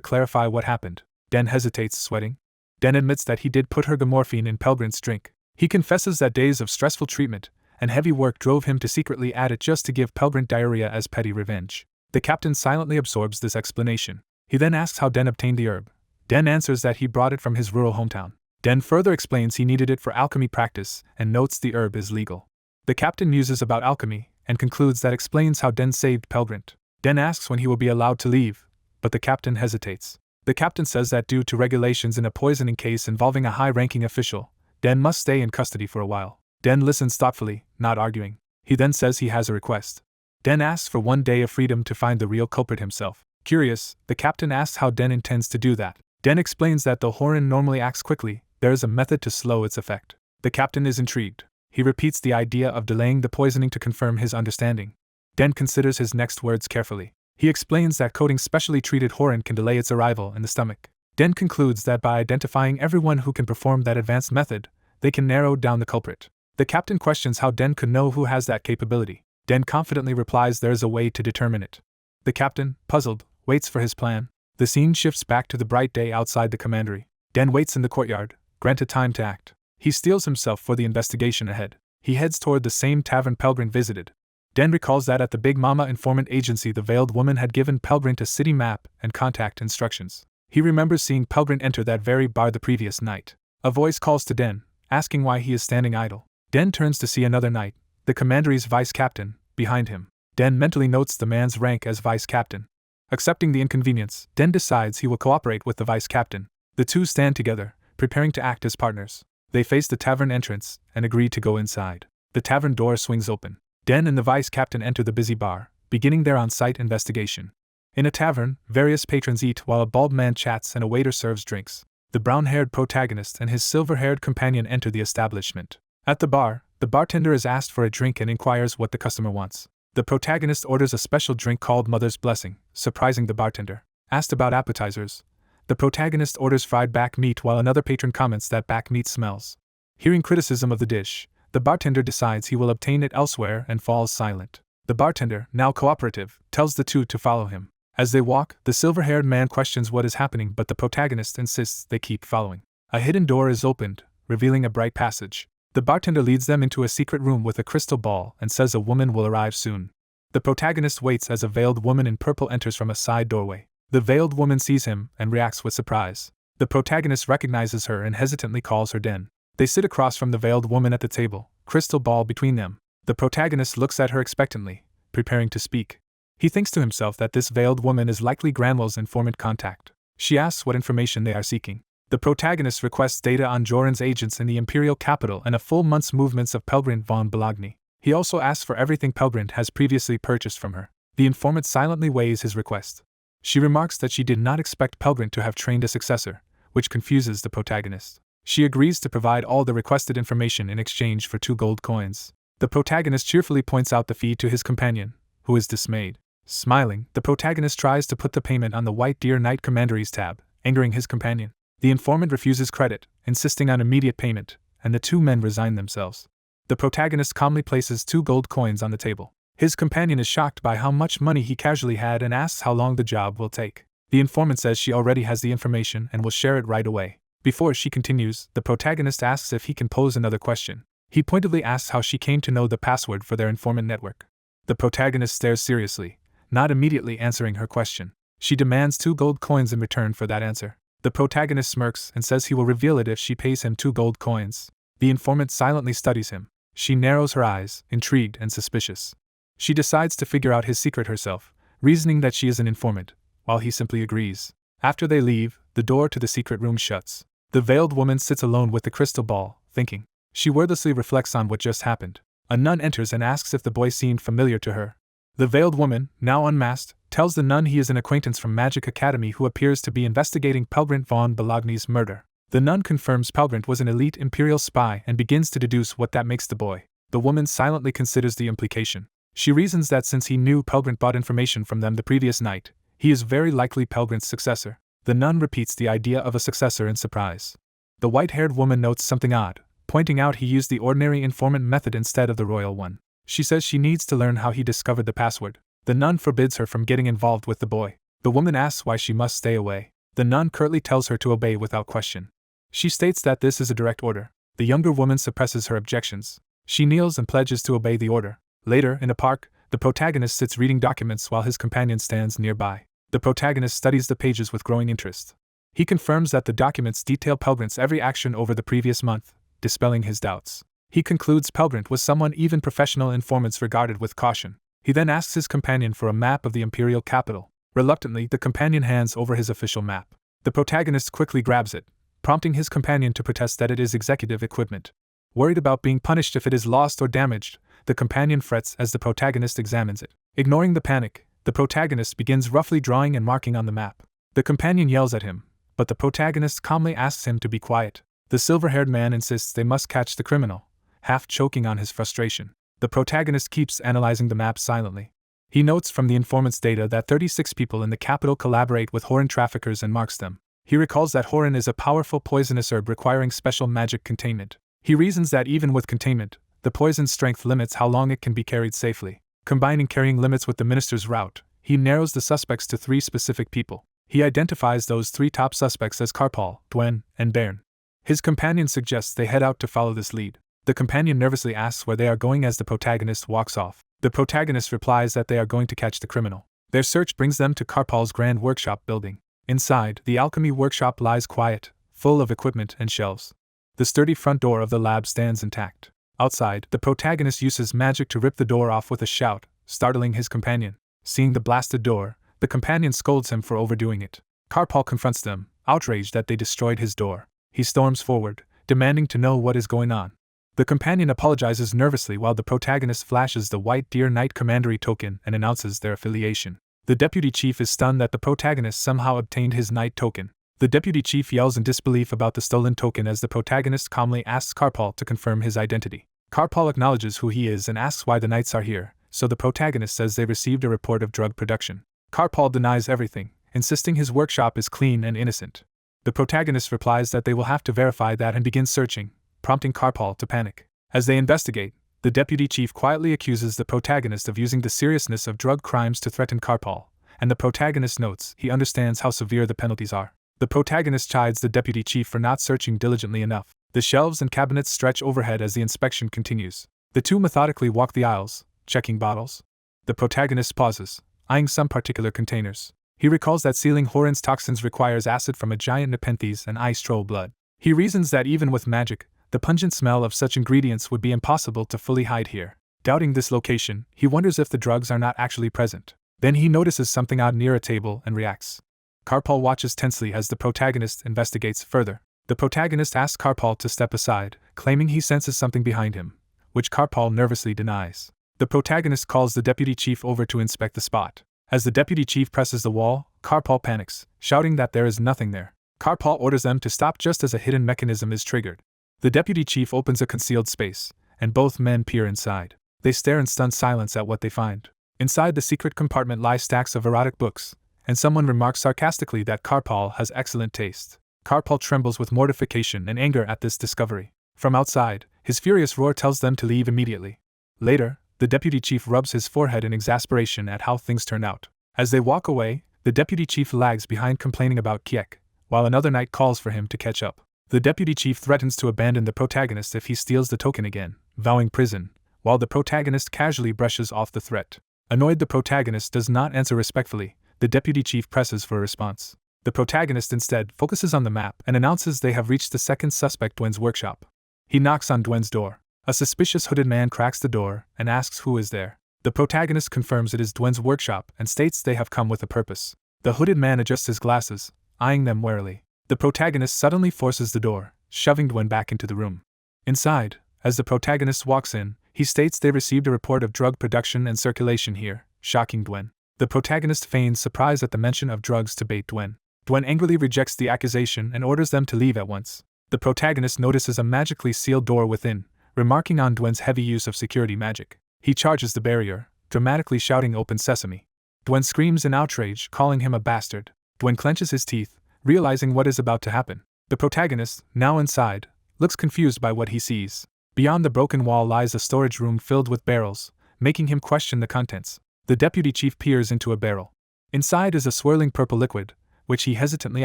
clarify what happened. Den hesitates, sweating. Den admits that he did put hergomorphine in Pelgrin's drink. He confesses that days of stressful treatment and heavy work drove him to secretly add it just to give Pelgrin diarrhea as petty revenge. The captain silently absorbs this explanation. He then asks how Den obtained the herb. Den answers that he brought it from his rural hometown. Den further explains he needed it for alchemy practice and notes the herb is legal. The captain muses about alchemy and concludes that explains how Den saved Pelgrin. Den asks when he will be allowed to leave, but the captain hesitates. The captain says that due to regulations in a poisoning case involving a high-ranking official, Den must stay in custody for a while. Den listens thoughtfully, not arguing. He then says he has a request. Den asks for 1 day of freedom to find the real culprit himself. Curious, the captain asks how Den intends to do that. Den explains that though Horan normally acts quickly, there is a method to slow its effect. The captain is intrigued. He repeats the idea of delaying the poisoning to confirm his understanding. Den considers his next words carefully. He explains that coating specially treated Horan can delay its arrival in the stomach. Den concludes that by identifying everyone who can perform that advanced method, they can narrow down the culprit. The captain questions how Den could know who has that capability. Den confidently replies there is a way to determine it. The captain, puzzled, waits for his plan. The scene shifts back to the bright day outside the commandery. Den waits in the courtyard, granted time to act. He steels himself for the investigation ahead. He heads toward the same tavern Pelgrin visited. Den recalls that at the Big Mama informant agency the veiled woman had given Pelgrin a city map and contact instructions. He remembers seeing Pelgrin enter that very bar the previous night. A voice calls to Den, asking why he is standing idle. Den turns to see another knight, the commandery's vice captain, behind him. Den mentally notes the man's rank as vice captain. Accepting the inconvenience, Den decides he will cooperate with the vice captain. The two stand together, preparing to act as partners. They face the tavern entrance and agree to go inside. The tavern door swings open. Den and the vice captain enter the busy bar, beginning their on-site investigation. In a tavern, various patrons eat while a bald man chats and a waiter serves drinks. The brown-haired protagonist and his silver-haired companion enter the establishment. At the bar, the bartender is asked for a drink and inquires what the customer wants. The protagonist orders a special drink called Mother's Blessing, surprising the bartender. Asked about appetizers, the protagonist orders fried back meat while another patron comments that back meat smells. Hearing criticism of the dish, the bartender decides he will obtain it elsewhere and falls silent. The bartender, now cooperative, tells the two to follow him. As they walk, the silver-haired man questions what is happening, but the protagonist insists they keep following. A hidden door is opened, revealing a bright passage. The bartender leads them into a secret room with a crystal ball and says a woman will arrive soon. The protagonist waits as a veiled woman in purple enters from a side doorway. The veiled woman sees him and reacts with surprise. The protagonist recognizes her and hesitantly calls her Den. They sit across from the veiled woman at the table, crystal ball between them. The protagonist looks at her expectantly, preparing to speak. He thinks to himself that this veiled woman is likely Granwell's informant contact. She asks what information they are seeking. The protagonist requests data on Joran's agents in the imperial capital and a full month's movements of Pelgrin von Bologna. He also asks for everything Pelgrin has previously purchased from her. The informant silently weighs his request. She remarks that she did not expect Pelgrin to have trained a successor, which confuses the protagonist. She agrees to provide all the requested information in exchange for 2 gold coins. The protagonist cheerfully points out the fee to his companion, who is dismayed. Smiling, the protagonist tries to put the payment on the White Deer Knight Commandery's tab, angering his companion. The informant refuses credit, insisting on immediate payment, and the 2 men resign themselves. The protagonist calmly places 2 gold coins on the table. His companion is shocked by how much money he casually had and asks how long the job will take. The informant says she already has the information and will share it right away. Before she continues, the protagonist asks if he can pose another question. He pointedly asks how she came to know the password for their informant network. The protagonist stares seriously, not immediately answering her question. She demands 2 gold coins in return for that answer. The protagonist smirks and says he will reveal it if she pays him 2 gold coins. The informant silently studies him. She narrows her eyes, intrigued and suspicious. She decides to figure out his secret herself, reasoning that she is an informant, while he simply agrees. After they leave, the door to the secret room shuts. The veiled woman sits alone with the crystal ball, thinking. She wordlessly reflects on what just happened. A nun enters and asks if the boy seemed familiar to her. The veiled woman, now unmasked, tells the nun he is an acquaintance from Magic Academy who appears to be investigating Pelgrant von Bologna's murder. The nun confirms Pelgrant was an elite imperial spy and begins to deduce what that makes the boy. The woman silently considers the implication. She reasons that since he knew Pelgrant bought information from them the previous night, he is very likely Pelgrant's successor. The nun repeats the idea of a successor in surprise. The white-haired woman notes something odd, pointing out he used the ordinary informant method instead of the royal one. She says she needs to learn how he discovered the password. The nun forbids her from getting involved with the boy. The woman asks why she must stay away. The nun curtly tells her to obey without question. She states that this is a direct order. The younger woman suppresses her objections. She kneels and pledges to obey the order. Later, in a park, the protagonist sits reading documents while his companion stands nearby. The protagonist studies the pages with growing interest. He confirms that the documents detail Pelgrant's every action over the previous month, dispelling his doubts. He concludes Pelgrant was someone even professional informants regarded with caution. He then asks his companion for a map of the imperial capital. Reluctantly, the companion hands over his official map. The protagonist quickly grabs it, prompting his companion to protest that it is executive equipment. Worried about being punished if it is lost or damaged, the companion frets as the protagonist examines it. Ignoring the panic, the protagonist begins roughly drawing and marking on the map. The companion yells at him, but the protagonist calmly asks him to be quiet. The silver-haired man insists they must catch the criminal, half choking on his frustration. The protagonist keeps analyzing the map silently. He notes from the informant's data that 36 people in the capital collaborate with Horan traffickers and marks them. He recalls that Horan is a powerful poisonous herb requiring special magic containment. He reasons that even with containment, the poison's strength limits how long it can be carried safely. Combining carrying limits with the minister's route, he narrows the suspects to 3 specific people. He identifies those 3 top suspects as Karpal, Dwen, and Bairn. His companion suggests they head out to follow this lead. The companion nervously asks where they are going as the protagonist walks off. The protagonist replies that they are going to catch the criminal. Their search brings them to Karpal's grand workshop building. Inside, the alchemy workshop lies quiet, full of equipment and shelves. The sturdy front door of the lab stands intact. Outside, the protagonist uses magic to rip the door off with a shout, startling his companion. Seeing the blasted door, the companion scolds him for overdoing it. Karpal confronts them, outraged that they destroyed his door. He storms forward, demanding to know what is going on. The companion apologizes nervously while the protagonist flashes the White Deer Knight Commandery token and announces their affiliation. The deputy chief is stunned that the protagonist somehow obtained his knight token. The deputy chief yells in disbelief about the stolen token as the protagonist calmly asks Karpal to confirm his identity. Karpal acknowledges who he is and asks why the knights are here, so the protagonist says they received a report of drug production. Karpal denies everything, insisting his workshop is clean and innocent. The protagonist replies that they will have to verify that and begin searching, prompting Karpal to panic. As they investigate, the deputy chief quietly accuses the protagonist of using the seriousness of drug crimes to threaten Karpal, and the protagonist notes he understands how severe the penalties are. The protagonist chides the deputy chief for not searching diligently enough. The shelves and cabinets stretch overhead as the inspection continues. The two methodically walk the aisles, checking bottles. The protagonist pauses, eyeing some particular containers. He recalls that sealing Horan's toxins requires acid from a giant Nepenthes and ice troll blood. He reasons that even with magic, the pungent smell of such ingredients would be impossible to fully hide here. Doubting this location, he wonders if the drugs are not actually present. Then he notices something odd near a table and reacts. Karpal watches tensely as the protagonist investigates further. The protagonist asks Karpal to step aside, claiming he senses something behind him, which Karpal nervously denies. The protagonist calls the deputy chief over to inspect the spot. As the deputy chief presses the wall, Karpal panics, shouting that there is nothing there. Karpal orders them to stop just as a hidden mechanism is triggered. The deputy chief opens a concealed space, and both men peer inside. They stare in stunned silence at what they find. Inside the secret compartment lie stacks of erotic books, and someone remarks sarcastically that Karpal has excellent taste. Karpal trembles with mortification and anger at this discovery. From outside, his furious roar tells them to leave immediately. Later, the deputy chief rubs his forehead in exasperation at how things turn out. As they walk away, the deputy chief lags behind complaining about Kiek, while another knight calls for him to catch up. The deputy chief threatens to abandon the protagonist if he steals the token again, vowing prison, while the protagonist casually brushes off the threat. Annoyed the protagonist does not answer respectfully, the deputy chief presses for a response. The protagonist instead focuses on the map and announces they have reached the second suspect, Dwen's workshop. He knocks on Dwen's door. A suspicious hooded man cracks the door and asks who is there. The protagonist confirms it is Dwen's workshop and states they have come with a purpose. The hooded man adjusts his glasses, eyeing them warily. The protagonist suddenly forces the door, shoving Dwen back into the room. Inside, as the protagonist walks in, he states they received a report of drug production and circulation here, shocking Dwen. The protagonist feigns surprise at the mention of drugs to bait Dwen. Dwen angrily rejects the accusation and orders them to leave at once. The protagonist notices a magically sealed door within, remarking on Dwen's heavy use of security magic. He charges the barrier, dramatically shouting "Open Sesame." Dwen screams in outrage, calling him a bastard. Dwen clenches his teeth, realizing what is about to happen. The protagonist, now inside, looks confused by what he sees. Beyond the broken wall lies a storage room filled with barrels, making him question the contents. The deputy chief peers into a barrel. Inside is a swirling purple liquid, which he hesitantly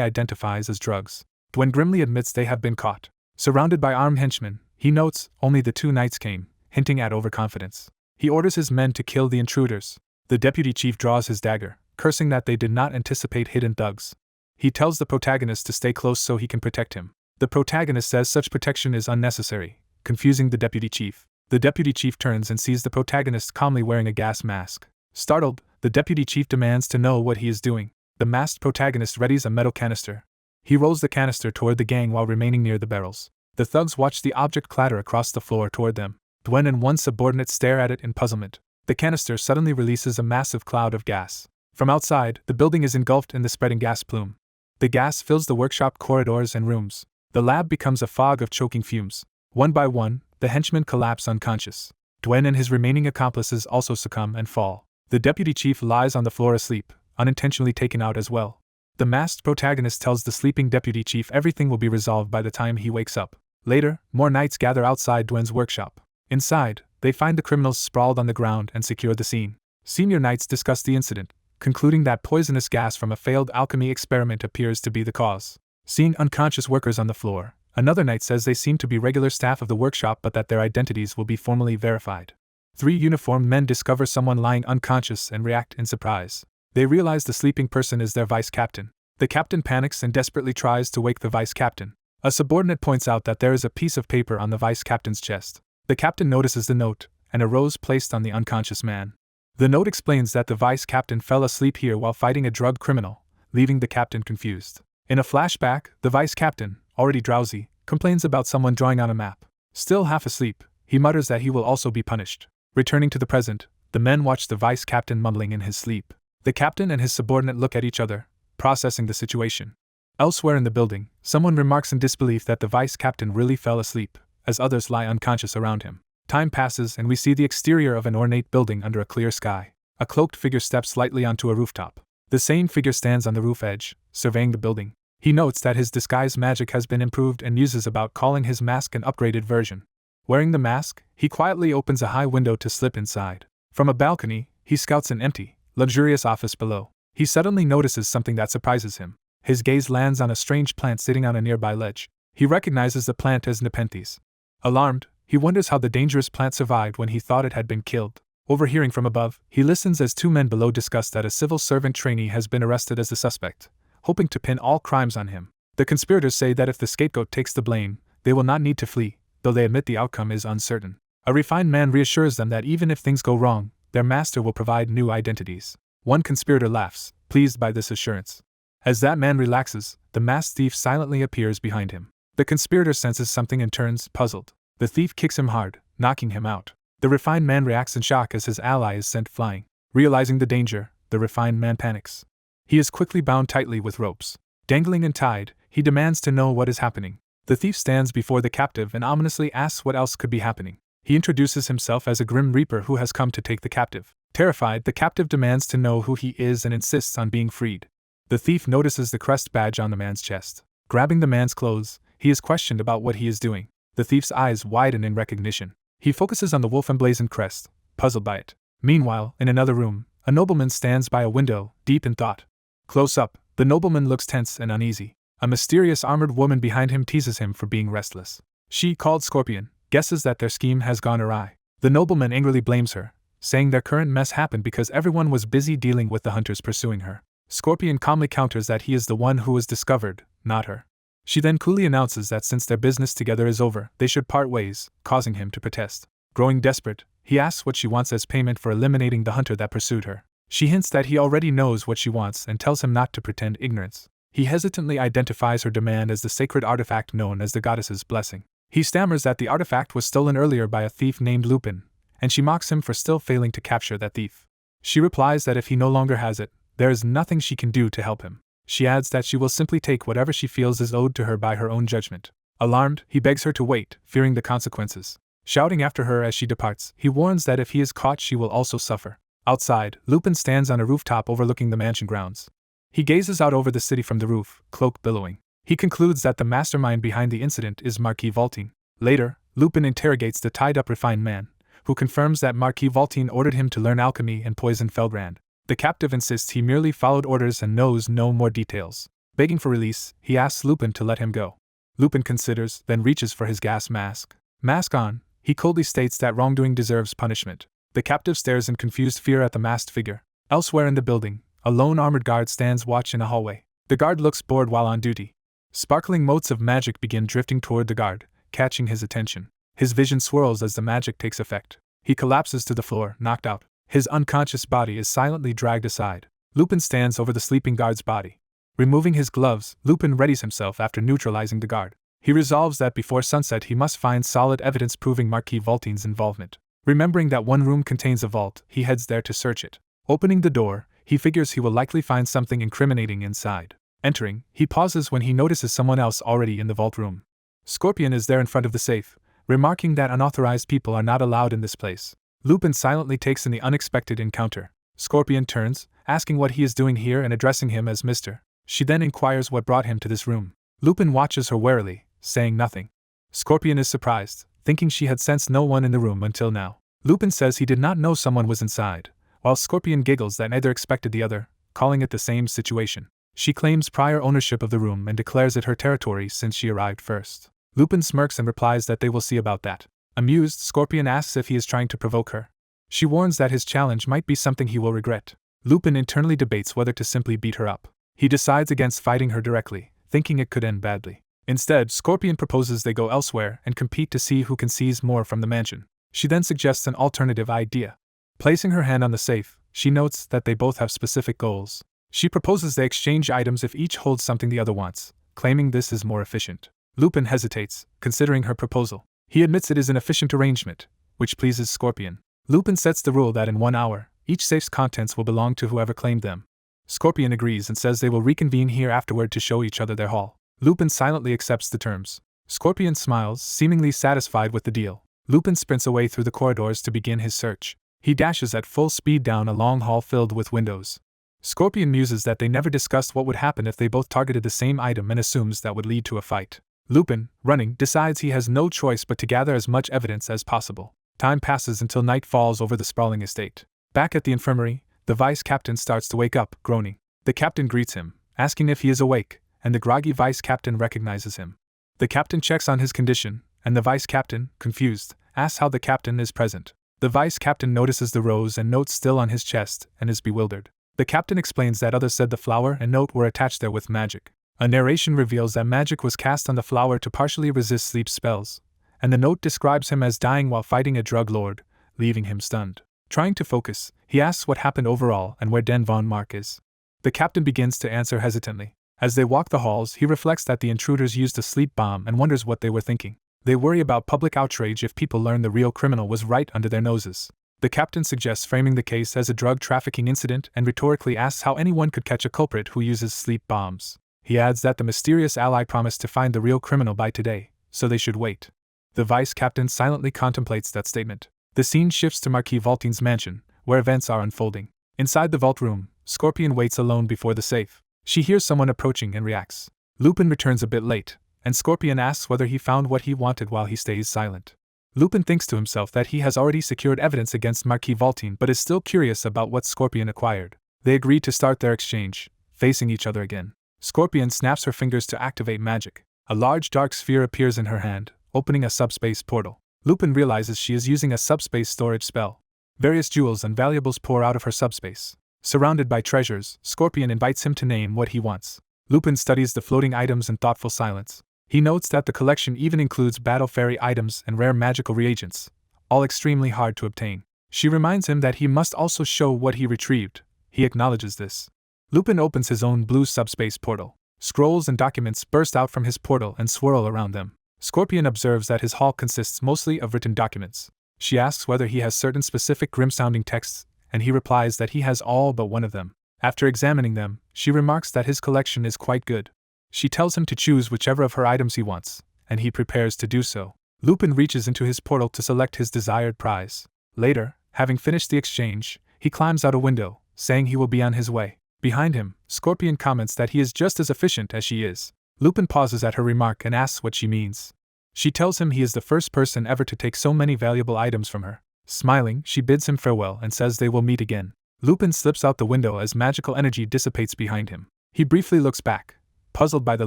identifies as drugs. Dwen grimly admits they have been caught. Surrounded by armed henchmen, he notes only the 2 knights came, hinting at overconfidence. He orders his men to kill the intruders. The deputy chief draws his dagger, cursing that they did not anticipate hidden thugs. He tells the protagonist to stay close so he can protect him. The protagonist says such protection is unnecessary, confusing the deputy chief. The deputy chief turns and sees the protagonist calmly wearing a gas mask. Startled, the deputy chief demands to know what he is doing. The masked protagonist readies a metal canister. He rolls the canister toward the gang while remaining near the barrels. The thugs watch the object clatter across the floor toward them. Dwen and one subordinate stare at it in puzzlement. The canister suddenly releases a massive cloud of gas. From outside, the building is engulfed in the spreading gas plume. The gas fills the workshop corridors and rooms. The lab becomes a fog of choking fumes. One by one, the henchmen collapse unconscious. Dwen and his remaining accomplices also succumb and fall. The deputy chief lies on the floor asleep, unintentionally taken out as well. The masked protagonist tells the sleeping deputy chief everything will be resolved by the time he wakes up. Later, more knights gather outside Dwen's workshop. Inside, they find the criminals sprawled on the ground and secure the scene. Senior knights discuss the incident, concluding that poisonous gas from a failed alchemy experiment appears to be the cause. Seeing unconscious workers on the floor, another knight says they seem to be regular staff of the workshop but that their identities will be formally verified. 3 uniformed men discover someone lying unconscious and react in surprise. They realize the sleeping person is their vice captain. The captain panics and desperately tries to wake the vice captain. A subordinate points out that there is a piece of paper on the vice captain's chest. The captain notices the note, and a rose placed on the unconscious man. The note explains that the vice captain fell asleep here while fighting a drug criminal, leaving the captain confused. In a flashback, the vice captain, already drowsy, complains about someone drawing on a map. Still half asleep, he mutters that he will also be punished. Returning to the present, the men watch the vice captain mumbling in his sleep. The captain and his subordinate look at each other, processing the situation. Elsewhere in the building, someone remarks in disbelief that the vice captain really fell asleep, as others lie unconscious around him. Time passes and we see the exterior of an ornate building under a clear sky. A cloaked figure steps lightly onto a rooftop. The same figure stands on the roof edge, surveying the building. He notes that his disguise magic has been improved and muses about calling his mask an upgraded version. Wearing the mask, he quietly opens a high window to slip inside. From a balcony, he scouts an empty, luxurious office below. He suddenly notices something that surprises him. His gaze lands on a strange plant sitting on a nearby ledge. He recognizes the plant as Nepenthes. Alarmed, he wonders how the dangerous plant survived when he thought it had been killed. Overhearing from above, he listens as 2 men below discuss that a civil servant trainee has been arrested as the suspect, hoping to pin all crimes on him. The conspirators say that if the scapegoat takes the blame, they will not need to flee, though they admit the outcome is uncertain. A refined man reassures them that even if things go wrong, their master will provide new identities. One conspirator laughs, pleased by this assurance. As that man relaxes, the masked thief silently appears behind him. The conspirator senses something and turns, puzzled. The thief kicks him hard, knocking him out. The refined man reacts in shock as his ally is sent flying. Realizing the danger, the refined man panics. He is quickly bound tightly with ropes. Dangling and tied, he demands to know what is happening. The thief stands before the captive and ominously asks what else could be happening. He introduces himself as a grim reaper who has come to take the captive. Terrified, the captive demands to know who he is and insists on being freed. The thief notices the crest badge on the man's chest. Grabbing the man's clothes, he is questioned about what he is doing. The thief's eyes widen in recognition. He focuses on the wolf emblazoned crest, puzzled by it. Meanwhile, in another room, a nobleman stands by a window, deep in thought. Close up, the nobleman looks tense and uneasy. A mysterious armored woman behind him teases him for being restless. She, called Scorpion, guesses that their scheme has gone awry. The nobleman angrily blames her, saying their current mess happened because everyone was busy dealing with the hunters pursuing her. Scorpion calmly counters that he is the one who was discovered, not her. She then coolly announces that since their business together is over, they should part ways, causing him to protest. Growing desperate, He asks what she wants as payment for eliminating the hunter that pursued her. She hints that he already knows what she wants and tells him not to pretend ignorance. He hesitantly identifies her demand as the sacred artifact known as the goddess's blessing. He stammers that the artifact was stolen earlier by a thief named Lupin, and she mocks him for still failing to capture that thief. She replies that if he no longer has it, there is nothing she can do to help him. She adds that she will simply take whatever she feels is owed to her by her own judgment. Alarmed, he begs her to wait, fearing the consequences. Shouting after her as she departs, he warns that if he is caught she will also suffer. Outside, Lupin stands on a rooftop overlooking the mansion grounds. He gazes out over the city from the roof, cloak billowing. He concludes that the mastermind behind the incident is Marquis Valtine. Later, Lupin interrogates the tied-up refined man, who confirms that Marquis Valtine ordered him to learn alchemy and poison Feldrand. The captive insists he merely followed orders and knows no more details. Begging for release, he asks Lupin to let him go. Lupin considers, then reaches for his gas mask. Mask on, he coldly states that wrongdoing deserves punishment. The captive stares in confused fear at the masked figure. Elsewhere in the building, a lone armored guard stands watch in a hallway. The guard looks bored while on duty. Sparkling motes of magic begin drifting toward the guard, catching his attention. His vision swirls as the magic takes effect. He collapses to the floor, knocked out. His unconscious body is silently dragged aside. Lupin stands over the sleeping guard's body. Removing his gloves, Lupin readies himself after neutralizing the guard. He resolves that before sunset he must find solid evidence proving Marquis Valtine's involvement. Remembering that one room contains a vault, he heads there to search it. Opening the door, he figures he will likely find something incriminating inside. Entering, he pauses when he notices someone else already in the vault room. Scorpion is there in front of the safe, remarking that unauthorized people are not allowed in this place. Lupin silently takes in the unexpected encounter. Scorpion turns, asking what he is doing here and addressing him as Mr. She then inquires what brought him to this room. Lupin watches her warily, saying nothing. Scorpion is surprised, thinking she had sensed no one in the room until now. Lupin says he did not know someone was inside, while Scorpion giggles that neither expected the other, calling it the same situation. She claims prior ownership of the room and declares it her territory since she arrived first. Lupin smirks and replies that they will see about that. Amused, Scorpion asks if he is trying to provoke her. She warns that his challenge might be something he will regret. Lupin internally debates whether to simply beat her up. He decides against fighting her directly, thinking it could end badly. Instead, Scorpion proposes they go elsewhere and compete to see who can seize more from the mansion. She then suggests an alternative idea. Placing her hand on the safe, she notes that they both have specific goals. She proposes they exchange items if each holds something the other wants, claiming this is more efficient. Lupin hesitates, considering her proposal. He admits it is an efficient arrangement, which pleases Scorpion. Lupin sets the rule that in 1 hour, each safe's contents will belong to whoever claimed them. Scorpion agrees and says they will reconvene here afterward to show each other their haul. Lupin silently accepts the terms. Scorpion smiles, seemingly satisfied with the deal. Lupin sprints away through the corridors to begin his search. He dashes at full speed down a long hall filled with windows. Scorpion muses that they never discussed what would happen if they both targeted the same item and assumes that would lead to a fight. Lupin, running, decides he has no choice but to gather as much evidence as possible. Time passes until night falls over the sprawling estate. Back at the infirmary, the vice captain starts to wake up, groaning. The captain greets him, asking if he is awake, and the groggy vice captain recognizes him. The captain checks on his condition, and the vice captain, confused, asks how the captain is present. The vice captain notices the rose and note still on his chest and is bewildered. The captain explains that others said the flower and note were attached there with magic. A narration reveals that magic was cast on the flower to partially resist sleep spells, and the note describes him as dying while fighting a drug lord, leaving him stunned. Trying to focus, he asks what happened overall and where Den von Mark is. The captain begins to answer hesitantly. As they walk the halls, he reflects that the intruders used a sleep bomb and wonders what they were thinking. They worry about public outrage if people learn the real criminal was right under their noses. The captain suggests framing the case as a drug trafficking incident and rhetorically asks how anyone could catch a culprit who uses sleep bombs. He adds that the mysterious ally promised to find the real criminal by today, so they should wait. The vice captain silently contemplates that statement. The scene shifts to Marquis Valtine's mansion, where events are unfolding. Inside the vault room, Scorpion waits alone before the safe. She hears someone approaching and reacts. Lupin returns a bit late, and Scorpion asks whether he found what he wanted while he stays silent. Lupin thinks to himself that he has already secured evidence against Marquis Valtine but is still curious about what Scorpion acquired. They agree to start their exchange, facing each other again. Scorpion snaps her fingers to activate magic. A large dark sphere appears in her hand, opening a subspace portal. Lupin realizes she is using a subspace storage spell. Various jewels and valuables pour out of her subspace. Surrounded by treasures, Scorpion invites him to name what he wants. Lupin studies the floating items in thoughtful silence. He notes that the collection even includes battle fairy items and rare magical reagents, all extremely hard to obtain. She reminds him that he must also show what he retrieved. He acknowledges this. Lupin opens his own blue subspace portal. Scrolls and documents burst out from his portal and swirl around them. Scorpion observes that his hall consists mostly of written documents. She asks whether he has certain specific grim-sounding texts, and he replies that he has all but one of them. After examining them, she remarks that his collection is quite good. She tells him to choose whichever of her items he wants, and he prepares to do so. Lupin reaches into his portal to select his desired prize. Later, having finished the exchange, he climbs out a window, saying he will be on his way. Behind him, Scorpion comments that he is just as efficient as she is. Lupin pauses at her remark and asks what she means. She tells him he is the first person ever to take so many valuable items from her. Smiling, she bids him farewell and says they will meet again. Lupin slips out the window as magical energy dissipates behind him. He briefly looks back, puzzled by the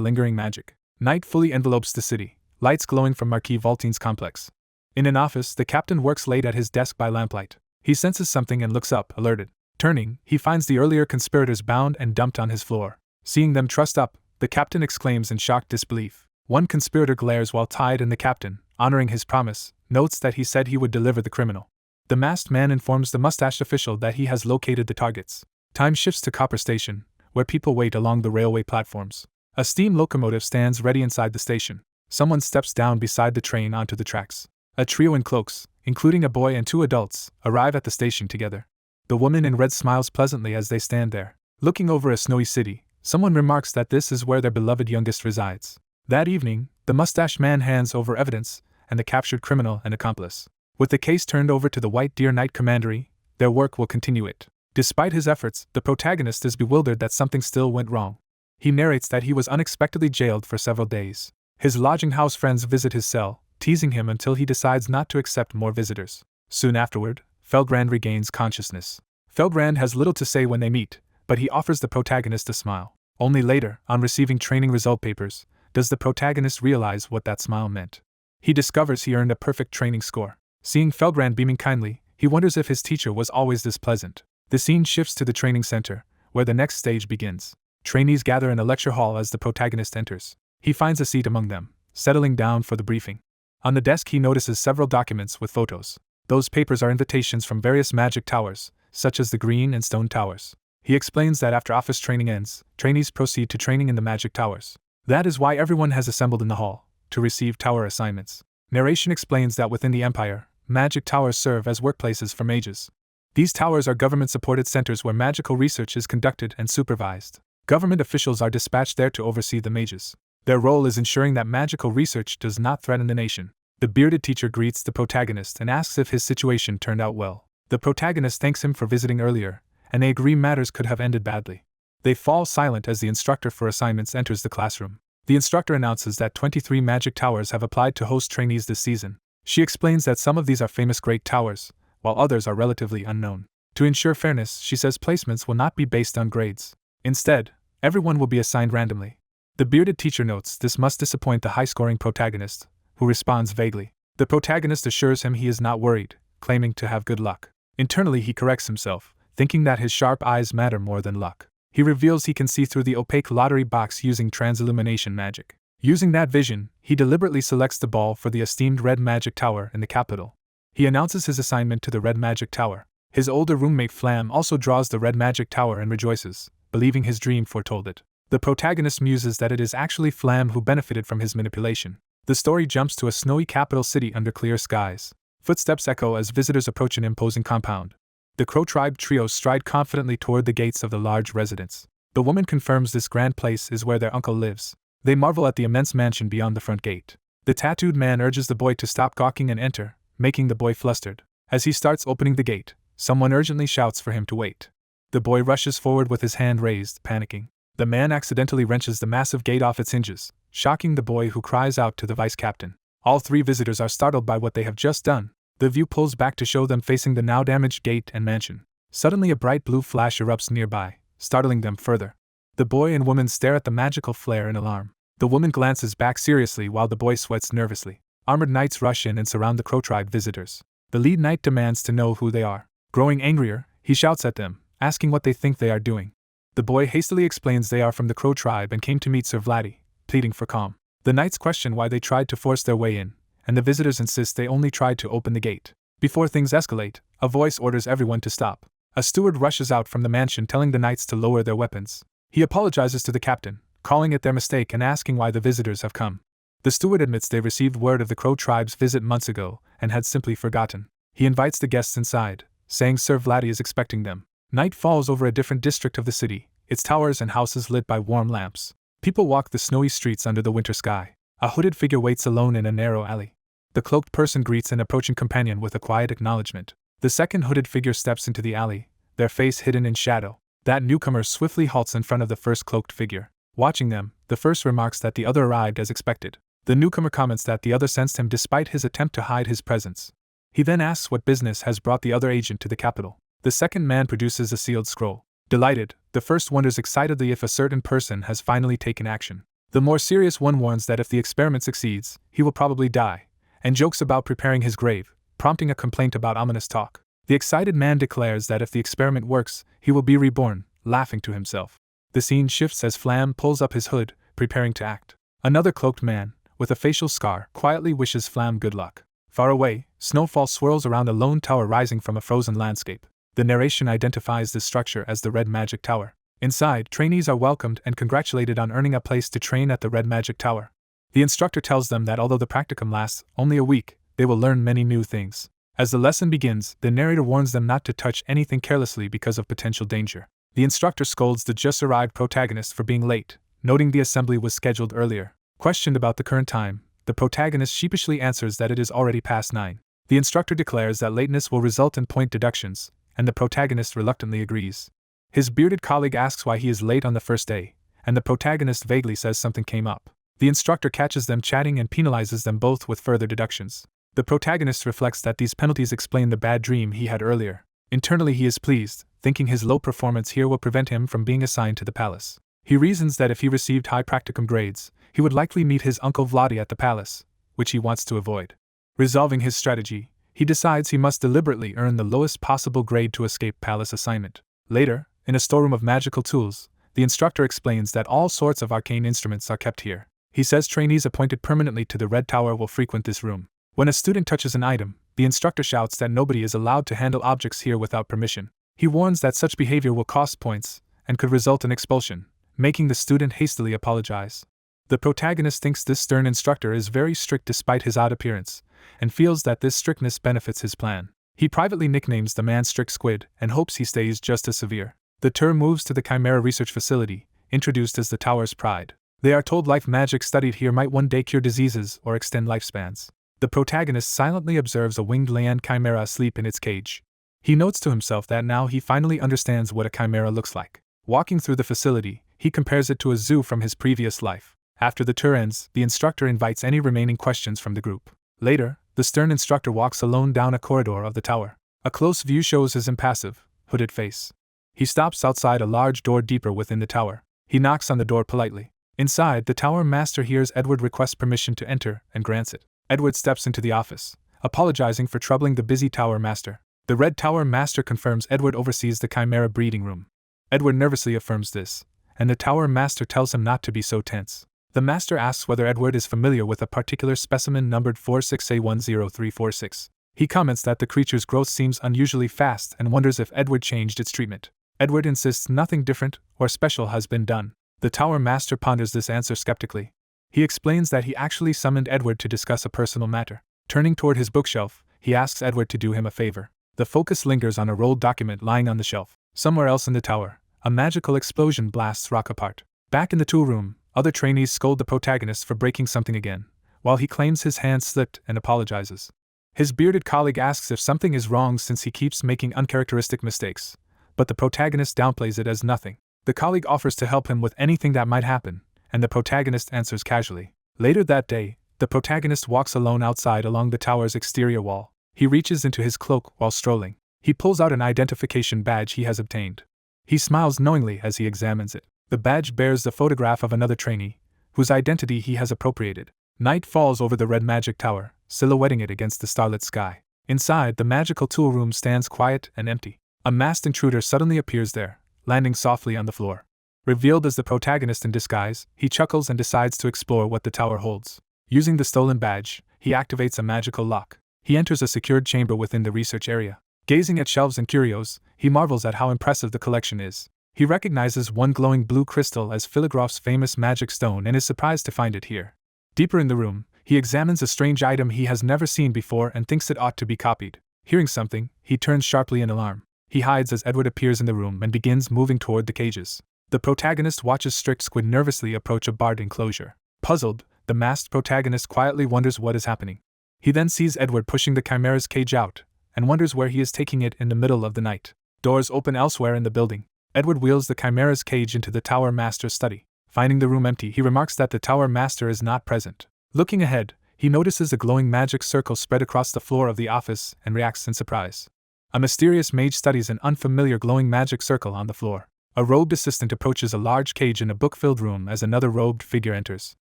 lingering magic. Night fully envelopes the city, lights glowing from Marquis Valtine's complex. In an office, the captain works late at his desk by lamplight. He senses something and looks up, alerted. Turning, he finds the earlier conspirators bound and dumped on his floor. Seeing them trussed up, the captain exclaims in shocked disbelief. One conspirator glares while tied, and the captain, honoring his promise, notes that he said he would deliver the criminal. The masked man informs the mustached official that he has located the targets. Time shifts to Copper Station, where people wait along the railway platforms. A steam locomotive stands ready inside the station. Someone steps down beside the train onto the tracks. A trio in cloaks, including a boy and two adults, arrive at the station together. The woman in red smiles pleasantly as they stand there. Looking over a snowy city, someone remarks that this is where their beloved youngest resides. That evening, the mustached man hands over evidence, and the captured criminal and accomplice. With the case turned over to the White Deer Knight Commandery, their work will continue it. Despite his efforts, the protagonist is bewildered that something still went wrong. He narrates that he was unexpectedly jailed for several days. His lodging house friends visit his cell, teasing him until he decides not to accept more visitors. Soon afterward, Felgrand regains consciousness. Felgrand has little to say when they meet, but he offers the protagonist a smile. Only later, on receiving training result papers, does the protagonist realize what that smile meant. He discovers he earned a perfect training score. Seeing Felgrand beaming kindly, he wonders if his teacher was always this pleasant. The scene shifts to the training center, where the next stage begins. Trainees gather in a lecture hall as the protagonist enters. He finds a seat among them, settling down for the briefing. On the desk he notices several documents with photos. Those papers are invitations from various magic towers, such as the Green and Stone Towers. He explains that after office training ends, trainees proceed to training in the magic towers. That is why everyone has assembled in the hall, to receive tower assignments. Narration explains that within the Empire, magic towers serve as workplaces for mages. These towers are government-supported centers where magical research is conducted and supervised. Government officials are dispatched there to oversee the mages. Their role is ensuring that magical research does not threaten the nation. The bearded teacher greets the protagonist and asks if his situation turned out well. The protagonist thanks him for visiting earlier, and they agree matters could have ended badly. They fall silent as the instructor for assignments enters the classroom. The instructor announces that 23 magic towers have applied to host trainees this season. She explains that some of these are famous great towers, while others are relatively unknown. To ensure fairness, she says placements will not be based on grades. Instead, everyone will be assigned randomly. The bearded teacher notes this must disappoint the high-scoring protagonist, who responds vaguely. The protagonist assures him he is not worried, claiming to have good luck. Internally he corrects himself, thinking that his sharp eyes matter more than luck. He reveals he can see through the opaque lottery box using transillumination magic. Using that vision, he deliberately selects the ball for the esteemed Red Magic Tower in the capital. He announces his assignment to the Red Magic Tower. His older roommate Flam also draws the Red Magic Tower and rejoices, believing his dream foretold it. The protagonist muses that it is actually Flam who benefited from his manipulation. The story jumps to a snowy capital city under clear skies. Footsteps echo as visitors approach an imposing compound. The Crow Tribe trio stride confidently toward the gates of the large residence. The woman confirms this grand place is where their uncle lives. They marvel at the immense mansion beyond the front gate. The tattooed man urges the boy to stop gawking and enter, making the boy flustered. As he starts opening the gate, someone urgently shouts for him to wait. The boy rushes forward with his hand raised, panicking. The man accidentally wrenches the massive gate off its hinges, shocking the boy, who cries out to the vice captain. All three visitors are startled by what they have just done. The view pulls back to show them facing the now damaged gate and mansion. Suddenly a bright blue flash erupts nearby, startling them further. The boy and woman stare at the magical flare in alarm. The woman glances back seriously while the boy sweats nervously. Armored knights rush in and surround the Crow Tribe visitors. The lead knight demands to know who they are. Growing angrier, he shouts at them, asking what they think they are doing. The boy hastily explains they are from the Crow Tribe and came to meet Sir Vladdy, pleading for calm. The knights question why they tried to force their way in, and the visitors insist they only tried to open the gate. Before things escalate, a voice orders everyone to stop. A steward rushes out from the mansion telling the knights to lower their weapons. He apologizes to the captain, calling it their mistake and asking why the visitors have come. The steward admits they received word of the Crow tribe's visit months ago and had simply forgotten. He invites the guests inside, saying Sir Vladdy is expecting them. Night falls over a different district of the city, its towers and houses lit by warm lamps. People walk the snowy streets under the winter sky. A hooded figure waits alone in a narrow alley. The cloaked person greets an approaching companion with a quiet acknowledgement. The second hooded figure steps into the alley, their face hidden in shadow. That newcomer swiftly halts in front of the first cloaked figure. Watching them, the first remarks that the other arrived as expected. The newcomer comments that the other sensed him despite his attempt to hide his presence. He then asks what business has brought the other agent to the capital. The second man produces a sealed scroll. Delighted, the first wonders excitedly if a certain person has finally taken action. The more serious one warns that if the experiment succeeds, he will probably die, and jokes about preparing his grave, prompting a complaint about ominous talk. The excited man declares that if the experiment works, he will be reborn, laughing to himself. The scene shifts as Flam pulls up his hood, preparing to act. Another cloaked man, with a facial scar, quietly wishes Flam good luck. Far away, snowfall swirls around a lone tower rising from a frozen landscape. The narration identifies this structure as the Red Magic Tower. Inside, trainees are welcomed and congratulated on earning a place to train at the Red Magic Tower. The instructor tells them that although the practicum lasts only a week, they will learn many new things. As the lesson begins, the narrator warns them not to touch anything carelessly because of potential danger. The instructor scolds the just-arrived protagonist for being late, noting the assembly was scheduled earlier. Questioned about the current time, the protagonist sheepishly answers that it is already past 9. The instructor declares that lateness will result in point deductions, and the protagonist reluctantly agrees. His bearded colleague asks why he is late on the first day, and the protagonist vaguely says something came up. The instructor catches them chatting and penalizes them both with further deductions. The protagonist reflects that these penalties explain the bad dream he had earlier. Internally he is pleased, thinking his low performance here will prevent him from being assigned to the palace. He reasons that if he received high practicum grades, he would likely meet his uncle Vladdy at the palace, which he wants to avoid. Resolving his strategy, he decides he must deliberately earn the lowest possible grade to escape palace assignment. Later, in a storeroom of magical tools, the instructor explains that all sorts of arcane instruments are kept here. He says trainees appointed permanently to the Red Tower will frequent this room. When a student touches an item, the instructor shouts that nobody is allowed to handle objects here without permission. He warns that such behavior will cost points and could result in expulsion, making the student hastily apologize. The protagonist thinks this stern instructor is very strict despite his odd appearance, and feels that this strictness benefits his plan. He privately nicknames the man Strict Squid and hopes he stays just as severe. The tour moves to the Chimera Research Facility, introduced as the Tower's pride. They are told life magic studied here might one day cure diseases or extend lifespans. The protagonist silently observes a winged land chimera asleep in its cage. He notes to himself that now he finally understands what a chimera looks like. Walking through the facility, he compares it to a zoo from his previous life. After the tour ends, the instructor invites any remaining questions from the group. Later, the stern instructor walks alone down a corridor of the tower. A close view shows his impassive, hooded face. He stops outside a large door deeper within the tower. He knocks on the door politely. Inside, the tower master hears Edward request permission to enter and grants it. Edward steps into the office, apologizing for troubling the busy tower master. The Red Tower master confirms Edward oversees the Chimera breeding room. Edward nervously affirms this, and the tower master tells him not to be so tense. The master asks whether Edward is familiar with a particular specimen numbered 46A10346. He comments that the creature's growth seems unusually fast and wonders if Edward changed its treatment. Edward insists nothing different or special has been done. The tower master ponders this answer skeptically. He explains that he actually summoned Edward to discuss a personal matter. Turning toward his bookshelf, he asks Edward to do him a favor. The focus lingers on a rolled document lying on the shelf. Somewhere else in the tower, a magical explosion blasts rock apart. Back in the tool room, other trainees scold the protagonist for breaking something again, while he claims his hand slipped and apologizes. His bearded colleague asks if something is wrong since he keeps making uncharacteristic mistakes, but the protagonist downplays it as nothing. The colleague offers to help him with anything that might happen, and the protagonist answers casually. Later that day, the protagonist walks alone outside along the tower's exterior wall. He reaches into his cloak while strolling. He pulls out an identification badge he has obtained. He smiles knowingly as he examines it. The badge bears the photograph of another trainee, whose identity he has appropriated. Night falls over the Red Magic Tower, silhouetting it against the starlit sky. Inside, the magical tool room stands quiet and empty. A masked intruder suddenly appears there, landing softly on the floor. Revealed as the protagonist in disguise, he chuckles and decides to explore what the tower holds. Using the stolen badge, he activates a magical lock. He enters a secured chamber within the research area. Gazing at shelves and curios, he marvels at how impressive the collection is. He recognizes one glowing blue crystal as Philographe's famous magic stone and is surprised to find it here. Deeper in the room, he examines a strange item he has never seen before and thinks it ought to be copied. Hearing something, he turns sharply in alarm. He hides as Edward appears in the room and begins moving toward the cages. The protagonist watches Strict Squid nervously approach a barred enclosure. Puzzled, the masked protagonist quietly wonders what is happening. He then sees Edward pushing the chimera's cage out, and wonders where he is taking it in the middle of the night. Doors open elsewhere in the building. Edward wheels the chimera's cage into the Tower Master's study. Finding the room empty, he remarks that the Tower Master is not present. Looking ahead, he notices a glowing magic circle spread across the floor of the office and reacts in surprise. A mysterious mage studies an unfamiliar glowing magic circle on the floor. A robed assistant approaches a large cage in a book-filled room as another robed figure enters.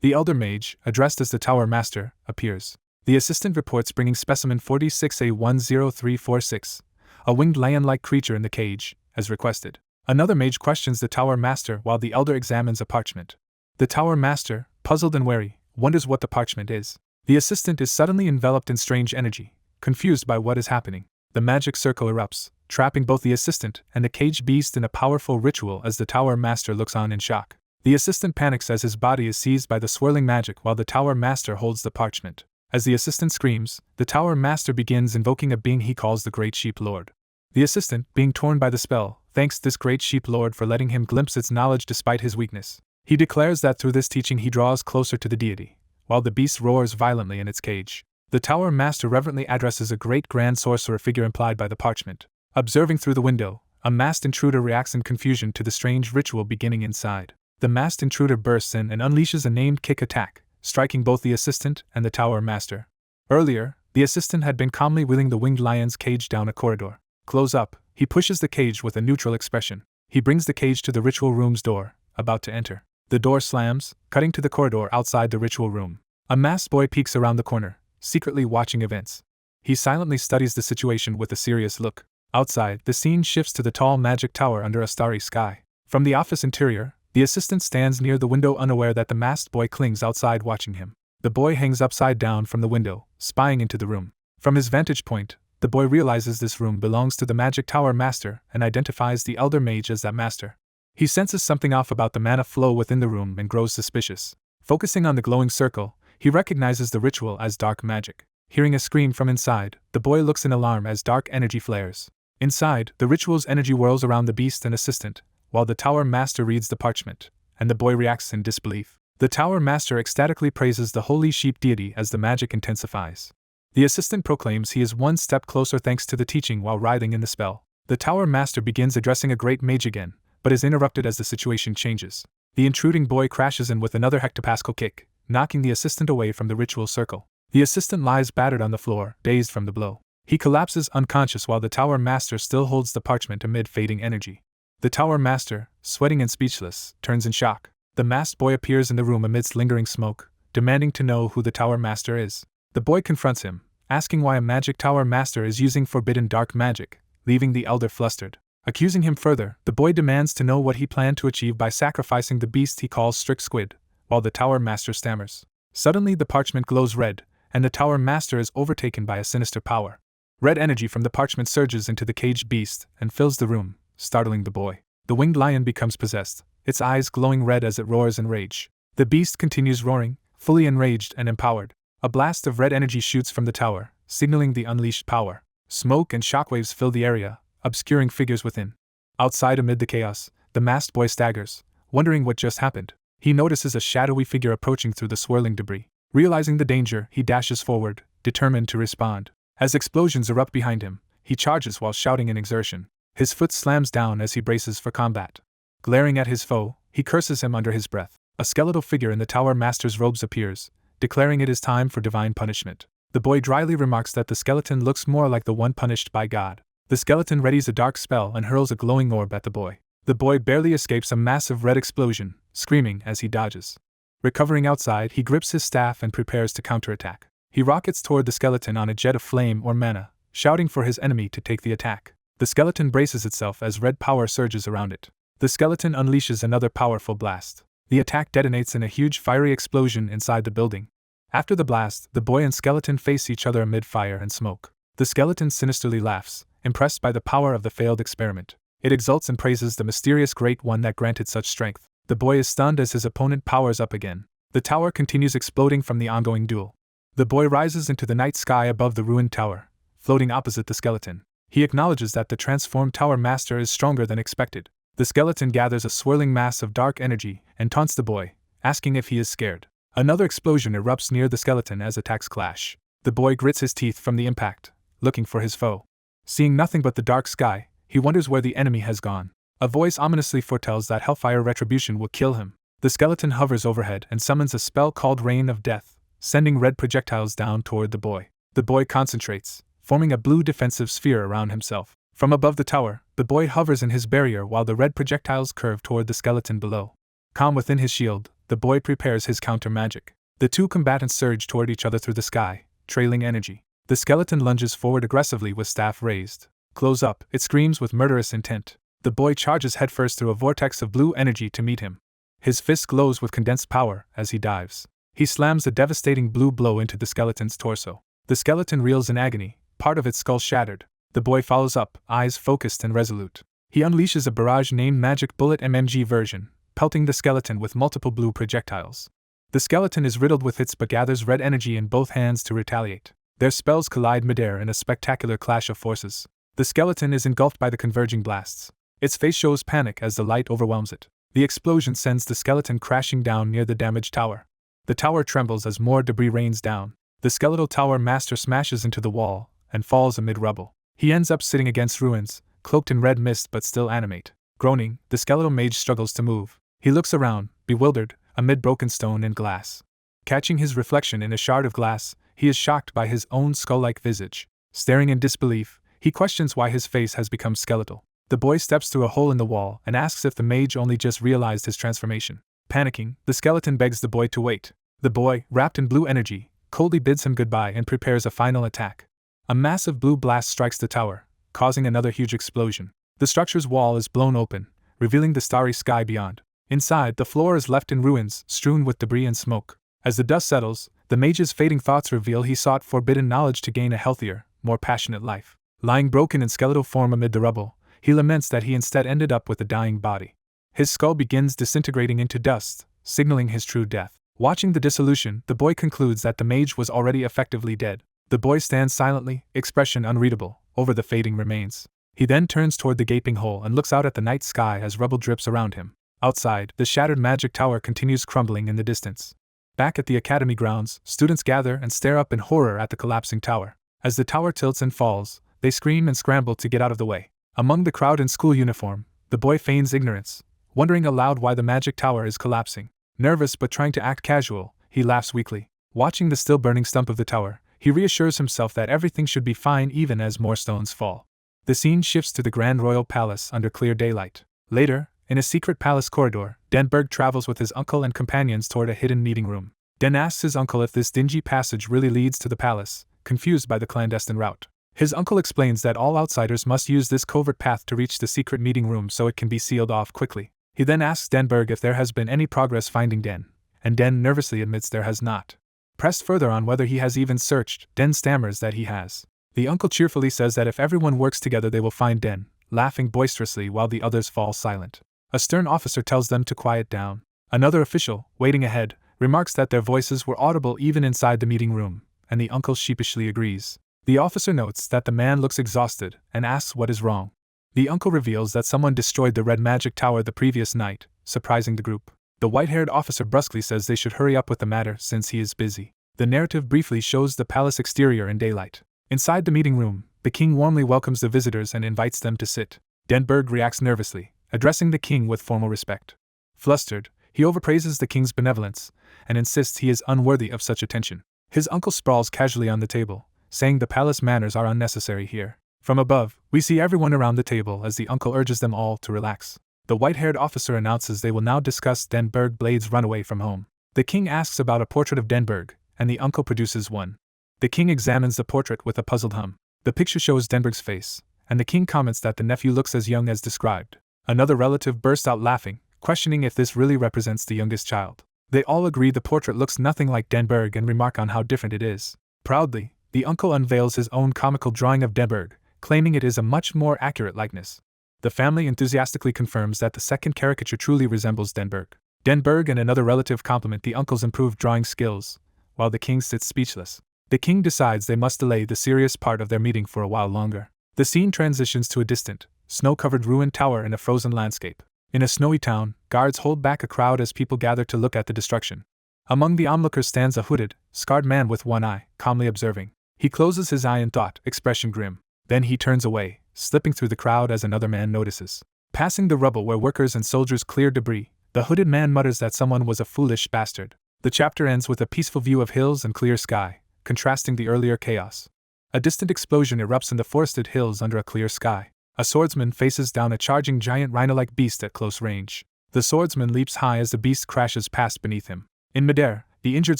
The elder mage, addressed as the Tower Master, appears. The assistant reports bringing specimen 46A10346, a winged lion-like creature in the cage, as requested. Another mage questions the Tower Master while the elder examines a parchment. The Tower Master, puzzled and wary, wonders what the parchment is. The assistant is suddenly enveloped in strange energy, confused by what is happening. The magic circle erupts, trapping both the assistant and the caged beast in a powerful ritual as the Tower Master looks on in shock. The assistant panics as his body is seized by the swirling magic while the Tower Master holds the parchment. As the assistant screams, the Tower Master begins invoking a being he calls the Great Sheep Lord. The assistant, being torn by the spell, thanks this Great Sheep Lord for letting him glimpse its knowledge despite his weakness. He declares that through this teaching he draws closer to the deity, while the beast roars violently in its cage. The Tower Master reverently addresses a great grand sorcerer figure implied by the parchment. Observing through the window, a masked intruder reacts in confusion to the strange ritual beginning inside. The masked intruder bursts in and unleashes a named kick attack, striking both the assistant and the Tower Master. Earlier, the assistant had been calmly wheeling the winged lion's cage down a corridor. Close up, he pushes the cage with a neutral expression. He brings the cage to the ritual room's door, about to enter. The door slams, cutting to the corridor outside the ritual room. A masked boy peeks around the corner, secretly watching events. He silently studies the situation with a serious look. Outside, the scene shifts to the tall magic tower under a starry sky. From the office interior, the assistant stands near the window unaware that the masked boy clings outside watching him. The boy hangs upside down from the window, spying into the room. From his vantage point, the boy realizes this room belongs to the Magic Tower Master and identifies the elder mage as that master. He senses something off about the mana flow within the room and grows suspicious. Focusing on the glowing circle, he recognizes the ritual as dark magic. Hearing a scream from inside, the boy looks in alarm as dark energy flares. Inside, the ritual's energy whirls around the beast and assistant, while the Tower Master reads the parchment, and the boy reacts in disbelief. The Tower Master ecstatically praises the holy sheep deity as the magic intensifies. The assistant proclaims he is one step closer thanks to the teaching while writhing in the spell. The Tower Master begins addressing a great mage again, but is interrupted as the situation changes. The intruding boy crashes in with another hectopascal kick, knocking the assistant away from the ritual circle. The assistant lies battered on the floor, dazed from the blow. He collapses unconscious while the Tower Master still holds the parchment amid fading energy. The Tower Master, sweating and speechless, turns in shock. The masked boy appears in the room amidst lingering smoke, demanding to know who the Tower Master is. The boy confronts him, asking why a Magic Tower Master is using forbidden dark magic, leaving the elder flustered. Accusing him further, the boy demands to know what he planned to achieve by sacrificing the beast he calls Strict Squid, while the Tower Master stammers. Suddenly the parchment glows red, and the Tower Master is overtaken by a sinister power. Red energy from the parchment surges into the caged beast and fills the room, startling the boy. The winged lion becomes possessed, its eyes glowing red as it roars in rage. The beast continues roaring, fully enraged and empowered. A blast of red energy shoots from the tower, signaling the unleashed power. Smoke and shockwaves fill the area, obscuring figures within. Outside amid the chaos, the masked boy staggers, wondering what just happened. He notices a shadowy figure approaching through the swirling debris. Realizing the danger, he dashes forward, determined to respond. As explosions erupt behind him, he charges while shouting in exertion. His foot slams down as he braces for combat. Glaring at his foe, he curses him under his breath. A skeletal figure in the Tower Master's robes appears, declaring it is time for divine punishment. The boy dryly remarks that the skeleton looks more like the one punished by God. The skeleton readies a dark spell and hurls a glowing orb at the boy. The boy barely escapes a massive red explosion, screaming as he dodges. Recovering outside, he grips his staff and prepares to counterattack. He rockets toward the skeleton on a jet of flame or mana, shouting for his enemy to take the attack. The skeleton braces itself as red power surges around it. The skeleton unleashes another powerful blast. The attack detonates in a huge fiery explosion inside the building. After the blast, the boy and skeleton face each other amid fire and smoke. The skeleton sinisterly laughs, impressed by the power of the failed experiment. It exults and praises the mysterious Great One that granted such strength. The boy is stunned as his opponent powers up again. The tower continues exploding from the ongoing duel. The boy rises into the night sky above the ruined tower, floating opposite the skeleton. He acknowledges that the transformed tower master is stronger than expected. The skeleton gathers a swirling mass of dark energy and taunts the boy, asking if he is scared. Another explosion erupts near the skeleton as attacks clash. The boy grits his teeth from the impact, looking for his foe. Seeing nothing but the dark sky, he wonders where the enemy has gone. A voice ominously foretells that hellfire retribution will kill him. The skeleton hovers overhead and summons a spell called Rain of Death, sending red projectiles down toward the boy. The boy concentrates, forming a blue defensive sphere around himself. From above the tower, the boy hovers in his barrier while the red projectiles curve toward the skeleton below. Calm within his shield, the boy prepares his counter magic. The two combatants surge toward each other through the sky, trailing energy. The skeleton lunges forward aggressively with staff raised. Close up, it screams with murderous intent. The boy charges headfirst through a vortex of blue energy to meet him. His fist glows with condensed power as he dives. He slams a devastating blue blow into the skeleton's torso. The skeleton reels in agony, part of its skull shattered. The boy follows up, eyes focused and resolute. He unleashes a barrage named Magic Bullet MMG version, pelting the skeleton with multiple blue projectiles. The skeleton is riddled with hits but gathers red energy in both hands to retaliate. Their spells collide midair in a spectacular clash of forces. The skeleton is engulfed by the converging blasts. Its face shows panic as the light overwhelms it. The explosion sends the skeleton crashing down near the damaged tower. The tower trembles as more debris rains down. The skeletal tower master smashes into the wall and falls amid rubble. He ends up sitting against ruins, cloaked in red mist but still animate. Groaning, the skeletal mage struggles to move. He looks around, bewildered, amid broken stone and glass. Catching his reflection in a shard of glass, he is shocked by his own skull-like visage. Staring in disbelief, he questions why his face has become skeletal. The boy steps through a hole in the wall and asks if the mage only just realized his transformation. Panicking, the skeleton begs the boy to wait. The boy, wrapped in blue energy, coldly bids him goodbye and prepares a final attack. A massive blue blast strikes the tower, causing another huge explosion. The structure's wall is blown open, revealing the starry sky beyond. Inside, the floor is left in ruins, strewn with debris and smoke. As the dust settles, the mage's fading thoughts reveal he sought forbidden knowledge to gain a healthier, more passionate life. Lying broken in skeletal form amid the rubble, he laments that he instead ended up with a dying body. His skull begins disintegrating into dust, signaling his true death. Watching the dissolution, the boy concludes that the mage was already effectively dead. The boy stands silently, expression unreadable, over the fading remains. He then turns toward the gaping hole and looks out at the night sky as rubble drips around him. Outside, the shattered magic tower continues crumbling in the distance. Back at the academy grounds, students gather and stare up in horror at the collapsing tower. As the tower tilts and falls, they scream and scramble to get out of the way. Among the crowd in school uniform, the boy feigns ignorance, wondering aloud why the magic tower is collapsing. Nervous but trying to act casual, he laughs weakly. Watching the still burning stump of the tower, he reassures himself that everything should be fine even as more stones fall. The scene shifts to the Grand Royal Palace under clear daylight. Later, in a secret palace corridor, Denberg travels with his uncle and companions toward a hidden meeting room. Den asks his uncle if this dingy passage really leads to the palace, confused by the clandestine route. His uncle explains that all outsiders must use this covert path to reach the secret meeting room so it can be sealed off quickly. He then asks Denberg if there has been any progress finding Den, and Den nervously admits there has not. Pressed further on whether he has even searched, Den stammers that he has. The uncle cheerfully says that if everyone works together they will find Den, laughing boisterously while the others fall silent. A stern officer tells them to quiet down. Another official, waiting ahead, remarks that their voices were audible even inside the meeting room, and the uncle sheepishly agrees. The officer notes that the man looks exhausted and asks what is wrong. The uncle reveals that someone destroyed the red magic tower the previous night, surprising the group. The white-haired officer brusquely says they should hurry up with the matter since he is busy. The narrative briefly shows the palace exterior in daylight. Inside the meeting room, the king warmly welcomes the visitors and invites them to sit. Denberg reacts nervously, addressing the king with formal respect. Flustered, he overpraises the king's benevolence and insists he is unworthy of such attention. His uncle sprawls casually on the table, saying the palace manners are unnecessary here. From above, we see everyone around the table as the uncle urges them all to relax. The white-haired officer announces they will now discuss Denberg Blade's runaway from home. The king asks about a portrait of Denberg, and the uncle produces one. The king examines the portrait with a puzzled hum. The picture shows Denberg's face, and the king comments that the nephew looks as young as described. Another relative bursts out laughing, questioning if this really represents the youngest child. They all agree the portrait looks nothing like Denberg and remark on how different it is. Proudly, the uncle unveils his own comical drawing of Denberg, claiming it is a much more accurate likeness. The family enthusiastically confirms that the second caricature truly resembles Denberg. Denberg and another relative compliment the uncle's improved drawing skills, while the king sits speechless. The king decides they must delay the serious part of their meeting for a while longer. The scene transitions to a distant, snow-covered ruined tower in a frozen landscape. In a snowy town, guards hold back a crowd as people gather to look at the destruction. Among the onlookers stands a hooded, scarred man with one eye, calmly observing. He closes his eye in thought, expression grim. Then he turns away, slipping through the crowd as another man notices. Passing the rubble where workers and soldiers clear debris, the hooded man mutters that someone was a foolish bastard. The chapter ends with a peaceful view of hills and clear sky, contrasting the earlier chaos. A distant explosion erupts in the forested hills under a clear sky. A swordsman faces down a charging giant rhino-like beast at close range. The swordsman leaps high as the beast crashes past beneath him. In midair, the injured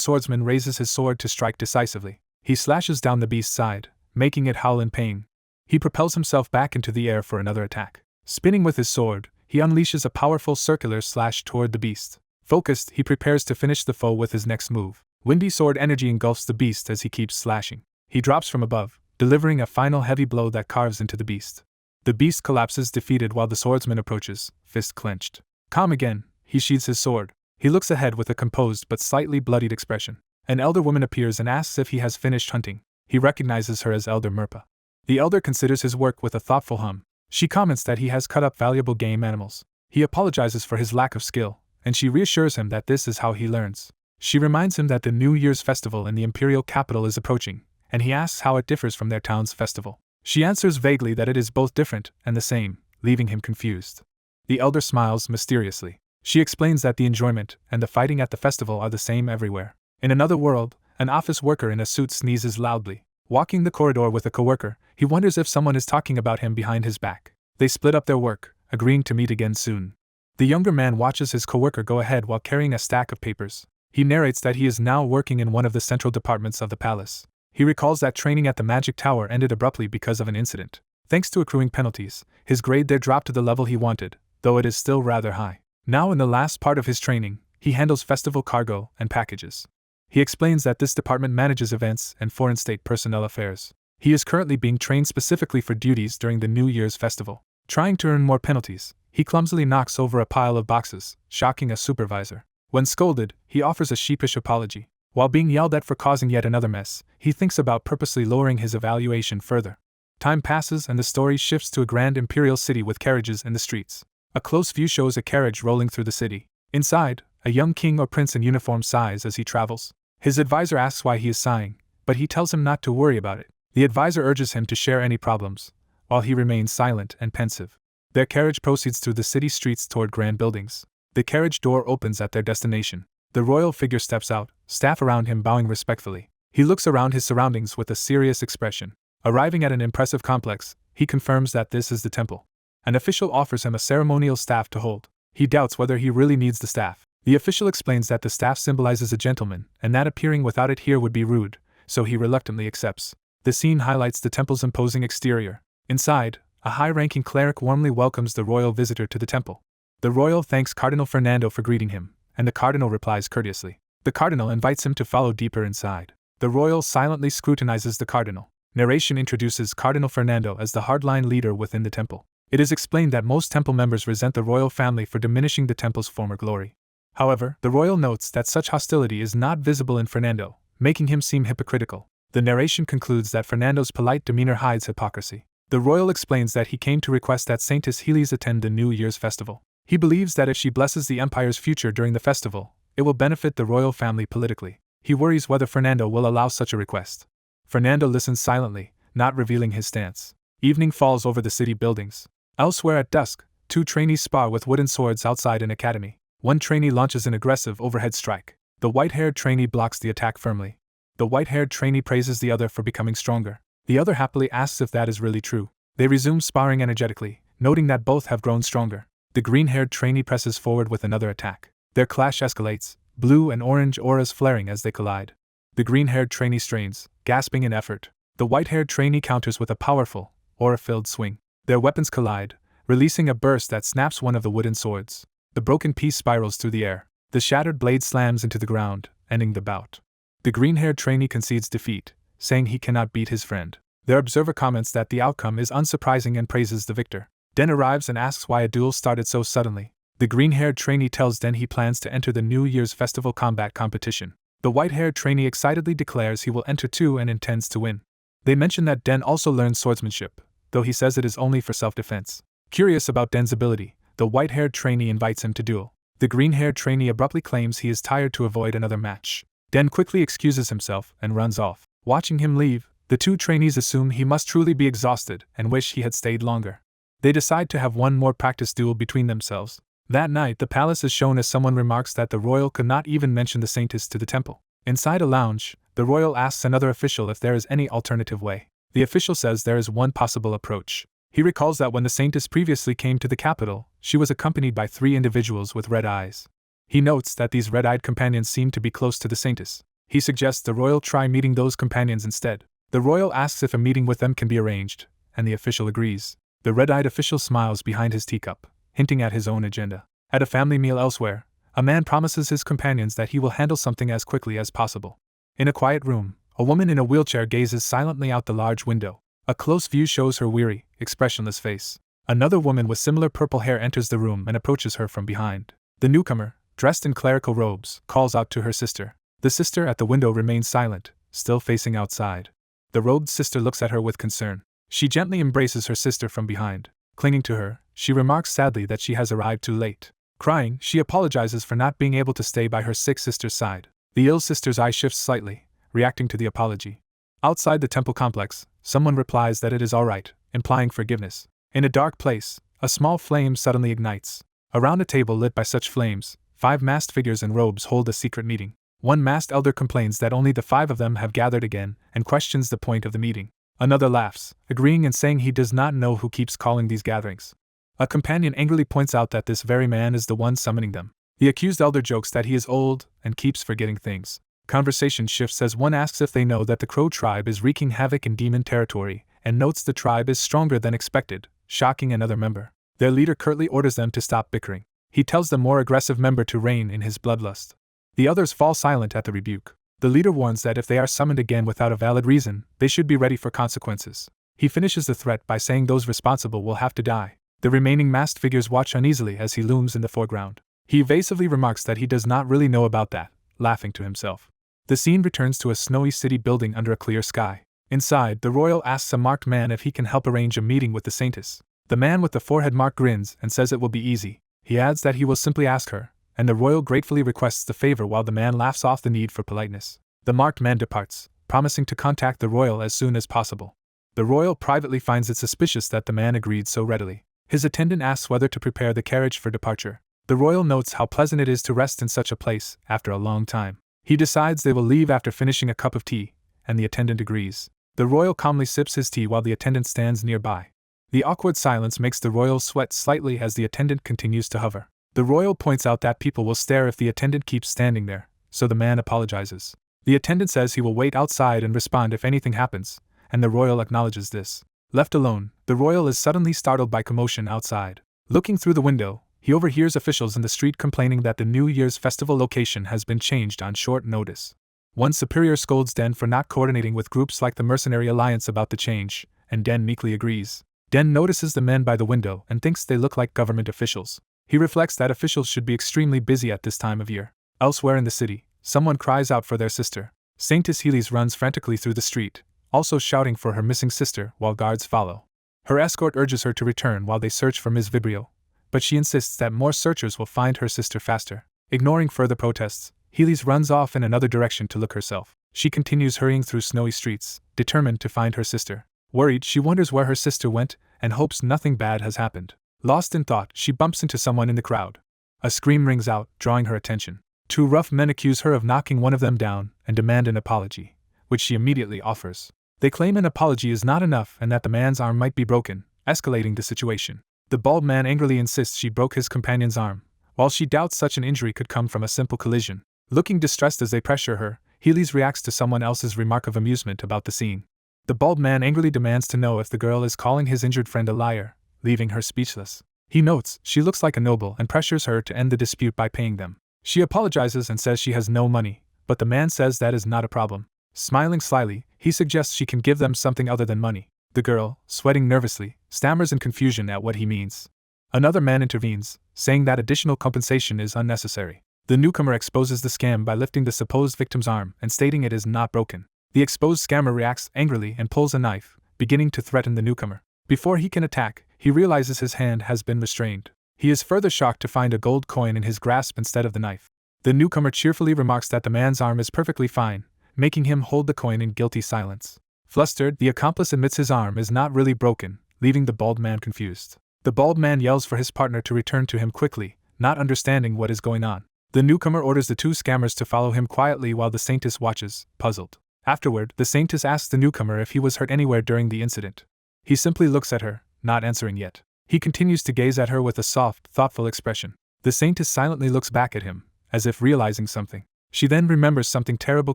swordsman raises his sword to strike decisively. He slashes down the beast's side, making it howl in pain. He propels himself back into the air for another attack. Spinning with his sword, he unleashes a powerful circular slash toward the beast. Focused, he prepares to finish the foe with his next move. Windy sword energy engulfs the beast as he keeps slashing. He drops from above, delivering a final heavy blow that carves into the beast. The beast collapses defeated while the swordsman approaches, fist clenched. Calm again, he sheathes his sword. He looks ahead with a composed but slightly bloodied expression. An elder woman appears and asks if he has finished hunting. He recognizes her as Elder Mirpa. The elder considers his work with a thoughtful hum. She comments that he has cut up valuable game animals. He apologizes for his lack of skill, and she reassures him that this is how he learns. She reminds him that the New Year's festival in the imperial capital is approaching, and he asks how it differs from their town's festival. She answers vaguely that it is both different and the same, leaving him confused. The elder smiles mysteriously. She explains that the enjoyment and the fighting at the festival are the same everywhere. In another world, an office worker in a suit sneezes loudly. Walking the corridor with a coworker, he wonders if someone is talking about him behind his back. They split up their work, agreeing to meet again soon. The younger man watches his coworker go ahead while carrying a stack of papers. He narrates that he is now working in one of the central departments of the palace. He recalls that training at the Magic Tower ended abruptly because of an incident. Thanks to accruing penalties, his grade there dropped to the level he wanted, though it is still rather high. Now in the last part of his training, he handles festival cargo and packages. He explains that this department manages events and foreign state personnel affairs. He is currently being trained specifically for duties during the New Year's festival. Trying to earn more penalties, he clumsily knocks over a pile of boxes, shocking a supervisor. When scolded, he offers a sheepish apology. While being yelled at for causing yet another mess, he thinks about purposely lowering his evaluation further. Time passes and the story shifts to a grand imperial city with carriages in the streets. A close view shows a carriage rolling through the city. Inside, a young king or prince in uniform sighs as he travels. His advisor asks why he is sighing, but he tells him not to worry about it. The advisor urges him to share any problems, while he remains silent and pensive. Their carriage proceeds through the city streets toward grand buildings. The carriage door opens at their destination. The royal figure steps out, staff around him bowing respectfully. He looks around his surroundings with a serious expression. Arriving at an impressive complex, he confirms that this is the temple. An official offers him a ceremonial staff to hold. He doubts whether he really needs the staff. The official explains that the staff symbolizes a gentleman, and that appearing without it here would be rude, so he reluctantly accepts. The scene highlights the temple's imposing exterior. Inside, a high-ranking cleric warmly welcomes the royal visitor to the temple. The royal thanks Cardinal Fernando for greeting him, and the cardinal replies courteously. The cardinal invites him to follow deeper inside. The royal silently scrutinizes the cardinal. Narration introduces Cardinal Fernando as the hardline leader within the temple. It is explained that most temple members resent the royal family for diminishing the temple's former glory. However, the royal notes that such hostility is not visible in Fernando, making him seem hypocritical. The narration concludes that Fernando's polite demeanor hides hypocrisy. The royal explains that he came to request that Saintess Healy's attend the New Year's festival. He believes that if she blesses the empire's future during the festival, it will benefit the royal family politically. He worries whether Fernando will allow such a request. Fernando listens silently, not revealing his stance. Evening falls over the city buildings. Elsewhere at dusk, two trainees spar with wooden swords outside an academy. One trainee launches an aggressive overhead strike. The white-haired trainee blocks the attack firmly. The white-haired trainee praises the other for becoming stronger. The other happily asks if that is really true. They resume sparring energetically, noting that both have grown stronger. The green-haired trainee presses forward with another attack. Their clash escalates, blue and orange auras flaring as they collide. The green-haired trainee strains, gasping in effort. The white-haired trainee counters with a powerful, aura-filled swing. Their weapons collide, releasing a burst that snaps one of the wooden swords. The broken piece spirals through the air. The shattered blade slams into the ground, ending the bout. The green-haired trainee concedes defeat, saying he cannot beat his friend. Their observer comments that the outcome is unsurprising and praises the victor. Den arrives and asks why a duel started so suddenly. The green-haired trainee tells Den he plans to enter the New Year's festival combat competition. The white-haired trainee excitedly declares he will enter too and intends to win. They mention that Den also learns swordsmanship, though he says it is only for self-defense. Curious about Den's ability, the white-haired trainee invites him to duel. The green-haired trainee abruptly claims he is tired to avoid another match. Den quickly excuses himself and runs off. Watching him leave, the two trainees assume he must truly be exhausted and wish he had stayed longer. They decide to have one more practice duel between themselves. That night, the palace is shown as someone remarks that the royal could not even mention the saintess to the temple. Inside a lounge, the royal asks another official if there is any alternative way. The official says there is one possible approach. He recalls that when the saintess previously came to the capital, she was accompanied by 3 individuals with red eyes. He notes that these red-eyed companions seem to be close to the saintess. He suggests the royal try meeting those companions instead. The royal asks if a meeting with them can be arranged, and the official agrees. The red-eyed official smiles behind his teacup, hinting at his own agenda. At a family meal elsewhere, a man promises his companions that he will handle something as quickly as possible. In a quiet room, a woman in a wheelchair gazes silently out the large window. A close view shows her weary, expressionless face. Another woman with similar purple hair enters the room and approaches her from behind. The newcomer, dressed in clerical robes, calls out to her sister. The sister at the window remains silent, still facing outside. The robed sister looks at her with concern. She gently embraces her sister from behind. Clinging to her, she remarks sadly that she has arrived too late. Crying, she apologizes for not being able to stay by her sick sister's side. The ill sister's eye shifts slightly, reacting to the apology. Outside the temple complex, someone replies that it is all right, implying forgiveness. In a dark place, a small flame suddenly ignites. Around a table lit by such flames, 5 masked figures in robes hold a secret meeting. One masked elder complains that only the 5 of them have gathered again and questions the point of the meeting. Another laughs, agreeing and saying he does not know who keeps calling these gatherings. A companion angrily points out that this very man is the one summoning them. The accused elder jokes that he is old and keeps forgetting things. Conversation shifts as one asks if they know that the Crow tribe is wreaking havoc in demon territory, and notes the tribe is stronger than expected, shocking another member. Their leader curtly orders them to stop bickering. He tells the more aggressive member to rein in his bloodlust. The others fall silent at the rebuke. The leader warns that if they are summoned again without a valid reason, they should be ready for consequences. He finishes the threat by saying those responsible will have to die. The remaining masked figures watch uneasily as he looms in the foreground. He evasively remarks that he does not really know about that, laughing to himself. The scene returns to a snowy city building under a clear sky. Inside, the royal asks a marked man if he can help arrange a meeting with the saintess. The man with the forehead mark grins and says it will be easy. He adds that he will simply ask her, and the royal gratefully requests the favor while the man laughs off the need for politeness. The marked man departs, promising to contact the royal as soon as possible. The royal privately finds it suspicious that the man agreed so readily. His attendant asks whether to prepare the carriage for departure. The royal notes how pleasant it is to rest in such a place after a long time. He decides they will leave after finishing a cup of tea, and the attendant agrees. The royal calmly sips his tea while the attendant stands nearby. The awkward silence makes the royal sweat slightly as the attendant continues to hover. The royal points out that people will stare if the attendant keeps standing there, so the man apologizes. The attendant says he will wait outside and respond if anything happens, and the royal acknowledges this. Left alone, the royal is suddenly startled by commotion outside. Looking through the window, he overhears officials in the street complaining that the New Year's festival location has been changed on short notice. One superior scolds Den for not coordinating with groups like the Mercenary Alliance about the change, and Den meekly agrees. Den notices the men by the window and thinks they look like government officials. He reflects that officials should be extremely busy at this time of year. Elsewhere in the city, someone cries out for their sister. Saintess Healy's runs frantically through the street, also shouting for her missing sister while guards follow. Her escort urges her to return while they search for Ms. Vibrio, but she insists that more searchers will find her sister faster. Ignoring further protests, Healy's runs off in another direction to look herself. She continues hurrying through snowy streets, determined to find her sister. Worried, she wonders where her sister went and hopes nothing bad has happened. Lost in thought, she bumps into someone in the crowd. A scream rings out, drawing her attention. 2 rough men accuse her of knocking one of them down and demand an apology, which she immediately offers. They claim an apology is not enough and that the man's arm might be broken, escalating the situation. The bald man angrily insists she broke his companion's arm, while she doubts such an injury could come from a simple collision. Looking distressed as they pressure her, Healy's reacts to someone else's remark of amusement about the scene. The bald man angrily demands to know if the girl is calling his injured friend a liar, leaving her speechless. He notes she looks like a noble and pressures her to end the dispute by paying them. She apologizes and says she has no money, but the man says that is not a problem. Smiling slyly, he suggests she can give them something other than money. The girl, sweating nervously, stammers in confusion at what he means. Another man intervenes, saying that additional compensation is unnecessary. The newcomer exposes the scam by lifting the supposed victim's arm and stating it is not broken. The exposed scammer reacts angrily and pulls a knife, beginning to threaten the newcomer. Before he can attack, he realizes his hand has been restrained. He is further shocked to find a gold coin in his grasp instead of the knife. The newcomer cheerfully remarks that the man's arm is perfectly fine, making him hold the coin in guilty silence. Flustered, the accomplice admits his arm is not really broken, leaving the bald man confused. The bald man yells for his partner to return to him quickly, not understanding what is going on. The newcomer orders the two scammers to follow him quietly while the saintess watches, puzzled. Afterward, the saintess asks the newcomer if he was hurt anywhere during the incident. He simply looks at her, not answering yet. He continues to gaze at her with a soft, thoughtful expression. The saintess silently looks back at him, as if realizing something. She then remembers something terrible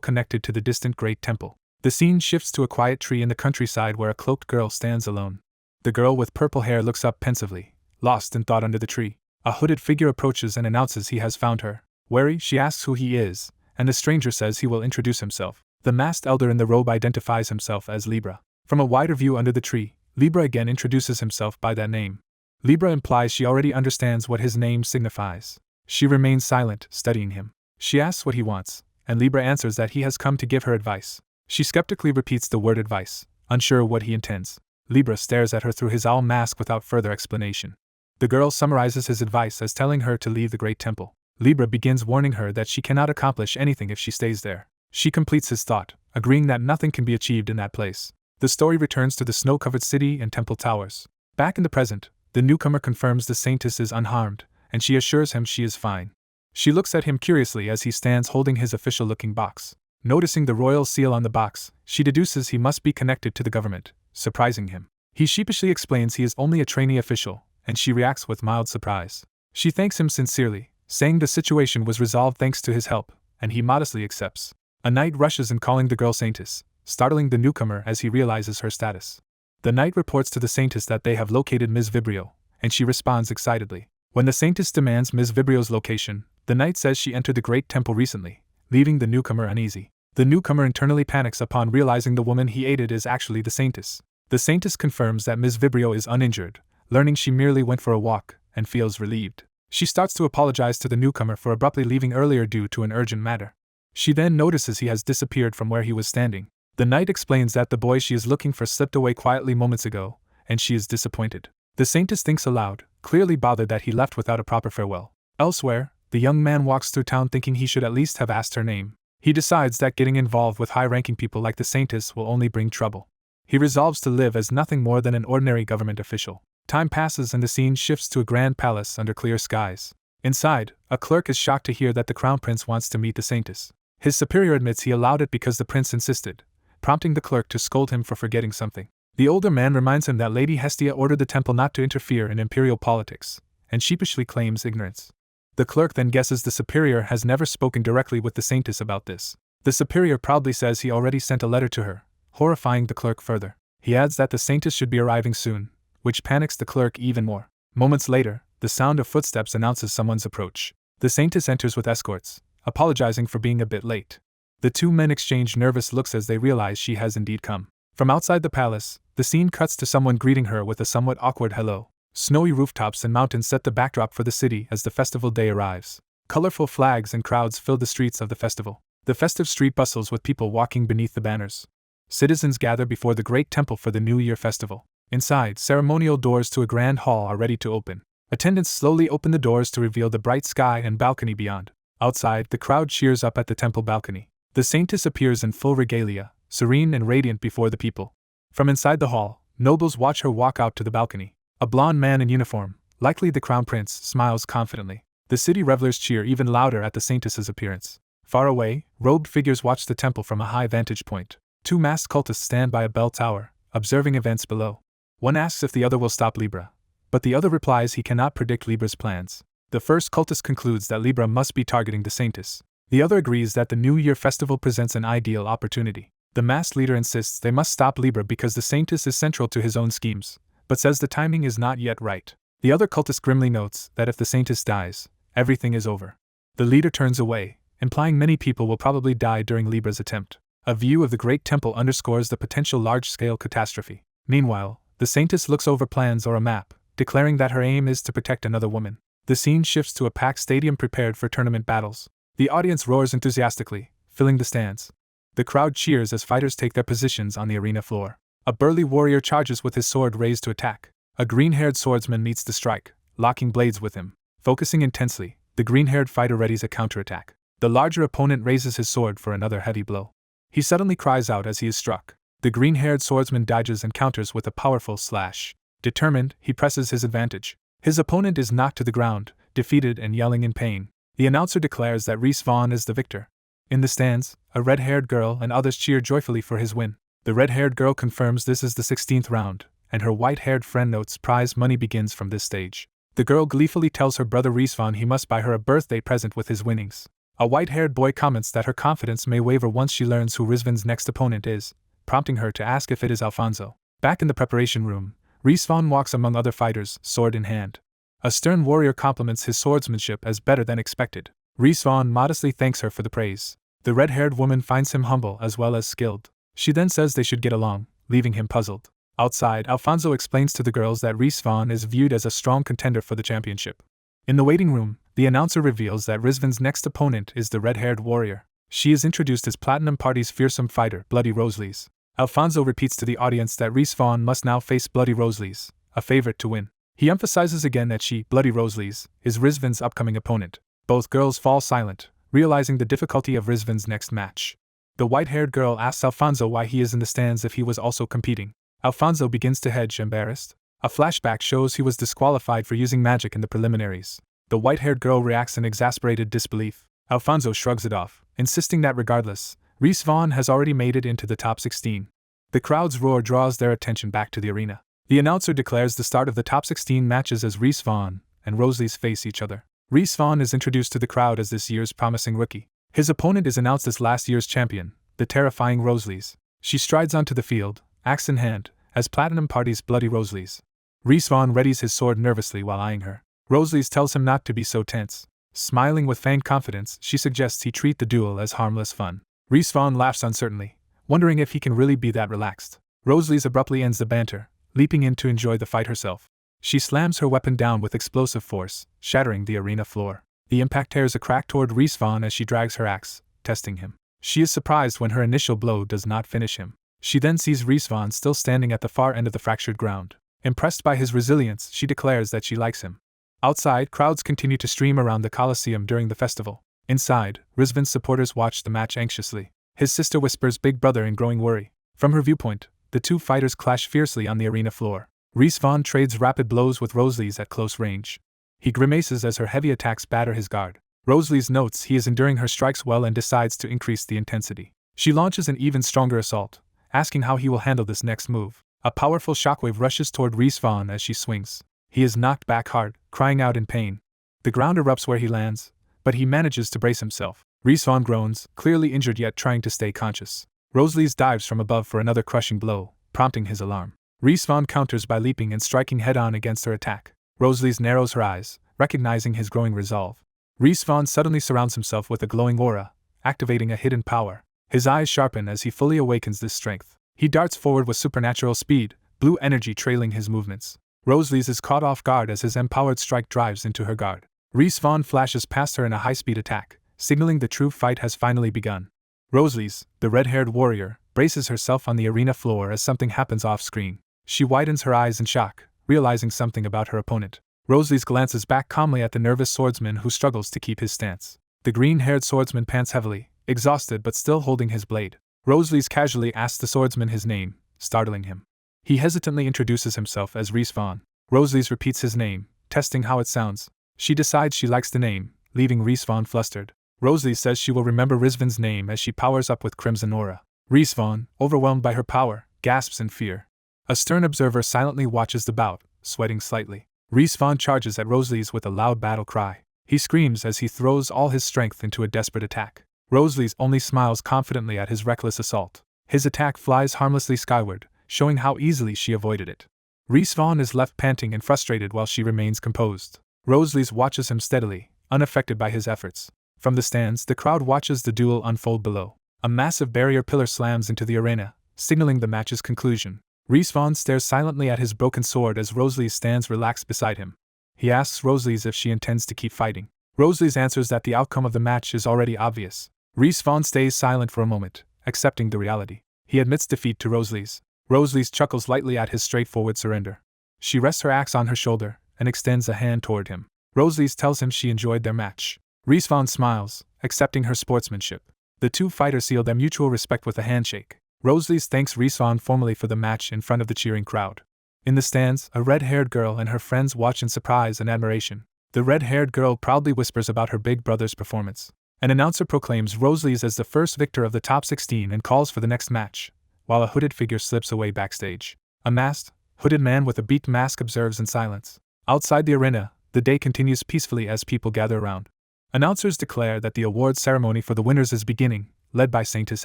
connected to the distant great temple. The scene shifts to a quiet tree in the countryside where a cloaked girl stands alone. The girl with purple hair looks up pensively, lost in thought under the tree. A hooded figure approaches and announces he has found her. Wary, she asks who he is, and the stranger says he will introduce himself. The masked elder in the robe identifies himself as Libra. From a wider view under the tree, Libra again introduces himself by that name. Libra implies she already understands what his name signifies. She remains silent, studying him. She asks what he wants, and Libra answers that he has come to give her advice. She skeptically repeats the word advice, unsure what he intends. Libra stares at her through his owl mask without further explanation. The girl summarizes his advice as telling her to leave the great temple. Libra begins warning her that she cannot accomplish anything if she stays there. She completes his thought, agreeing that nothing can be achieved in that place. The story returns to the snow-covered city and temple towers. Back in the present, the newcomer confirms the saintess is unharmed, and she assures him she is fine. She looks at him curiously as he stands holding his official-looking box. Noticing the royal seal on the box, she deduces he must be connected to the government, surprising him. He sheepishly explains he is only a trainee official, and she reacts with mild surprise. She thanks him sincerely, saying the situation was resolved thanks to his help, and he modestly accepts. A knight rushes in calling the girl saintess, startling the newcomer as he realizes her status. The knight reports to the saintess that they have located Ms. Vibrio, and she responds excitedly. When the saintess demands Ms. Vibrio's location, the knight says she entered the great temple recently, leaving the newcomer uneasy. The newcomer internally panics upon realizing the woman he aided is actually the saintess. The saintess confirms that Ms. Vibrio is uninjured, learning she merely went for a walk, and feels relieved. She starts to apologize to the newcomer for abruptly leaving earlier due to an urgent matter. She then notices he has disappeared from where he was standing. The knight explains that the boy she is looking for slipped away quietly moments ago, and she is disappointed. The saintess thinks aloud, clearly bothered that he left without a proper farewell. Elsewhere, the young man walks through town thinking he should at least have asked her name. He decides that getting involved with high-ranking people like the saintess will only bring trouble. He resolves to live as nothing more than an ordinary government official. Time passes and the scene shifts to a grand palace under clear skies. Inside, a clerk is shocked to hear that the crown prince wants to meet the saintess. His superior admits he allowed it because the prince insisted, prompting the clerk to scold him for forgetting something. The older man reminds him that Lady Hestia ordered the temple not to interfere in imperial politics, and sheepishly claims ignorance. The clerk then guesses the superior has never spoken directly with the saintess about this. The superior proudly says he already sent a letter to her, horrifying the clerk further. He adds that the saintess should be arriving soon, which panics the clerk even more. Moments later, the sound of footsteps announces someone's approach. The saintess enters with escorts, apologizing for being a bit late. The two men exchange nervous looks as they realize she has indeed come. From outside the palace, the scene cuts to someone greeting her with a somewhat awkward hello. Snowy rooftops and mountains set the backdrop for the city as the festival day arrives. Colorful flags and crowds fill the streets of the festival. The festive street bustles with people walking beneath the banners. Citizens gather before the great temple for the New Year festival. Inside, ceremonial doors to a grand hall are ready to open. Attendants slowly open the doors to reveal the bright sky and balcony beyond. Outside, the crowd cheers up at the temple balcony. The saintess appears in full regalia, serene and radiant before the people. From inside the hall, nobles watch her walk out to the balcony. A blond man in uniform, likely the crown prince, smiles confidently. The city revelers cheer even louder at the saintess's appearance. Far away, robed figures watch the temple from a high vantage point. Two masked cultists stand by a bell tower, observing events below. One asks if the other will stop Libra, but the other replies he cannot predict Libra's plans. The first cultist concludes that Libra must be targeting the saintess. The other agrees that the New Year festival presents an ideal opportunity. The masked leader insists they must stop Libra because the saintess is central to his own schemes, but says the timing is not yet right. The other cultist grimly notes that if the saintess dies, everything is over. The leader turns away, implying many people will probably die during Libra's attempt. A view of the Great Temple underscores the potential large-scale catastrophe. Meanwhile, the Saintess looks over plans or a map, declaring that her aim is to protect another woman. The scene shifts to a packed stadium prepared for tournament battles. The audience roars enthusiastically, filling the stands. The crowd cheers as fighters take their positions on the arena floor. A burly warrior charges with his sword raised to attack. A green-haired swordsman meets the strike, locking blades with him. Focusing intensely, the green-haired fighter readies a counterattack. The larger opponent raises his sword for another heavy blow. He suddenly cries out as he is struck. The green-haired swordsman dodges and counters with a powerful slash. Determined, he presses his advantage. His opponent is knocked to the ground, defeated and yelling in pain. The announcer declares that Rhys Vaughn is the victor. In the stands, a red-haired girl and others cheer joyfully for his win. The red-haired girl confirms this is the 16th round, and her white-haired friend notes prize money begins from this stage. The girl gleefully tells her brother Rhys Vaughn he must buy her a birthday present with his winnings. A white-haired boy comments that her confidence may waver once she learns who Rizvan's next opponent is, prompting her to ask if it is Alfonso. Back in the preparation room, Rhys Vaughn walks among other fighters, sword in hand. A stern warrior compliments his swordsmanship as better than expected. Rhys Vaughn modestly thanks her for the praise. The red-haired woman finds him humble as well as skilled. She then says they should get along, leaving him puzzled. Outside, Alfonso explains to the girls that Rhys Vaughn is viewed as a strong contender for the championship. In the waiting room, the announcer reveals that Rizvan's next opponent is the red-haired warrior. She is introduced as Platinum Party's fearsome fighter, Bloody Roseleys. Alfonso repeats to the audience that Rhys Vaughn must now face Bloody Roseleys, a favorite to win. He emphasizes again that she, Bloody Roseleys, is Rizvan's upcoming opponent. Both girls fall silent, realizing the difficulty of Rizvan's next match. The white-haired girl asks Alfonso why he is in the stands if he was also competing. Alfonso begins to hedge, embarrassed. A flashback shows he was disqualified for using magic in the preliminaries. The white-haired girl reacts in exasperated disbelief. Alfonso shrugs it off, insisting that regardless, Rhys Vaughn has already made it into the top 16. The crowd's roar draws their attention back to the arena. The announcer declares the start of the top 16 matches as Rhys Vaughn and Roseleys face each other. Rhys Vaughn is introduced to the crowd as this year's promising rookie. His opponent is announced as last year's champion, the terrifying Roseleys. She strides onto the field, axe in hand, as Platinum Party's Bloody Roseleys. Rhys Vaughn readies his sword nervously while eyeing her. Roseleys tells him not to be so tense. Smiling with feigned confidence, she suggests he treat the duel as harmless fun. Rhys Vaughn laughs uncertainly, wondering if he can really be that relaxed. Roseleys abruptly ends the banter, leaping in to enjoy the fight herself. She slams her weapon down with explosive force, shattering the arena floor. The impact tears a crack toward Rhys Vaughn as she drags her axe, testing him. She is surprised when her initial blow does not finish him. She then sees Rhys Vaughn still standing at the far end of the fractured ground. Impressed by his resilience, she declares that she likes him. Outside, crowds continue to stream around the Colosseum during the festival. Inside, Rizvan's supporters watch the match anxiously. His sister whispers "Big Brother" in growing worry. From her viewpoint, the two fighters clash fiercely on the arena floor. Rhys Vaughn trades rapid blows with Roseleys at close range. He grimaces as her heavy attacks batter his guard. Roseleys notes he is enduring her strikes well and decides to increase the intensity. She launches an even stronger assault, asking how he will handle this next move. A powerful shockwave rushes toward Rhys Vaughn as she swings. He is knocked back hard, crying out in pain. The ground erupts where he lands, but he manages to brace himself. Rhys Vaughn groans, clearly injured yet trying to stay conscious. Roseleys dives from above for another crushing blow, prompting his alarm. Rhys Vaughn counters by leaping and striking head-on against her attack. Roseleys narrows her eyes, recognizing his growing resolve. Rhys Vaughn suddenly surrounds himself with a glowing aura, activating a hidden power. His eyes sharpen as he fully awakens this strength. He darts forward with supernatural speed, blue energy trailing his movements. Roseleys is caught off guard as his empowered strike drives into her guard. Rhys Vaughn flashes past her in a high-speed attack, signaling the true fight has finally begun. Roseleys, the red-haired warrior, braces herself on the arena floor as something happens off-screen. She widens her eyes in shock, realizing something about her opponent. Roseleys glances back calmly at the nervous swordsman who struggles to keep his stance. The green-haired swordsman pants heavily, exhausted but still holding his blade. Roseleys casually asks the swordsman his name, startling him. He hesitantly introduces himself as Rhys Vaughn. Roseleys repeats his name, testing how it sounds. She decides she likes the name, leaving Rhys Vaughn flustered. Roseleys says she will remember Rizvan's name as she powers up with crimson aura. Rhys Vaughn, overwhelmed by her power, gasps in fear. A stern observer silently watches the bout, sweating slightly. Rhys Vaughn charges at Roseleys with a loud battle cry. He screams as he throws all his strength into a desperate attack. Roseleys only smiles confidently at his reckless assault. His attack flies harmlessly skyward, showing how easily she avoided it. Rhys Vaughn is left panting and frustrated while she remains composed. Roseleys watches him steadily, unaffected by his efforts. From the stands, the crowd watches the duel unfold below. A massive barrier pillar slams into the arena, signaling the match's conclusion. Reborn stares silently at his broken sword as Rosalie stands relaxed beside him. He asks Rosalie if she intends to keep fighting. Rosalie answers that the outcome of the match is already obvious. Reborn stays silent for a moment, accepting the reality. He admits defeat to Rosalie. Rosalie chuckles lightly at his straightforward surrender. She rests her axe on her shoulder and extends a hand toward him. Rosalie tells him she enjoyed their match. Reborn smiles, accepting her sportsmanship. The two fighters seal their mutual respect with a handshake. Rosalie thanks Reborn formally for the match in front of the cheering crowd. In the stands, a red-haired girl and her friends watch in surprise and admiration. The red-haired girl proudly whispers about her big brother's performance. An announcer proclaims Rosalie as the first victor of the top 16 and calls for the next match, while a hooded figure slips away backstage. A masked, hooded man with a beaked mask observes in silence. Outside the arena, the day continues peacefully as people gather around. Announcers declare that the awards ceremony for the winners is beginning, led by Saintess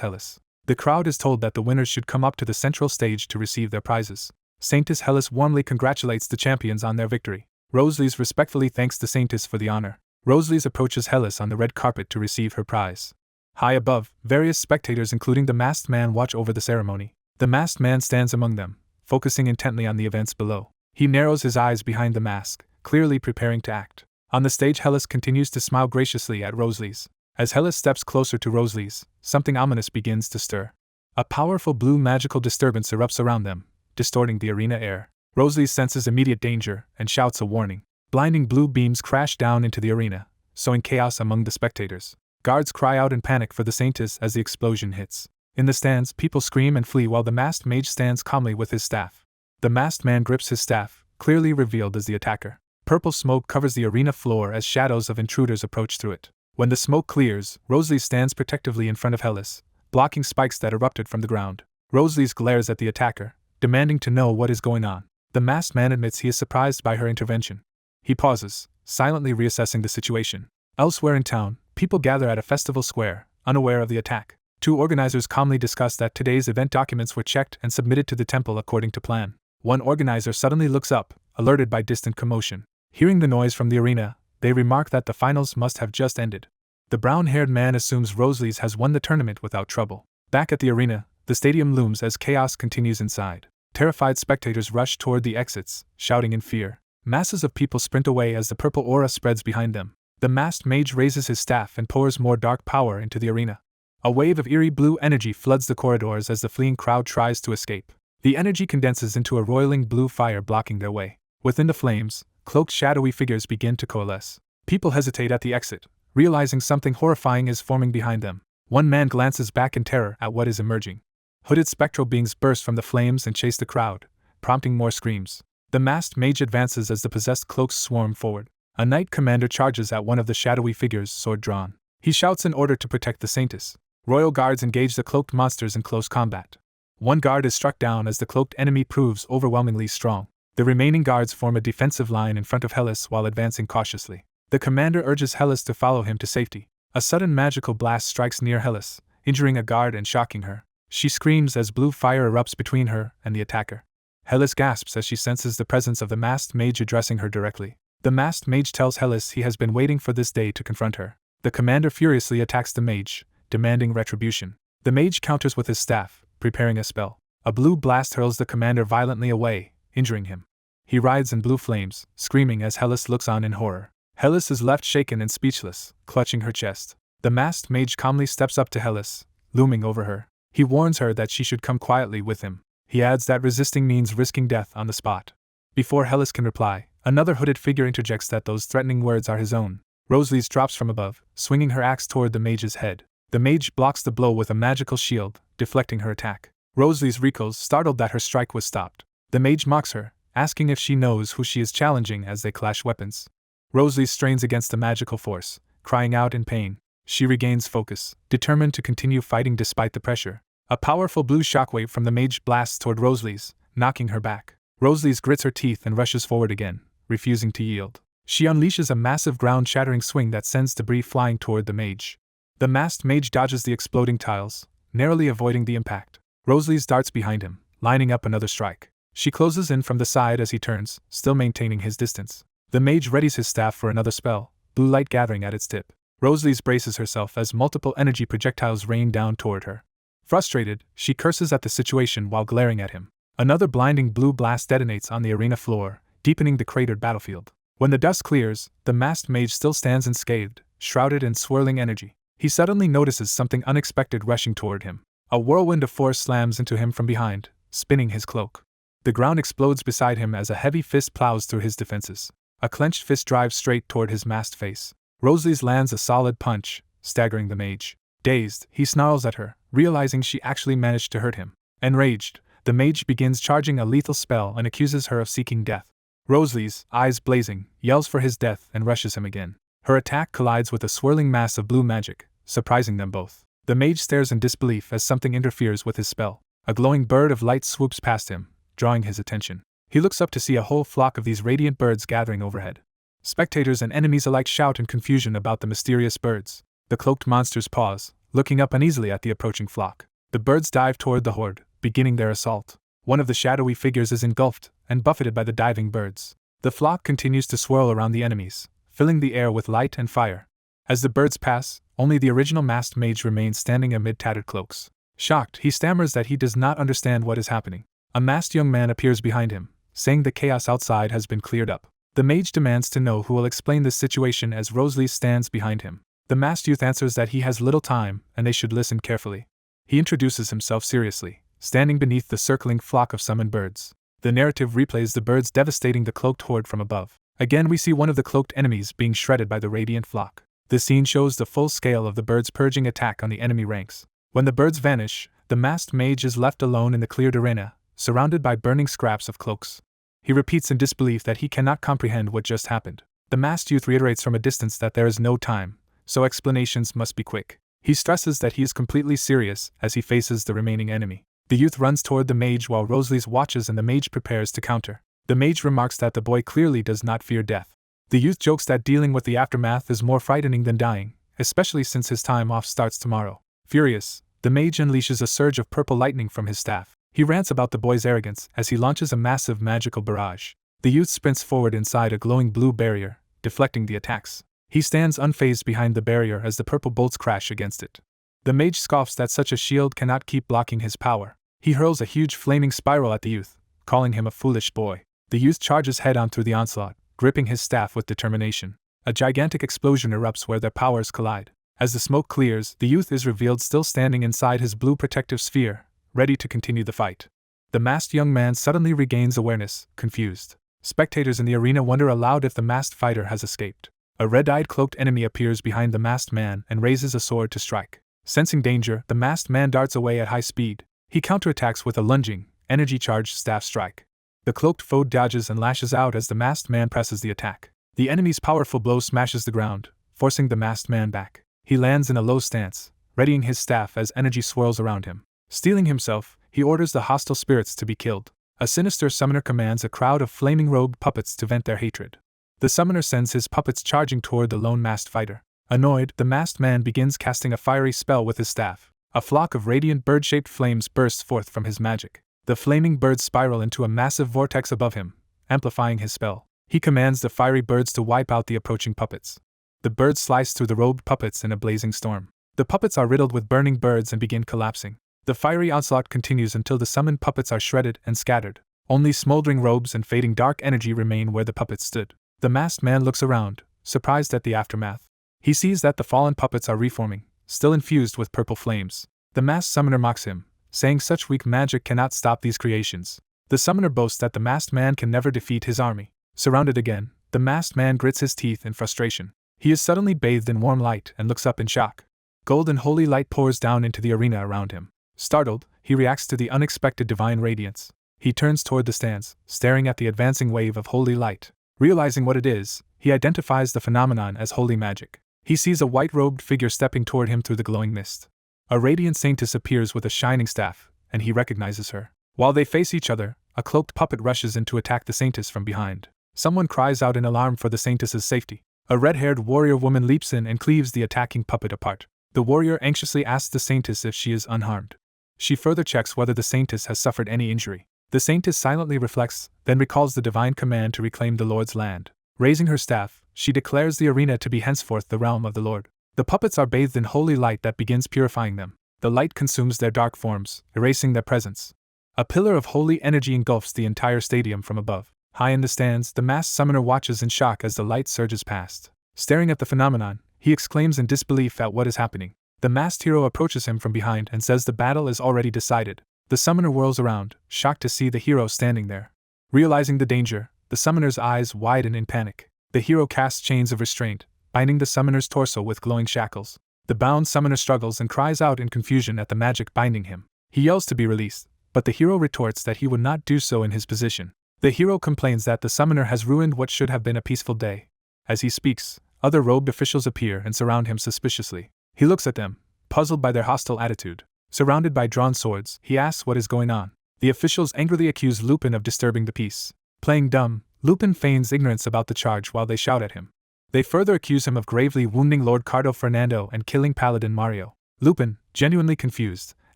Hellas. The crowd is told that the winners should come up to the central stage to receive their prizes. Saintess Hellas warmly congratulates the champions on their victory. Rosalie respectfully thanks the Saintess for the honor. Rosalie approaches Hellas on the red carpet to receive her prize. High above, various spectators including the masked man watch over the ceremony. The masked man stands among them, focusing intently on the events below. He narrows his eyes behind the mask, clearly preparing to act. On the stage, Hellas continues to smile graciously at Rosalie. As Hellas steps closer to Rosalie, something ominous begins to stir. A powerful blue magical disturbance erupts around them, distorting the arena air. Rosalie senses immediate danger and shouts a warning. Blinding blue beams crash down into the arena, sowing chaos among the spectators. Guards cry out in panic for the Saintess as the explosion hits. In the stands, people scream and flee while the masked mage stands calmly with his staff. The masked man grips his staff, clearly revealed as the attacker. Purple smoke covers the arena floor as shadows of intruders approach through it. When the smoke clears, Rosalie stands protectively in front of Hellas, blocking spikes that erupted from the ground. Rosalie glares at the attacker, demanding to know what is going on. The masked man admits he is surprised by her intervention. He pauses, silently reassessing the situation. Elsewhere in town, people gather at a festival square, unaware of the attack. Two organizers calmly discuss that today's event documents were checked and submitted to the temple according to plan. One organizer suddenly looks up, alerted by distant commotion. Hearing the noise from the arena, they remark that the finals must have just ended. The brown-haired man assumes Rosalie has won the tournament without trouble. Back at the arena, the stadium looms as chaos continues inside. Terrified spectators rush toward the exits, shouting in fear. Masses of people sprint away as the purple aura spreads behind them. The masked mage raises his staff and pours more dark power into the arena. A wave of eerie blue energy floods the corridors as the fleeing crowd tries to escape. The energy condenses into a roiling blue fire blocking their way. Within the flames, cloaked shadowy figures begin to coalesce. People hesitate at the exit, realizing something horrifying is forming behind them. One man glances back in terror at what is emerging. Hooded spectral beings burst from the flames and chase the crowd, prompting more screams. The masked mage advances as the possessed cloaks swarm forward. A knight commander charges at one of the shadowy figures, sword drawn. He shouts in order to protect the Saintess. Royal guards engage the cloaked monsters in close combat. One guard is struck down as the cloaked enemy proves overwhelmingly strong. The remaining guards form a defensive line in front of Hellas while advancing cautiously. The commander urges Hellas to follow him to safety. A sudden magical blast strikes near Hellas, injuring a guard and shocking her. She screams as blue fire erupts between her and the attacker. Hellas gasps as she senses the presence of the masked mage addressing her directly. The masked mage tells Hellas he has been waiting for this day to confront her. The commander furiously attacks the mage, demanding retribution. The mage counters with his staff, preparing a spell. A blue blast hurls the commander violently away, injuring him. He writhes in blue flames, screaming as Hellas looks on in horror. Hellas is left shaken and speechless, clutching her chest. The masked mage calmly steps up to Hellas, looming over her. He warns her that she should come quietly with him. He adds that resisting means risking death on the spot. Before Hellas can reply, another hooded figure interjects that those threatening words are his own. Rosalie drops from above, swinging her axe toward the mage's head. The mage blocks the blow with a magical shield, deflecting her attack. Rosalie recoils, startled that her strike was stopped. The mage mocks her, asking if she knows who she is challenging as they clash weapons. Rosalie strains against the magical force, crying out in pain. She regains focus, determined to continue fighting despite the pressure. A powerful blue shockwave from the mage blasts toward Rosalie, knocking her back. Rosalie grits her teeth and rushes forward again, refusing to yield. She unleashes a massive ground-shattering swing that sends debris flying toward the mage. The masked mage dodges the exploding tiles, narrowly avoiding the impact. Rosalie darts behind him, lining up another strike. She closes in from the side as he turns, still maintaining his distance. The mage readies his staff for another spell, blue light gathering at its tip. Rosalie's braces herself as multiple energy projectiles rain down toward her. Frustrated, she curses at the situation while glaring at him. Another blinding blue blast detonates on the arena floor, deepening the cratered battlefield. When the dust clears, the masked mage still stands unscathed, shrouded in swirling energy. He suddenly notices something unexpected rushing toward him. A whirlwind of force slams into him from behind, spinning his cloak. The ground explodes beside him as a heavy fist plows through his defenses. A clenched fist drives straight toward his masked face. Rosalie's lands a solid punch, staggering the mage. Dazed, he snarls at her, realizing she actually managed to hurt him. Enraged, the mage begins charging a lethal spell and accuses her of seeking death. Rosalie's, eyes blazing, yells for his death and rushes him again. Her attack collides with a swirling mass of blue magic, surprising them both. The mage stares in disbelief as something interferes with his spell. A glowing bird of light swoops past him, drawing his attention. He looks up to see a whole flock of these radiant birds gathering overhead. Spectators and enemies alike shout in confusion about the mysterious birds. The cloaked monsters pause, looking up uneasily at the approaching flock. The birds dive toward the horde, beginning their assault. One of the shadowy figures is engulfed and buffeted by the diving birds. The flock continues to swirl around the enemies, filling the air with light and fire. As the birds pass, only the original masked mage remains standing amid tattered cloaks. Shocked, he stammers that he does not understand what is happening. A masked young man appears behind him, saying the chaos outside has been cleared up. The mage demands to know who will explain this situation as Rosalie stands behind him. The masked youth answers that he has little time and they should listen carefully. He introduces himself seriously, standing beneath the circling flock of summoned birds. The narrative replays the birds devastating the cloaked horde from above. Again we see one of the cloaked enemies being shredded by the radiant flock. The scene shows the full scale of the birds' purging attack on the enemy ranks. When the birds vanish, the masked mage is left alone in the cleared arena, surrounded by burning scraps of cloaks. He repeats in disbelief that he cannot comprehend what just happened. The masked youth reiterates from a distance that there is no time, so explanations must be quick. He stresses that he is completely serious as he faces the remaining enemy. The youth runs toward the mage while Rosalie's watches and the mage prepares to counter. The mage remarks that the boy clearly does not fear death. The youth jokes that dealing with the aftermath is more frightening than dying, especially since his time off starts tomorrow. Furious, the mage unleashes a surge of purple lightning from his staff. He rants about the boy's arrogance as he launches a massive magical barrage. The youth sprints forward inside a glowing blue barrier, deflecting the attacks. He stands unfazed behind the barrier as the purple bolts crash against it. The mage scoffs that such a shield cannot keep blocking his power. He hurls a huge flaming spiral at the youth, calling him a foolish boy. The youth charges head-on through the onslaught, gripping his staff with determination. A gigantic explosion erupts where their powers collide. As the smoke clears, the youth is revealed still standing inside his blue protective sphere, ready to continue the fight. The masked young man suddenly regains awareness, confused. Spectators in the arena wonder aloud if the masked fighter has escaped. A red-eyed cloaked enemy appears behind the masked man and raises a sword to strike. Sensing danger, the masked man darts away at high speed. He counterattacks with a lunging, energy-charged staff strike. The cloaked foe dodges and lashes out as the masked man presses the attack. The enemy's powerful blow smashes the ground, forcing the masked man back. He lands in a low stance, readying his staff as energy swirls around him. Steeling himself, he orders the hostile spirits to be killed. A sinister summoner commands a crowd of flaming-robed puppets to vent their hatred. The summoner sends his puppets charging toward the lone masked fighter. Annoyed, the masked man begins casting a fiery spell with his staff. A flock of radiant bird-shaped flames bursts forth from his magic. The flaming birds spiral into a massive vortex above him, amplifying his spell. He commands the fiery birds to wipe out the approaching puppets. The birds slice through the robed puppets in a blazing storm. The puppets are riddled with burning birds and begin collapsing. The fiery onslaught continues until the summoned puppets are shredded and scattered. Only smoldering robes and fading dark energy remain where the puppets stood. The masked man looks around, surprised at the aftermath. He sees that the fallen puppets are reforming, still infused with purple flames. The masked summoner mocks him, saying such weak magic cannot stop these creations. The summoner boasts that the masked man can never defeat his army. Surrounded again, the masked man grits his teeth in frustration. He is suddenly bathed in warm light and looks up in shock. Golden holy light pours down into the arena around him. Startled, he reacts to the unexpected divine radiance. He turns toward the stands, staring at the advancing wave of holy light. Realizing what it is, he identifies the phenomenon as holy magic. He sees a white-robed figure stepping toward him through the glowing mist. A radiant saintess appears with a shining staff, and he recognizes her. While they face each other, a cloaked puppet rushes in to attack the saintess from behind. Someone cries out in alarm for the saintess's safety. A red-haired warrior woman leaps in and cleaves the attacking puppet apart. The warrior anxiously asks the saintess if she is unharmed. She further checks whether the saintess has suffered any injury. The saintess silently reflects, then recalls the divine command to reclaim the Lord's land. Raising her staff, she declares the arena to be henceforth the realm of the Lord. The puppets are bathed in holy light that begins purifying them. The light consumes their dark forms, erasing their presence. A pillar of holy energy engulfs the entire stadium from above. High in the stands, the masked summoner watches in shock as the light surges past. Staring at the phenomenon, he exclaims in disbelief at what is happening. The masked hero approaches him from behind and says the battle is already decided. The summoner whirls around, shocked to see the hero standing there. Realizing the danger, the summoner's eyes widen in panic. The hero casts chains of restraint, binding the summoner's torso with glowing shackles. The bound summoner struggles and cries out in confusion at the magic binding him. He yells to be released, but the hero retorts that he would not do so in his position. The hero complains that the summoner has ruined what should have been a peaceful day. As he speaks, other robed officials appear and surround him suspiciously. He looks at them, puzzled by their hostile attitude. Surrounded by drawn swords, he asks what is going on. The officials angrily accuse Lupin of disturbing the peace. Playing dumb, Lupin feigns ignorance about the charge while they shout at him. They further accuse him of gravely wounding Lord Cardo Fernando and killing Paladin Mario. Lupin, genuinely confused,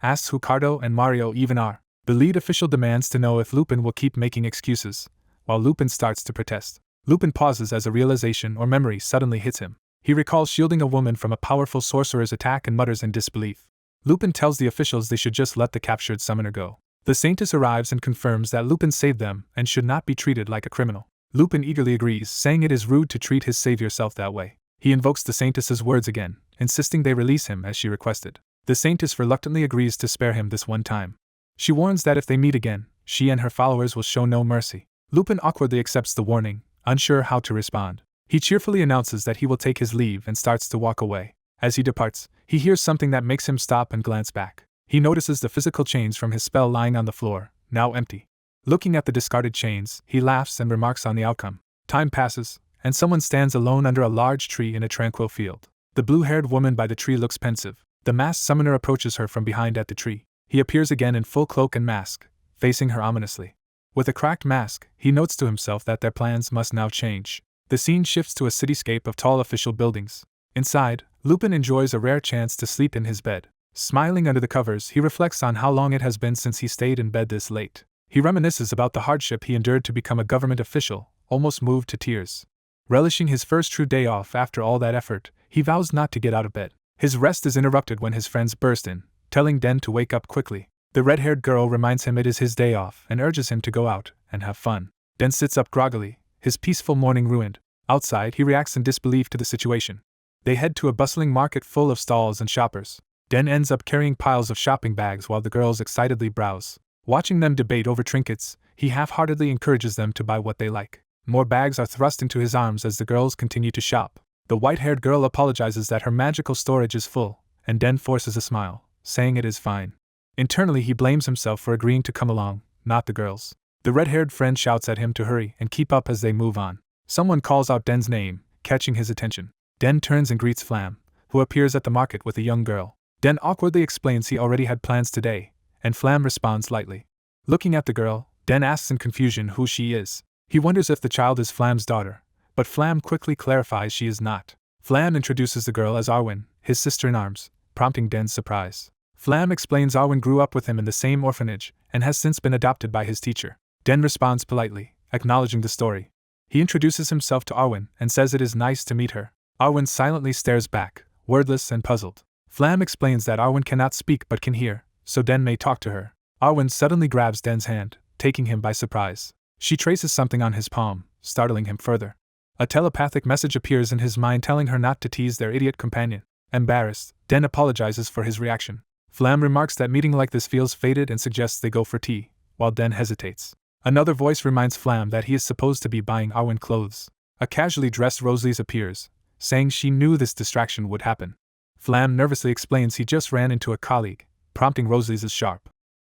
asks who Cardo and Mario even are. The lead official demands to know if Lupin will keep making excuses, while Lupin starts to protest. Lupin pauses as a realization or memory suddenly hits him. He recalls shielding a woman from a powerful sorcerer's attack and mutters in disbelief. Lupin tells the officials they should just let the captured summoner go. The Saintess arrives and confirms that Lupin saved them and should not be treated like a criminal. Lupin eagerly agrees, saying it is rude to treat his savior self that way. He invokes the Saintess's words again, insisting they release him as she requested. The Saintess reluctantly agrees to spare him this one time. She warns that if they meet again, she and her followers will show no mercy. Lupin awkwardly accepts the warning, unsure how to respond. He cheerfully announces that he will take his leave and starts to walk away. As he departs, he hears something that makes him stop and glance back. He notices the physical chains from his spell lying on the floor, now empty. Looking at the discarded chains, he laughs and remarks on the outcome. Time passes, and someone stands alone under a large tree in a tranquil field. The blue-haired woman by the tree looks pensive. The masked summoner approaches her from behind at the tree. He appears again in full cloak and mask, facing her ominously. With a cracked mask, he notes to himself that their plans must now change. The scene shifts to a cityscape of tall official buildings. Inside, Lupin enjoys a rare chance to sleep in his bed. Smiling under the covers, he reflects on how long it has been since he stayed in bed this late. He reminisces about the hardship he endured to become a government official, almost moved to tears. Relishing his first true day off after all that effort, he vows not to get out of bed. His rest is interrupted when his friends burst in, telling Den to wake up quickly. The red-haired girl reminds him it is his day off and urges him to go out and have fun. Den sits up groggily, his peaceful morning ruined. Outside, he reacts in disbelief to the situation. They head to a bustling market full of stalls and shoppers. Den ends up carrying piles of shopping bags while the girls excitedly browse. Watching them debate over trinkets, he half-heartedly encourages them to buy what they like. More bags are thrust into his arms as the girls continue to shop. The white-haired girl apologizes that her magical storage is full, and Den forces a smile, saying it is fine. Internally, he blames himself for agreeing to come along, not the girls. The red-haired friend shouts at him to hurry and keep up as they move on. Someone calls out Den's name, catching his attention. Den turns and greets Flam, who appears at the market with a young girl. Den awkwardly explains he already had plans today, and Flam responds lightly. Looking at the girl, Den asks in confusion who she is. He wonders if the child is Flam's daughter, but Flam quickly clarifies she is not. Flam introduces the girl as Arwen, his sister-in-arms, prompting Den's surprise. Flam explains Arwen grew up with him in the same orphanage and has since been adopted by his teacher. Den responds politely, acknowledging the story. He introduces himself to Arwen and says it is nice to meet her. Arwen silently stares back, wordless and puzzled. Flam explains that Arwen cannot speak but can hear, so Den may talk to her. Arwen suddenly grabs Den's hand, taking him by surprise. She traces something on his palm, startling him further. A telepathic message appears in his mind telling her not to tease their idiot companion. Embarrassed, Den apologizes for his reaction. Flam remarks that meeting like this feels fated and suggests they go for tea, while Den hesitates. Another voice reminds Flam that he is supposed to be buying Arwen clothes. A casually dressed Rosalise appears, saying she knew this distraction would happen. Flam nervously explains he just ran into a colleague, prompting Rosalise's sharp.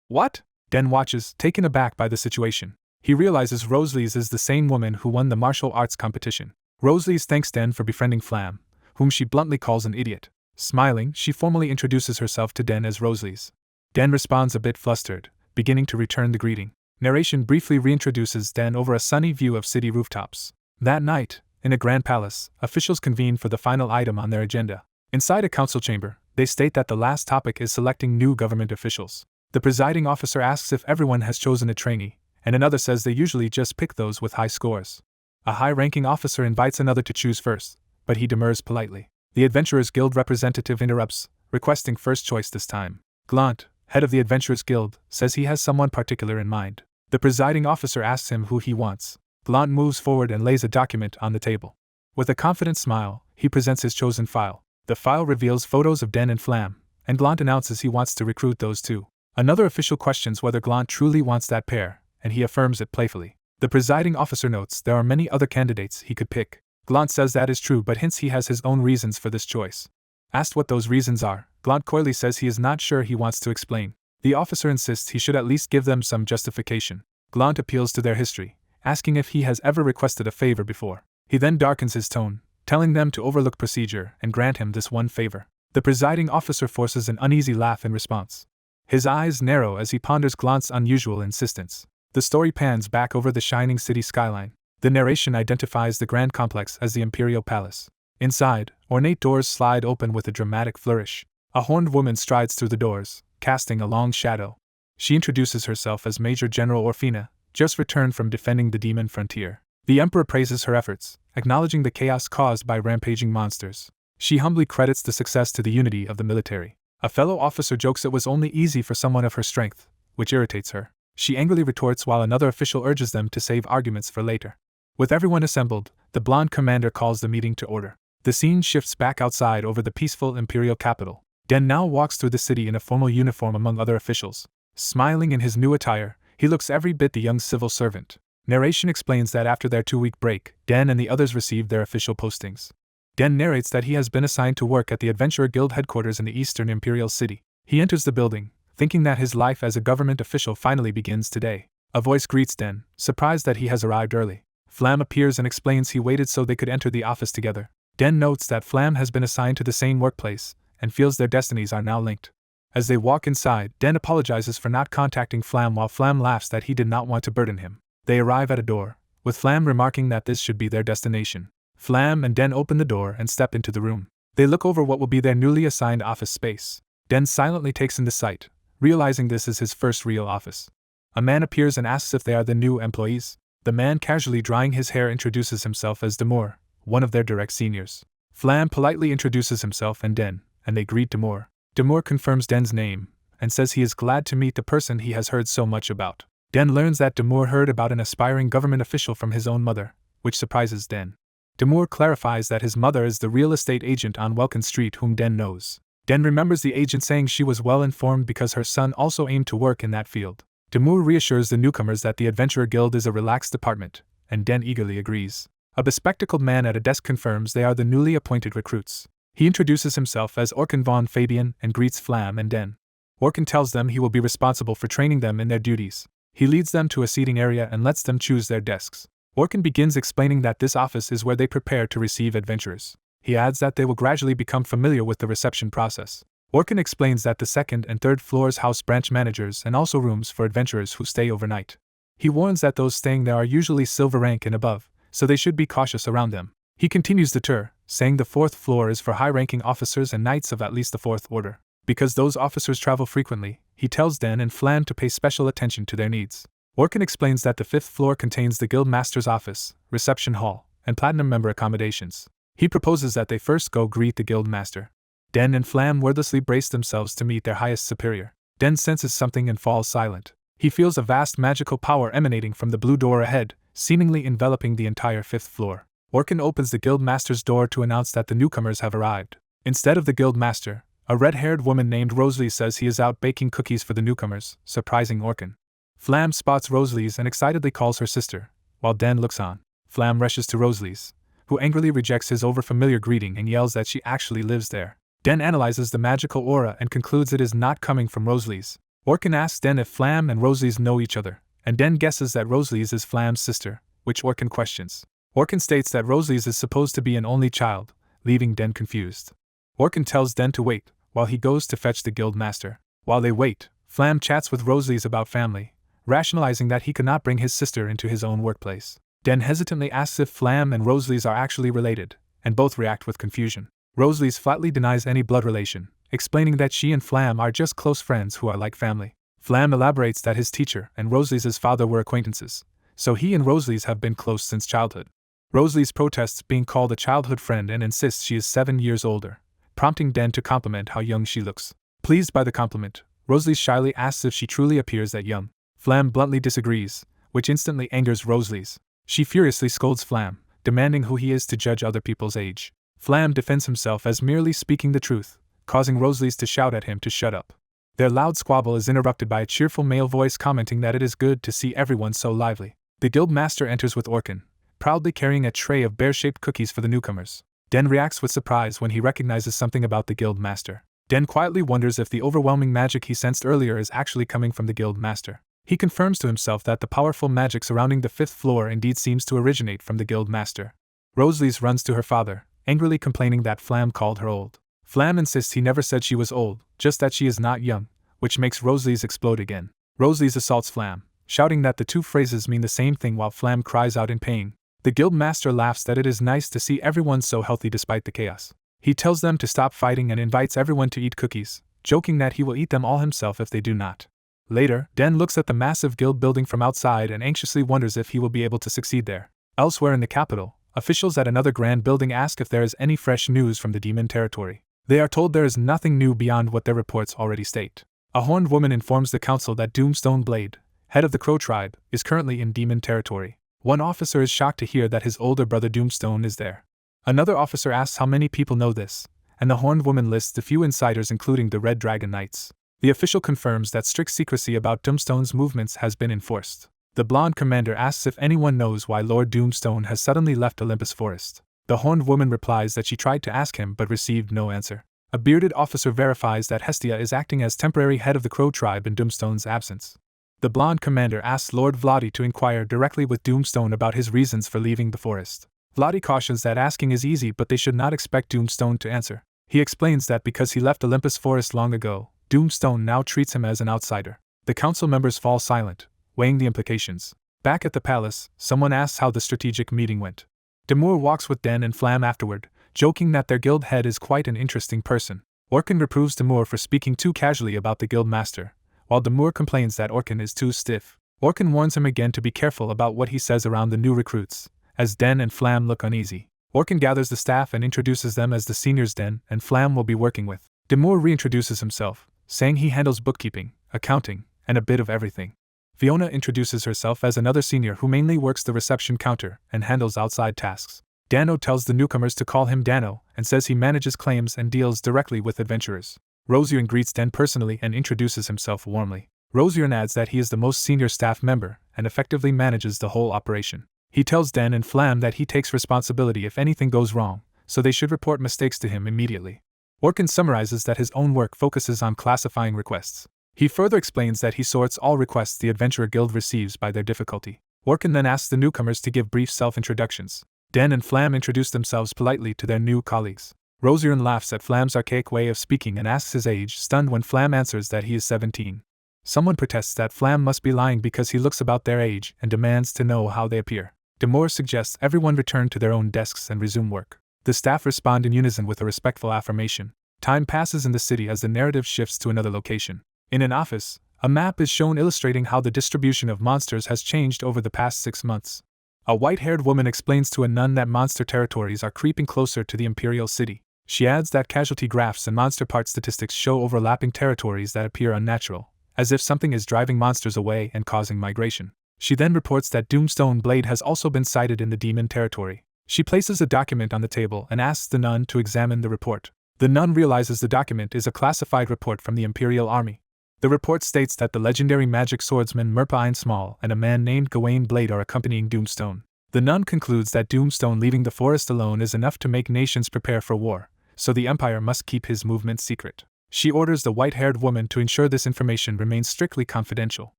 What? Den watches, taken aback by the situation. He realizes Rosalise is the same woman who won the martial arts competition. Rosalise thanks Den for befriending Flam, whom she bluntly calls an idiot. Smiling, she formally introduces herself to Den as Rosalise. Den responds a bit flustered, beginning to return the greeting. Narration briefly reintroduces Den over a sunny view of city rooftops. That night, in a grand palace, officials convene for the final item on their agenda. Inside a council chamber, they state that the last topic is selecting new government officials. The presiding officer asks if everyone has chosen a trainee, and another says they usually just pick those with high scores. A high-ranking officer invites another to choose first, but he demurs politely. The Adventurers Guild representative interrupts, requesting first choice this time. Glant, head of the Adventurers Guild, says he has someone particular in mind. The presiding officer asks him who he wants. Glant moves forward and lays a document on the table. With a confident smile, he presents his chosen file. The file reveals photos of Den and Flam, and Glant announces he wants to recruit those two. Another official questions whether Glant truly wants that pair, and he affirms it playfully. The presiding officer notes there are many other candidates he could pick. Glant says that is true but hints he has his own reasons for this choice. Asked what those reasons are, Glant coyly says he is not sure he wants to explain. The officer insists he should at least give them some justification. Glant appeals to their history, asking if he has ever requested a favor before. He then darkens his tone, telling them to overlook procedure and grant him this one favor. The presiding officer forces an uneasy laugh in response. His eyes narrow as he ponders Glant's unusual insistence. The story pans back over the shining city skyline. The narration identifies the grand complex as the Imperial Palace. Inside, ornate doors slide open with a dramatic flourish. A horned woman strides through the doors, casting a long shadow. She introduces herself as Major General Orfina, just returned from defending the demon frontier. The Emperor praises her efforts, acknowledging the chaos caused by rampaging monsters. She humbly credits the success to the unity of the military. A fellow officer jokes it was only easy for someone of her strength, which irritates her. She angrily retorts while another official urges them to save arguments for later. With everyone assembled, the blonde commander calls the meeting to order. The scene shifts back outside over the peaceful imperial capital. Den now walks through the city in a formal uniform among other officials. Smiling in his new attire, he looks every bit the young civil servant. Narration explains that after their 2-week break, Den and the others received their official postings. Den narrates that he has been assigned to work at the Adventurer Guild headquarters in the Eastern Imperial City. He enters the building, thinking that his life as a government official finally begins today. A voice greets Den, surprised that he has arrived early. Flam appears and explains he waited so they could enter the office together. Den notes that Flam has been assigned to the same workplace, and feels their destinies are now linked. As they walk inside, Den apologizes for not contacting Flam while Flam laughs that he did not want to burden him. They arrive at a door, with Flam remarking that this should be their destination. Flam and Den open the door and step into the room. They look over what will be their newly assigned office space. Den silently takes in the sight, realizing this is his first real office. A man appears and asks if they are the new employees. The man, casually drying his hair, introduces himself as Demore, one of their direct seniors. Flam politely introduces himself and Den, and they greet Demore. Demore confirms Den's name, and says he is glad to meet the person he has heard so much about. Den learns that Demore heard about an aspiring government official from his own mother, which surprises Den. Demore clarifies that his mother is the real estate agent on Welkin Street whom Den knows. Den remembers the agent saying she was well informed because her son also aimed to work in that field. Demore reassures the newcomers that the Adventurer Guild is a relaxed department, and Den eagerly agrees. A bespectacled man at a desk confirms they are the newly appointed recruits. He introduces himself as Orkan von Fabian and greets Flam and Den. Orkan tells them he will be responsible for training them in their duties. He leads them to a seating area and lets them choose their desks. Orkan begins explaining that this office is where they prepare to receive adventurers. He adds that they will gradually become familiar with the reception process. Orkan explains that the second and third floors house branch managers and also rooms for adventurers who stay overnight. He warns that those staying there are usually silver rank and above, so they should be cautious around them. He continues the tour, saying the fourth floor is for high-ranking officers and knights of at least the fourth order. Because those officers travel frequently, he tells Den and Flam to pay special attention to their needs. Orkan explains that the fifth floor contains the guild master's office, reception hall, and platinum member accommodations. He proposes that they first go greet the guild master. Den and Flam wordlessly brace themselves to meet their highest superior. Den senses something and falls silent. He feels a vast magical power emanating from the blue door ahead, seemingly enveloping the entire fifth floor. Orkan opens the guild master's door to announce that the newcomers have arrived. Instead of the guild master, a red-haired woman named Rosalie says he is out baking cookies for the newcomers, surprising Orkan. Flam spots Rosalie's and excitedly calls her sister, while Den looks on. Flam rushes to Rosalie's, who angrily rejects his overfamiliar greeting and yells that she actually lives there. Den analyzes the magical aura and concludes it is not coming from Rosalie's. Orkan asks Den if Flam and Rosalie's know each other, and Den guesses that Rosalie's is Flam's sister, which Orkan questions. Orkan states that Rosalie's is supposed to be an only child, leaving Den confused. Orkan tells Den to wait, while he goes to fetch the guild master. While they wait, Flam chats with Rosalie's about family, rationalizing that he could not bring his sister into his own workplace. Den hesitantly asks if Flam and Rosalie's are actually related, and both react with confusion. Rosalie's flatly denies any blood relation, explaining that she and Flam are just close friends who are like family. Flam elaborates that his teacher and Rosalie's father were acquaintances, so he and Rosalie's have been close since childhood. Rosalie's protests being called a childhood friend and insists she is 7 years older, prompting Den to compliment how young she looks. Pleased by the compliment, Rosalie shyly asks if she truly appears that young. Flam bluntly disagrees, which instantly angers Rosalie. She furiously scolds Flam, demanding who he is to judge other people's age. Flam defends himself as merely speaking the truth, causing Rosalie to shout at him to shut up. Their loud squabble is interrupted by a cheerful male voice commenting that it is good to see everyone so lively. The guild master enters with Orkin, proudly carrying a tray of bear-shaped cookies for the newcomers. Den reacts with surprise when he recognizes something about the guild master. Den quietly wonders if the overwhelming magic he sensed earlier is actually coming from the guild master. He confirms to himself that the powerful magic surrounding the 5th floor indeed seems to originate from the guild master. Rosalie runs to her father, angrily complaining that Flam called her old. Flam insists he never said she was old, just that she is not young, which makes Rosalie explode again. Rosalie assaults Flam, shouting that the two phrases mean the same thing while Flam cries out in pain. The guild master laughs that it is nice to see everyone so healthy despite the chaos. He tells them to stop fighting and invites everyone to eat cookies, joking that he will eat them all himself if they do not. Later, Den looks at the massive guild building from outside and anxiously wonders if he will be able to succeed there. Elsewhere in the capital, officials at another grand building ask if there is any fresh news from the demon territory. They are told there is nothing new beyond what their reports already state. A horned woman informs the council that Doomstone Blade, head of the Crow tribe, is currently in demon territory. One officer is shocked to hear that his older brother Doomstone is there. Another officer asks how many people know this, and the horned woman lists a few insiders including the Red Dragon Knights. The official confirms that strict secrecy about Doomstone's movements has been enforced. The blonde commander asks if anyone knows why Lord Doomstone has suddenly left Olympus Forest. The horned woman replies that she tried to ask him but received no answer. A bearded officer verifies that Hestia is acting as temporary head of the Crow tribe in Doomstone's absence. The blonde commander asks Lord Vladi to inquire directly with Doomstone about his reasons for leaving the forest. Vladi cautions that asking is easy but they should not expect Doomstone to answer. He explains that because he left Olympus Forest long ago, Doomstone now treats him as an outsider. The council members fall silent, weighing the implications. Back at the palace, someone asks how the strategic meeting went. Demur walks with Den and Flam afterward, joking that their guild head is quite an interesting person. Orkin reproves Demur for speaking too casually about the guild master, while Demur complains that Orkin is too stiff. Orkin warns him again to be careful about what he says around the new recruits, as Den and Flam look uneasy. Orkin gathers the staff and introduces them as the seniors Den and Flam will be working with. Demur reintroduces himself, saying he handles bookkeeping, accounting, and a bit of everything. Fiona introduces herself as another senior who mainly works the reception counter and handles outside tasks. Dano tells the newcomers to call him Dano and says he manages claims and deals directly with adventurers. Rosiern greets Den personally and introduces himself warmly. Rosiern adds that he is the most senior staff member and effectively manages the whole operation. He tells Den and Flam that he takes responsibility if anything goes wrong, so they should report mistakes to him immediately. Orkin summarizes that his own work focuses on classifying requests. He further explains that he sorts all requests the Adventurer Guild receives by their difficulty. Orkin then asks the newcomers to give brief self-introductions. Den and Flam introduce themselves politely to their new colleagues. Rosiern laughs at Flam's archaic way of speaking and asks his age, stunned when Flam answers that he is 17. Someone protests that Flam must be lying because he looks about their age and demands to know how they appear. Demore suggests everyone return to their own desks and resume work. The staff respond in unison with a respectful affirmation. Time passes in the city as the narrative shifts to another location. In an office, a map is shown illustrating how the distribution of monsters has changed over the past 6 months. A white-haired woman explains to a nun that monster territories are creeping closer to the Imperial City. She adds that casualty graphs and monster part statistics show overlapping territories that appear unnatural, as if something is driving monsters away and causing migration. She then reports that Doomstone Blade has also been sighted in the demon territory. She places a document on the table and asks the nun to examine the report. The nun realizes the document is a classified report from the Imperial Army. The report states that the legendary magic swordsman Merpa Small and a man named Gawain Blade are accompanying Doomstone. The nun concludes that Doomstone leaving the forest alone is enough to make nations prepare for war, so the Empire must keep his movements secret. She orders the white-haired woman to ensure this information remains strictly confidential.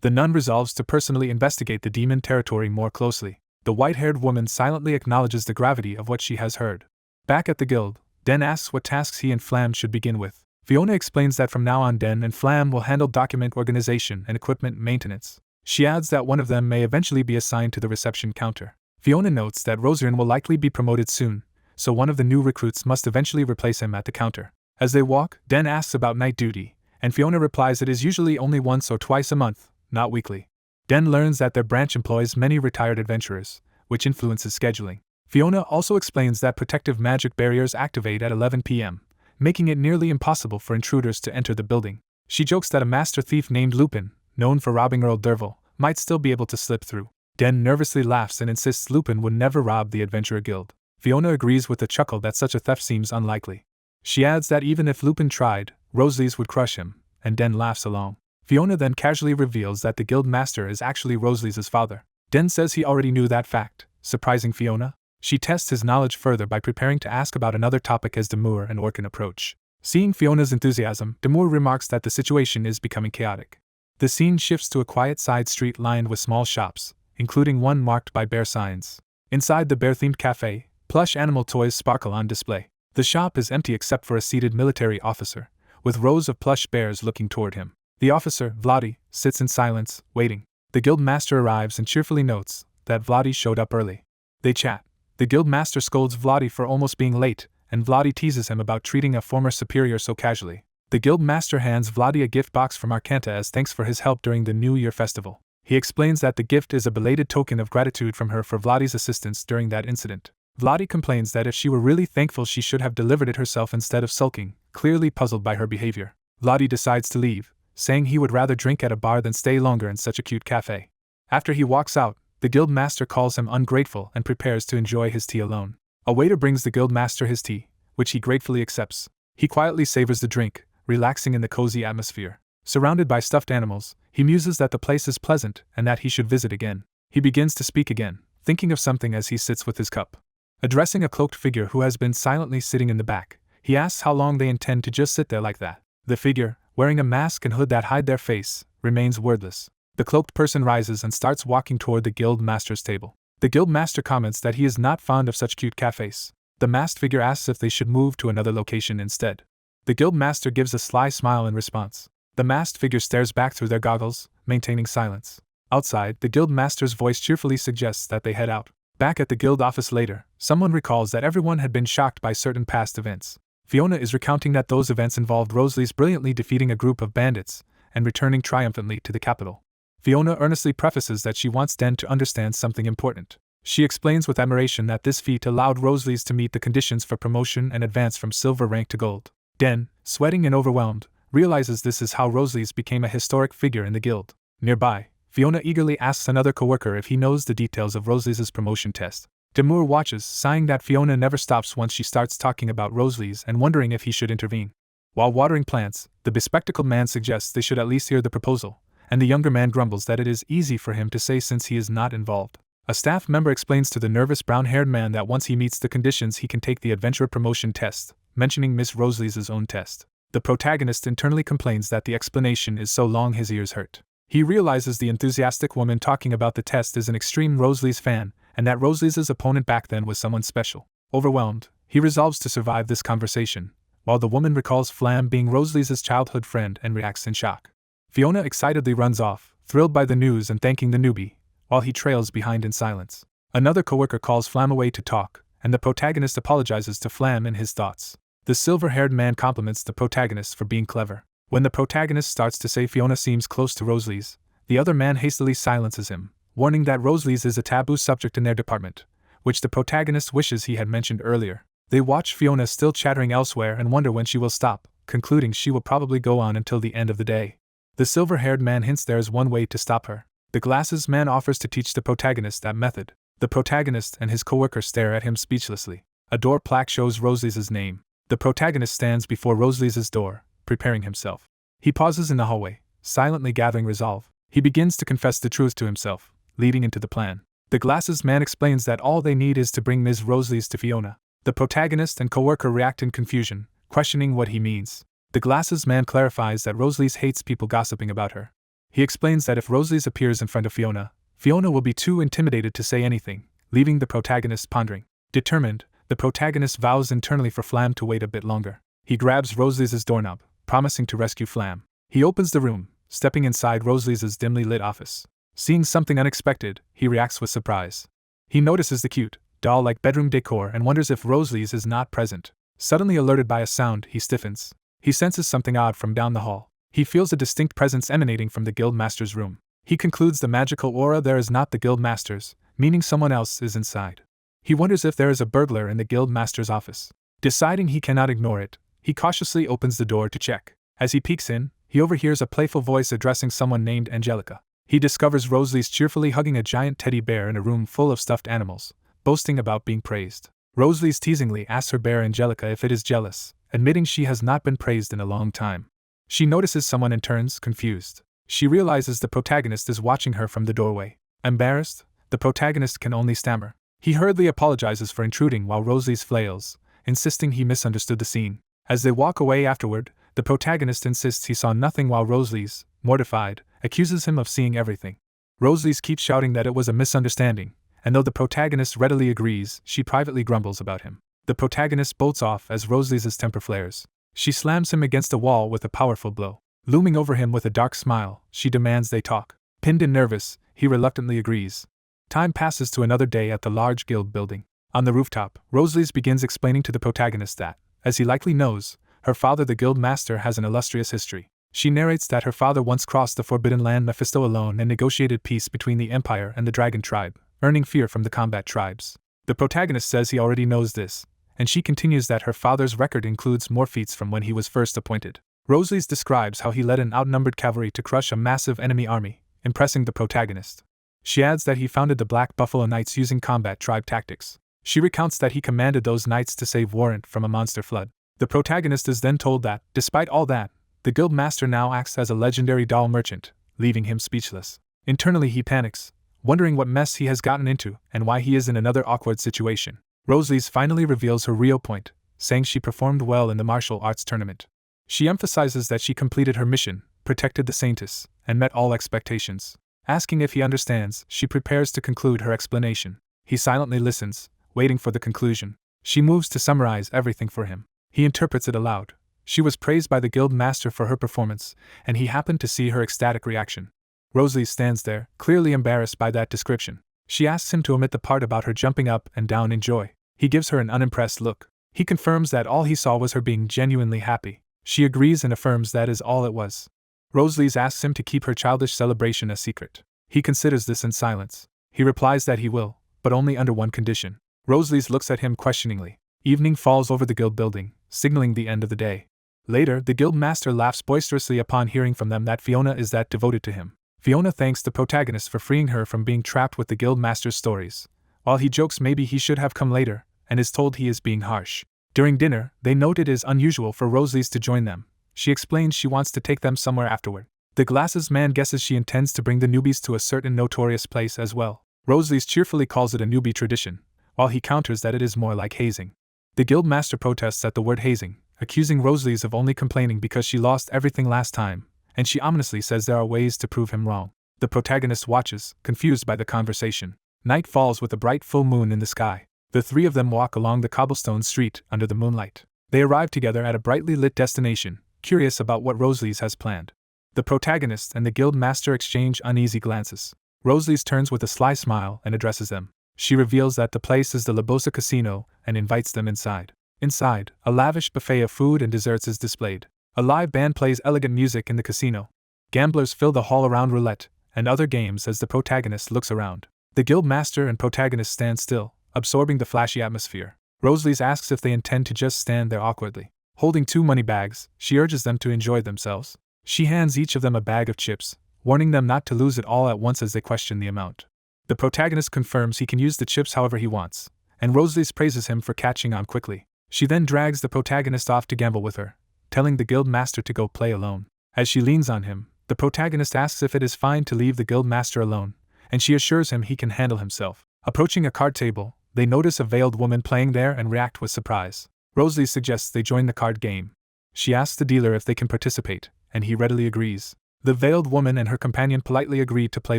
The nun resolves to personally investigate the demon territory more closely. The white-haired woman silently acknowledges the gravity of what she has heard. Back at the guild, Den asks what tasks he and Flam should begin with. Fiona explains that from now on Den and Flam will handle document organization and equipment maintenance. She adds that one of them may eventually be assigned to the reception counter. Fiona notes that Rosiern will likely be promoted soon, so one of the new recruits must eventually replace him at the counter. As they walk, Den asks about night duty, and Fiona replies it is usually only once or twice a month, not weekly. Den learns that their branch employs many retired adventurers, which influences scheduling. Fiona also explains that protective magic barriers activate at 11 p.m., making it nearly impossible for intruders to enter the building. She jokes that a master thief named Lupin, known for robbing Earl Derville, might still be able to slip through. Den nervously laughs and insists Lupin would never rob the Adventurer Guild. Fiona agrees with a chuckle that such a theft seems unlikely. She adds that even if Lupin tried, Rosalie's would crush him, and Den laughs along. Fiona then casually reveals that the guild master is actually Rosalie's father. Den says he already knew that fact, surprising Fiona. She tests his knowledge further by preparing to ask about another topic as Demure and Orkin approach. Seeing Fiona's enthusiasm, Demure remarks that the situation is becoming chaotic. The scene shifts to a quiet side street lined with small shops, including one marked by bear signs. Inside the bear-themed cafe, plush animal toys sparkle on display. The shop is empty except for a seated military officer, with rows of plush bears looking toward him. The officer, Vladi, sits in silence, waiting. The guild master arrives and cheerfully notes that Vladi showed up early. They chat. The guild master scolds Vladi for almost being late, and Vladi teases him about treating a former superior so casually. The guild master hands Vladi a gift box from Arcanta as thanks for his help during the New Year festival. He explains that the gift is a belated token of gratitude from her for Vladi's assistance during that incident. Vladi complains that if she were really thankful she should have delivered it herself instead of sulking, clearly puzzled by her behavior. Vladi decides to leave, saying he would rather drink at a bar than stay longer in such a cute cafe. After he walks out, the guild master calls him ungrateful and prepares to enjoy his tea alone. A waiter brings the guild master his tea, which he gratefully accepts. He quietly savors the drink, relaxing in the cozy atmosphere. Surrounded by stuffed animals, he muses that the place is pleasant and that he should visit again. He begins to speak again, thinking of something as he sits with his cup. Addressing a cloaked figure who has been silently sitting in the back, he asks how long they intend to just sit there like that. The figure, wearing a mask and hood that hide their face, remains wordless. The cloaked person rises and starts walking toward the guild master's table. The guild master comments that he is not fond of such cute cafes. The masked figure asks if they should move to another location instead. The guild master gives a sly smile in response. The masked figure stares back through their goggles, maintaining silence. Outside, the guild master's voice cheerfully suggests that they head out. Back at the guild office later, someone recalls that everyone had been shocked by certain past events. Fiona is recounting that those events involved Rosalie's brilliantly defeating a group of bandits and returning triumphantly to the capital. Fiona earnestly prefaces that she wants Den to understand something important. She explains with admiration that this feat allowed Rosalie's to meet the conditions for promotion and advance from silver rank to gold. Den, sweating and overwhelmed, realizes this is how Rosalie's became a historic figure in the guild. Nearby, Fiona eagerly asks another coworker if he knows the details of Rosalie's promotion test. Demure watches, sighing that Fiona never stops once she starts talking about Rosalie's and wondering if he should intervene. While watering plants, the bespectacled man suggests they should at least hear the proposal, and the younger man grumbles that it is easy for him to say since he is not involved. A staff member explains to the nervous brown-haired man that once he meets the conditions he can take the adventurer promotion test, mentioning Miss Rosalie's own test. The protagonist internally complains that the explanation is so long his ears hurt. He realizes the enthusiastic woman talking about the test is an extreme Rosalie's fan, and that Rosalie's opponent back then was someone special. Overwhelmed, he resolves to survive this conversation, while the woman recalls Flam being Rosalie's childhood friend and reacts in shock. Fiona excitedly runs off, thrilled by the news and thanking the newbie, while he trails behind in silence. Another coworker calls Flam away to talk, and the protagonist apologizes to Flam in his thoughts. The silver-haired man compliments the protagonist for being clever. When the protagonist starts to say Fiona seems close to Rosalie's, the other man hastily silences him, warning that Rosalie's is a taboo subject in their department, which the protagonist wishes he had mentioned earlier. They watch Fiona still chattering elsewhere and wonder when she will stop, concluding she will probably go on until the end of the day. The silver-haired man hints there is one way to stop her. The glasses man offers to teach the protagonist that method. The protagonist and his coworker stare at him speechlessly. A door plaque shows Rosalie's name. The protagonist stands before Rosalie's door, preparing himself. He pauses in the hallway, silently gathering resolve. He begins to confess the truth to himself, leading into the plan. The glasses man explains that all they need is to bring Ms. Rosalie's to Fiona. The protagonist and coworker react in confusion, questioning what he means. The glasses man clarifies that Rosalie's hates people gossiping about her. He explains that if Rosalie's appears in front of Fiona, Fiona will be too intimidated to say anything, leaving the protagonist pondering. Determined, the protagonist vows internally for Flam to wait a bit longer. He grabs Rosalie's doorknob, promising to rescue Flam. He opens the room, stepping inside Rosalie's dimly lit office. Seeing something unexpected, he reacts with surprise. He notices the cute, doll-like bedroom decor and wonders if Rosalie's is not present. Suddenly alerted by a sound, he stiffens. He senses something odd from down the hall. He feels a distinct presence emanating from the guild master's room. He concludes the magical aura there is not the guild master's, meaning someone else is inside. He wonders if there is a burglar in the guild master's office. Deciding he cannot ignore it, he cautiously opens the door to check. As he peeks in, he overhears a playful voice addressing someone named Angelica. He discovers Rosalie's cheerfully hugging a giant teddy bear in a room full of stuffed animals, boasting about being praised. Rosalie's teasingly asks her bear Angelica if it is jealous, admitting she has not been praised in a long time. She notices someone and turns confused. She realizes the protagonist is watching her from the doorway. Embarrassed, the protagonist can only stammer. He hurriedly apologizes for intruding while Rosalie's flails, insisting he misunderstood the scene. As they walk away afterward, the protagonist insists he saw nothing while Rosalie's, mortified, accuses him of seeing everything. Rosalie's keeps shouting that it was a misunderstanding, and though the protagonist readily agrees, she privately grumbles about him. The protagonist bolts off as Rosalie's temper flares. She slams him against a wall with a powerful blow. Looming over him with a dark smile, she demands they talk. Pinned and nervous, he reluctantly agrees. Time passes to another day at the large guild building. On the rooftop, Rosalie's begins explaining to the protagonist that, as he likely knows, her father the guild master has an illustrious history. She narrates that her father once crossed the Forbidden Land Mephisto alone and negotiated peace between the Empire and the Dragon tribe, earning fear from the combat tribes. The protagonist says he already knows this, and she continues that her father's record includes more feats from when he was first appointed. Rosalie's describes how he led an outnumbered cavalry to crush a massive enemy army, impressing the protagonist. She adds that he founded the Black Buffalo Knights using combat tribe tactics. She recounts that he commanded those knights to save Warrant from a monster flood. The protagonist is then told that, despite all that, the guild master now acts as a legendary doll merchant, leaving him speechless. Internally he panics, wondering what mess he has gotten into and why he is in another awkward situation. Rosalie's finally reveals her real point, saying she performed well in the martial arts tournament. She emphasizes that she completed her mission, protected the Saintess, and met all expectations. Asking if he understands, she prepares to conclude her explanation. He silently listens, waiting for the conclusion. She moves to summarize everything for him. He interprets it aloud. She was praised by the guild master for her performance, and he happened to see her ecstatic reaction. Rosalie stands there, clearly embarrassed by that description. She asks him to omit the part about her jumping up and down in joy. He gives her an unimpressed look. He confirms that all he saw was her being genuinely happy. She agrees and affirms that is all it was. Rosalie asks him to keep her childish celebration a secret. He considers this in silence. He replies that he will, but only under one condition. Rosalie looks at him questioningly. Evening falls over the guild building, signaling the end of the day. Later, the guild master laughs boisterously upon hearing from them that Fiona is that devoted to him. Fiona thanks the protagonist for freeing her from being trapped with the guild master's stories, while he jokes maybe he should have come later, and is told he is being harsh. During dinner, they note it is unusual for Rosalie to join them. She explains she wants to take them somewhere afterward. The glasses man guesses she intends to bring the newbies to a certain notorious place as well. Rosalie cheerfully calls it a newbie tradition, while he counters that it is more like hazing. The guild master protests at the word hazing, accusing Rosalie of only complaining because she lost everything last time, and she ominously says there are ways to prove him wrong. The protagonist watches, confused by the conversation. Night falls with a bright full moon in the sky. The three of them walk along the cobblestone street under the moonlight. They arrive together at a brightly lit destination, curious about what Rosalie has planned. The protagonist and the guild master exchange uneasy glances. Rosalie turns with a sly smile and addresses them. She reveals that the place is the Labosa Casino and invites them inside. Inside, a lavish buffet of food and desserts is displayed. A live band plays elegant music in the casino. Gamblers fill the hall around roulette and other games as the protagonist looks around. The guild master and protagonist stand still, absorbing the flashy atmosphere. Rosalie asks if they intend to just stand there awkwardly. Holding 2 money bags, she urges them to enjoy themselves. She hands each of them a bag of chips, warning them not to lose it all at once as they question the amount. The protagonist confirms he can use the chips however he wants, and Rosalie praises him for catching on quickly. She then drags the protagonist off to gamble with her, telling the guild master to go play alone. As she leans on him, the protagonist asks if it is fine to leave the guild master alone, and she assures him he can handle himself. Approaching a card table, they notice a veiled woman playing there and react with surprise. Rosalie suggests they join the card game. She asks the dealer if they can participate, and he readily agrees. The veiled woman and her companion politely agree to play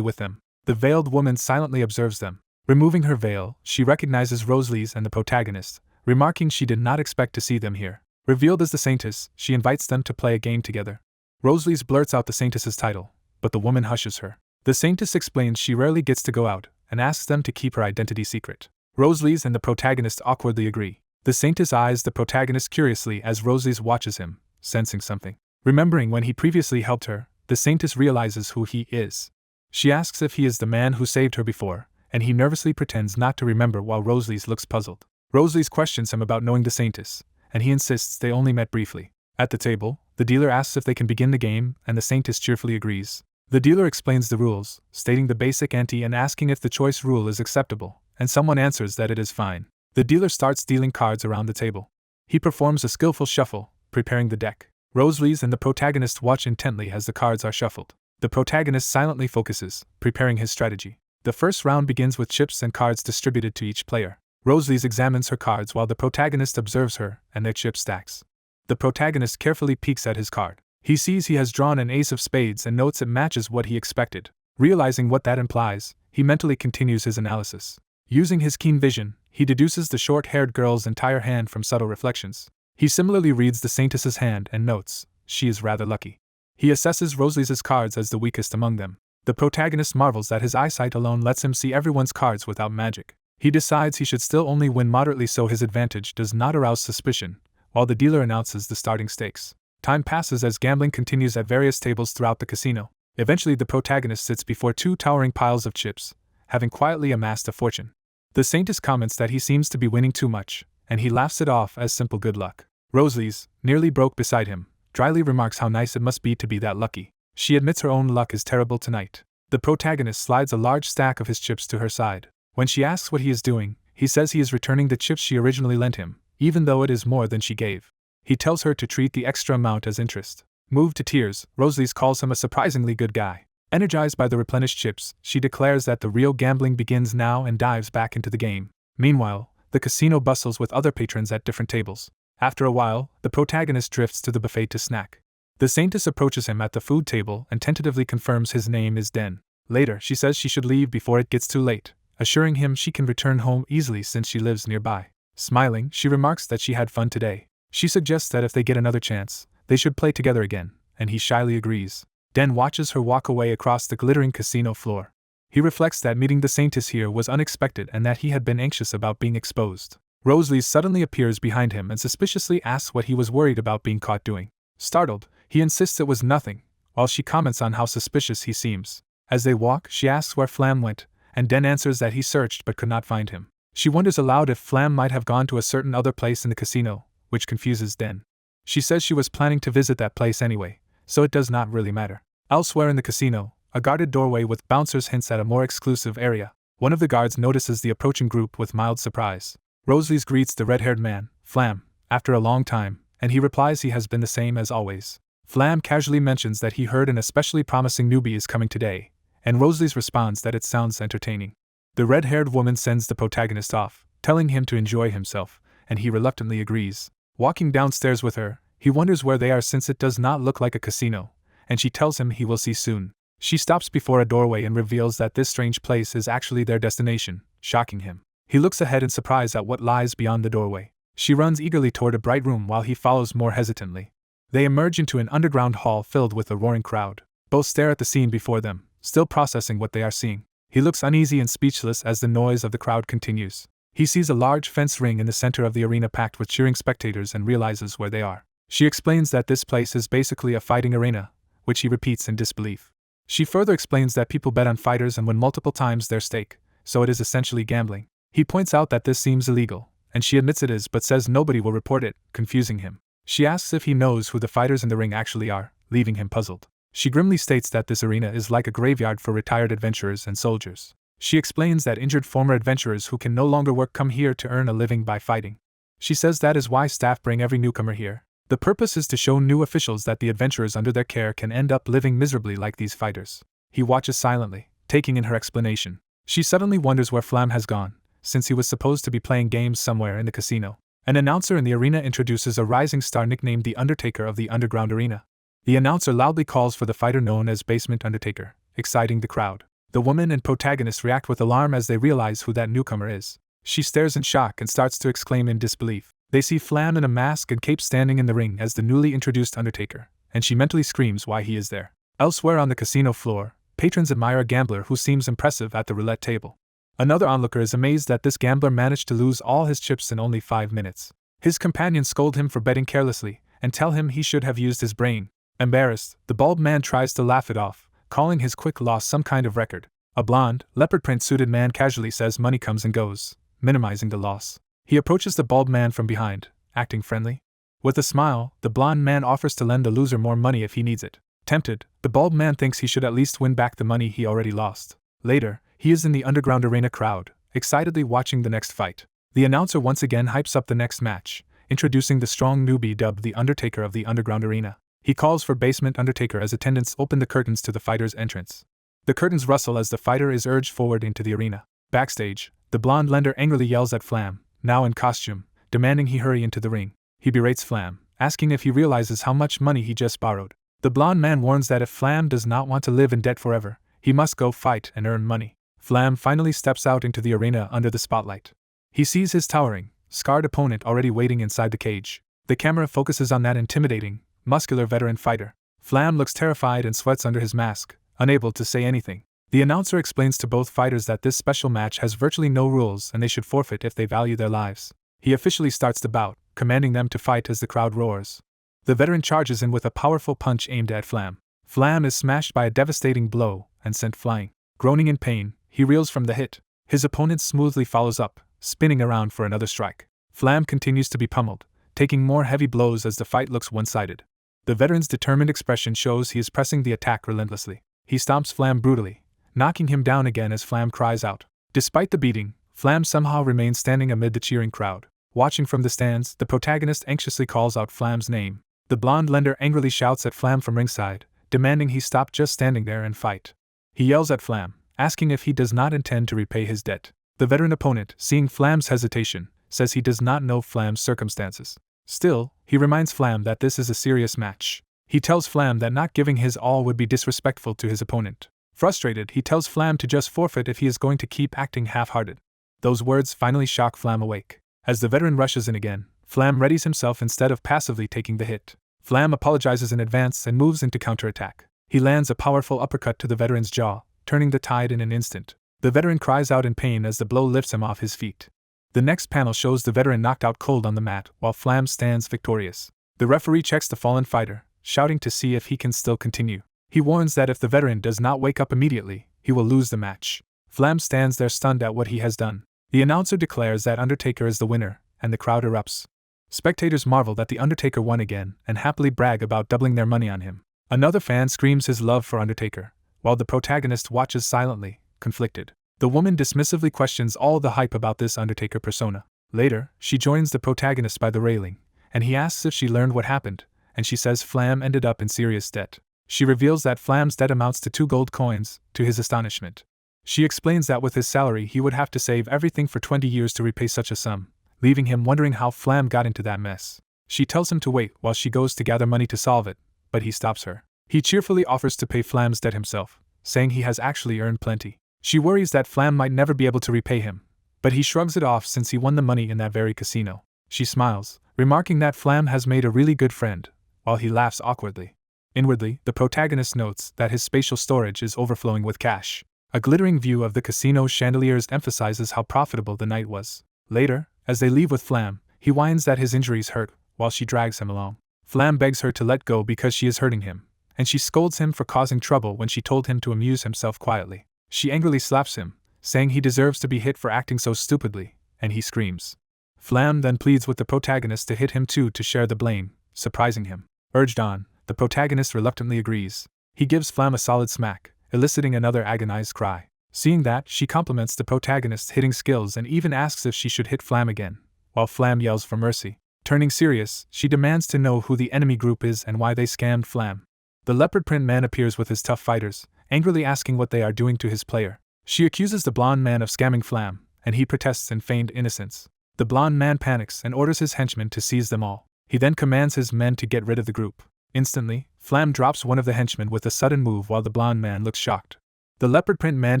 with them. The veiled woman silently observes them. Removing her veil, she recognizes Rosalie and the protagonist, remarking she did not expect to see them here. Revealed as the Saintess, she invites them to play a game together. Rosalie blurts out the Saintess's title, but the woman hushes her. The Saintess explains she rarely gets to go out, and asks them to keep her identity secret. Rosalie and the protagonist awkwardly agree. The Saintess eyes the protagonist curiously as Rosalie watches him, sensing something. Remembering when he previously helped her, the Saintess realizes who he is. She asks if he is the man who saved her before, and he nervously pretends not to remember while Rosalie's looks puzzled. Rosalie's questions him about knowing the Saintess, and he insists they only met briefly. At the table, the dealer asks if they can begin the game, and the Saintess cheerfully agrees. The dealer explains the rules, stating the basic ante and asking if the choice rule is acceptable, and someone answers that it is fine. The dealer starts dealing cards around the table. He performs a skillful shuffle, preparing the deck. Rosalie's and the protagonist watch intently as the cards are shuffled. The protagonist silently focuses, preparing his strategy. The first round begins with chips and cards distributed to each player. Rosalie's examines her cards while the protagonist observes her and their chip stacks. The protagonist carefully peeks at his card. He sees he has drawn an ace of spades and notes it matches what he expected. Realizing what that implies, he mentally continues his analysis. Using his keen vision, he deduces the short-haired girl's entire hand from subtle reflections. He similarly reads the Saintess's hand and notes, she is rather lucky. He assesses Rosalie's cards as the weakest among them. The protagonist marvels that his eyesight alone lets him see everyone's cards without magic. He decides he should still only win moderately so his advantage does not arouse suspicion, while the dealer announces the starting stakes. Time passes as gambling continues at various tables throughout the casino. Eventually the protagonist sits before two towering piles of chips, having quietly amassed a fortune. The Saintess comments that he seems to be winning too much, and he laughs it off as simple good luck. Rosalie's, nearly broke beside him, dryly remarks how nice it must be to be that lucky. She admits her own luck is terrible tonight. The protagonist slides a large stack of his chips to her side. When she asks what he is doing, he says he is returning the chips she originally lent him, even though it is more than she gave. He tells her to treat the extra amount as interest. Moved to tears, Rosalie's calls him a surprisingly good guy. Energized by the replenished chips, she declares that the real gambling begins now and dives back into the game. Meanwhile, the casino bustles with other patrons at different tables. After a while, the protagonist drifts to the buffet to snack. The Saintess approaches him at the food table and tentatively confirms his name is Den. Later, she says she should leave before it gets too late, assuring him she can return home easily since she lives nearby. Smiling, she remarks that she had fun today. She suggests that if they get another chance, they should play together again, and he shyly agrees. Den watches her walk away across the glittering casino floor. He reflects that meeting the Saintess here was unexpected and that he had been anxious about being exposed. Rosalie suddenly appears behind him and suspiciously asks what he was worried about being caught doing. Startled, he insists it was nothing, while she comments on how suspicious he seems. As they walk, she asks where Flam went, and Den answers that he searched but could not find him. She wonders aloud if Flam might have gone to a certain other place in the casino, which confuses Den. She says she was planning to visit that place anyway, so it does not really matter. Elsewhere in the casino, a guarded doorway with bouncers hints at a more exclusive area. One of the guards notices the approaching group with mild surprise. Rosalie's greets the red-haired man, Flam, after a long time, and he replies he has been the same as always. Flam casually mentions that he heard an especially promising newbie is coming today, and Rosalie's responds that it sounds entertaining. The red-haired woman sends the protagonist off, telling him to enjoy himself, and he reluctantly agrees. Walking downstairs with her, he wonders where they are since it does not look like a casino, and she tells him he will see soon. She stops before a doorway and reveals that this strange place is actually their destination, shocking him. He looks ahead in surprise at what lies beyond the doorway. She runs eagerly toward a bright room while he follows more hesitantly. They emerge into an underground hall filled with a roaring crowd. Both stare at the scene before them, still processing what they are seeing. He looks uneasy and speechless as the noise of the crowd continues. He sees a large fence ring in the center of the arena packed with cheering spectators and realizes where they are. She explains that this place is basically a fighting arena, which he repeats in disbelief. She further explains that people bet on fighters and win multiple times their stake, so it is essentially gambling. He points out that this seems illegal, and she admits it is but says nobody will report it, confusing him. She asks if he knows who the fighters in the ring actually are, leaving him puzzled. She grimly states that this arena is like a graveyard for retired adventurers and soldiers. She explains that injured former adventurers who can no longer work come here to earn a living by fighting. She says that is why staff bring every newcomer here. The purpose is to show new officials that the adventurers under their care can end up living miserably like these fighters. He watches silently, taking in her explanation. She suddenly wonders where Flam has gone, since he was supposed to be playing games somewhere in the casino. An announcer in the arena introduces a rising star nicknamed the Undertaker of the underground arena. The announcer loudly calls for the fighter known as Basement Undertaker, exciting the crowd. The woman and protagonist react with alarm as they realize who that newcomer is. She stares in shock and starts to exclaim in disbelief. They see Flam in a mask and cape standing in the ring as the newly introduced Undertaker, and she mentally screams why he is there. Elsewhere on the casino floor, patrons admire a gambler who seems impressive at the roulette table. Another onlooker is amazed that this gambler managed to lose all his chips in only 5 minutes. His companions scold him for betting carelessly and tell him he should have used his brain. Embarrassed, the bald man tries to laugh it off, calling his quick loss some kind of record. A blonde, leopard print-suited man casually says money comes and goes, minimizing the loss. He approaches the bald man from behind, acting friendly. With a smile, the blonde man offers to lend the loser more money if he needs it. Tempted, the bald man thinks he should at least win back the money he already lost. Later, he is in the underground arena crowd, excitedly watching the next fight. The announcer once again hypes up the next match, introducing the strong newbie dubbed the Undertaker of the underground arena. He calls for Basement Undertaker as attendants open the curtains to the fighter's entrance. The curtains rustle as the fighter is urged forward into the arena. Backstage, the blonde lender angrily yells at Flam, now in costume, demanding he hurry into the ring. He berates Flam, asking if he realizes how much money he just borrowed. The blonde man warns that if Flam does not want to live in debt forever, he must go fight and earn money. Flam finally steps out into the arena under the spotlight. He sees his towering, scarred opponent already waiting inside the cage. The camera focuses on that intimidating, muscular veteran fighter. Flam looks terrified and sweats under his mask, unable to say anything. The announcer explains to both fighters that this special match has virtually no rules and they should forfeit if they value their lives. He officially starts the bout, commanding them to fight as the crowd roars. The veteran charges in with a powerful punch aimed at Flam. Flam is smashed by a devastating blow and sent flying. Groaning in pain, he reels from the hit. His opponent smoothly follows up, spinning around for another strike. Flam continues to be pummeled, taking more heavy blows as the fight looks one-sided. The veteran's determined expression shows he is pressing the attack relentlessly. He stomps Flam brutally, knocking him down again as Flam cries out. Despite the beating, Flam somehow remains standing amid the cheering crowd. Watching from the stands, the protagonist anxiously calls out Flam's name. The blonde lender angrily shouts at Flam from ringside, demanding he stop just standing there and fight. He yells at Flam, asking if he does not intend to repay his debt. The veteran opponent, seeing Flam's hesitation, says he does not know Flam's circumstances. Still, he reminds Flam that this is a serious match. He tells Flam that not giving his all would be disrespectful to his opponent. Frustrated, he tells Flam to just forfeit if he is going to keep acting half-hearted. Those words finally shock Flam awake. As the veteran rushes in again, Flam readies himself instead of passively taking the hit. Flam apologizes in advance and moves into counterattack. He lands a powerful uppercut to the veteran's jaw, turning the tide in an instant. The veteran cries out in pain as the blow lifts him off his feet. The next panel shows the veteran knocked out cold on the mat while Flam stands victorious. The referee checks the fallen fighter, shouting to see if he can still continue. He warns that if the veteran does not wake up immediately, he will lose the match. Flam stands there stunned at what he has done. The announcer declares that Undertaker is the winner, and the crowd erupts. Spectators marvel that the Undertaker won again and happily brag about doubling their money on him. Another fan screams his love for Undertaker, while the protagonist watches silently, conflicted. The woman dismissively questions all the hype about this Undertaker persona. Later, she joins the protagonist by the railing, and he asks if she learned what happened, and she says Flam ended up in serious debt. She reveals that Flam's debt amounts to 2 gold coins, to his astonishment. She explains that with his salary he would have to save everything for 20 years to repay such a sum, leaving him wondering how Flam got into that mess. She tells him to wait while she goes to gather money to solve it, but he stops her. He cheerfully offers to pay Flam's debt himself, saying he has actually earned plenty. She worries that Flam might never be able to repay him, but he shrugs it off since he won the money in that very casino. She smiles, remarking that Flam has made a really good friend, while he laughs awkwardly. Inwardly, the protagonist notes that his spatial storage is overflowing with cash. A glittering view of the casino's chandeliers emphasizes how profitable the night was. Later, as they leave with Flam, he whines that his injuries hurt, while she drags him along. Flam begs her to let go because she is hurting him, and she scolds him for causing trouble when she told him to amuse himself quietly. She angrily slaps him, saying he deserves to be hit for acting so stupidly, and he screams. Flam then pleads with the protagonist to hit him too to share the blame, surprising him. Urged on, the protagonist reluctantly agrees. He gives Flam a solid smack, eliciting another agonized cry. Seeing that, she compliments the protagonist's hitting skills and even asks if she should hit Flam again, while Flam yells for mercy. Turning serious, she demands to know who the enemy group is and why they scammed Flam. The leopard print man appears with his tough fighters, angrily asking what they are doing to his player. She accuses the blonde man of scamming Flam, and he protests in feigned innocence. The blonde man panics and orders his henchmen to seize them all. He then commands his men to get rid of the group. Instantly, Flam drops one of the henchmen with a sudden move while the blonde man looks shocked. The leopard print man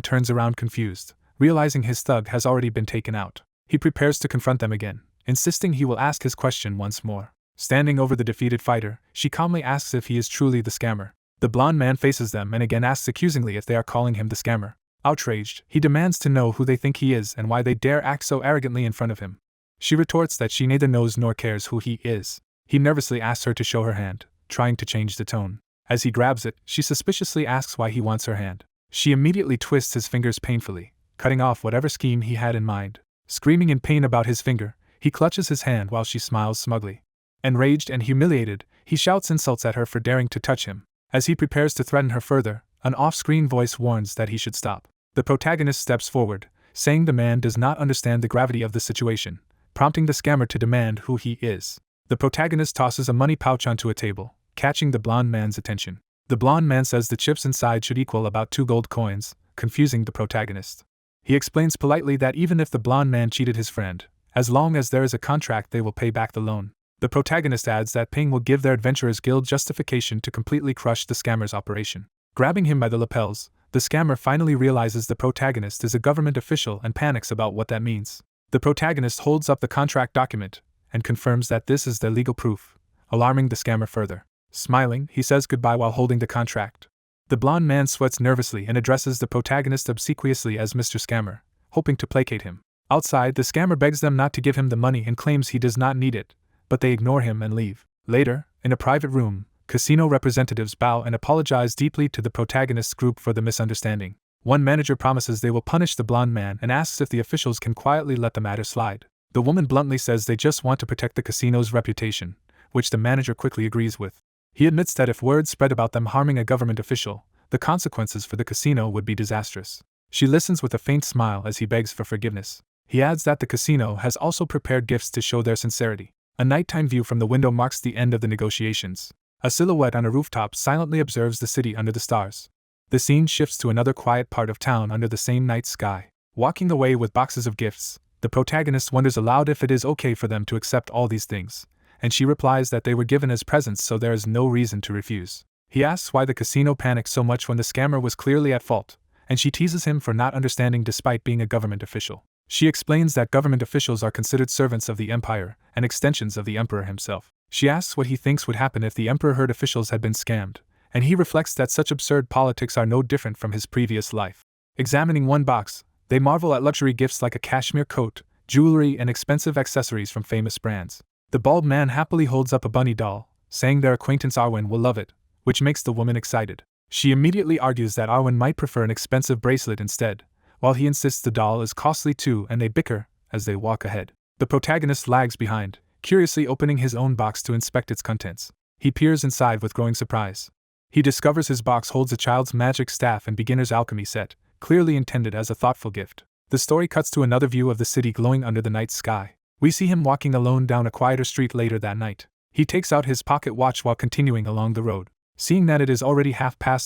turns around confused, realizing his thug has already been taken out. He prepares to confront them again, insisting he will ask his question once more. Standing over the defeated fighter, she calmly asks if he is truly the scammer. The blonde man faces them and again asks accusingly if they are calling him the scammer. Outraged, he demands to know who they think he is and why they dare act so arrogantly in front of him. She retorts that she neither knows nor cares who he is. He nervously asks her to show her hand, trying to change the tone. As he grabs it, she suspiciously asks why he wants her hand. She immediately twists his fingers painfully, cutting off whatever scheme he had in mind. Screaming in pain about his finger, he clutches his hand while she smiles smugly. Enraged and humiliated, he shouts insults at her for daring to touch him. As he prepares to threaten her further, an off-screen voice warns that he should stop. The protagonist steps forward, saying the man does not understand the gravity of the situation, prompting the scammer to demand who he is. The protagonist tosses a money pouch onto a table, catching the blonde man's attention. The blonde man says the chips inside should equal about 2 gold coins, confusing the protagonist. He explains politely that even if the blonde man cheated his friend, as long as there is a contract they will pay back the loan. The protagonist adds that paying will give their Adventurers Guild justification to completely crush the scammer's operation. Grabbing him by the lapels, the scammer finally realizes the protagonist is a government official and panics about what that means. The protagonist holds up the contract document and confirms that this is their legal proof, alarming the scammer further. Smiling, he says goodbye while holding the contract. The blonde man sweats nervously and addresses the protagonist obsequiously as Mr. Scammer, hoping to placate him. Outside, the scammer begs them not to give him the money and claims he does not need it, but they ignore him and leave. Later, in a private room, casino representatives bow and apologize deeply to the protagonist's group for the misunderstanding. One manager promises they will punish the blonde man and asks if the officials can quietly let the matter slide. The woman bluntly says they just want to protect the casino's reputation, which the manager quickly agrees with. He admits that if word spread about them harming a government official, the consequences for the casino would be disastrous. She listens with a faint smile as he begs for forgiveness. He adds that the casino has also prepared gifts to show their sincerity. A nighttime view from the window marks the end of the negotiations. A silhouette on a rooftop silently observes the city under the stars. The scene shifts to another quiet part of town under the same night sky. Walking away with boxes of gifts, the protagonist wonders aloud if it is okay for them to accept all these things, and she replies that they were given as presents so there is no reason to refuse. He asks why the casino panicked so much when the scammer was clearly at fault, and she teases him for not understanding despite being a government official. She explains that government officials are considered servants of the empire and extensions of the emperor himself. She asks what he thinks would happen if the emperor heard officials had been scammed, and he reflects that such absurd politics are no different from his previous life. Examining one box, they marvel at luxury gifts like a cashmere coat, jewelry, and expensive accessories from famous brands. The bald man happily holds up a bunny doll, saying their acquaintance Arwen will love it, which makes the woman excited. She immediately argues that Arwen might prefer an expensive bracelet instead, while he insists the doll is costly too, and they bicker as they walk ahead. The protagonist lags behind, curiously opening his own box to inspect its contents. He peers inside with growing surprise. He discovers his box holds a child's magic staff and beginner's alchemy set, clearly intended as a thoughtful gift. The story cuts to another view of the city glowing under the night sky. We see him walking alone down a quieter street later that night. He takes out his pocket watch while continuing along the road. Seeing that it is already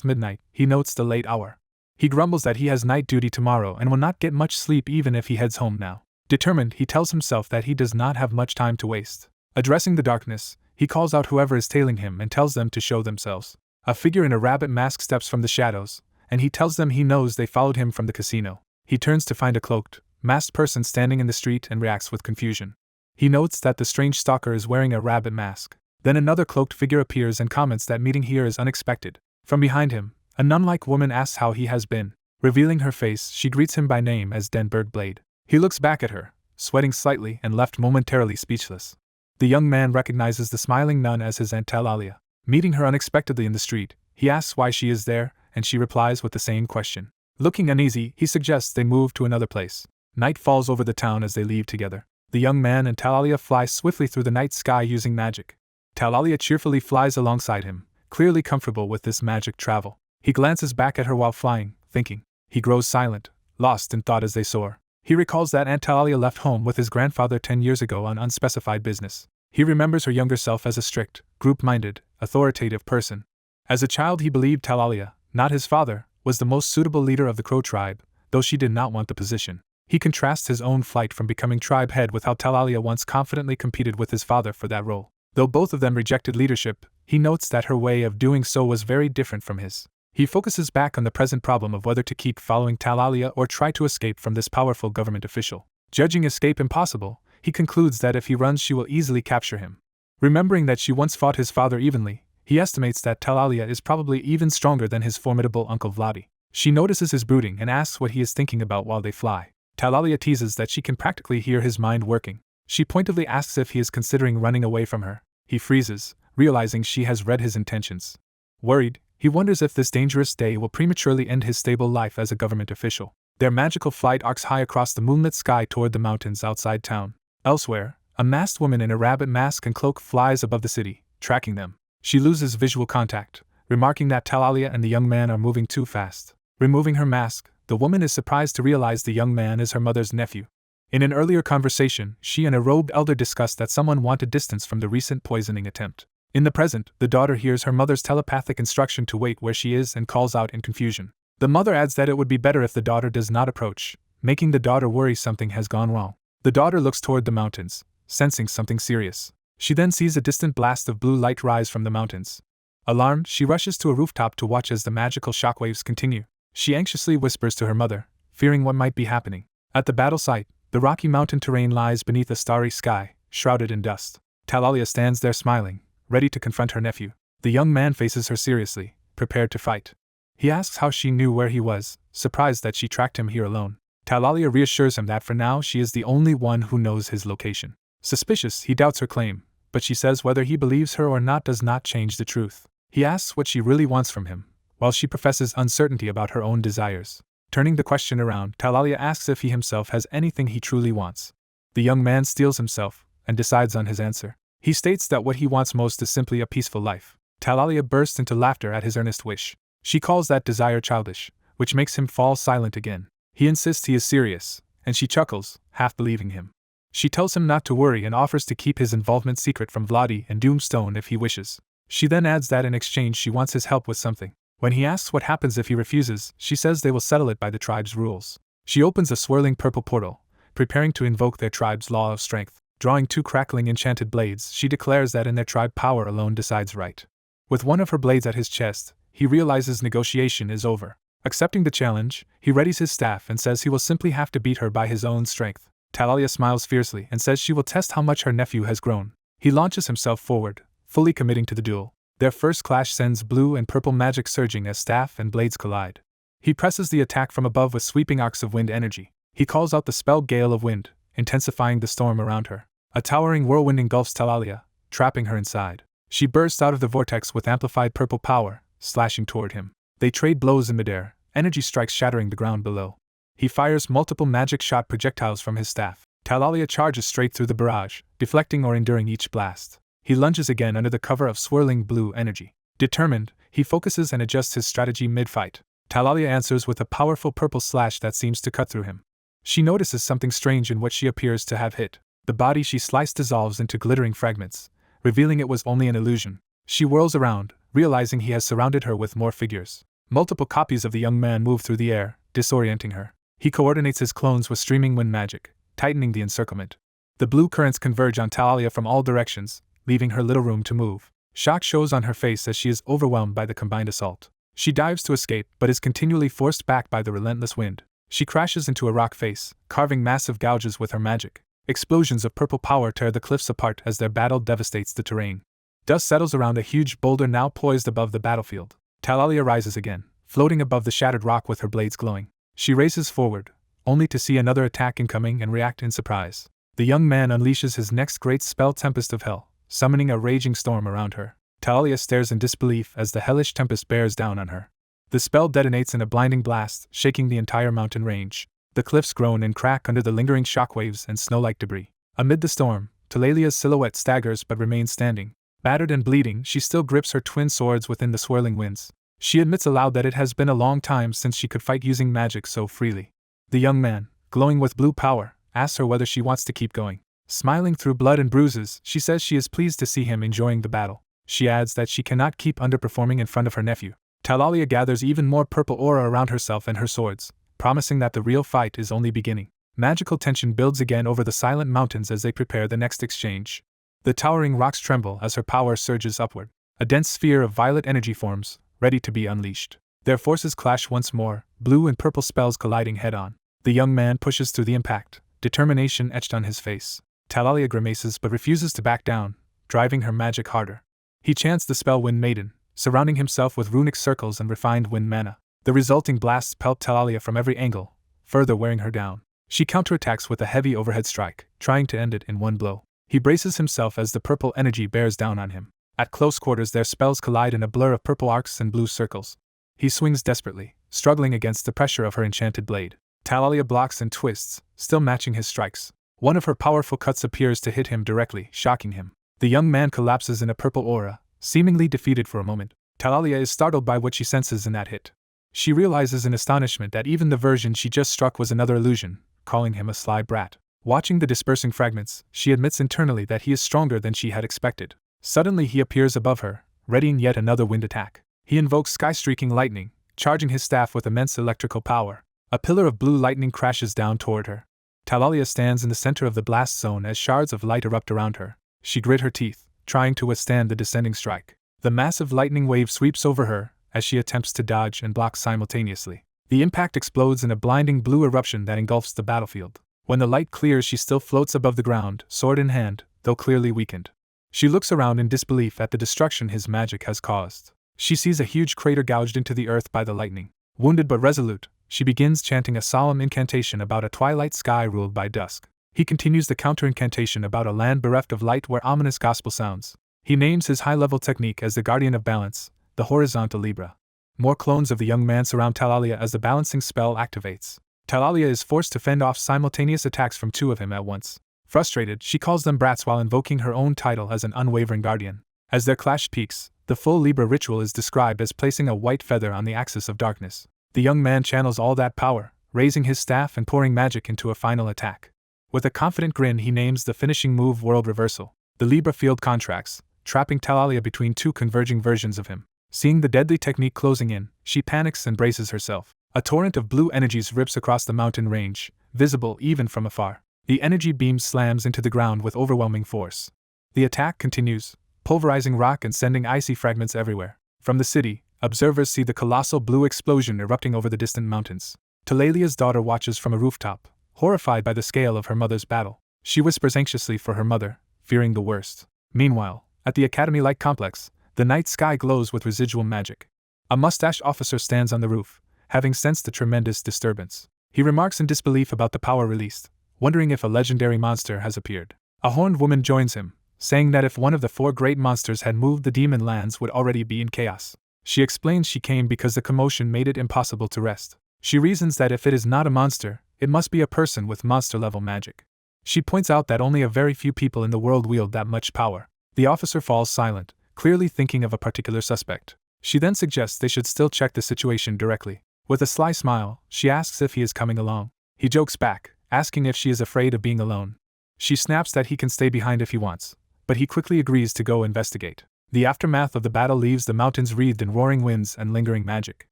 midnight, he notes the late hour. He grumbles that he has night duty tomorrow and will not get much sleep even if he heads home now. Determined, he tells himself that he does not have much time to waste. Addressing the darkness, he calls out whoever is tailing him and tells them to show themselves. A figure in a rabbit mask steps from the shadows, and he tells them he knows they followed him from the casino. He turns to find a cloaked, masked person standing in the street and reacts with confusion. He notes that the strange stalker is wearing a rabbit mask. Then another cloaked figure appears and comments that meeting here is unexpected. From behind him, a nun-like woman asks how he has been. Revealing her face, she greets him by name as Denberg Blade. He looks back at her, sweating slightly and left momentarily speechless. The young man recognizes the smiling nun as his Aunt Talalia. Meeting her unexpectedly in the street, he asks why she is there, and she replies with the same question. Looking uneasy, he suggests they move to another place. Night falls over the town as they leave together. The young man and Talalia fly swiftly through the night sky using magic. Talalia cheerfully flies alongside him, clearly comfortable with this magic travel. He glances back at her while flying, thinking. He grows silent, lost in thought as they soar. He recalls that Aunt Talalia left home with his grandfather 10 years ago on unspecified business. He remembers her younger self as a strict, group-minded, authoritative person. As a child he believed Talalia, not his father, was the most suitable leader of the Crow tribe, though she did not want the position. He contrasts his own flight from becoming tribe head with how Talalia once confidently competed with his father for that role. Though both of them rejected leadership, he notes that her way of doing so was very different from his. He focuses back on the present problem of whether to keep following Talalia or try to escape from this powerful government official. Judging escape impossible, he concludes that if he runs she will easily capture him. Remembering that she once fought his father evenly, he estimates that Talalia is probably even stronger than his formidable Uncle Vladi. She notices his brooding and asks what he is thinking about while they fly. Talalia teases that she can practically hear his mind working. She pointedly asks if he is considering running away from her. He freezes, realizing she has read his intentions. Worried, He wonders if this dangerous day will prematurely end his stable life as a government official. Their magical flight arcs high across the moonlit sky toward the mountains outside town. Elsewhere, a masked woman in a rabbit mask and cloak flies above the city, tracking them. She loses visual contact, remarking that Talalia and the young man are moving too fast. Removing her mask, the woman is surprised to realize the young man is her mother's nephew. In an earlier conversation, she and a robed elder discussed that someone wanted distance from the recent poisoning attempt. In the present, the daughter hears her mother's telepathic instruction to wait where she is and calls out in confusion. The mother adds that it would be better if the daughter does not approach, making the daughter worry something has gone wrong. The daughter looks toward the mountains, sensing something serious. She then sees a distant blast of blue light rise from the mountains. Alarmed, she rushes to a rooftop to watch as the magical shockwaves continue. She anxiously whispers to her mother, fearing what might be happening. At the battle site, the rocky mountain terrain lies beneath a starry sky, shrouded in dust. Talalia stands there smiling, ready to confront her nephew. The young man faces her seriously, prepared to fight. He asks how she knew where he was, surprised that she tracked him here alone. Talalia reassures him that for now she is the only one who knows his location. Suspicious, he doubts her claim, but she says whether he believes her or not does not change the truth. He asks what she really wants from him, while she professes uncertainty about her own desires. Turning the question around, Talalia asks if he himself has anything he truly wants. The young man steels himself, and decides on his answer. He states that what he wants most is simply a peaceful life. Talalia bursts into laughter at his earnest wish. She calls that desire childish, which makes him fall silent again. He insists he is serious, and she chuckles, half believing him. She tells him not to worry and offers to keep his involvement secret from Vladi and Doomstone if he wishes. She then adds that in exchange she wants his help with something. When he asks what happens if he refuses, she says they will settle it by the tribe's rules. She opens a swirling purple portal, preparing to invoke their tribe's law of strength. Drawing two crackling enchanted blades, she declares that in their tribe power alone decides right. With one of her blades at his chest, he realizes negotiation is over. Accepting the challenge, he readies his staff and says he will simply have to beat her by his own strength. Talalia smiles fiercely and says she will test how much her nephew has grown. He launches himself forward, fully committing to the duel. Their first clash sends blue and purple magic surging as staff and blades collide. He presses the attack from above with sweeping arcs of wind energy. He calls out the spell Gale of Wind, intensifying the storm around her. A towering whirlwind engulfs Talalia, trapping her inside. She bursts out of the vortex with amplified purple power, slashing toward him. They trade blows in midair, energy strikes shattering the ground below. He fires multiple magic shot projectiles from his staff. Talalia charges straight through the barrage, deflecting or enduring each blast. He lunges again under the cover of swirling blue energy. Determined, he focuses and adjusts his strategy mid-fight. Talalia answers with a powerful purple slash that seems to cut through him. She notices something strange in what she appears to have hit. The body she sliced dissolves into glittering fragments, revealing it was only an illusion. She whirls around, realizing he has surrounded her with more figures. Multiple copies of the young man move through the air, disorienting her. He coordinates his clones with streaming wind magic, tightening the encirclement. The blue currents converge on Talalia from all directions, leaving her little room to move. Shock shows on her face as she is overwhelmed by the combined assault. She dives to escape, but is continually forced back by the relentless wind. She crashes into a rock face, carving massive gouges with her magic. Explosions of purple power tear the cliffs apart as their battle devastates the terrain. Dust settles around a huge boulder now poised above the battlefield. Talalia rises again, floating above the shattered rock with her blades glowing. She races forward, only to see another attack incoming and react in surprise. The young man unleashes his next great spell, Tempest of Hell, summoning a raging storm around her. Talalia stares in disbelief as the hellish tempest bears down on her. The spell detonates in a blinding blast, shaking the entire mountain range. The cliffs groan and crack under the lingering shockwaves and snow-like debris. Amid the storm, Talalia's silhouette staggers but remains standing. Battered and bleeding, she still grips her twin swords within the swirling winds. She admits aloud that it has been a long time since she could fight using magic so freely. The young man, glowing with blue power, asks her whether she wants to keep going. Smiling through blood and bruises, she says she is pleased to see him enjoying the battle. She adds that she cannot keep underperforming in front of her nephew. Talalia gathers even more purple aura around herself and her swords, promising that the real fight is only beginning. Magical tension builds again over the silent mountains as they prepare the next exchange. The towering rocks tremble as her power surges upward. A dense sphere of violet energy forms, ready to be unleashed. Their forces clash once more, blue and purple spells colliding head-on. The young man pushes through the impact, determination etched on his face. Talalia grimaces but refuses to back down, driving her magic harder. He chants the spell Wind Maiden, surrounding himself with runic circles and refined wind mana. The resulting blasts pelt Talalia from every angle, further wearing her down. She counterattacks with a heavy overhead strike, trying to end it in one blow. He braces himself as the purple energy bears down on him. At close quarters, their spells collide in a blur of purple arcs and blue circles. He swings desperately, struggling against the pressure of her enchanted blade. Talalia blocks and twists, still matching his strikes. One of her powerful cuts appears to hit him directly, shocking him. The young man collapses in a purple aura, seemingly defeated for a moment. Talalia is startled by what she senses in that hit. She realizes in astonishment that even the version she just struck was another illusion, calling him a sly brat. Watching the dispersing fragments, she admits internally that he is stronger than she had expected. Suddenly he appears above her, readying yet another wind attack. He invokes sky-streaking lightning, charging his staff with immense electrical power. A pillar of blue lightning crashes down toward her. Talalia stands in the center of the blast zone as shards of light erupt around her. She grit her teeth, trying to withstand the descending strike. The massive lightning wave sweeps over her, as she attempts to dodge and block simultaneously. The impact explodes in a blinding blue eruption that engulfs the battlefield. When the light clears, she still floats above the ground, sword in hand, though clearly weakened. She looks around in disbelief at the destruction his magic has caused. She sees a huge crater gouged into the earth by the lightning. Wounded but resolute, she begins chanting a solemn incantation about a twilight sky ruled by dusk. He continues the counter-incantation about a land bereft of light where ominous gospel sounds. He names his high-level technique as the Guardian of Balance, the Horizontal Libra. More clones of the young man surround Talalia as the balancing spell activates. Talalia is forced to fend off simultaneous attacks from two of him at once. Frustrated, she calls them brats while invoking her own title as an unwavering guardian. As their clash peaks, the full Libra ritual is described as placing a white feather on the axis of darkness. The young man channels all that power, raising his staff and pouring magic into a final attack. With a confident grin, he names the finishing move World Reversal. The Libra field contracts, trapping Talalia between two converging versions of him. Seeing the deadly technique closing in, she panics and braces herself. A torrent of blue energies rips across the mountain range, visible even from afar. The energy beam slams into the ground with overwhelming force. The attack continues, pulverizing rock and sending icy fragments everywhere. From the city, observers see the colossal blue explosion erupting over the distant mountains. Talalia's daughter watches from a rooftop, horrified by the scale of her mother's battle. She whispers anxiously for her mother, fearing the worst. Meanwhile, at the Academy-like complex, the night sky glows with residual magic. A mustached officer stands on the roof, having sensed the tremendous disturbance. He remarks in disbelief about the power released, wondering if a legendary monster has appeared. A horned woman joins him, saying that if one of the four great monsters had moved, the demon lands would already be in chaos. She explains she came because the commotion made it impossible to rest. She reasons that if it is not a monster, it must be a person with monster-level magic. She points out that only a very few people in the world wield that much power. The officer falls silent, clearly thinking of a particular suspect. She then suggests they should still check the situation directly. With a sly smile, she asks if he is coming along. He jokes back, asking if she is afraid of being alone. She snaps that he can stay behind if he wants, but he quickly agrees to go investigate. The aftermath of the battle leaves the mountains wreathed in roaring winds and lingering magic.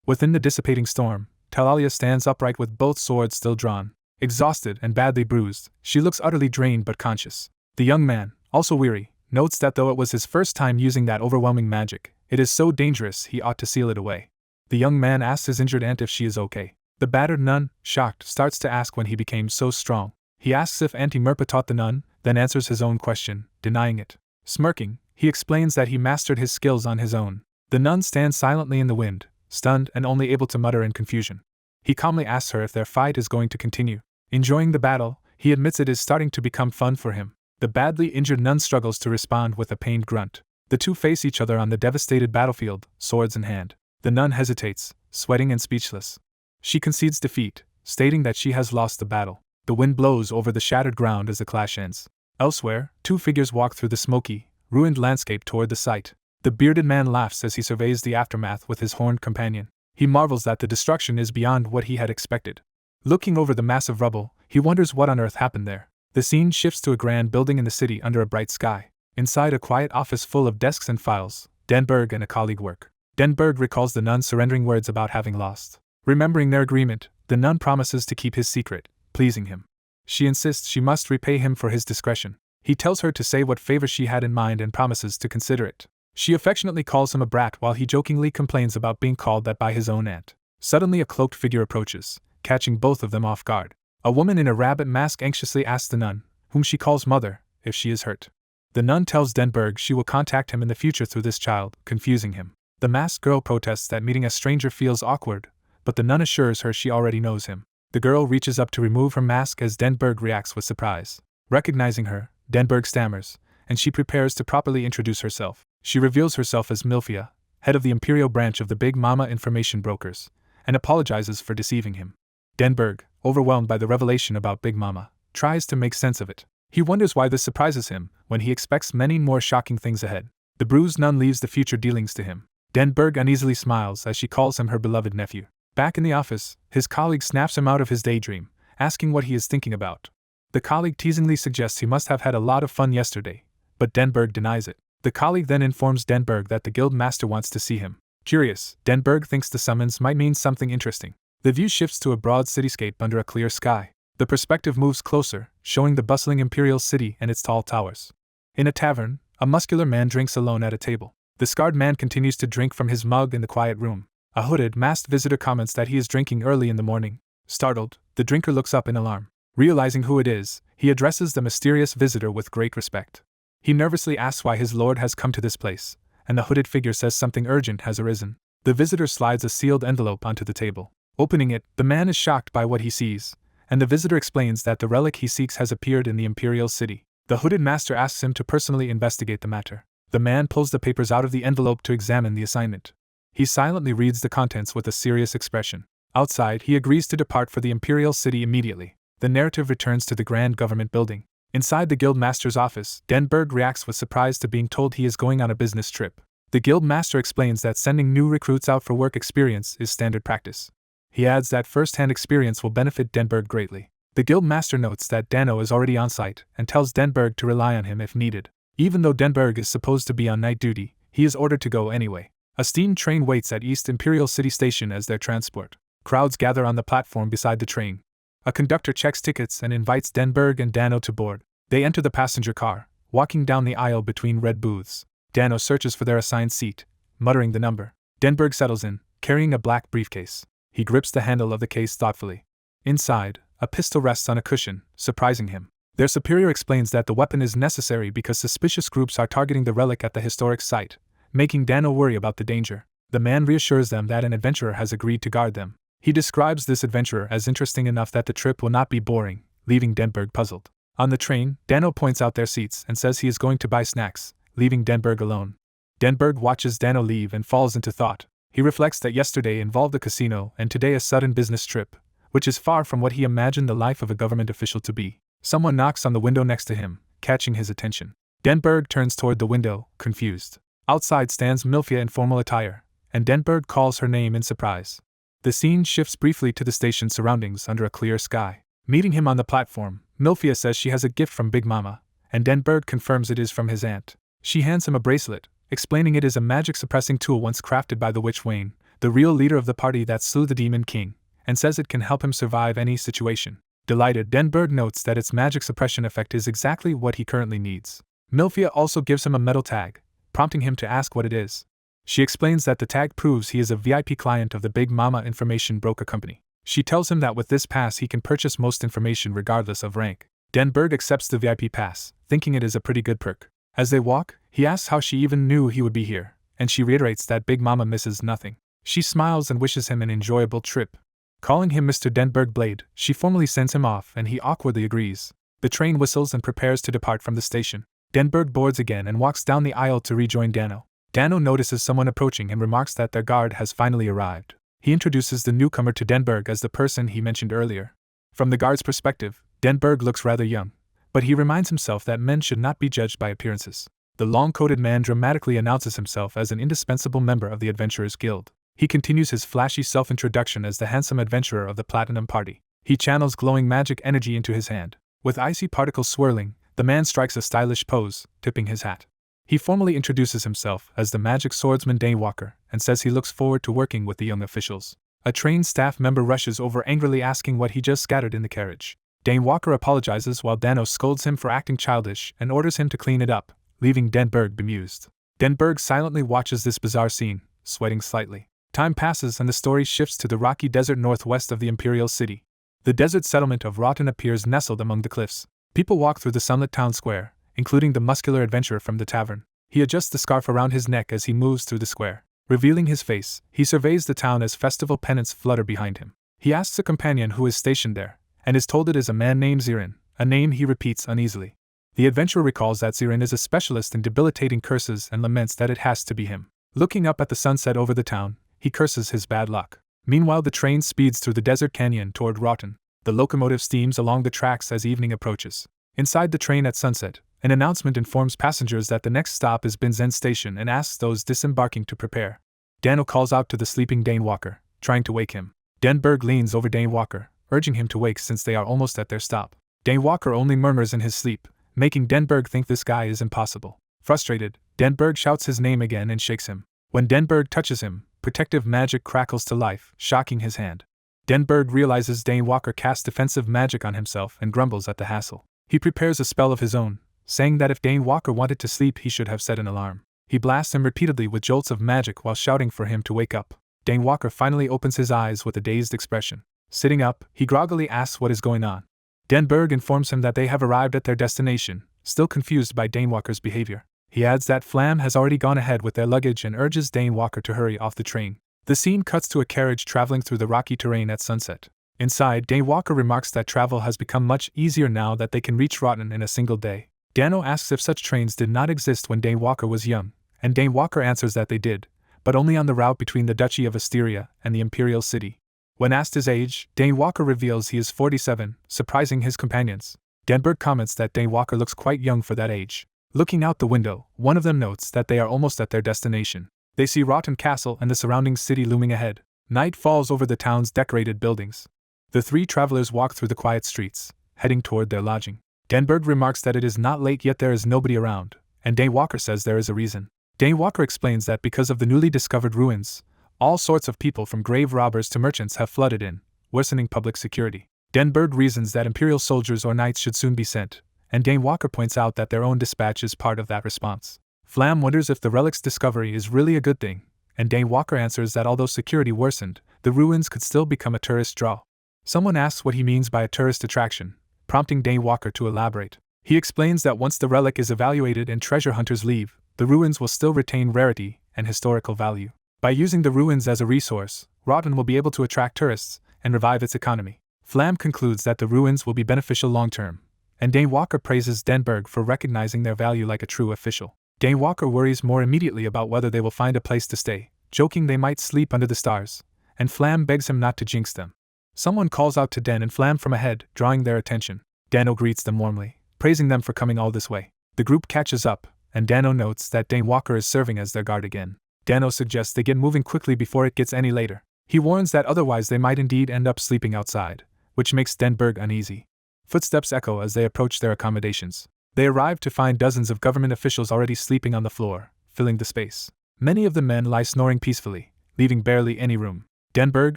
Within the dissipating storm, Talalia stands upright with both swords still drawn. Exhausted and badly bruised, she looks utterly drained but conscious. The young man, also weary, notes that though it was his first time using that overwhelming magic, it is so dangerous he ought to seal it away. The young man asks his injured aunt if she is okay. The battered nun, shocked, starts to ask when he became so strong. He asks if Auntie Merpa taught the nun, then answers his own question, denying it. Smirking, he explains that he mastered his skills on his own. The nun stands silently in the wind, stunned and only able to mutter in confusion. He calmly asks her if their fight is going to continue. Enjoying the battle, he admits it is starting to become fun for him. The badly injured nun struggles to respond with a pained grunt. The two face each other on the devastated battlefield, swords in hand. The nun hesitates, sweating and speechless. She concedes defeat, stating that she has lost the battle. The wind blows over the shattered ground as the clash ends. Elsewhere, two figures walk through the smoky, ruined landscape toward the site. The bearded man laughs as he surveys the aftermath with his horned companion. He marvels that the destruction is beyond what he had expected. Looking over the massive rubble, he wonders what on earth happened there. The scene shifts to a grand building in the city under a bright sky. Inside, a quiet office full of desks and files, Denberg and a colleague work. Denberg recalls the nun surrendering words about having lost. Remembering their agreement, the nun promises to keep his secret, pleasing him. She insists she must repay him for his discretion. He tells her to say what favor she had in mind and promises to consider it. She affectionately calls him a brat while he jokingly complains about being called that by his own aunt. Suddenly a cloaked figure approaches, catching both of them off guard. A woman in a rabbit mask anxiously asks the nun, whom she calls mother, if she is hurt. The nun tells Denberg she will contact him in the future through this child, confusing him. The masked girl protests that meeting a stranger feels awkward, but the nun assures her she already knows him. The girl reaches up to remove her mask as Denberg reacts with surprise. Recognizing her, Denberg stammers, and she prepares to properly introduce herself. She reveals herself as Milphia, head of the Imperial branch of the Big Mama information brokers, and apologizes for deceiving him. Denberg, overwhelmed by the revelation about Big Mama, tries to make sense of it. He wonders why this surprises him, when he expects many more shocking things ahead. The bruised nun leaves the future dealings to him. Denberg uneasily smiles as she calls him her beloved nephew. Back in the office, his colleague snaps him out of his daydream, asking what he is thinking about. The colleague teasingly suggests he must have had a lot of fun yesterday, but Denberg denies it. The colleague then informs Denberg that the guild master wants to see him. Curious, Denberg thinks the summons might mean something interesting. The view shifts to a broad cityscape under a clear sky. The perspective moves closer, showing the bustling imperial city and its tall towers. In a tavern, a muscular man drinks alone at a table. The scarred man continues to drink from his mug in the quiet room. A hooded, masked visitor comments that he is drinking early in the morning. Startled, the drinker looks up in alarm. Realizing who it is, he addresses the mysterious visitor with great respect. He nervously asks why his lord has come to this place, and the hooded figure says something urgent has arisen. The visitor slides a sealed envelope onto the table. Opening it, the man is shocked by what he sees, and the visitor explains that the relic he seeks has appeared in the Imperial City. The hooded master asks him to personally investigate the matter. The man pulls the papers out of the envelope to examine the assignment. He silently reads the contents with a serious expression. Outside, he agrees to depart for the Imperial City immediately. The narrative returns to the Grand Government Building. Inside the guild master's office, Denberg reacts with surprise to being told he is going on a business trip. The guild master explains that sending new recruits out for work experience is standard practice. He adds that first-hand experience will benefit Denberg greatly. The guild master notes that Dano is already on site and tells Denberg to rely on him if needed. Even though Denberg is supposed to be on night duty, he is ordered to go anyway. A steam train waits at East Imperial City Station as their transport. Crowds gather on the platform beside the train. A conductor checks tickets and invites Denberg and Dano to board. They enter the passenger car, walking down the aisle between red booths. Dano searches for their assigned seat, muttering the number. Denberg settles in, carrying a black briefcase. He grips the handle of the case thoughtfully. Inside, a pistol rests on a cushion, surprising him. Their superior explains that the weapon is necessary because suspicious groups are targeting the relic at the historic site, making Dano worry about the danger. The man reassures them that an adventurer has agreed to guard them. He describes this adventurer as interesting enough that the trip will not be boring, leaving Denberg puzzled. On the train, Dano points out their seats and says he is going to buy snacks, leaving Denberg alone. Denberg watches Dano leave and falls into thought. He reflects that yesterday involved a casino and today a sudden business trip, which is far from what he imagined the life of a government official to be. Someone knocks on the window next to him, catching his attention. Denberg turns toward the window, confused. Outside stands Milphia in formal attire, and Denberg calls her name in surprise. The scene shifts briefly to the station surroundings under a clear sky. Meeting him on the platform, Milphia says she has a gift from Big Mama, and Denberg confirms it is from his aunt. She hands him a bracelet, explaining it is a magic-suppressing tool once crafted by the witch Wayne, the real leader of the party that slew the Demon King, and says it can help him survive any situation. Delighted, Denberg notes that its magic suppression effect is exactly what he currently needs. Milphia also gives him a metal tag, prompting him to ask what it is. She explains that the tag proves he is a VIP client of the Big Mama Information Broker Company. She tells him that with this pass he can purchase most information regardless of rank. Denberg accepts the VIP pass, thinking it is a pretty good perk. As they walk, he asks how she even knew he would be here, and she reiterates that Big Mama misses nothing. She smiles and wishes him an enjoyable trip. Calling him Mr. Denberg Blade, she formally sends him off and he awkwardly agrees. The train whistles and prepares to depart from the station. Denberg boards again and walks down the aisle to rejoin Dano. Dano notices someone approaching and remarks that their guard has finally arrived. He introduces the newcomer to Denberg as the person he mentioned earlier. From the guard's perspective, Denberg looks rather young, but he reminds himself that men should not be judged by appearances. The long-coated man dramatically announces himself as an indispensable member of the Adventurers Guild. He continues his flashy self-introduction as the handsome adventurer of the Platinum Party. He channels glowing magic energy into his hand. With icy particles swirling, the man strikes a stylish pose, tipping his hat. He formally introduces himself as the magic swordsman Dane Walker and says he looks forward to working with the young officials. A trained staff member rushes over angrily asking what he just scattered in the carriage. Dane Walker apologizes while Dano scolds him for acting childish and orders him to clean it up, leaving Denberg bemused. Denberg silently watches this bizarre scene, sweating slightly. Time passes and the story shifts to the rocky desert northwest of the Imperial City. The desert settlement of Rotten appears nestled among the cliffs. People walk through the sunlit town square, including the muscular adventurer from the tavern. He adjusts the scarf around his neck as he moves through the square. Revealing his face, he surveys the town as festival pennants flutter behind him. He asks a companion who is stationed there, and is told it is a man named Zirin, a name he repeats uneasily. The adventurer recalls that Zirin is a specialist in debilitating curses and laments that it has to be him. Looking up at the sunset over the town, he curses his bad luck. Meanwhile, the train speeds through the desert canyon toward Rotten. The locomotive steams along the tracks as evening approaches. Inside the train at sunset, an announcement informs passengers that the next stop is Binzen Station and asks those disembarking to prepare. Dano calls out to the sleeping Dane Walker, trying to wake him. Denberg leans over Dane Walker, urging him to wake since they are almost at their stop. Dane Walker only murmurs in his sleep, making Denberg think this guy is impossible. Frustrated, Denberg shouts his name again and shakes him. When Denberg touches him, protective magic crackles to life, shocking his hand. Denberg realizes Dane Walker casts defensive magic on himself and grumbles at the hassle. He prepares a spell of his own, saying that if Dane Walker wanted to sleep he should have set an alarm. He blasts him repeatedly with jolts of magic while shouting for him to wake up. Dane Walker finally opens his eyes with a dazed expression. Sitting up, he groggily asks what is going on. Denberg informs him that they have arrived at their destination, still confused by Dane Walker's behavior. He adds that Flam has already gone ahead with their luggage and urges Dane Walker to hurry off the train. The scene cuts to a carriage traveling through the rocky terrain at sunset. Inside, Dane Walker remarks that travel has become much easier now that they can reach Rotten in a single day. Dano asks if such trains did not exist when Dane Walker was young, and Dane Walker answers that they did, but only on the route between the Duchy of Asteria and the Imperial City. When asked his age, Dane Walker reveals he is 47, surprising his companions. Denberg comments that Dane Walker looks quite young for that age. Looking out the window, one of them notes that they are almost at their destination. They see Rotten Castle and the surrounding city looming ahead. Night falls over the town's decorated buildings. The three travelers walk through the quiet streets, heading toward their lodging. Denberg remarks that it is not late yet there is nobody around, and Dane Walker says there is a reason. Dane Walker explains that because of the newly discovered ruins, all sorts of people from grave robbers to merchants have flooded in, worsening public security. Denberg reasons that Imperial soldiers or knights should soon be sent, and Dane Walker points out that their own dispatch is part of that response. Flam wonders if the relic's discovery is really a good thing, and Dane Walker answers that although security worsened, the ruins could still become a tourist draw. Someone asks what he means by a tourist attraction, prompting Dane Walker to elaborate. He explains that once the relic is evaluated and treasure hunters leave, the ruins will still retain rarity and historical value. By using the ruins as a resource, Rotten will be able to attract tourists and revive its economy. Flam concludes that the ruins will be beneficial long-term, and Dane Walker praises Denberg for recognizing their value like a true official. Dane Walker worries more immediately about whether they will find a place to stay, joking they might sleep under the stars, and Flam begs him not to jinx them. Someone calls out to Den and Flam from ahead, drawing their attention. Dano greets them warmly, praising them for coming all this way. The group catches up, and Dano notes that Dane Walker is serving as their guard again. Dano suggests they get moving quickly before it gets any later. He warns that otherwise they might indeed end up sleeping outside, which makes Denberg uneasy. Footsteps echo as they approach their accommodations. They arrive to find dozens of government officials already sleeping on the floor, filling the space. Many of the men lie snoring peacefully, leaving barely any room. Denberg,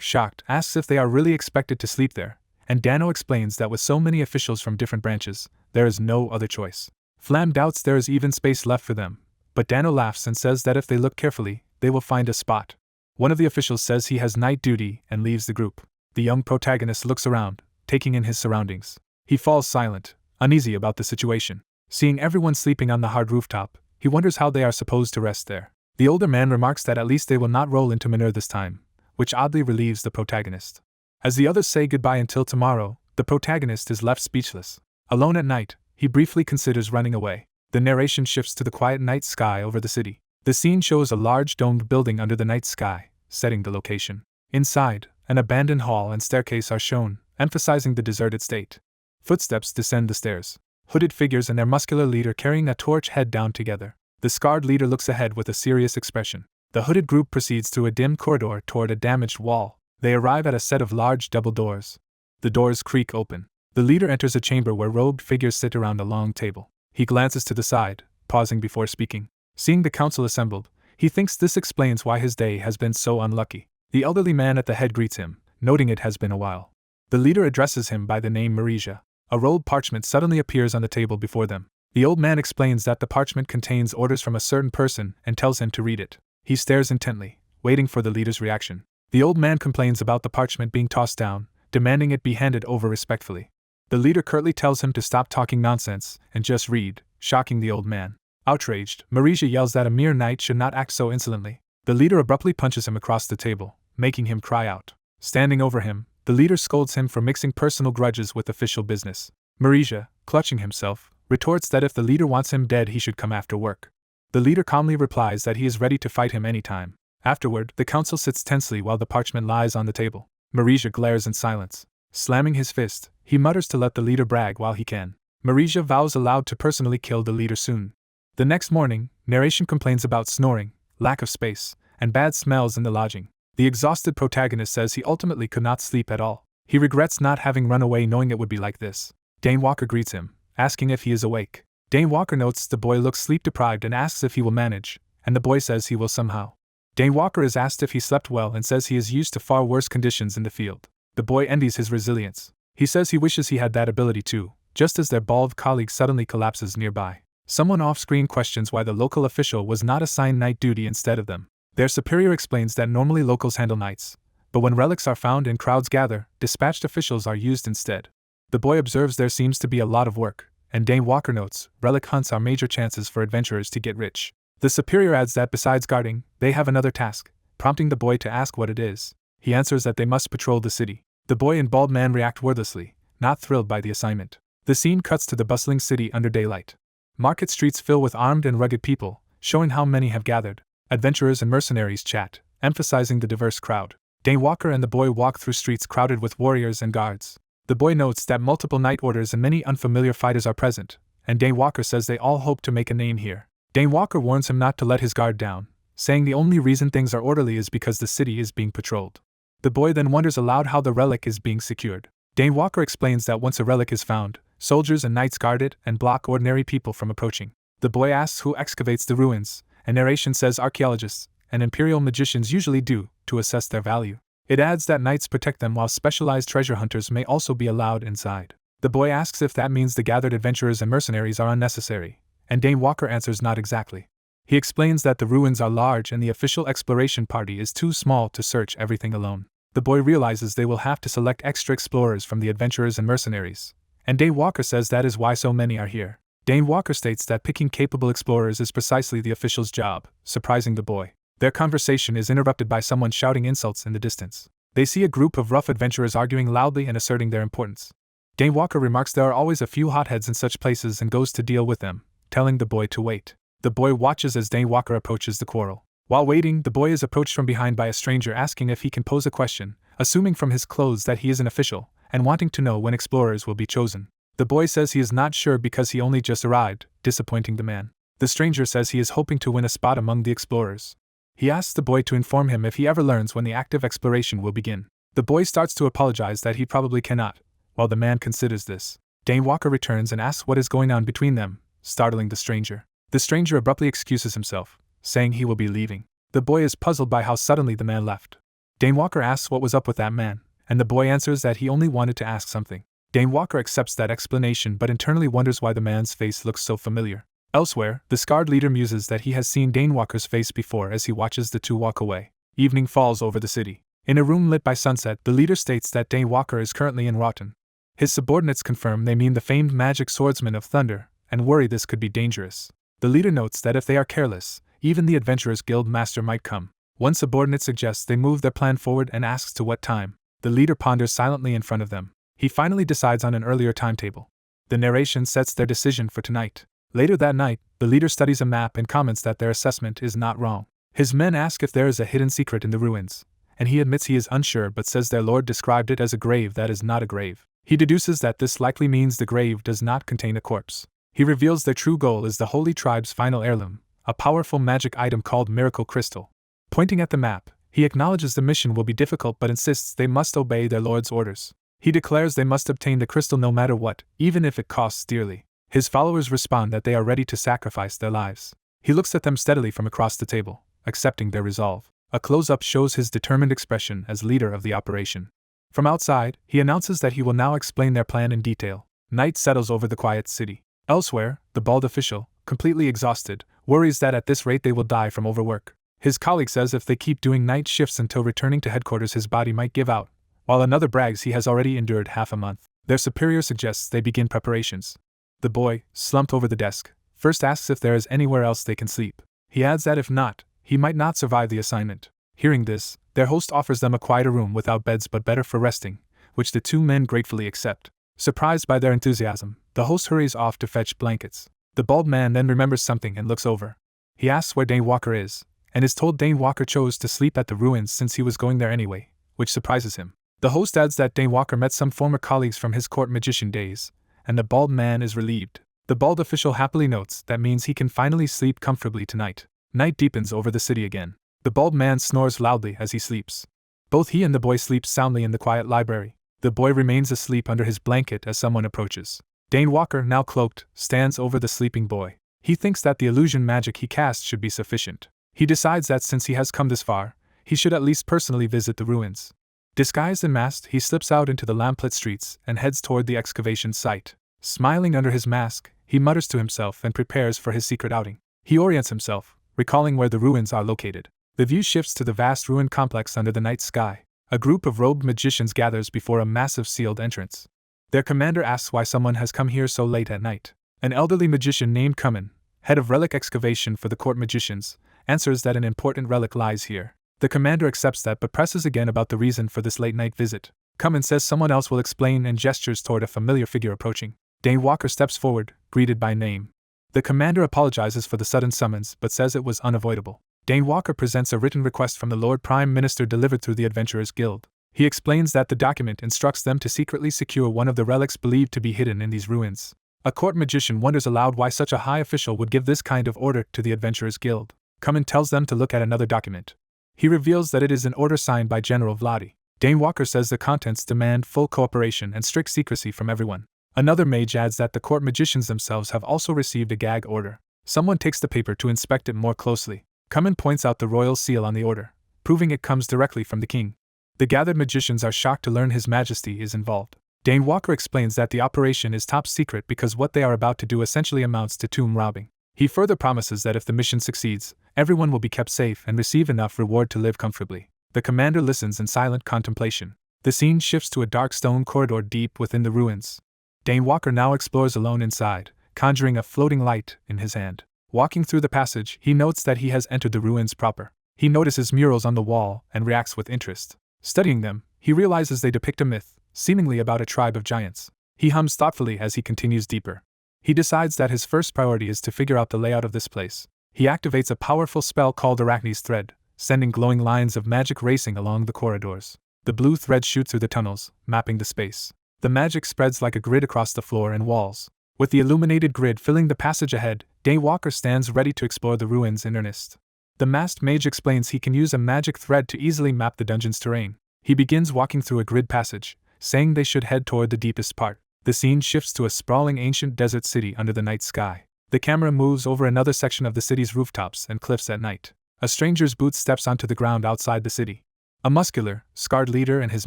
shocked, asks if they are really expected to sleep there, and Dano explains that with so many officials from different branches, there is no other choice. Flam doubts there is even space left for them, but Dano laughs and says that if they look carefully, they will find a spot. One of the officials says he has night duty and leaves the group. The young protagonist looks around, taking in his surroundings. He falls silent, uneasy about the situation. Seeing everyone sleeping on the hard rooftop, he wonders how they are supposed to rest there. The older man remarks that at least they will not roll into manure this time, which oddly relieves the protagonist. As the others say goodbye until tomorrow, the protagonist is left speechless. Alone at night, he briefly considers running away. The narration shifts to the quiet night sky over the city. The scene shows a large domed building under the night sky, setting the location. Inside, an abandoned hall and staircase are shown, emphasizing the deserted state. Footsteps descend the stairs. Hooded figures and their muscular leader carrying a torch head down together. The scarred leader looks ahead with a serious expression. The hooded group proceeds through a dim corridor toward a damaged wall. They arrive at a set of large double doors. The doors creak open. The leader enters a chamber where robed figures sit around a long table. He glances to the side, pausing before speaking. Seeing the council assembled, he thinks this explains why his day has been so unlucky. The elderly man at the head greets him, noting it has been a while. The leader addresses him by the name Marija. A rolled parchment suddenly appears on the table before them. The old man explains that the parchment contains orders from a certain person and tells him to read it. He stares intently, waiting for the leader's reaction. The old man complains about the parchment being tossed down, demanding it be handed over respectfully. The leader curtly tells him to stop talking nonsense and just read, shocking the old man. Outraged, Marija yells that a mere knight should not act so insolently. The leader abruptly punches him across the table, making him cry out. Standing over him, the leader scolds him for mixing personal grudges with official business. Marija, clutching himself, retorts that if the leader wants him dead he should come after work. The leader calmly replies that he is ready to fight him any time. Afterward, the council sits tensely while the parchment lies on the table. Mage glares in silence. Slamming his fist, he mutters to let the leader brag while he can. Mage vows aloud to personally kill the leader soon. The next morning, narration complains about snoring, lack of space, and bad smells in the lodging. The exhausted protagonist says he ultimately could not sleep at all. He regrets not having run away knowing it would be like this. Dane Walker greets him, asking if he is awake. Dane Walker notes the boy looks sleep-deprived and asks if he will manage, and the boy says he will somehow. Dane Walker is asked if he slept well and says he is used to far worse conditions in the field. The boy envies his resilience. He says he wishes he had that ability too, just as their bald colleague suddenly collapses nearby. Someone off-screen questions why the local official was not assigned night duty instead of them. Their superior explains that normally locals handle nights, but when relics are found and crowds gather, dispatched officials are used instead. The boy observes there seems to be a lot of work, and Dane Walker notes, relic hunts are major chances for adventurers to get rich. The superior adds that besides guarding, they have another task, prompting the boy to ask what it is. He answers that they must patrol the city. The boy and bald man react wordlessly, not thrilled by the assignment. The scene cuts to the bustling city under daylight. Market streets fill with armed and rugged people, showing how many have gathered. Adventurers and mercenaries chat, emphasizing the diverse crowd. Dane Walker and the boy walk through streets crowded with warriors and guards. The boy notes that multiple night orders and many unfamiliar fighters are present, and Dane Walker says they all hope to make a name here. Dane Walker warns him not to let his guard down, saying the only reason things are orderly is because the city is being patrolled. The boy then wonders aloud how the relic is being secured. Dane Walker explains that once a relic is found, soldiers and knights guard it and block ordinary people from approaching. The boy asks who excavates the ruins, and narration says archaeologists and imperial magicians usually do, to assess their value. It adds that knights protect them while specialized treasure hunters may also be allowed inside. The boy asks if that means the gathered adventurers and mercenaries are unnecessary, and Dane Walker answers not exactly. He explains that the ruins are large and the official exploration party is too small to search everything alone. The boy realizes they will have to select extra explorers from the adventurers and mercenaries, and Dane Walker says that is why so many are here. Dane Walker states that picking capable explorers is precisely the official's job, surprising the boy. Their conversation is interrupted by someone shouting insults in the distance. They see a group of rough adventurers arguing loudly and asserting their importance. Dane Walker remarks there are always a few hotheads in such places and goes to deal with them, telling the boy to wait. The boy watches as Dane Walker approaches the quarrel. While waiting, the boy is approached from behind by a stranger asking if he can pose a question, assuming from his clothes that he is an official, and wanting to know when explorers will be chosen. The boy says he is not sure because he only just arrived, disappointing the man. The stranger says he is hoping to win a spot among the explorers. He asks the boy to inform him if he ever learns when the active exploration will begin. The boy starts to apologize that he probably cannot, while the man considers this. Dane Walker returns and asks what is going on between them, startling the stranger. The stranger abruptly excuses himself, saying he will be leaving. The boy is puzzled by how suddenly the man left. Dane Walker asks what was up with that man, and the boy answers that he only wanted to ask something. Dane Walker accepts that explanation but internally wonders why the man's face looks so familiar. Elsewhere, the scarred leader muses that he has seen Dane Walker's face before as he watches the two walk away. Evening falls over the city. In a room lit by sunset, the leader states that Dane Walker is currently in Rotten. His subordinates confirm they mean the famed magic swordsman of thunder, and worry this could be dangerous. The leader notes that if they are careless, even the Adventurers Guild master might come. One subordinate suggests they move their plan forward and asks to what time. The leader ponders silently in front of them. He finally decides on an earlier timetable. The narration sets their decision for tonight. Later that night, the leader studies a map and comments that their assessment is not wrong. His men ask if there is a hidden secret in the ruins, and he admits he is unsure but says their lord described it as a grave that is not a grave. He deduces that this likely means the grave does not contain a corpse. He reveals their true goal is the Holy Tribe's final heirloom, a powerful magic item called Miracle Crystal. Pointing at the map, he acknowledges the mission will be difficult but insists they must obey their lord's orders. He declares they must obtain the crystal no matter what, even if it costs dearly. His followers respond that they are ready to sacrifice their lives. He looks at them steadily from across the table, accepting their resolve. A close-up shows his determined expression as leader of the operation. From outside, he announces that he will now explain their plan in detail. Night settles over the quiet city. Elsewhere, the bald official, completely exhausted, worries that at this rate they will die from overwork. His colleague says if they keep doing night shifts until returning to headquarters his body might give out, while another brags he has already endured half a month. Their superior suggests they begin preparations. The boy, slumped over the desk, first asks if there is anywhere else they can sleep. He adds that if not, he might not survive the assignment. Hearing this, their host offers them a quieter room without beds but better for resting, which the two men gratefully accept. Surprised by their enthusiasm, the host hurries off to fetch blankets. The bald man then remembers something and looks over. He asks where Dane Walker is, and is told Dane Walker chose to sleep at the ruins since he was going there anyway, which surprises him. The host adds that Dane Walker met some former colleagues from his court magician days, and the bald man is relieved. The bald official happily notes that means he can finally sleep comfortably tonight. Night deepens over the city again. The bald man snores loudly as he sleeps. Both he and the boy sleep soundly in the quiet library. The boy remains asleep under his blanket as someone approaches. Dane Walker, now cloaked, stands over the sleeping boy. He thinks that the illusion magic he cast should be sufficient. He decides that since he has come this far, he should at least personally visit the ruins. Disguised and masked, he slips out into the lamplit streets and heads toward the excavation site. Smiling under his mask, he mutters to himself and prepares for his secret outing. He orients himself, recalling where the ruins are located. The view shifts to the vast ruin complex under the night sky. A group of robed magicians gathers before a massive sealed entrance. Their commander asks why someone has come here so late at night. An elderly magician named Kumin, head of relic excavation for the court magicians, answers that an important relic lies here. The commander accepts that but presses again about the reason for this late-night visit. Kumin says someone else will explain and gestures toward a familiar figure approaching. Dane Walker steps forward, greeted by name. The commander apologizes for the sudden summons but says it was unavoidable. Dane Walker presents a written request from the Lord Prime Minister delivered through the Adventurers Guild. He explains that the document instructs them to secretly secure one of the relics believed to be hidden in these ruins. A court magician wonders aloud why such a high official would give this kind of order to the Adventurers Guild. Kumin tells them to look at another document. He reveals that it is an order signed by General Vladi. Dane Walker says the contents demand full cooperation and strict secrecy from everyone. Another mage adds that the court magicians themselves have also received a gag order. Someone takes the paper to inspect it more closely. Kumin points out the royal seal on the order, proving it comes directly from the king. The gathered magicians are shocked to learn His Majesty is involved. Dane Walker explains that the operation is top secret because what they are about to do essentially amounts to tomb robbing. He further promises that if the mission succeeds, everyone will be kept safe and receive enough reward to live comfortably. The commander listens in silent contemplation. The scene shifts to a dark stone corridor deep within the ruins. Dane Walker now explores alone inside, conjuring a floating light in his hand. Walking through the passage, he notes that he has entered the ruins proper. He notices murals on the wall and reacts with interest. Studying them, he realizes they depict a myth, seemingly about a tribe of giants. He hums thoughtfully as he continues deeper. He decides that his first priority is to figure out the layout of this place. He activates a powerful spell called Arachne's Thread, sending glowing lines of magic racing along the corridors. The blue thread shoots through the tunnels, mapping the space. The magic spreads like a grid across the floor and walls. With the illuminated grid filling the passage ahead, Dane Walker stands ready to explore the ruins in earnest. The masked mage explains he can use a magic thread to easily map the dungeon's terrain. He begins walking through a grid passage, saying they should head toward the deepest part. The scene shifts to a sprawling ancient desert city under the night sky. The camera moves over another section of the city's rooftops and cliffs at night. A stranger's boot steps onto the ground outside the city. A muscular, scarred leader and his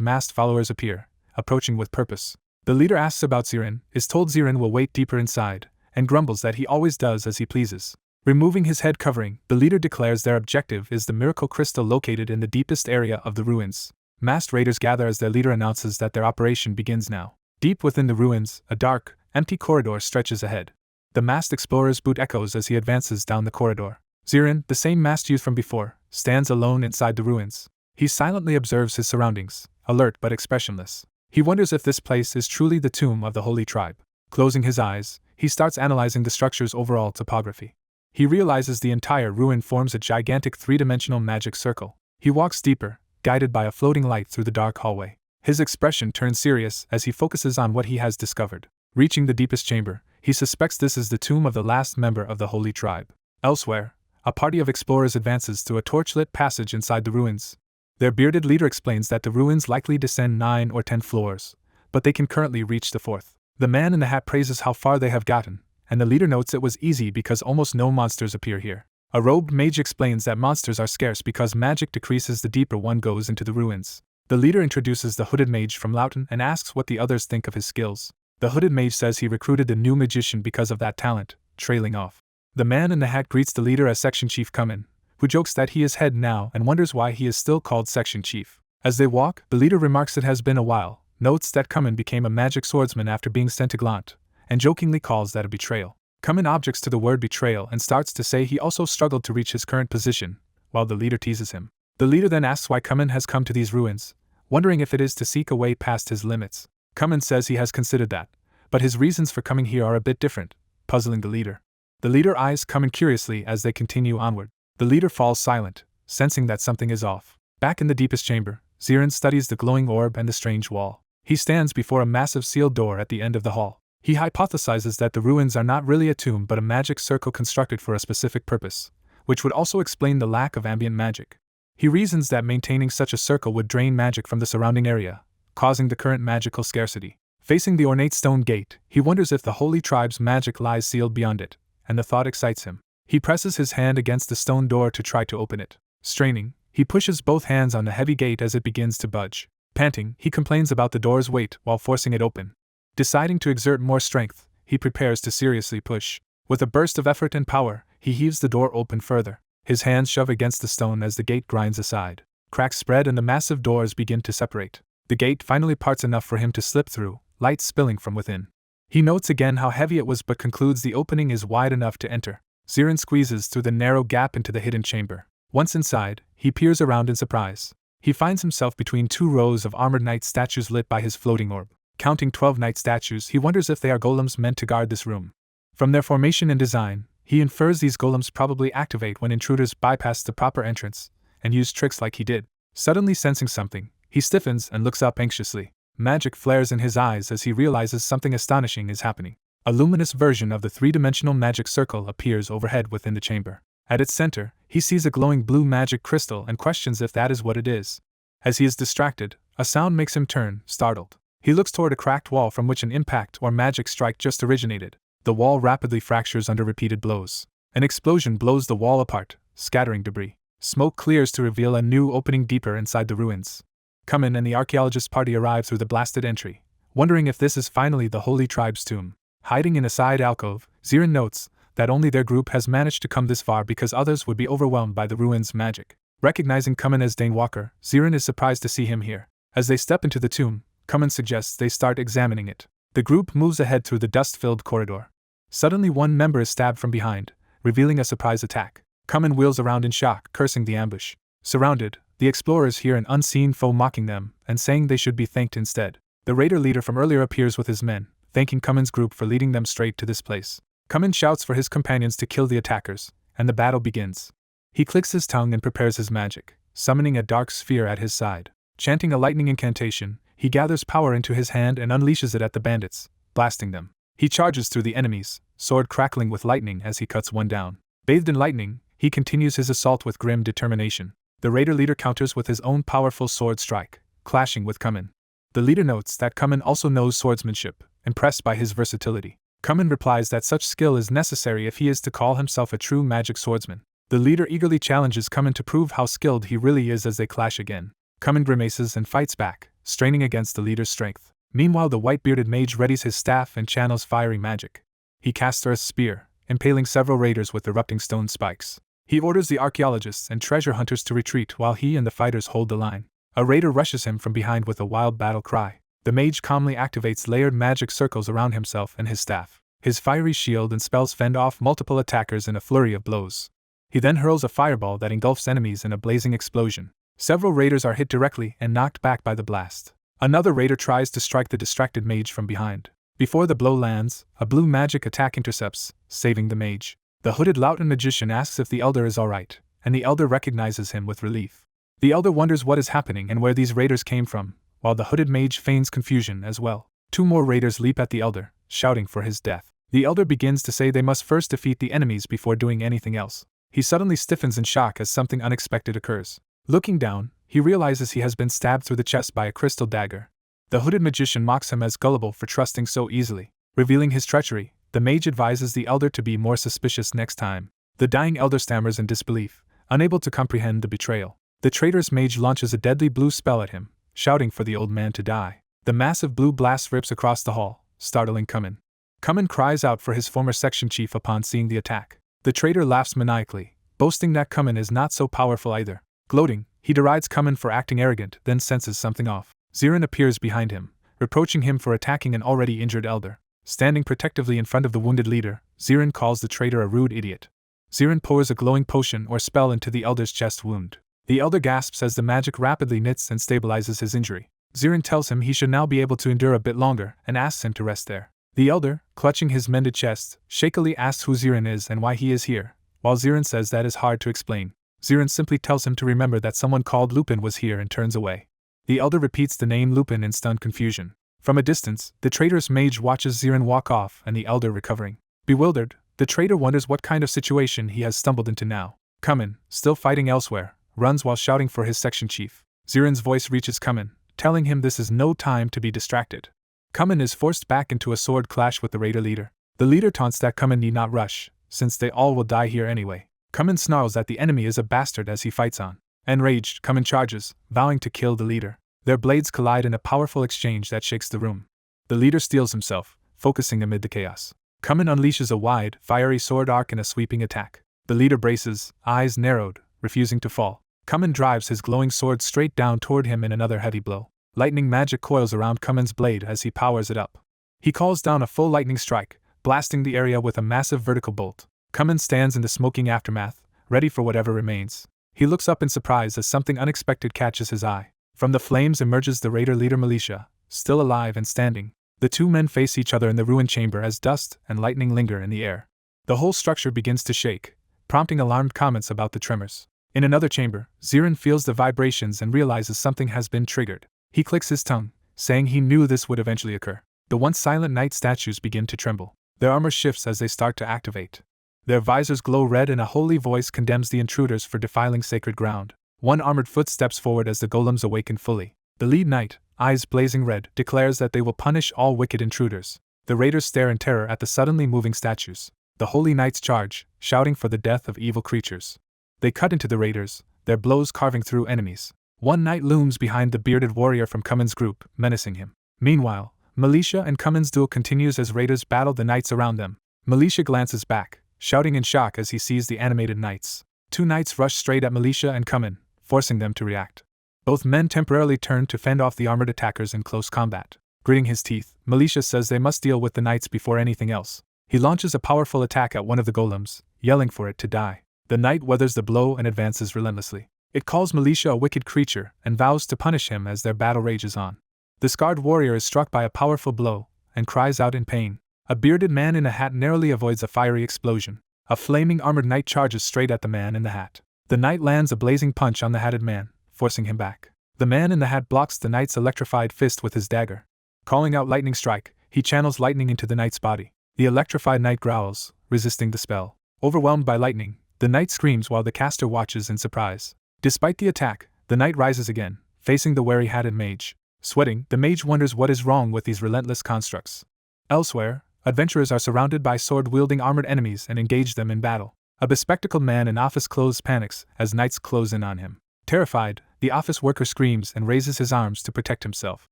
masked followers appear, approaching with purpose. The leader asks about Zirin, is told Zirin will wait deeper inside, and grumbles that he always does as he pleases. Removing his head covering, the leader declares their objective is the miracle crystal located in the deepest area of the ruins. Masked raiders gather as their leader announces that their operation begins now. Deep within the ruins, a dark, empty corridor stretches ahead. The masked explorer's boot echoes as he advances down the corridor. Zirin, the same masked youth from before, stands alone inside the ruins. He silently observes his surroundings, alert but expressionless. He wonders if this place is truly the tomb of the holy tribe. Closing his eyes, he starts analyzing the structure's overall topography. He realizes the entire ruin forms a gigantic three-dimensional magic circle. He walks deeper, guided by a floating light through the dark hallway. His expression turns serious as he focuses on what he has discovered. Reaching the deepest chamber, he suspects this is the tomb of the last member of the holy tribe. Elsewhere, a party of explorers advances through a torchlit passage inside the ruins. Their bearded leader explains that the ruins likely descend 9 or 10 floors, but they can currently reach the 4th. The man in the hat praises how far they have gotten, and the leader notes it was easy because almost no monsters appear here. A robed mage explains that monsters are scarce because magic decreases the deeper one goes into the ruins. The leader introduces the hooded mage from Loughton and asks what the others think of his skills. The hooded mage says he recruited the new magician because of that talent, trailing off. The man in the hat greets the leader as Section Chief Kumin, who jokes that he is head now and wonders why he is still called Section Chief. As they walk, the leader remarks it has been a while, notes that Kumin became a magic swordsman after being sent to Glant, and jokingly calls that a betrayal. Kumin objects to the word betrayal and starts to say he also struggled to reach his current position, while the leader teases him. The leader then asks why Kumin has come to these ruins, wondering if it is to seek a way past his limits. Kamen says he has considered that, but his reasons for coming here are a bit different, puzzling the leader. The leader eyes Kamen curiously as they continue onward. The leader falls silent, sensing that something is off. Back in the deepest chamber, Zirin studies the glowing orb and the strange wall. He stands before a massive sealed door at the end of the hall. He hypothesizes that the ruins are not really a tomb but a magic circle constructed for a specific purpose, which would also explain the lack of ambient magic. He reasons that maintaining such a circle would drain magic from the surrounding area, causing the current magical scarcity. Facing the ornate stone gate, he wonders if the holy tribe's magic lies sealed beyond it, and the thought excites him. He presses his hand against the stone door to try to open it. Straining, he pushes both hands on the heavy gate as it begins to budge. Panting, he complains about the door's weight while forcing it open. Deciding to exert more strength, he prepares to seriously push. With a burst of effort and power, he heaves the door open further. His hands shove against the stone as the gate grinds aside. Cracks spread and the massive doors begin to separate. The gate finally parts enough for him to slip through, light spilling from within. He notes again how heavy it was but concludes the opening is wide enough to enter. Zirin squeezes through the narrow gap into the hidden chamber. Once inside, he peers around in surprise. He finds himself between two rows of armored knight statues lit by his floating orb. Counting 12 knight statues, he wonders if they are golems meant to guard this room. From their formation and design, he infers these golems probably activate when intruders bypass the proper entrance, and use tricks like he did. Suddenly sensing something, he stiffens and looks up anxiously. Magic flares in his eyes as he realizes something astonishing is happening. A luminous version of the three-dimensional magic circle appears overhead within the chamber. At its center, he sees a glowing blue magic crystal and questions if that is what it is. As he is distracted, a sound makes him turn, startled. He looks toward a cracked wall from which an impact or magic strike just originated. The wall rapidly fractures under repeated blows. An explosion blows the wall apart, scattering debris. Smoke clears to reveal a new opening deeper inside the ruins. Kamen and the archaeologist party arrive through the blasted entry, wondering if this is finally the holy tribe's tomb. Hiding in a side alcove, Zirin notes that only their group has managed to come this far because others would be overwhelmed by the ruins' magic. Recognizing Kamen as Dane Walker, Zirin is surprised to see him here. As they step into the tomb, Kamen suggests they start examining it. The group moves ahead through the dust-filled corridor. Suddenly one member is stabbed from behind, revealing a surprise attack. Kamen wheels around in shock, cursing the ambush. Surrounded, the explorers hear an unseen foe mocking them and saying they should be thanked instead. The raider leader from earlier appears with his men, thanking Kamen's group for leading them straight to this place. Kamen shouts for his companions to kill the attackers, and the battle begins. He clicks his tongue and prepares his magic, summoning a dark sphere at his side. Chanting a lightning incantation, he gathers power into his hand and unleashes it at the bandits, blasting them. He charges through the enemies, sword crackling with lightning as he cuts one down. Bathed in lightning, he continues his assault with grim determination. The raider leader counters with his own powerful sword strike, clashing with Kamen. The leader notes that Kamen also knows swordsmanship, impressed by his versatility. Kamen replies that such skill is necessary if he is to call himself a true magic swordsman. The leader eagerly challenges Kamen to prove how skilled he really is as they clash again. Kamen grimaces and fights back, straining against the leader's strength. Meanwhile, the white-bearded mage readies his staff and channels fiery magic. He casts Earth's spear, impaling several raiders with erupting stone spikes. He orders the archaeologists and treasure hunters to retreat while he and the fighters hold the line. A raider rushes him from behind with a wild battle cry. The mage calmly activates layered magic circles around himself and his staff. His fiery shield and spells fend off multiple attackers in a flurry of blows. He then hurls a fireball that engulfs enemies in a blazing explosion. Several raiders are hit directly and knocked back by the blast. Another raider tries to strike the distracted mage from behind. Before the blow lands, a blue magic attack intercepts, saving the mage. The hooded Laotan magician asks if the elder is alright, and the elder recognizes him with relief. The elder wonders what is happening and where these raiders came from, while the hooded mage feigns confusion as well. Two more raiders leap at the elder, shouting for his death. The elder begins to say they must first defeat the enemies before doing anything else. He suddenly stiffens in shock as something unexpected occurs. Looking down, he realizes he has been stabbed through the chest by a crystal dagger. The hooded magician mocks him as gullible for trusting so easily. Revealing his treachery, the mage advises the elder to be more suspicious next time. The dying elder stammers in disbelief, unable to comprehend the betrayal. The traitorous mage launches a deadly blue spell at him, shouting for the old man to die. The massive blue blast rips across the hall, startling Kamen. Kamen cries out for his former section chief upon seeing the attack. The traitor laughs maniacally, boasting that Kamen is not so powerful either. Gloating, he derides Kamen for acting arrogant, then senses something off. Zirin appears behind him, reproaching him for attacking an already injured elder. Standing protectively in front of the wounded leader, Zirin calls the traitor a rude idiot. Zirin pours a glowing potion or spell into the elder's chest wound. The elder gasps as the magic rapidly knits and stabilizes his injury. Zirin tells him he should now be able to endure a bit longer and asks him to rest there. The elder, clutching his mended chest, shakily asks who Zirin is and why he is here, while Zirin says that is hard to explain. Zirin simply tells him to remember that someone called Lupin was here and turns away. The elder repeats the name Lupin in stunned confusion. From a distance, the traitorous mage watches Zirin walk off and the elder recovering. Bewildered, the traitor wonders what kind of situation he has stumbled into now. Kumin, still fighting elsewhere, runs while shouting for his section chief. Zirin's voice reaches Kumin, telling him this is no time to be distracted. Kumin is forced back into a sword clash with the raider leader. The leader taunts that Kumin need not rush, since they all will die here anyway. Kumin snarls that the enemy is a bastard as he fights on. Enraged, Kumin charges, vowing to kill the leader. Their blades collide in a powerful exchange that shakes the room. The leader steels himself, focusing amid the chaos. Kumin unleashes a wide, fiery sword arc in a sweeping attack. The leader braces, eyes narrowed, refusing to fall. Kumin drives his glowing sword straight down toward him in another heavy blow. Lightning magic coils around Kumin's blade as he powers it up. He calls down a full lightning strike, blasting the area with a massive vertical bolt. Kumin stands in the smoking aftermath, ready for whatever remains. He looks up in surprise as something unexpected catches his eye. From the flames emerges the raider leader Militia, still alive and standing. The two men face each other in the ruined chamber as dust and lightning linger in the air. The whole structure begins to shake, prompting alarmed comments about the tremors. In another chamber, Zirin feels the vibrations and realizes something has been triggered. He clicks his tongue, saying he knew this would eventually occur. The once silent knight statues begin to tremble. Their armor shifts as they start to activate. Their visors glow red and a holy voice condemns the intruders for defiling sacred ground. One armored foot steps forward as the golems awaken fully. The lead knight, eyes blazing red, declares that they will punish all wicked intruders. The raiders stare in terror at the suddenly moving statues. The holy knights charge, shouting for the death of evil creatures. They cut into the raiders, their blows carving through enemies. One knight looms behind the bearded warrior from Kumin's group, menacing him. Meanwhile, Militia and Kumin's duel continues as raiders battle the knights around them. Militia glances back, shouting in shock as he sees the animated knights. Two knights rush straight at Militia and Kumin, forcing them to react. Both men temporarily turn to fend off the armored attackers in close combat. Gritting his teeth, Militia says they must deal with the knights before anything else. He launches a powerful attack at one of the golems, yelling for it to die. The knight weathers the blow and advances relentlessly. It calls Militia a wicked creature and vows to punish him as their battle rages on. The scarred warrior is struck by a powerful blow and cries out in pain. A bearded man in a hat narrowly avoids a fiery explosion. A flaming armored knight charges straight at the man in the hat. The knight lands a blazing punch on the hatted man, forcing him back. The man in the hat blocks the knight's electrified fist with his dagger. Calling out lightning strike, he channels lightning into the knight's body. The electrified knight growls, resisting the spell. Overwhelmed by lightning, the knight screams while the caster watches in surprise. Despite the attack, the knight rises again, facing the wary hatted mage. Sweating, the mage wonders what is wrong with these relentless constructs. Elsewhere, adventurers are surrounded by sword-wielding armored enemies and engage them in battle. A bespectacled man in office clothes panics as knights close in on him. Terrified, the office worker screams and raises his arms to protect himself.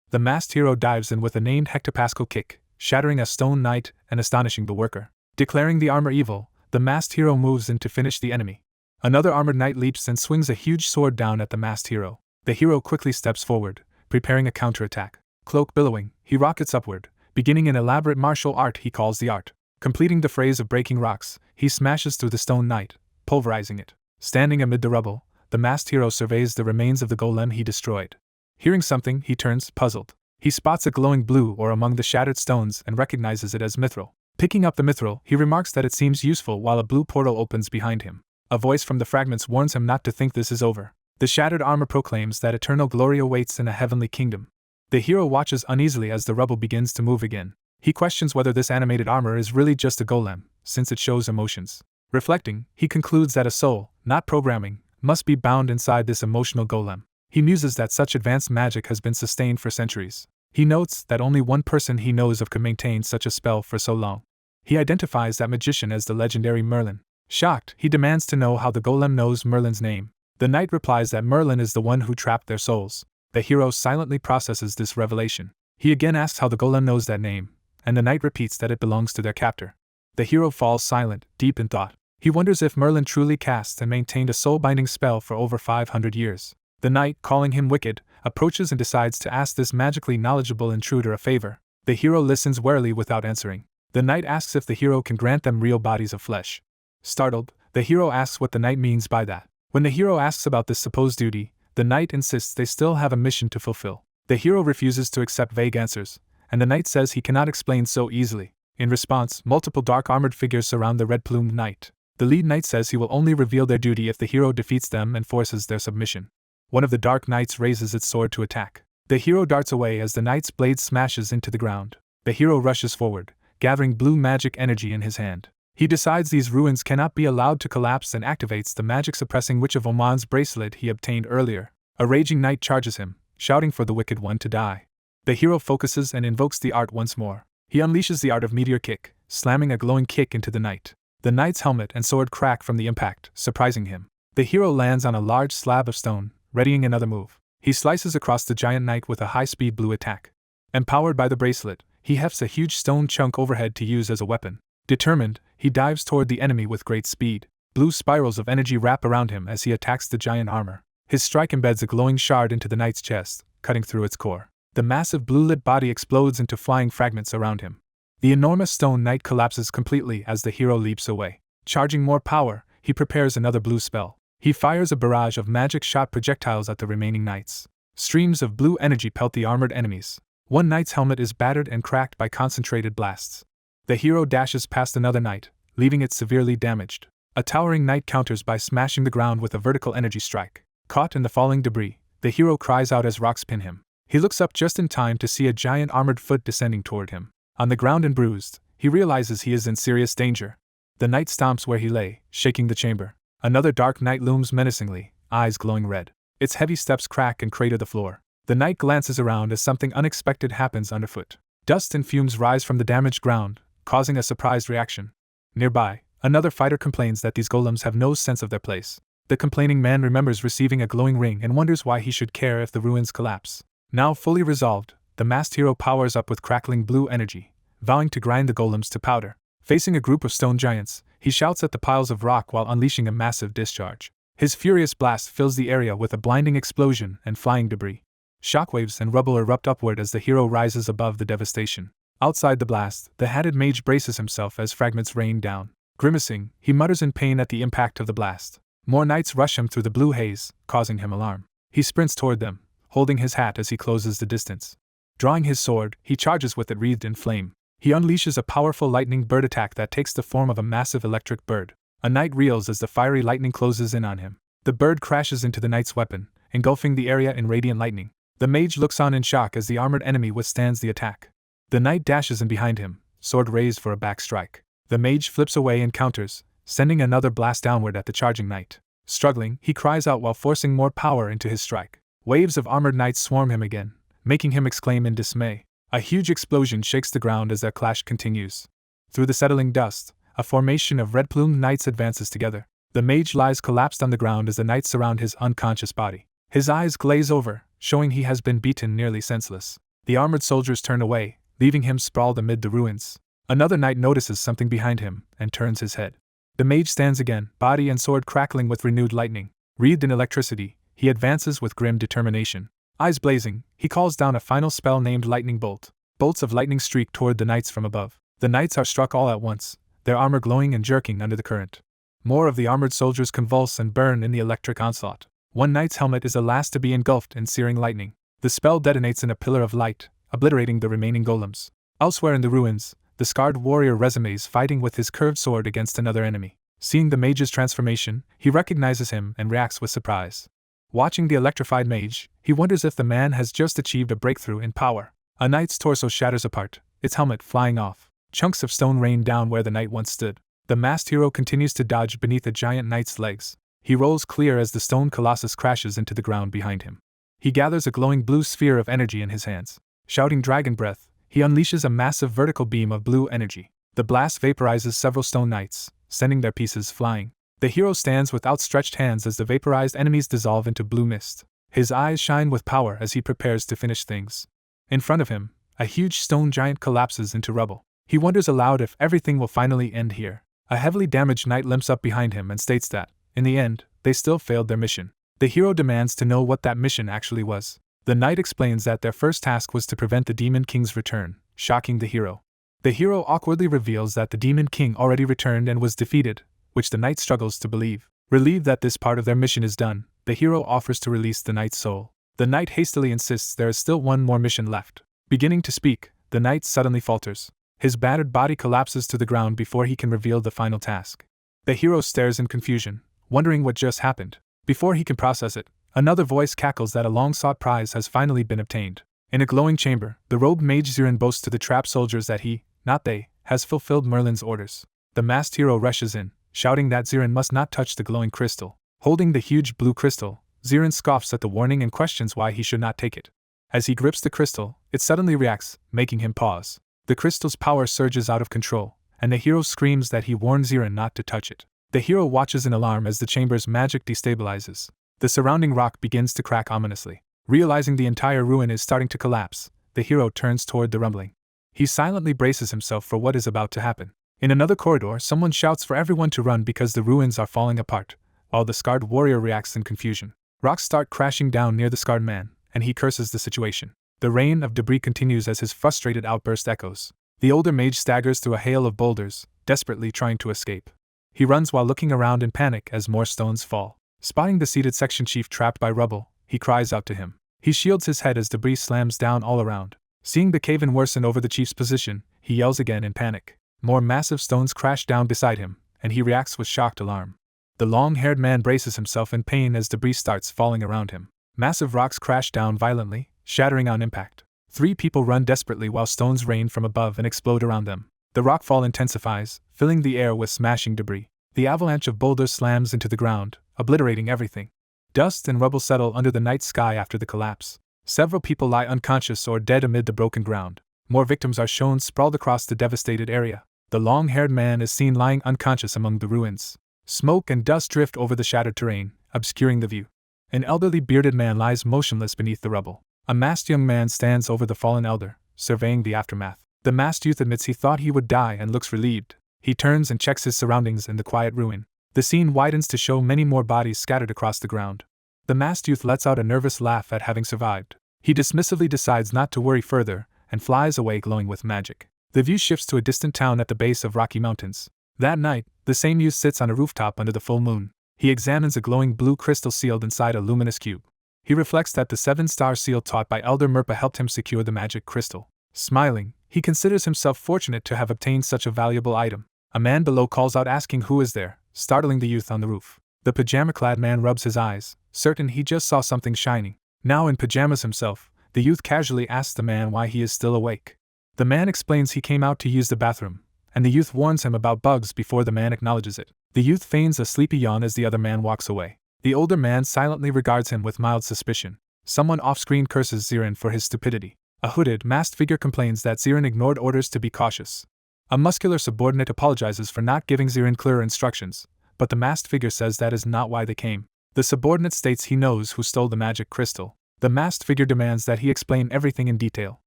The masked hero dives in with a named hectopascal kick, shattering a stone knight and astonishing the worker. Declaring the armor evil, the masked hero moves in to finish the enemy. Another armored knight leaps and swings a huge sword down at the masked hero. The hero quickly steps forward, preparing a counterattack. Cloak billowing, he rockets upward, beginning an elaborate martial art he calls the art. Completing the phrase of breaking rocks, he smashes through the stone knight, pulverizing it. Standing amid the rubble, the masked hero surveys the remains of the golem he destroyed. Hearing something, he turns, puzzled. He spots a glowing blue ore among the shattered stones and recognizes it as mithril. Picking up the mithril, he remarks that it seems useful while a blue portal opens behind him. A voice from the fragments warns him not to think this is over. The shattered armor proclaims that eternal glory awaits in a heavenly kingdom. The hero watches uneasily as the rubble begins to move again. He questions whether this animated armor is really just a golem, since it shows emotions. Reflecting, he concludes that a soul, not programming, must be bound inside this emotional golem. He muses that such advanced magic has been sustained for centuries. He notes that only one person he knows of could maintain such a spell for so long. He identifies that magician as the legendary Merlin. Shocked, he demands to know how the golem knows Merlin's name. The knight replies that Merlin is the one who trapped their souls. The hero silently processes this revelation. He again asks how the golem knows that name, and the knight repeats that it belongs to their captor. The hero falls silent, deep in thought. He wonders if Merlin truly cast and maintained a soul-binding spell for over 500 years. The knight, calling him wicked, approaches and decides to ask this magically knowledgeable intruder a favor. The hero listens warily without answering. The knight asks if the hero can grant them real bodies of flesh. Startled, the hero asks what the knight means by that. When the hero asks about this supposed duty, the knight insists they still have a mission to fulfill. The hero refuses to accept vague answers, and the knight says he cannot explain so easily. In response, multiple dark-armored figures surround the red-plumed knight. The lead knight says he will only reveal their duty if the hero defeats them and forces their submission. One of the dark knights raises its sword to attack. The hero darts away as the knight's blade smashes into the ground. The hero rushes forward, gathering blue magic energy in his hand. He decides these ruins cannot be allowed to collapse and activates the magic-suppressing Witch of Oman's bracelet he obtained earlier. A raging knight charges him, shouting for the Wicked One to die. The hero focuses and invokes the art once more. He unleashes the art of Meteor Kick, slamming a glowing kick into the knight. The knight's helmet and sword crack from the impact, surprising him. The hero lands on a large slab of stone, readying another move. He slices across the giant knight with a high-speed blue attack. Empowered by the bracelet, he hefts a huge stone chunk overhead to use as a weapon. Determined, he dives toward the enemy with great speed. Blue spirals of energy wrap around him as he attacks the giant armor. His strike embeds a glowing shard into the knight's chest, cutting through its core. The massive blue-lit body explodes into flying fragments around him. The enormous stone knight collapses completely as the hero leaps away. Charging more power, he prepares another blue spell. He fires a barrage of magic-shot projectiles at the remaining knights. Streams of blue energy pelt the armored enemies. One knight's helmet is battered and cracked by concentrated blasts. The hero dashes past another knight, leaving it severely damaged. A towering knight counters by smashing the ground with a vertical energy strike. Caught in the falling debris, the hero cries out as rocks pin him. He looks up just in time to see a giant armored foot descending toward him. On the ground and bruised, he realizes he is in serious danger. The knight stomps where he lay, shaking the chamber. Another dark knight looms menacingly, eyes glowing red. Its heavy steps crack and crater the floor. The knight glances around as something unexpected happens underfoot. Dust and fumes rise from the damaged ground, causing a surprised reaction. Nearby, another fighter complains that these golems have no sense of their place. The complaining man remembers receiving a glowing ring and wonders why he should care if the ruins collapse. Now fully resolved, the masked hero powers up with crackling blue energy, vowing to grind the golems to powder. Facing a group of stone giants, he shouts at the piles of rock while unleashing a massive discharge. His furious blast fills the area with a blinding explosion and flying debris. Shockwaves and rubble erupt upward as the hero rises above the devastation. Outside the blast, the hatted mage braces himself as fragments rain down. Grimacing, he mutters in pain at the impact of the blast. More knights rush him through the blue haze, causing him alarm. He sprints toward them, holding his hat as he closes the distance. Drawing his sword, he charges with it wreathed in flame. He unleashes a powerful lightning bird attack that takes the form of a massive electric bird. A knight reels as the fiery lightning closes in on him. The bird crashes into the knight's weapon, engulfing the area in radiant lightning. The mage looks on in shock as the armored enemy withstands the attack. The knight dashes in behind him, sword raised for a back strike. The mage flips away and counters, sending another blast downward at the charging knight. Struggling, he cries out while forcing more power into his strike. Waves of armored knights swarm him again, making him exclaim in dismay. A huge explosion shakes the ground as their clash continues. Through the settling dust, a formation of red-plumed knights advances together. The mage lies collapsed on the ground as the knights surround his unconscious body. His eyes glaze over, showing he has been beaten nearly senseless. The armored soldiers turn away, leaving him sprawled amid the ruins. Another knight notices something behind him and turns his head. The mage stands again, body and sword crackling with renewed lightning. Wreathed in electricity, he advances with grim determination. Eyes blazing, he calls down a final spell named Lightning Bolt. Bolts of lightning streak toward the knights from above. The knights are struck all at once, their armor glowing and jerking under the current. More of the armored soldiers convulse and burn in the electric onslaught. One knight's helmet is the last to be engulfed in searing lightning. The spell detonates in a pillar of light, obliterating the remaining golems. Elsewhere in the ruins, the scarred warrior resumes fighting with his curved sword against another enemy. Seeing the mage's transformation, he recognizes him and reacts with surprise. Watching the electrified mage, he wonders if the man has just achieved a breakthrough in power. A knight's torso shatters apart, its helmet flying off. Chunks of stone rain down where the knight once stood. The masked hero continues to dodge beneath a giant knight's legs. He rolls clear as the stone colossus crashes into the ground behind him. He gathers a glowing blue sphere of energy in his hands. Shouting dragon breath, he unleashes a massive vertical beam of blue energy. The blast vaporizes several stone knights, sending their pieces flying. The hero stands with outstretched hands as the vaporized enemies dissolve into blue mist. His eyes shine with power as he prepares to finish things. In front of him, a huge stone giant collapses into rubble. He wonders aloud if everything will finally end here. A heavily damaged knight limps up behind him and states that, in the end, they still failed their mission. The hero demands to know what that mission actually was. The knight explains that their first task was to prevent the Demon King's return, shocking the hero. The hero awkwardly reveals that the Demon King already returned and was defeated, which the knight struggles to believe. Relieved that this part of their mission is done, the hero offers to release the knight's soul. The knight hastily insists there is still one more mission left. Beginning to speak, the knight suddenly falters. His battered body collapses to the ground before he can reveal the final task. The hero stares in confusion, wondering what just happened. Before he can process it, another voice cackles that a long-sought prize has finally been obtained. In a glowing chamber, the robed mage Zirin boasts to the trapped soldiers that he, not they, has fulfilled Merlin's orders. The masked hero rushes in, shouting that Zirin must not touch the glowing crystal. Holding the huge blue crystal, Zirin scoffs at the warning and questions why he should not take it. As he grips the crystal, it suddenly reacts, making him pause. The crystal's power surges out of control, and the hero screams that he warned Zirin not to touch it. The hero watches in alarm as the chamber's magic destabilizes. The surrounding rock begins to crack ominously. Realizing the entire ruin is starting to collapse, the hero turns toward the rumbling. He silently braces himself for what is about to happen. In another corridor, someone shouts for everyone to run because the ruins are falling apart, while the scarred warrior reacts in confusion. Rocks start crashing down near the scarred man, and he curses the situation. The rain of debris continues as his frustrated outburst echoes. The older mage staggers through a hail of boulders, desperately trying to escape. He runs while looking around in panic as more stones fall. Spotting the seated section chief trapped by rubble, he cries out to him. He shields his head as debris slams down all around. Seeing the cave-in worsen over the chief's position, he yells again in panic. More massive stones crash down beside him, and he reacts with shocked alarm. The long-haired man braces himself in pain as debris starts falling around him. Massive rocks crash down violently, shattering on impact. 3 people run desperately while stones rain from above and explode around them. The rockfall intensifies, filling the air with smashing debris. The avalanche of boulders slams into the ground, obliterating everything. Dust and rubble settle under the night sky after the collapse. Several people lie unconscious or dead amid the broken ground. More victims are shown sprawled across the devastated area. The long-haired man is seen lying unconscious among the ruins. Smoke and dust drift over the shattered terrain, obscuring the view. An elderly bearded man lies motionless beneath the rubble. A masked young man stands over the fallen elder, surveying the aftermath. The masked youth admits he thought he would die and looks relieved. He turns and checks his surroundings in the quiet ruin. The scene widens to show many more bodies scattered across the ground. The masked youth lets out a nervous laugh at having survived. He dismissively decides not to worry further, and flies away glowing with magic. The view shifts to a distant town at the base of Rocky Mountains. That night, the same youth sits on a rooftop under the full moon. He examines a glowing blue crystal sealed inside a luminous cube. He reflects that the 7-star seal taught by Elder Merpa helped him secure the magic crystal. Smiling, he considers himself fortunate to have obtained such a valuable item. A man below calls out asking who is there, startling the youth on the roof. The pajama-clad man rubs his eyes, certain he just saw something shining. Now in pajamas himself, the youth casually asks the man why he is still awake. The man explains he came out to use the bathroom, and the youth warns him about bugs before the man acknowledges it. The youth feigns a sleepy yawn as the other man walks away. The older man silently regards him with mild suspicion. Someone off-screen curses Zirin for his stupidity. A hooded, masked figure complains that Zirin ignored orders to be cautious. A muscular subordinate apologizes for not giving Zirin clearer instructions, but the masked figure says that is not why they came. The subordinate states he knows who stole the magic crystal. The masked figure demands that he explain everything in detail.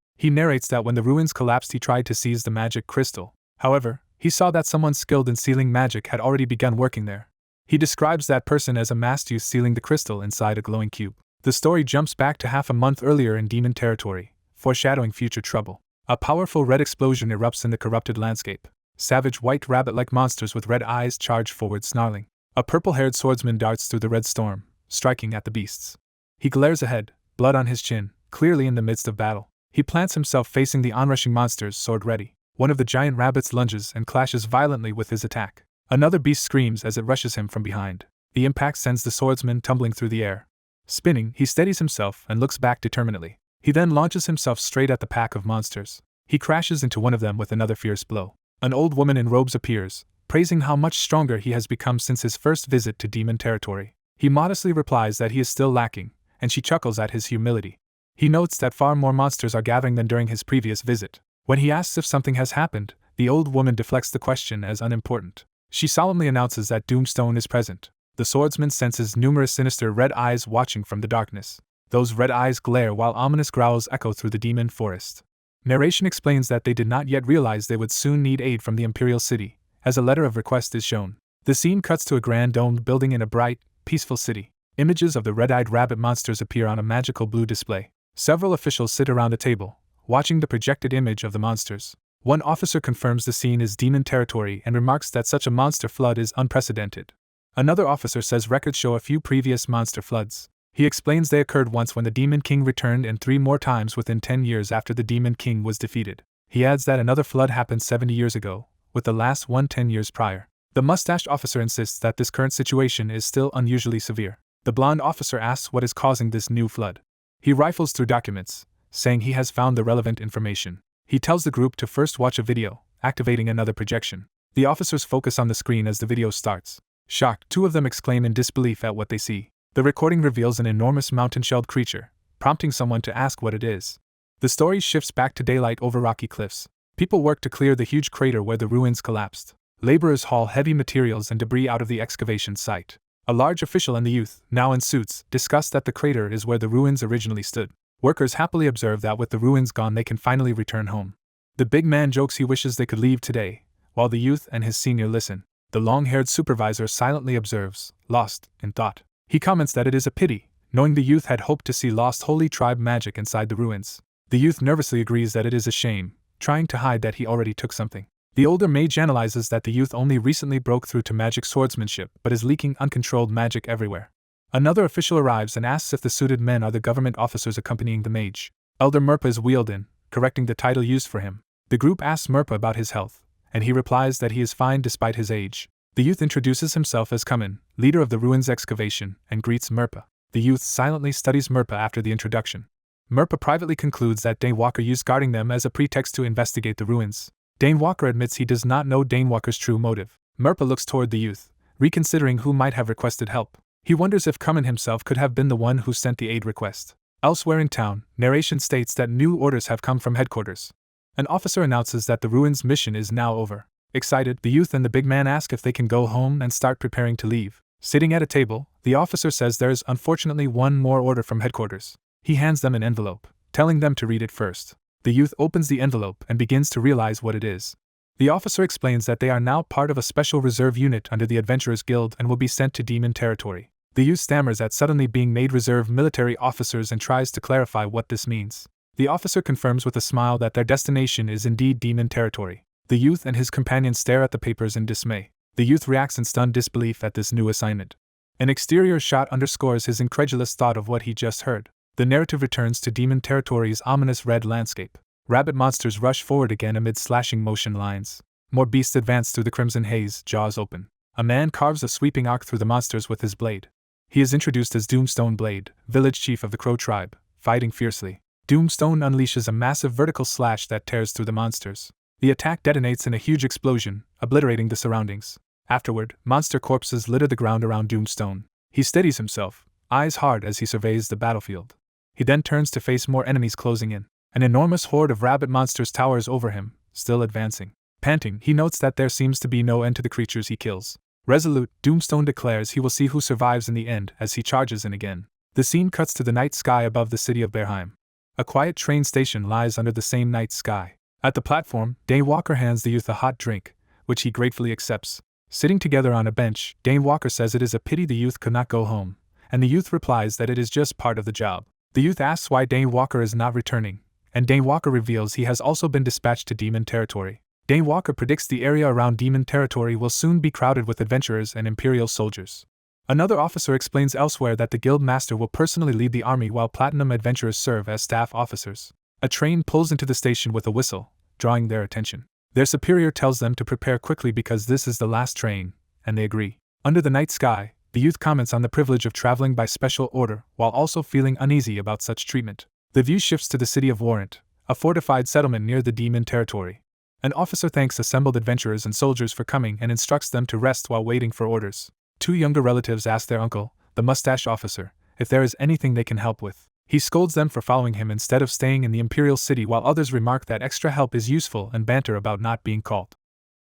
He narrates that when the ruins collapsed he tried to seize the magic crystal. However, he saw that someone skilled in sealing magic had already begun working there. He describes that person as a masked youth sealing the crystal inside a glowing cube. The story jumps back to half a month earlier in Demon Territory, foreshadowing future trouble. A powerful red explosion erupts in the corrupted landscape. Savage white rabbit-like monsters with red eyes charge forward snarling. A purple-haired swordsman darts through the red storm, striking at the beasts. He glares ahead, blood on his chin, clearly in the midst of battle. He plants himself facing the onrushing monsters, sword ready. One of the giant rabbits lunges and clashes violently with his attack. Another beast screams as it rushes him from behind. The impact sends the swordsman tumbling through the air. Spinning, he steadies himself and looks back determinedly. He then launches himself straight at the pack of monsters. He crashes into one of them with another fierce blow. An old woman in robes appears, praising how much stronger he has become since his first visit to Demon Territory. He modestly replies that he is still lacking, and she chuckles at his humility. He notes that far more monsters are gathering than during his previous visit. When he asks if something has happened, the old woman deflects the question as unimportant. She solemnly announces that Doomstone is present. The swordsman senses numerous sinister red eyes watching from the darkness. Those red eyes glare while ominous growls echo through the demon forest. Narration explains that they did not yet realize they would soon need aid from the Imperial City, as a letter of request is shown. The scene cuts to a grand domed building in a bright, peaceful city. Images of the red-eyed rabbit monsters appear on a magical blue display. Several officials sit around a table, watching the projected image of the monsters. One officer confirms the scene is Demon Territory and remarks that such a monster flood is unprecedented. Another officer says records show a few previous monster floods. He explains they occurred once when the Demon King returned and 3 more times within 10 years after the Demon King was defeated. He adds that another flood happened 70 years ago, with the last one 10 years prior. The mustached officer insists that this current situation is still unusually severe. The blonde officer asks what is causing this new flood. He rifles through documents, saying he has found the relevant information. He tells the group to first watch a video, activating another projection. The officers focus on the screen as the video starts. Shocked, 2 of them exclaim in disbelief at what they see. The recording reveals an enormous mountain-shelled creature, prompting someone to ask what it is. The story shifts back to daylight over rocky cliffs. People work to clear the huge crater where the ruins collapsed. Laborers haul heavy materials and debris out of the excavation site. A large official and the youth, now in suits, discuss that the crater is where the ruins originally stood. Workers happily observe that with the ruins gone they can finally return home. The big man jokes he wishes they could leave today, while the youth and his senior listen. The long-haired supervisor silently observes, lost in thought. He comments that it is a pity, knowing the youth had hoped to see lost holy tribe magic inside the ruins. The youth nervously agrees that it is a shame, trying to hide that he already took something. The older mage analyzes that the youth only recently broke through to magic swordsmanship but is leaking uncontrolled magic everywhere. Another official arrives and asks if the suited men are the government officers accompanying the mage. Elder Merpa is wheeled in, correcting the title used for him. The group asks Merpa about his health, and he replies that he is fine despite his age. The youth introduces himself as Kumin, leader of the ruins excavation, and greets Merpa. The youth silently studies Merpa after the introduction. Merpa privately concludes that Dane Walker used guarding them as a pretext to investigate the ruins. Dane Walker admits he does not know Dane Walker's true motive. Merpa looks toward the youth, reconsidering who might have requested help. He wonders if Kumin himself could have been the one who sent the aid request. Elsewhere in town, narration states that new orders have come from headquarters. An officer announces that the ruins mission is now over. Excited, the youth and the big man ask if they can go home and start preparing to leave. Sitting at a table, the officer says there is unfortunately one more order from headquarters. He hands them an envelope, telling them to read it first. The youth opens the envelope and begins to realize what it is. The officer explains that they are now part of a special reserve unit under the Adventurers Guild and will be sent to Demon Territory. The youth stammers at suddenly being made reserve military officers and tries to clarify what this means. The officer confirms with a smile that their destination is indeed Demon Territory. The youth and his companion stare at the papers in dismay. The youth reacts in stunned disbelief at this new assignment. An exterior shot underscores his incredulous thought of what he just heard. The narrative returns to Demon Territory's ominous red landscape. Rabbit monsters rush forward again amid slashing motion lines. More beasts advance through the crimson haze, jaws open. A man carves a sweeping arc through the monsters with his blade. He is introduced as Doomstone Blade, village chief of the Crow tribe, fighting fiercely. Doomstone unleashes a massive vertical slash that tears through the monsters. The attack detonates in a huge explosion, obliterating the surroundings. Afterward, monster corpses litter the ground around Doomstone. He steadies himself, eyes hard as he surveys the battlefield. He then turns to face more enemies closing in. An enormous horde of rabbit monsters towers over him, still advancing. Panting, he notes that there seems to be no end to the creatures he kills. Resolute, Doomstone declares he will see who survives in the end as he charges in again. The scene cuts to the night sky above the city of Berheim. A quiet train station lies under the same night sky. At the platform, Dane Walker hands the youth a hot drink, which he gratefully accepts. Sitting together on a bench, Dane Walker says it is a pity the youth could not go home, and the youth replies that it is just part of the job. The youth asks why Dane Walker is not returning, and Dane Walker reveals he has also been dispatched to Demon Territory. Dane Walker predicts the area around Demon Territory will soon be crowded with adventurers and Imperial soldiers. Another officer explains elsewhere that the guild master will personally lead the army while platinum adventurers serve as staff officers. A train pulls into the station with a whistle, drawing their attention. Their superior tells them to prepare quickly because this is the last train, and they agree. Under the night sky, the youth comments on the privilege of traveling by special order while also feeling uneasy about such treatment. The view shifts to the city of Warrant, a fortified settlement near the Demon Territory. An officer thanks assembled adventurers and soldiers for coming and instructs them to rest while waiting for orders. 2 younger relatives ask their uncle, the mustache officer, if there is anything they can help with. He scolds them for following him instead of staying in the Imperial City while others remark that extra help is useful and banter about not being called.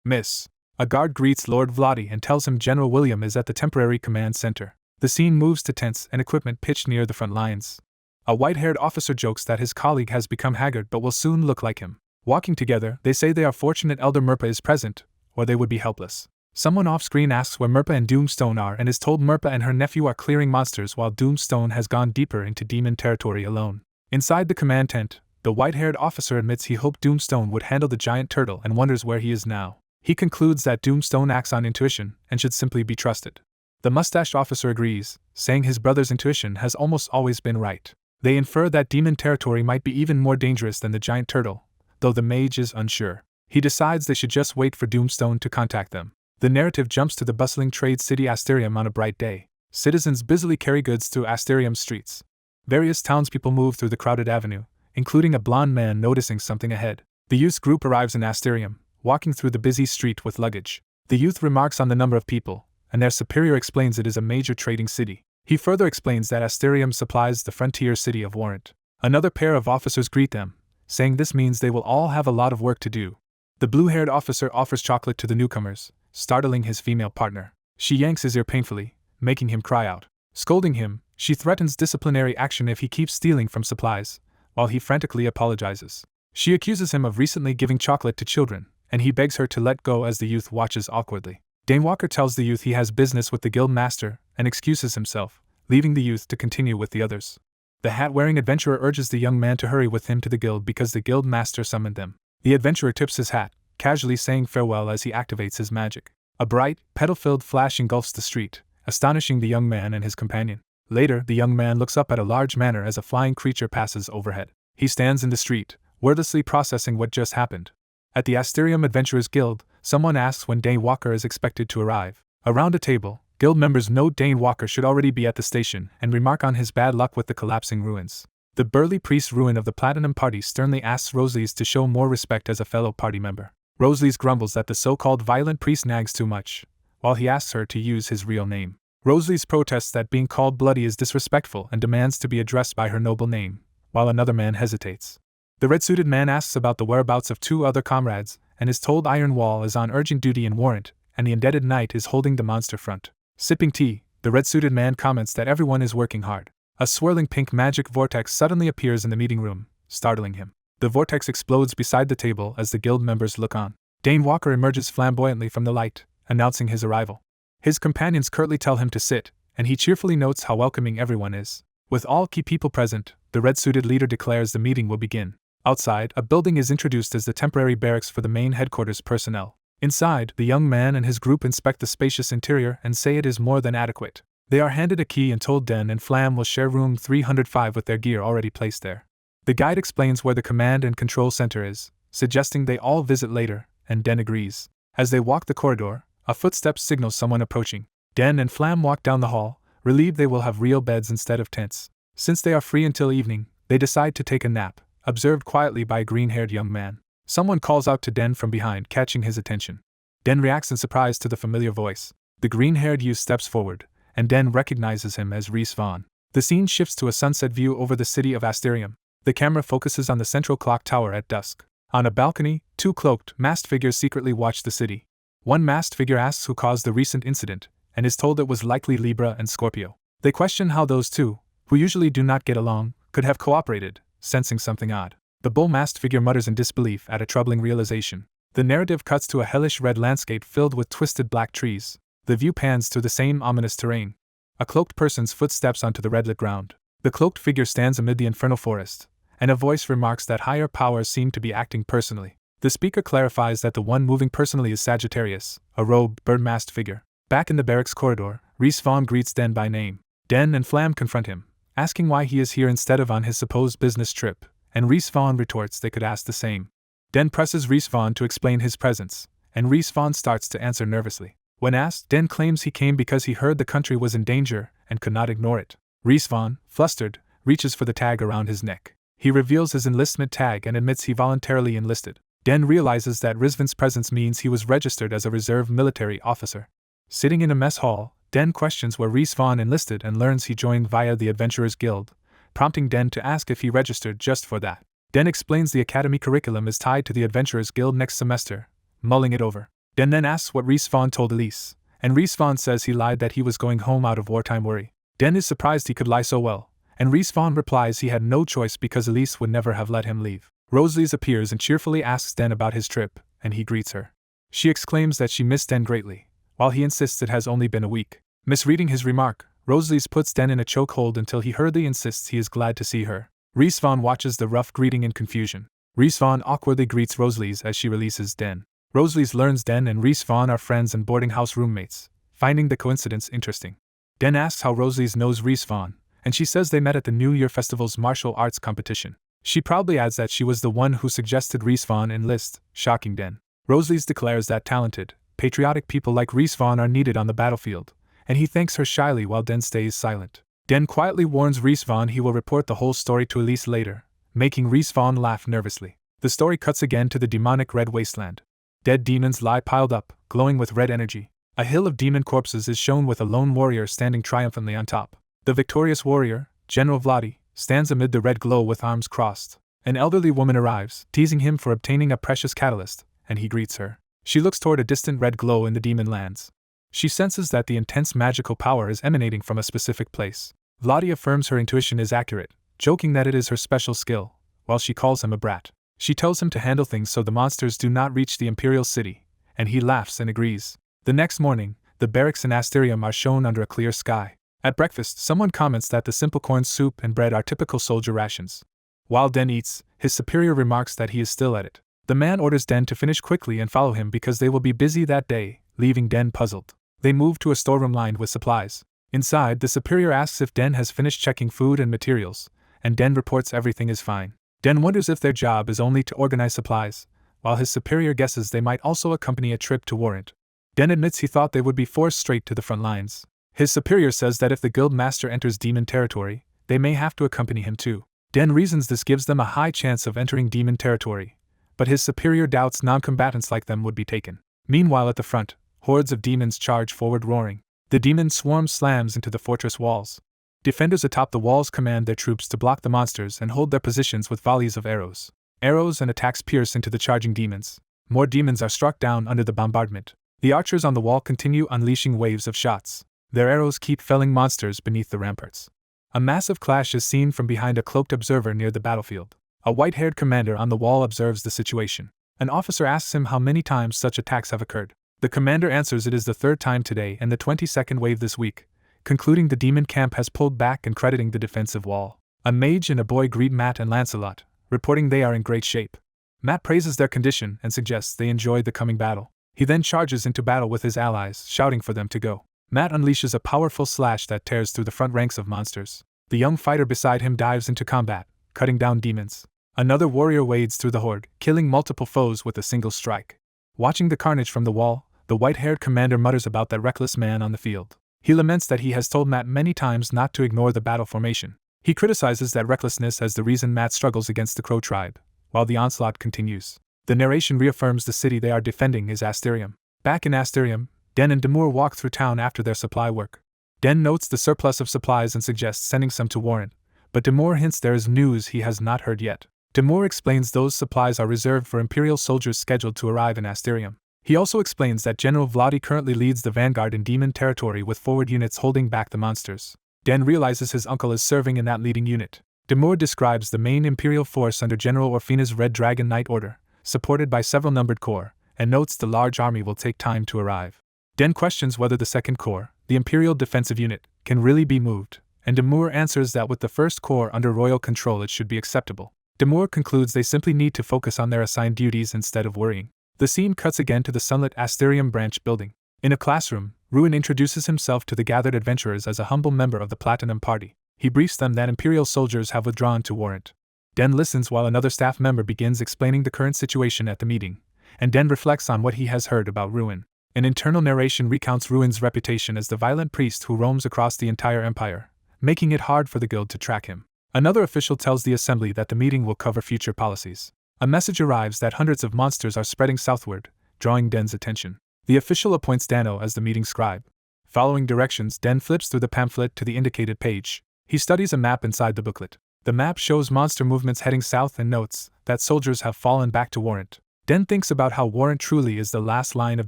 Miss. A guard greets Lord Vladi and tells him General William is at the temporary command center. The scene moves to tents and equipment pitched near the front lines. A white-haired officer jokes that his colleague has become haggard but will soon look like him. Walking together, they say they are fortunate Elder Merpa is present, or they would be helpless. Someone off-screen asks where Merpa and Doomstone are and is told Merpa and her nephew are clearing monsters while Doomstone has gone deeper into Demon Territory alone. Inside the command tent, the white-haired officer admits he hoped Doomstone would handle the giant turtle and wonders where he is now. He concludes that Doomstone acts on intuition and should simply be trusted. The mustached officer agrees, saying his brother's intuition has almost always been right. They infer that demon territory might be even more dangerous than the giant turtle, though the mage is unsure. He decides they should just wait for Doomstone to contact them. The narrative jumps to the bustling trade city Asterium on a bright day. Citizens busily carry goods through Asterium's streets. Various townspeople move through the crowded avenue, including a blond man noticing something ahead. The youth group arrives in Asterium, walking through the busy street with luggage. The youth remarks on the number of people, and their superior explains it is a major trading city. He further explains that Asterium supplies the frontier city of Warrant. Another pair of officers greet them, saying this means they will all have a lot of work to do. The blue-haired officer offers chocolate to the newcomers, startling his female partner. She yanks his ear painfully, making him cry out. Scolding him, she threatens disciplinary action if he keeps stealing from supplies, while he frantically apologizes. She accuses him of recently giving chocolate to children, and he begs her to let go as the youth watches awkwardly. Dane Walker tells the youth he has business with the guild master and excuses himself, leaving the youth to continue with the others. The hat-wearing adventurer urges the young man to hurry with him to the guild because the guild master summoned them. The adventurer tips his hat, casually saying farewell as he activates his magic. A bright, petal-filled flash engulfs the street, astonishing the young man and his companion. Later, the young man looks up at a large manor as a flying creature passes overhead. He stands in the street, wordlessly processing what just happened. At the Asterium Adventurers Guild, someone asks when Dane Walker is expected to arrive. Around a table, guild members note Dane Walker should already be at the station and remark on his bad luck with the collapsing ruins. The burly priest Ruin of the Platinum Party sternly asks Rosalies to show more respect as a fellow party member. Rosalies grumbles that the so-called violent priest nags too much, while he asks her to use his real name. Rosalies protests that being called bloody is disrespectful and demands to be addressed by her noble name, while another man hesitates. The red-suited man asks about the whereabouts of two other comrades, and is told Iron Wall is on urgent duty in Warrant, and the indebted knight is holding the monster front. Sipping tea, the red-suited man comments that everyone is working hard. A swirling pink magic vortex suddenly appears in the meeting room, startling him. The vortex explodes beside the table as the guild members look on. Dane Walker emerges flamboyantly from the light, announcing his arrival. His companions curtly tell him to sit, and he cheerfully notes how welcoming everyone is. With all key people present, the red-suited leader declares the meeting will begin. Outside, a building is introduced as the temporary barracks for the main headquarters personnel. Inside, the young man and his group inspect the spacious interior and say it is more than adequate. They are handed a key and told Den and Flam will share room 305 with their gear already placed there. The guide explains where the command and control center is, suggesting they all visit later, and Den agrees. As they walk the corridor, a footstep signals someone approaching. Den and Flam walk down the hall, relieved they will have real beds instead of tents. Since they are free until evening, they decide to take a nap, observed quietly by a green-haired young man. Someone calls out to Den from behind, catching his attention. Den reacts in surprise to the familiar voice. The green-haired youth steps forward, and Den recognizes him as Rhys Vaughn. The scene shifts to a sunset view over the city of Asterium. The camera focuses on the central clock tower at dusk. On a balcony, two cloaked, masked figures secretly watch the city. One masked figure asks who caused the recent incident, and is told it was likely Libra and Scorpio. They question how those two, who usually do not get along, could have cooperated, sensing something odd. The bull-masked figure mutters in disbelief at a troubling realization. The narrative cuts to a hellish red landscape filled with twisted black trees. The view pans through the same ominous terrain. A cloaked person's foot steps onto the red-lit ground. The cloaked figure stands amid the infernal forest, and a voice remarks that higher powers seem to be acting personally. The speaker clarifies that the one moving personally is Sagittarius, a robed, bird-masked figure. Back in the barracks corridor, Rhys Vaughn greets Den by name. Den and Flam confront him, asking why he is here instead of on his supposed business trip, and Rhys Vaughn retorts they could ask the same. Den presses Rhys Vaughn to explain his presence, and Rhys Vaughn starts to answer nervously. When asked, Den claims he came because he heard the country was in danger and could not ignore it. Rhys Vaughn, flustered, reaches for the tag around his neck. He reveals his enlistment tag and admits he voluntarily enlisted. Den realizes that Rizvan's presence means he was registered as a reserve military officer. Sitting in a mess hall, Den questions where Rhys Vaughn enlisted and learns he joined via the Adventurers Guild, prompting Den to ask if he registered just for that. Den explains the academy curriculum is tied to the Adventurers Guild next semester, mulling it over. Den then asks what Rhys Vaughn told Elise, and Rhys Vaughn says he lied that he was going home out of wartime worry. Den is surprised he could lie so well, and Rhys Vaughn replies he had no choice because Elise would never have let him leave. Rosalies appears and cheerfully asks Den about his trip, and he greets her. She exclaims that she missed Den greatly, while he insists it has only been a week. Misreading his remark, Rosalies puts Den in a chokehold until he hurriedly insists he is glad to see her. Rhys Vaughn watches the rough greeting in confusion. Rhys Vaughn awkwardly greets Rosalies as she releases Den. Rosalies learns Den and Rhys Vaughn are friends and boarding house roommates, finding the coincidence interesting. Den asks how Rosalie knows Reborn, and she says they met at the New Year Festival's martial arts competition. She proudly adds that she was the one who suggested Reborn enlist, shocking Den. Rosalie declares that talented, patriotic people like Reborn are needed on the battlefield, and he thanks her shyly while Den stays silent. Den quietly warns Reborn he will report the whole story to Elise later, making Reborn laugh nervously. The story cuts again to the demonic red wasteland. Dead demons lie piled up, glowing with red energy. A hill of demon corpses is shown with a lone warrior standing triumphantly on top. The victorious warrior, General Vladi, stands amid the red glow with arms crossed. An elderly woman arrives, teasing him for obtaining a precious catalyst, and he greets her. She looks toward a distant red glow in the demon lands. She senses that the intense magical power is emanating from a specific place. Vladi affirms her intuition is accurate, joking that it is her special skill, while she calls him a brat. She tells him to handle things so the monsters do not reach the Imperial City, and he laughs and agrees. The next morning, the barracks in Asterium are shown under a clear sky. At breakfast, someone comments that the simple corn soup and bread are typical soldier rations. While Den eats, his superior remarks that he is still at it. The man orders Den to finish quickly and follow him because they will be busy that day, leaving Den puzzled. They move to a storeroom lined with supplies. Inside, the superior asks if Den has finished checking food and materials, and Den reports everything is fine. Den wonders if their job is only to organize supplies, while his superior guesses they might also accompany a trip to Warrant. Den admits he thought they would be forced straight to the front lines. His superior says that if the guild master enters demon territory, they may have to accompany him too. Den reasons this gives them a high chance of entering demon territory, but his superior doubts non-combatants like them would be taken. Meanwhile at the front, hordes of demons charge forward roaring. The demon swarm slams into the fortress walls. Defenders atop the walls command their troops to block the monsters and hold their positions with volleys of arrows. Arrows and attacks pierce into the charging demons. More demons are struck down under the bombardment. The archers on the wall continue unleashing waves of shots. Their arrows keep felling monsters beneath the ramparts. A massive clash is seen from behind a cloaked observer near the battlefield. A white-haired commander on the wall observes the situation. An officer asks him how many times such attacks have occurred. The commander answers it is the third time today and the 22nd wave this week, concluding the demon camp has pulled back and crediting the defensive wall. A mage and a boy greet Matt and Lancelot, reporting they are in great shape. Matt praises their condition and suggests they enjoyed the coming battle. He then charges into battle with his allies, shouting for them to go. Matt unleashes a powerful slash that tears through the front ranks of monsters. The young fighter beside him dives into combat, cutting down demons. Another warrior wades through the horde, killing multiple foes with a single strike. Watching the carnage from the wall, the white-haired commander mutters about that reckless man on the field. He laments that he has told Matt many times not to ignore the battle formation. He criticizes that recklessness as the reason Matt struggles against the Crow tribe, while the onslaught continues. The narration reaffirms the city they are defending is Asterium. Back in Asterium, Den and Demur walk through town after their supply work. Den notes the surplus of supplies and suggests sending some to Warren, but Demur hints there is news he has not heard yet. Demur explains those supplies are reserved for Imperial soldiers scheduled to arrive in Asterium. He also explains that General Vladi currently leads the vanguard in demon territory with forward units holding back the monsters. Den realizes his uncle is serving in that leading unit. Demur describes the main Imperial force under General Orfina's Red Dragon Knight Order, supported by several numbered corps, and notes the large army will take time to arrive. Den questions whether the Second Corps, the Imperial Defensive Unit, can really be moved, and Demur answers that with the First Corps under royal control it should be acceptable. Demur concludes they simply need to focus on their assigned duties instead of worrying. The scene cuts again to the sunlit Asterium branch building. In a classroom, Ruin introduces himself to the gathered adventurers as a humble member of the Platinum Party. He briefs them that Imperial soldiers have withdrawn to Warrant. Den listens while another staff member begins explaining the current situation at the meeting, and Den reflects on what he has heard about Ruin. An internal narration recounts Ruin's reputation as the violent priest who roams across the entire empire, making it hard for the guild to track him. Another official tells the assembly that the meeting will cover future policies. A message arrives that hundreds of monsters are spreading southward, drawing Den's attention. The official appoints Dano as the meeting scribe. Following directions, Den flips through the pamphlet to the indicated page. He studies a map inside the booklet. The map shows monster movements heading south and notes that soldiers have fallen back to Warrant. Den thinks about how Warrant truly is the last line of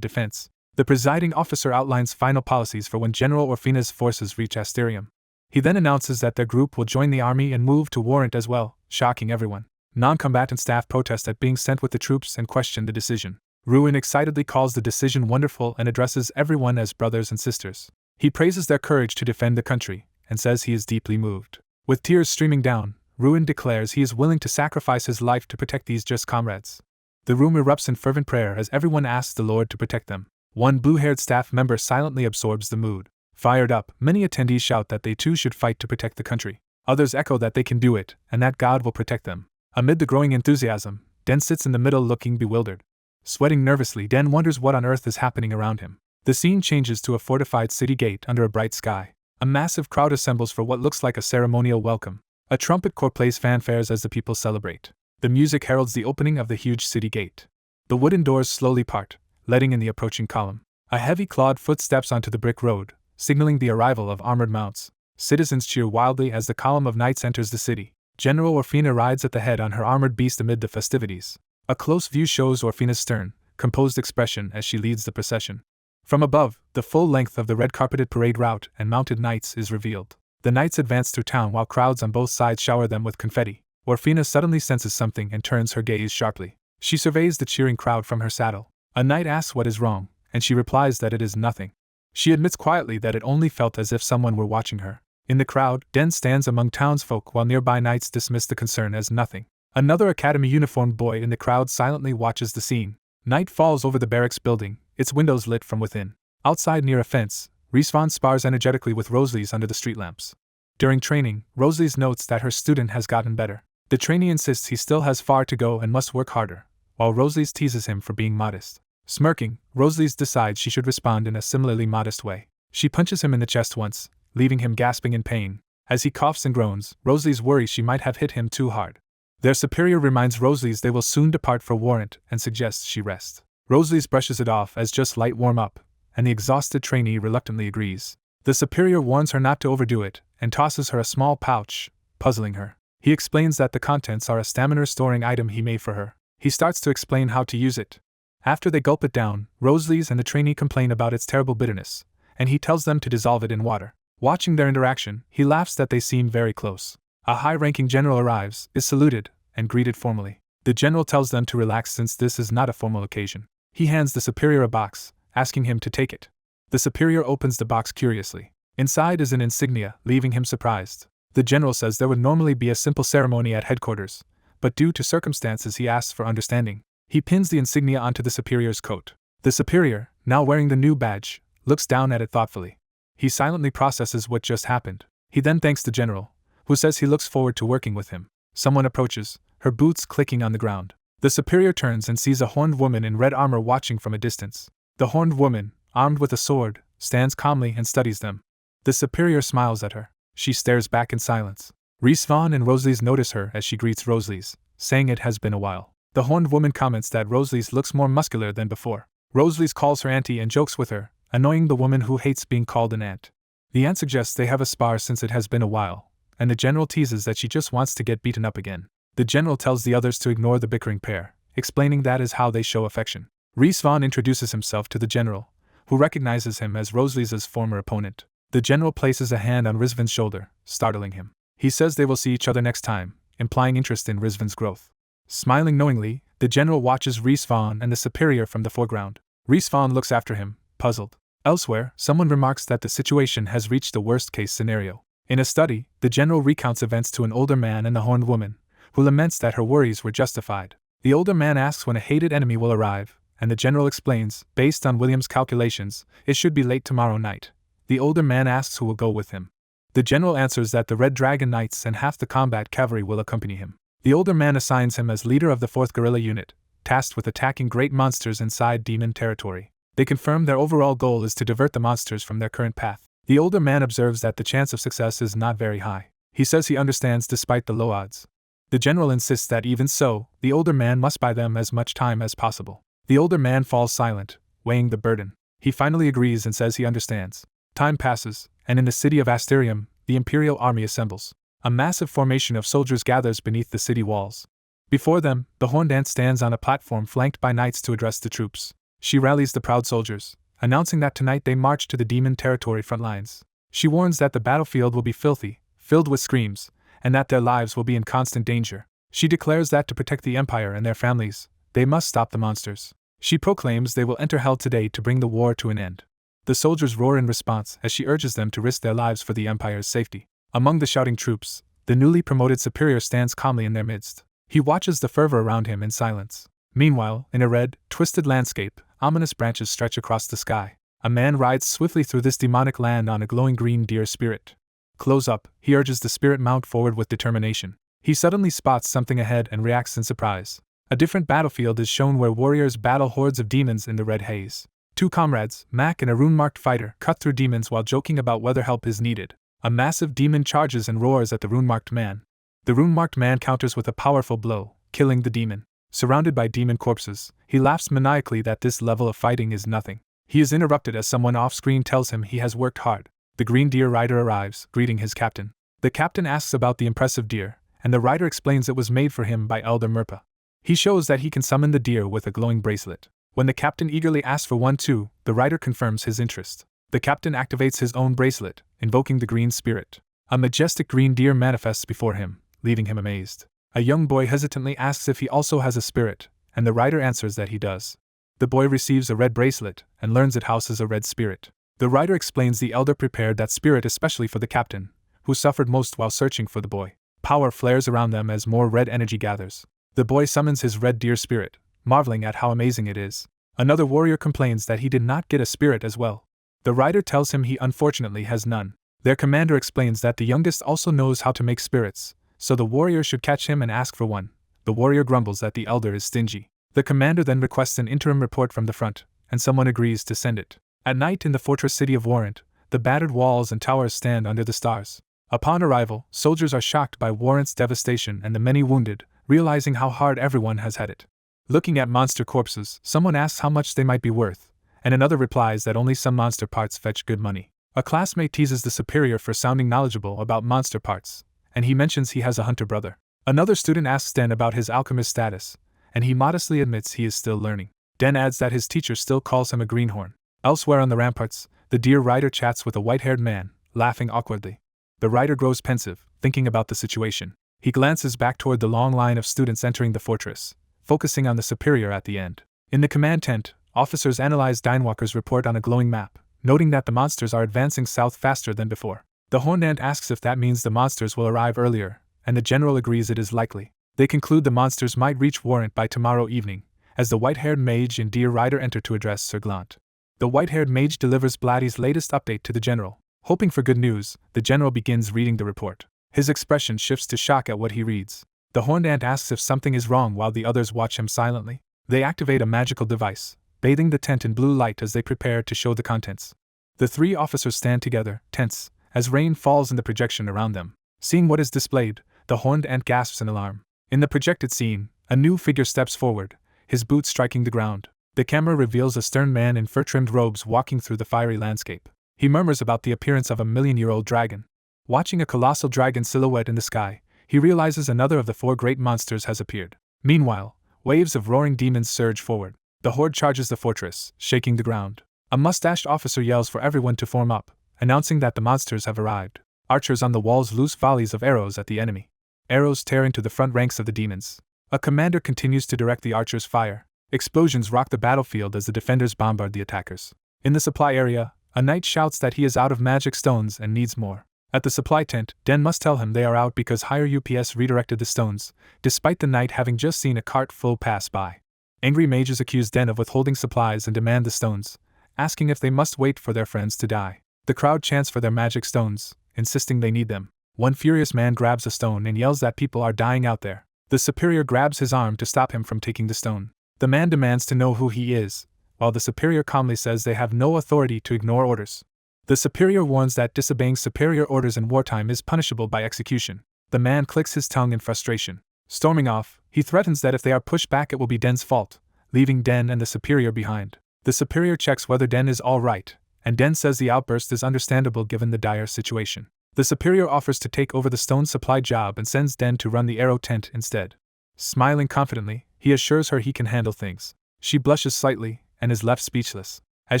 defense. The presiding officer outlines final policies for when General Orfina's forces reach Asterium. He then announces that their group will join the army and move to Warrant as well, shocking everyone. Non-combatant staff protest at being sent with the troops and question the decision. Ruin excitedly calls the decision wonderful and addresses everyone as brothers and sisters. He praises their courage to defend the country, and says he is deeply moved. With tears streaming down, Ruin declares he is willing to sacrifice his life to protect these just comrades. The room erupts in fervent prayer as everyone asks the Lord to protect them. One blue-haired staff member silently absorbs the mood. Fired up, many attendees shout that they too should fight to protect the country. Others echo that they can do it, and that God will protect them. Amid the growing enthusiasm, Den sits in the middle looking bewildered. Sweating nervously, Den wonders what on earth is happening around him. The scene changes to a fortified city gate under a bright sky. A massive crowd assembles for what looks like a ceremonial welcome. A trumpet corps plays fanfares as the people celebrate. The music heralds the opening of the huge city gate. The wooden doors slowly part, letting in the approaching column. A heavy clawed foot steps onto the brick road, signaling the arrival of armored mounts. Citizens cheer wildly as the column of knights enters the city. General Orfina rides at the head on her armored beast amid the festivities. A close view shows Orfina's stern, composed expression as she leads the procession. From above, the full length of the red-carpeted parade route and mounted knights is revealed. The knights advance through town while crowds on both sides shower them with confetti. Orfina suddenly senses something and turns her gaze sharply. She surveys the cheering crowd from her saddle. A knight asks what is wrong, and she replies that it is nothing. She admits quietly that it only felt as if someone were watching her. In the crowd, Den stands among townsfolk while nearby knights dismiss the concern as nothing. Another academy-uniformed boy in the crowd silently watches the scene. Night falls over the barracks building, its windows lit from within. Outside near a fence, Reesvan spars energetically with Rosalie's under the street lamps. During training, Rosalie's notes that her student has gotten better. The trainee insists he still has far to go and must work harder, while Rosalie's teases him for being modest. Smirking, Rosalie's decides she should respond in a similarly modest way. She punches him in the chest once, leaving him gasping in pain. As he coughs and groans, Rosalie's worries she might have hit him too hard. Their superior reminds Rosalie's they will soon depart for warrant and suggests she rest. Rosalie's brushes it off as just light warm-up, and the exhausted trainee reluctantly agrees. The superior warns her not to overdo it, and tosses her a small pouch, puzzling her. He explains that the contents are a stamina-restoring item he made for her. He starts to explain how to use it. After they gulp it down, Rosalie's and the trainee complain about its terrible bitterness, and he tells them to dissolve it in water. Watching their interaction, he laughs that they seem very close. A high-ranking general arrives, is saluted, and greeted formally. The general tells them to relax since this is not a formal occasion. He hands the superior a box, asking him to take it. The superior opens the box curiously. Inside is an insignia, leaving him surprised. The general says there would normally be a simple ceremony at headquarters, but due to circumstances he asks for understanding. He pins the insignia onto the superior's coat. The superior, now wearing the new badge, looks down at it thoughtfully. He silently processes what just happened. He then thanks the general, who says he looks forward to working with him. Someone approaches, her boots clicking on the ground. The superior turns and sees a horned woman in red armor watching from a distance. The horned woman, armed with a sword, stands calmly and studies them. The superior smiles at her. She stares back in silence. Reesvan and Rosalie's notice her as she greets Rosalie's, saying it has been a while. The horned woman comments that Rosalie's looks more muscular than before. Rosalie's calls her auntie and jokes with her, annoying the woman who hates being called an aunt. The aunt suggests they have a spar since it has been a while, and the general teases that she just wants to get beaten up again. The general tells the others to ignore the bickering pair, explaining that is how they show affection. Reesvan introduces himself to the general, who recognizes him as Rosalie's former opponent. The general places a hand on Rizvan's shoulder, startling him. He says they will see each other next time, implying interest in Rizvan's growth. Smiling knowingly, the general watches Reesvan and the superior from the foreground. Reesvan looks after him, puzzled. Elsewhere, someone remarks that the situation has reached the worst-case scenario. In a study, the general recounts events to an older man and the horned woman, who laments that her worries were justified. The older man asks when a hated enemy will arrive, and the general explains, based on William's calculations, it should be late tomorrow night. The older man asks who will go with him. The general answers that the Red Dragon Knights and half the combat cavalry will accompany him. The older man assigns him as leader of the 4th Guerrilla Unit, tasked with attacking great monsters inside demon territory. They confirm their overall goal is to divert the monsters from their current path. The older man observes that the chance of success is not very high. He says he understands despite the low odds. The general insists that even so, the older man must buy them as much time as possible. The older man falls silent, weighing the burden. He finally agrees and says he understands. Time passes, and in the city of Asterium, the Imperial army assembles. A massive formation of soldiers gathers beneath the city walls. Before them, the horned aunt stands on a platform flanked by knights to address the troops. She rallies the proud soldiers, announcing that tonight they march to the demon territory front lines. She warns that the battlefield will be filthy, filled with screams, and that their lives will be in constant danger. She declares that to protect the Empire and their families, they must stop the monsters. She proclaims they will enter hell today to bring the war to an end. The soldiers roar in response as she urges them to risk their lives for the Empire's safety. Among the shouting troops, the newly promoted superior stands calmly in their midst. He watches the fervor around him in silence. Meanwhile, in a red, twisted landscape, ominous branches stretch across the sky. A man rides swiftly through this demonic land on a glowing green deer spirit. Close up, he urges the spirit mount forward with determination. He suddenly spots something ahead and reacts in surprise. A different battlefield is shown where warriors battle hordes of demons in the red haze. Two comrades, Mac and a rune-marked fighter, cut through demons while joking about whether help is needed. A massive demon charges and roars at the rune-marked man. The rune-marked man counters with a powerful blow, killing the demon. Surrounded by demon corpses, he laughs maniacally that this level of fighting is nothing. He is interrupted as someone off-screen tells him he has worked hard. The green deer rider arrives, greeting his captain. The captain asks about the impressive deer, and the rider explains it was made for him by Elder Mirpa. He shows that he can summon the deer with a glowing bracelet. When the captain eagerly asks for one too, the rider confirms his interest. The captain activates his own bracelet, invoking the green spirit. A majestic green deer manifests before him, leaving him amazed. A young boy hesitantly asks if he also has a spirit, and the rider answers that he does. The boy receives a red bracelet and learns it houses a red spirit. The rider explains the elder prepared that spirit especially for the captain, who suffered most while searching for the boy. Power flares around them as more red energy gathers. The boy summons his red deer spirit, marveling at how amazing it is. Another warrior complains that he did not get a spirit as well. The rider tells him he unfortunately has none. Their commander explains that the youngest also knows how to make spirits, so the warrior should catch him and ask for one. The warrior grumbles that the elder is stingy. The commander then requests an interim report from the front, and someone agrees to send it. At night in the fortress city of Warrant, the battered walls and towers stand under the stars. Upon arrival, soldiers are shocked by Warrant's devastation and the many wounded, realizing how hard everyone has had it. Looking at monster corpses, someone asks how much they might be worth, and another replies that only some monster parts fetch good money. A classmate teases the superior for sounding knowledgeable about monster parts, and he mentions he has a hunter brother. Another student asks Den about his alchemist status, and he modestly admits he is still learning. Den adds that his teacher still calls him a greenhorn. Elsewhere on the ramparts, the deer rider chats with a white-haired man, laughing awkwardly. The rider grows pensive, thinking about the situation. He glances back toward the long line of students entering the fortress, focusing on the superior at the end. In the command tent, officers analyze Dinewalker's report on a glowing map, noting that the monsters are advancing south faster than before. The Horned Ant asks if that means the monsters will arrive earlier, and the general agrees it is likely. They conclude the monsters might reach Warrant by tomorrow evening, as the white-haired mage and deer rider enter to address Sir Glant. The white-haired mage delivers Blatty's latest update to the general. Hoping for good news, the general begins reading the report. His expression shifts to shock at what he reads. The Horned Ant asks if something is wrong while the others watch him silently. They activate a magical device, bathing the tent in blue light as they prepare to show the contents. The three officers stand together, tense, as rain falls in the projection around them. Seeing what is displayed, the Horned Ant gasps in alarm. In the projected scene, a new figure steps forward, his boots striking the ground. The camera reveals a stern man in fur-trimmed robes walking through the fiery landscape. He murmurs about the appearance of a million-year-old dragon. Watching a colossal dragon silhouette in the sky, he realizes another of the four great monsters has appeared. Meanwhile, waves of roaring demons surge forward. The horde charges the fortress, shaking the ground. A mustached officer yells for everyone to form up, announcing that the monsters have arrived. Archers on the walls loose volleys of arrows at the enemy. Arrows tear into the front ranks of the demons. A commander continues to direct the archers' fire. Explosions rock the battlefield as the defenders bombard the attackers. In the supply area, a knight shouts that he is out of magic stones and needs more. At the supply tent, Den must tell him they are out because higher UPS redirected the stones, despite the knight having just seen a cart full pass by. Angry mages accuse Den of withholding supplies and demand the stones, asking if they must wait for their friends to die. The crowd chants for their magic stones, insisting they need them. One furious man grabs a stone and yells that people are dying out there. The superior grabs his arm to stop him from taking the stone. The man demands to know who he is, while the superior calmly says they have no authority to ignore orders. The superior warns that disobeying superior orders in wartime is punishable by execution. The man clicks his tongue in frustration. Storming off, he threatens that if they are pushed back it will be Den's fault, leaving Den and the superior behind. The superior checks whether Den is all right, and Den says the outburst is understandable given the dire situation. The superior offers to take over the stone supply job and sends Den to run the arrow tent instead. Smiling confidently, he assures her he can handle things. She blushes slightly, and is left speechless. As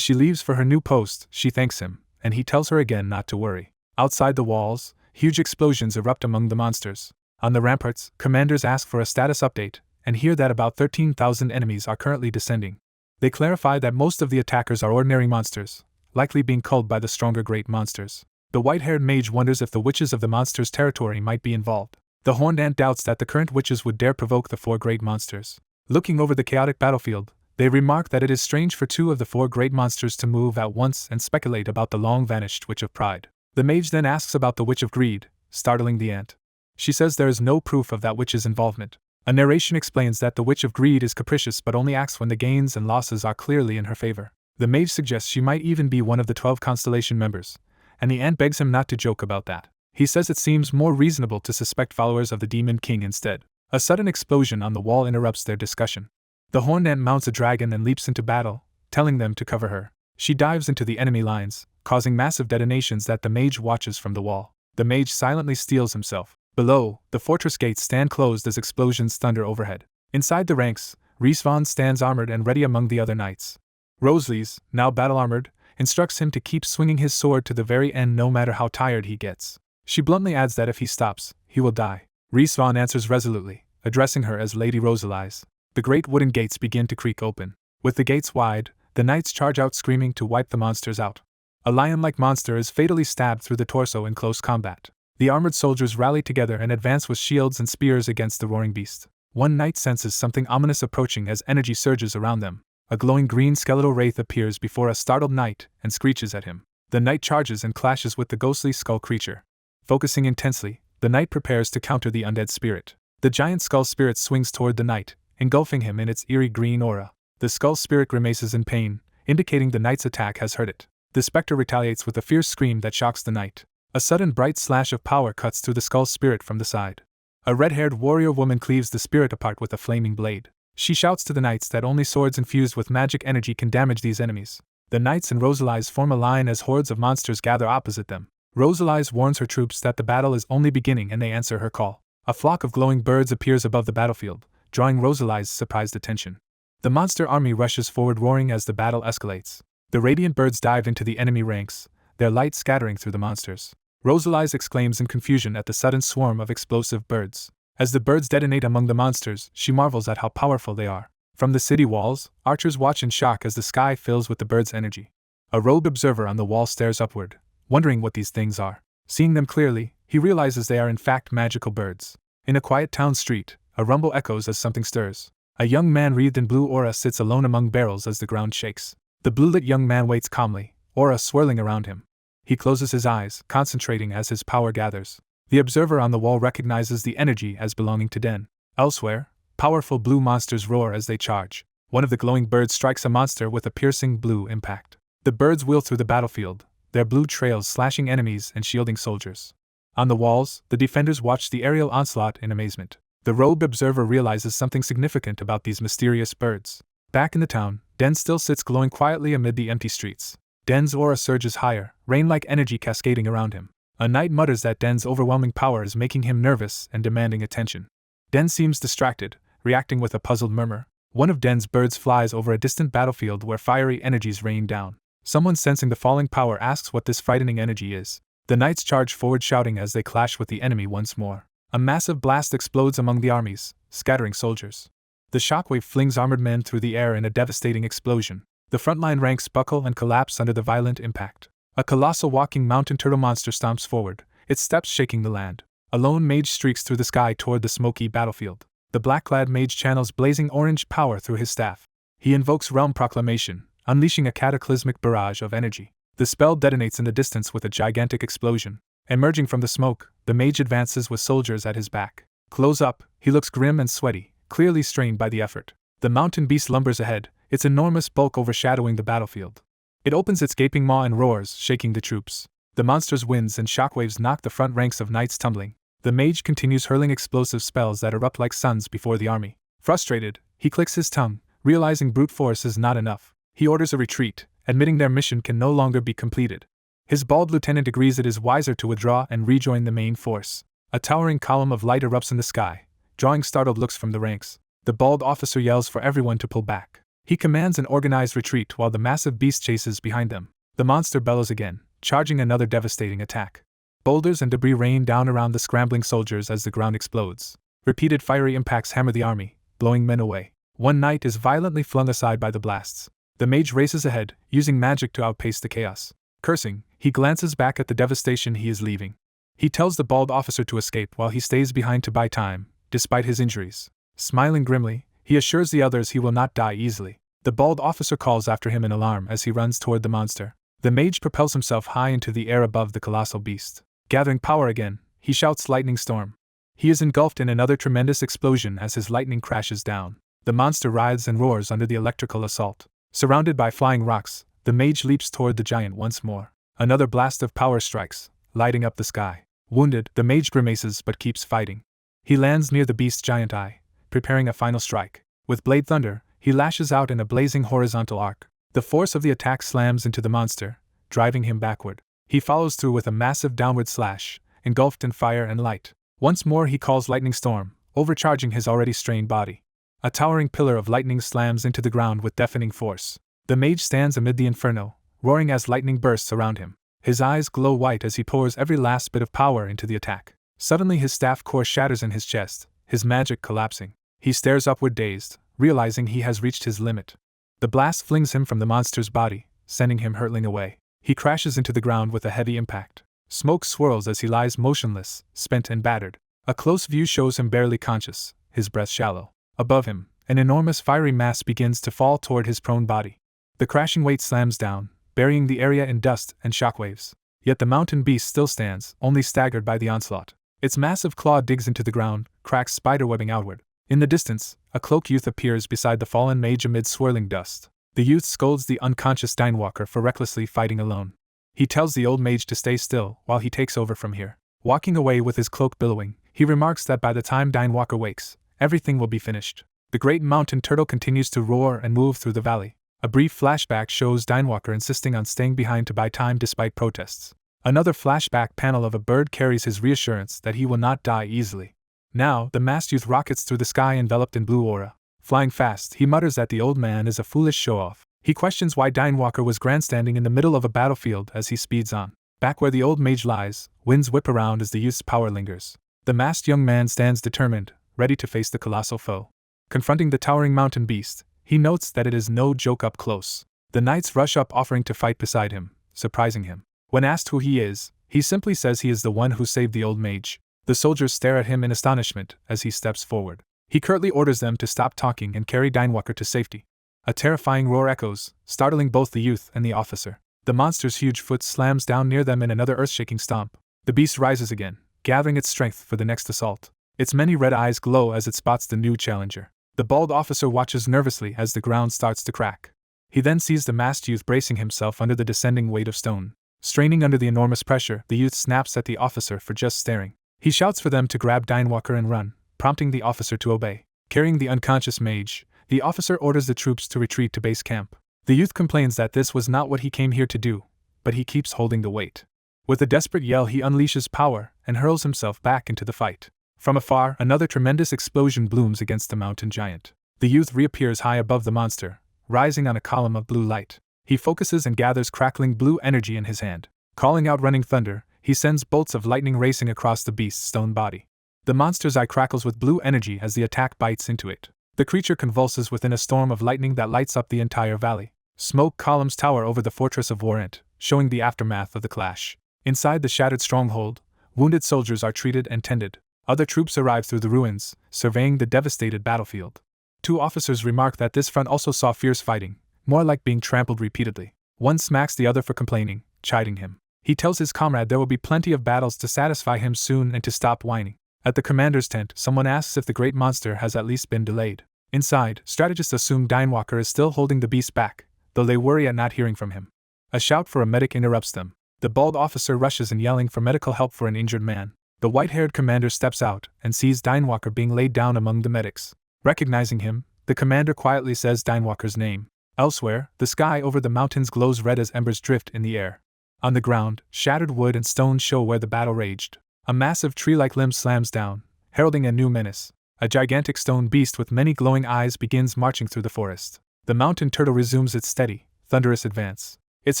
she leaves for her new post, she thanks him, and he tells her again not to worry. Outside the walls, huge explosions erupt among the monsters. On the ramparts, commanders ask for a status update, and hear that about 13,000 enemies are currently descending. They clarify that most of the attackers are ordinary monsters, likely being culled by the stronger great monsters. The white-haired mage wonders if the witches of the monsters' territory might be involved. The Horned Ant doubts that the current witches would dare provoke the four great monsters. Looking over the chaotic battlefield, They remark that it is strange for two of the four great monsters to move at once and speculate about the long-vanished Witch of Pride. The mage then asks about the Witch of Greed, startling the ant. She says there is no proof of that witch's involvement. A narration explains that the Witch of Greed is capricious but only acts when the gains and losses are clearly in her favor. The mage suggests she might even be one of the 12 constellation members, and the ant begs him not to joke about that. He says it seems more reasonable to suspect followers of the Demon King instead. A sudden explosion on the wall interrupts their discussion. The horned ant mounts a dragon and leaps into battle, telling them to cover her. She dives into the enemy lines, causing massive detonations that the mage watches from the wall. The mage silently steels himself. Below, the fortress gates stand closed as explosions thunder overhead. Inside the ranks, Reborn stands armored and ready among the other knights. Rosalies, now battle-armored, instructs him to keep swinging his sword to the very end no matter how tired he gets. She bluntly adds that if he stops, he will die. Reborn answers resolutely, addressing her as Lady Rosalies. The great wooden gates begin to creak open. With the gates wide, the knights charge out screaming to wipe the monsters out. A lion-like monster is fatally stabbed through the torso in close combat. The armored soldiers rally together and advance with shields and spears against the roaring beast. One knight senses something ominous approaching as energy surges around them. A glowing green skeletal wraith appears before a startled knight and screeches at him. The knight charges and clashes with the ghostly skull creature. Focusing intensely, the knight prepares to counter the undead spirit. The giant skull spirit swings toward the knight, engulfing him in its eerie green aura. The skull spirit grimaces in pain, indicating the knight's attack has hurt it. The specter retaliates with a fierce scream that shocks the knight. A sudden bright slash of power cuts through the skull spirit from the side. A red-haired warrior woman cleaves the spirit apart with a flaming blade. She shouts to the knights that only swords infused with magic energy can damage these enemies. The knights and Rosalies form a line as hordes of monsters gather opposite them. Rosalies warns her troops that the battle is only beginning and they answer her call. A flock of glowing birds appears above the battlefield, drawing Rosalies' surprised attention. The monster army rushes forward roaring as the battle escalates. The radiant birds dive into the enemy ranks, their light scattering through the monsters. Rosalies exclaims in confusion at the sudden swarm of explosive birds. As the birds detonate among the monsters, she marvels at how powerful they are. From the city walls, archers watch in shock as the sky fills with the birds' energy. A robed observer on the wall stares upward, wondering what these things are. Seeing them clearly, he realizes they are in fact magical birds. In a quiet town street, a rumble echoes as something stirs. A young man wreathed in blue aura sits alone among barrels as the ground shakes. The blue-lit young man waits calmly, aura swirling around him. He closes his eyes, concentrating as his power gathers. The observer on the wall recognizes the energy as belonging to Den. Elsewhere, powerful blue monsters roar as they charge. One of the glowing birds strikes a monster with a piercing blue impact. The birds wheel through the battlefield, their blue trails slashing enemies and shielding soldiers. On the walls, the defenders watch the aerial onslaught in amazement. The robed observer realizes something significant about these mysterious birds. Back in the town, Den still sits glowing quietly amid the empty streets. Den's aura surges higher, rain-like energy cascading around him. A knight mutters that Den's overwhelming power is making him nervous and demanding attention. Den seems distracted, reacting with a puzzled murmur. One of Den's birds flies over a distant battlefield where fiery energies rain down. Someone sensing the falling power asks what this frightening energy is. The knights charge forward shouting as they clash with the enemy once more. A massive blast explodes among the armies, scattering soldiers. The shockwave flings armored men through the air in a devastating explosion. The frontline ranks buckle and collapse under the violent impact. A colossal walking mountain turtle monster stomps forward, its steps shaking the land. A lone mage streaks through the sky toward the smoky battlefield. The black-clad mage channels blazing orange power through his staff. He invokes Realm Proclamation, unleashing a cataclysmic barrage of energy. The spell detonates in the distance with a gigantic explosion. Emerging from the smoke, the mage advances with soldiers at his back. Close up, he looks grim and sweaty, clearly strained by the effort. The mountain beast lumbers ahead, its enormous bulk overshadowing the battlefield. It opens its gaping maw and roars, shaking the troops. The monster's winds and shockwaves knock the front ranks of knights tumbling. The mage continues hurling explosive spells that erupt like suns before the army. Frustrated, he clicks his tongue, realizing brute force is not enough. He orders a retreat, admitting their mission can no longer be completed. His bald lieutenant agrees it is wiser to withdraw and rejoin the main force. A towering column of light erupts in the sky, drawing startled looks from the ranks. The bald officer yells for everyone to pull back. He commands an organized retreat while the massive beast chases behind them. The monster bellows again, charging another devastating attack. Boulders and debris rain down around the scrambling soldiers as the ground explodes. Repeated fiery impacts hammer the army, blowing men away. One knight is violently flung aside by the blasts. The mage races ahead, using magic to outpace the chaos. Cursing, he glances back at the devastation he is leaving. He tells the bald officer to escape while he stays behind to buy time, despite his injuries. Smiling grimly, he assures the others he will not die easily. The bald officer calls after him in alarm as he runs toward the monster. The mage propels himself high into the air above the colossal beast. Gathering power again, he shouts lightning storm. He is engulfed in another tremendous explosion as his lightning crashes down. The monster writhes and roars under the electrical assault. Surrounded by flying rocks, the mage leaps toward the giant once more. Another blast of power strikes, lighting up the sky. Wounded, the mage grimaces but keeps fighting. He lands near the beast's giant eye, preparing a final strike. With blade thunder, he lashes out in a blazing horizontal arc. The force of the attack slams into the monster, driving him backward. He follows through with a massive downward slash, engulfed in fire and light. Once more he calls lightning storm, overcharging his already strained body. A towering pillar of lightning slams into the ground with deafening force. The mage stands amid the inferno, roaring as lightning bursts around him. His eyes glow white as he pours every last bit of power into the attack. Suddenly his staff core shatters in his chest, his magic collapsing. He stares upward dazed, realizing he has reached his limit. The blast flings him from the monster's body, sending him hurtling away. He crashes into the ground with a heavy impact. Smoke swirls as he lies motionless, spent and battered. A close view shows him barely conscious, his breath shallow. Above him, an enormous fiery mass begins to fall toward his prone body. The crashing weight slams down, burying the area in dust and shockwaves. Yet the mountain beast still stands, only staggered by the onslaught. Its massive claw digs into the ground, cracks spiderwebbing outward. In the distance, a cloaked youth appears beside the fallen mage amid swirling dust. The youth scolds the unconscious Dinewalker for recklessly fighting alone. He tells the old mage to stay still while he takes over from here. Walking away with his cloak billowing, he remarks that by the time Dinewalker wakes, everything will be finished. The great mountain turtle continues to roar and move through the valley. A brief flashback shows Dinewalker insisting on staying behind to buy time despite protests. Another flashback panel of a bird carries his reassurance that he will not die easily. Now, the masked youth rockets through the sky enveloped in blue aura. Flying fast, he mutters that the old man is a foolish show-off. He questions why Dinewalker was grandstanding in the middle of a battlefield as he speeds on. Back where the old mage lies, winds whip around as the youth's power lingers. The masked young man stands determined, ready to face the colossal foe. Confronting the towering mountain beast, he notes that it is no joke up close. The knights rush up offering to fight beside him, surprising him. When asked who he is, he simply says he is the one who saved the old mage. The soldiers stare at him in astonishment as he steps forward. He curtly orders them to stop talking and carry Dinewalker to safety. A terrifying roar echoes, startling both the youth and the officer. The monster's huge foot slams down near them in another earth-shaking stomp. The beast rises again, gathering its strength for the next assault. Its many red eyes glow as it spots the new challenger. The bald officer watches nervously as the ground starts to crack. He then sees the masked youth bracing himself under the descending weight of stone. Straining under the enormous pressure, the youth snaps at the officer for just staring. He shouts for them to grab Dinewalker and run, prompting the officer to obey. Carrying the unconscious mage, the officer orders the troops to retreat to base camp. The youth complains that this was not what he came here to do, but he keeps holding the weight. With a desperate yell, he unleashes power and hurls himself back into the fight. From afar, another tremendous explosion blooms against the mountain giant. The youth reappears high above the monster, rising on a column of blue light. He focuses and gathers crackling blue energy in his hand. Calling out running thunder, he sends bolts of lightning racing across the beast's stone body. The monster's eye crackles with blue energy as the attack bites into it. The creature convulses within a storm of lightning that lights up the entire valley. Smoke columns tower over the fortress of Warrant, showing the aftermath of the clash. Inside the shattered stronghold, wounded soldiers are treated and tended. Other troops arrive through the ruins, surveying the devastated battlefield. Two officers remark that this front also saw fierce fighting, more like being trampled repeatedly. One smacks the other for complaining, chiding him. He tells his comrade there will be plenty of battles to satisfy him soon and to stop whining. At the commander's tent, someone asks if the great monster has at least been delayed. Inside, strategists assume Dinewalker is still holding the beast back, though they worry at not hearing from him. A shout for a medic interrupts them. The bald officer rushes in yelling for medical help for an injured man. The white-haired commander steps out and sees Dinewalker being laid down among the medics. Recognizing him, the commander quietly says Dinewalker's name. Elsewhere, the sky over the mountains glows red as embers drift in the air. On the ground, shattered wood and stone show where the battle raged. A massive tree-like limb slams down, heralding a new menace. A gigantic stone beast with many glowing eyes begins marching through the forest. The mountain turtle resumes its steady, thunderous advance. Its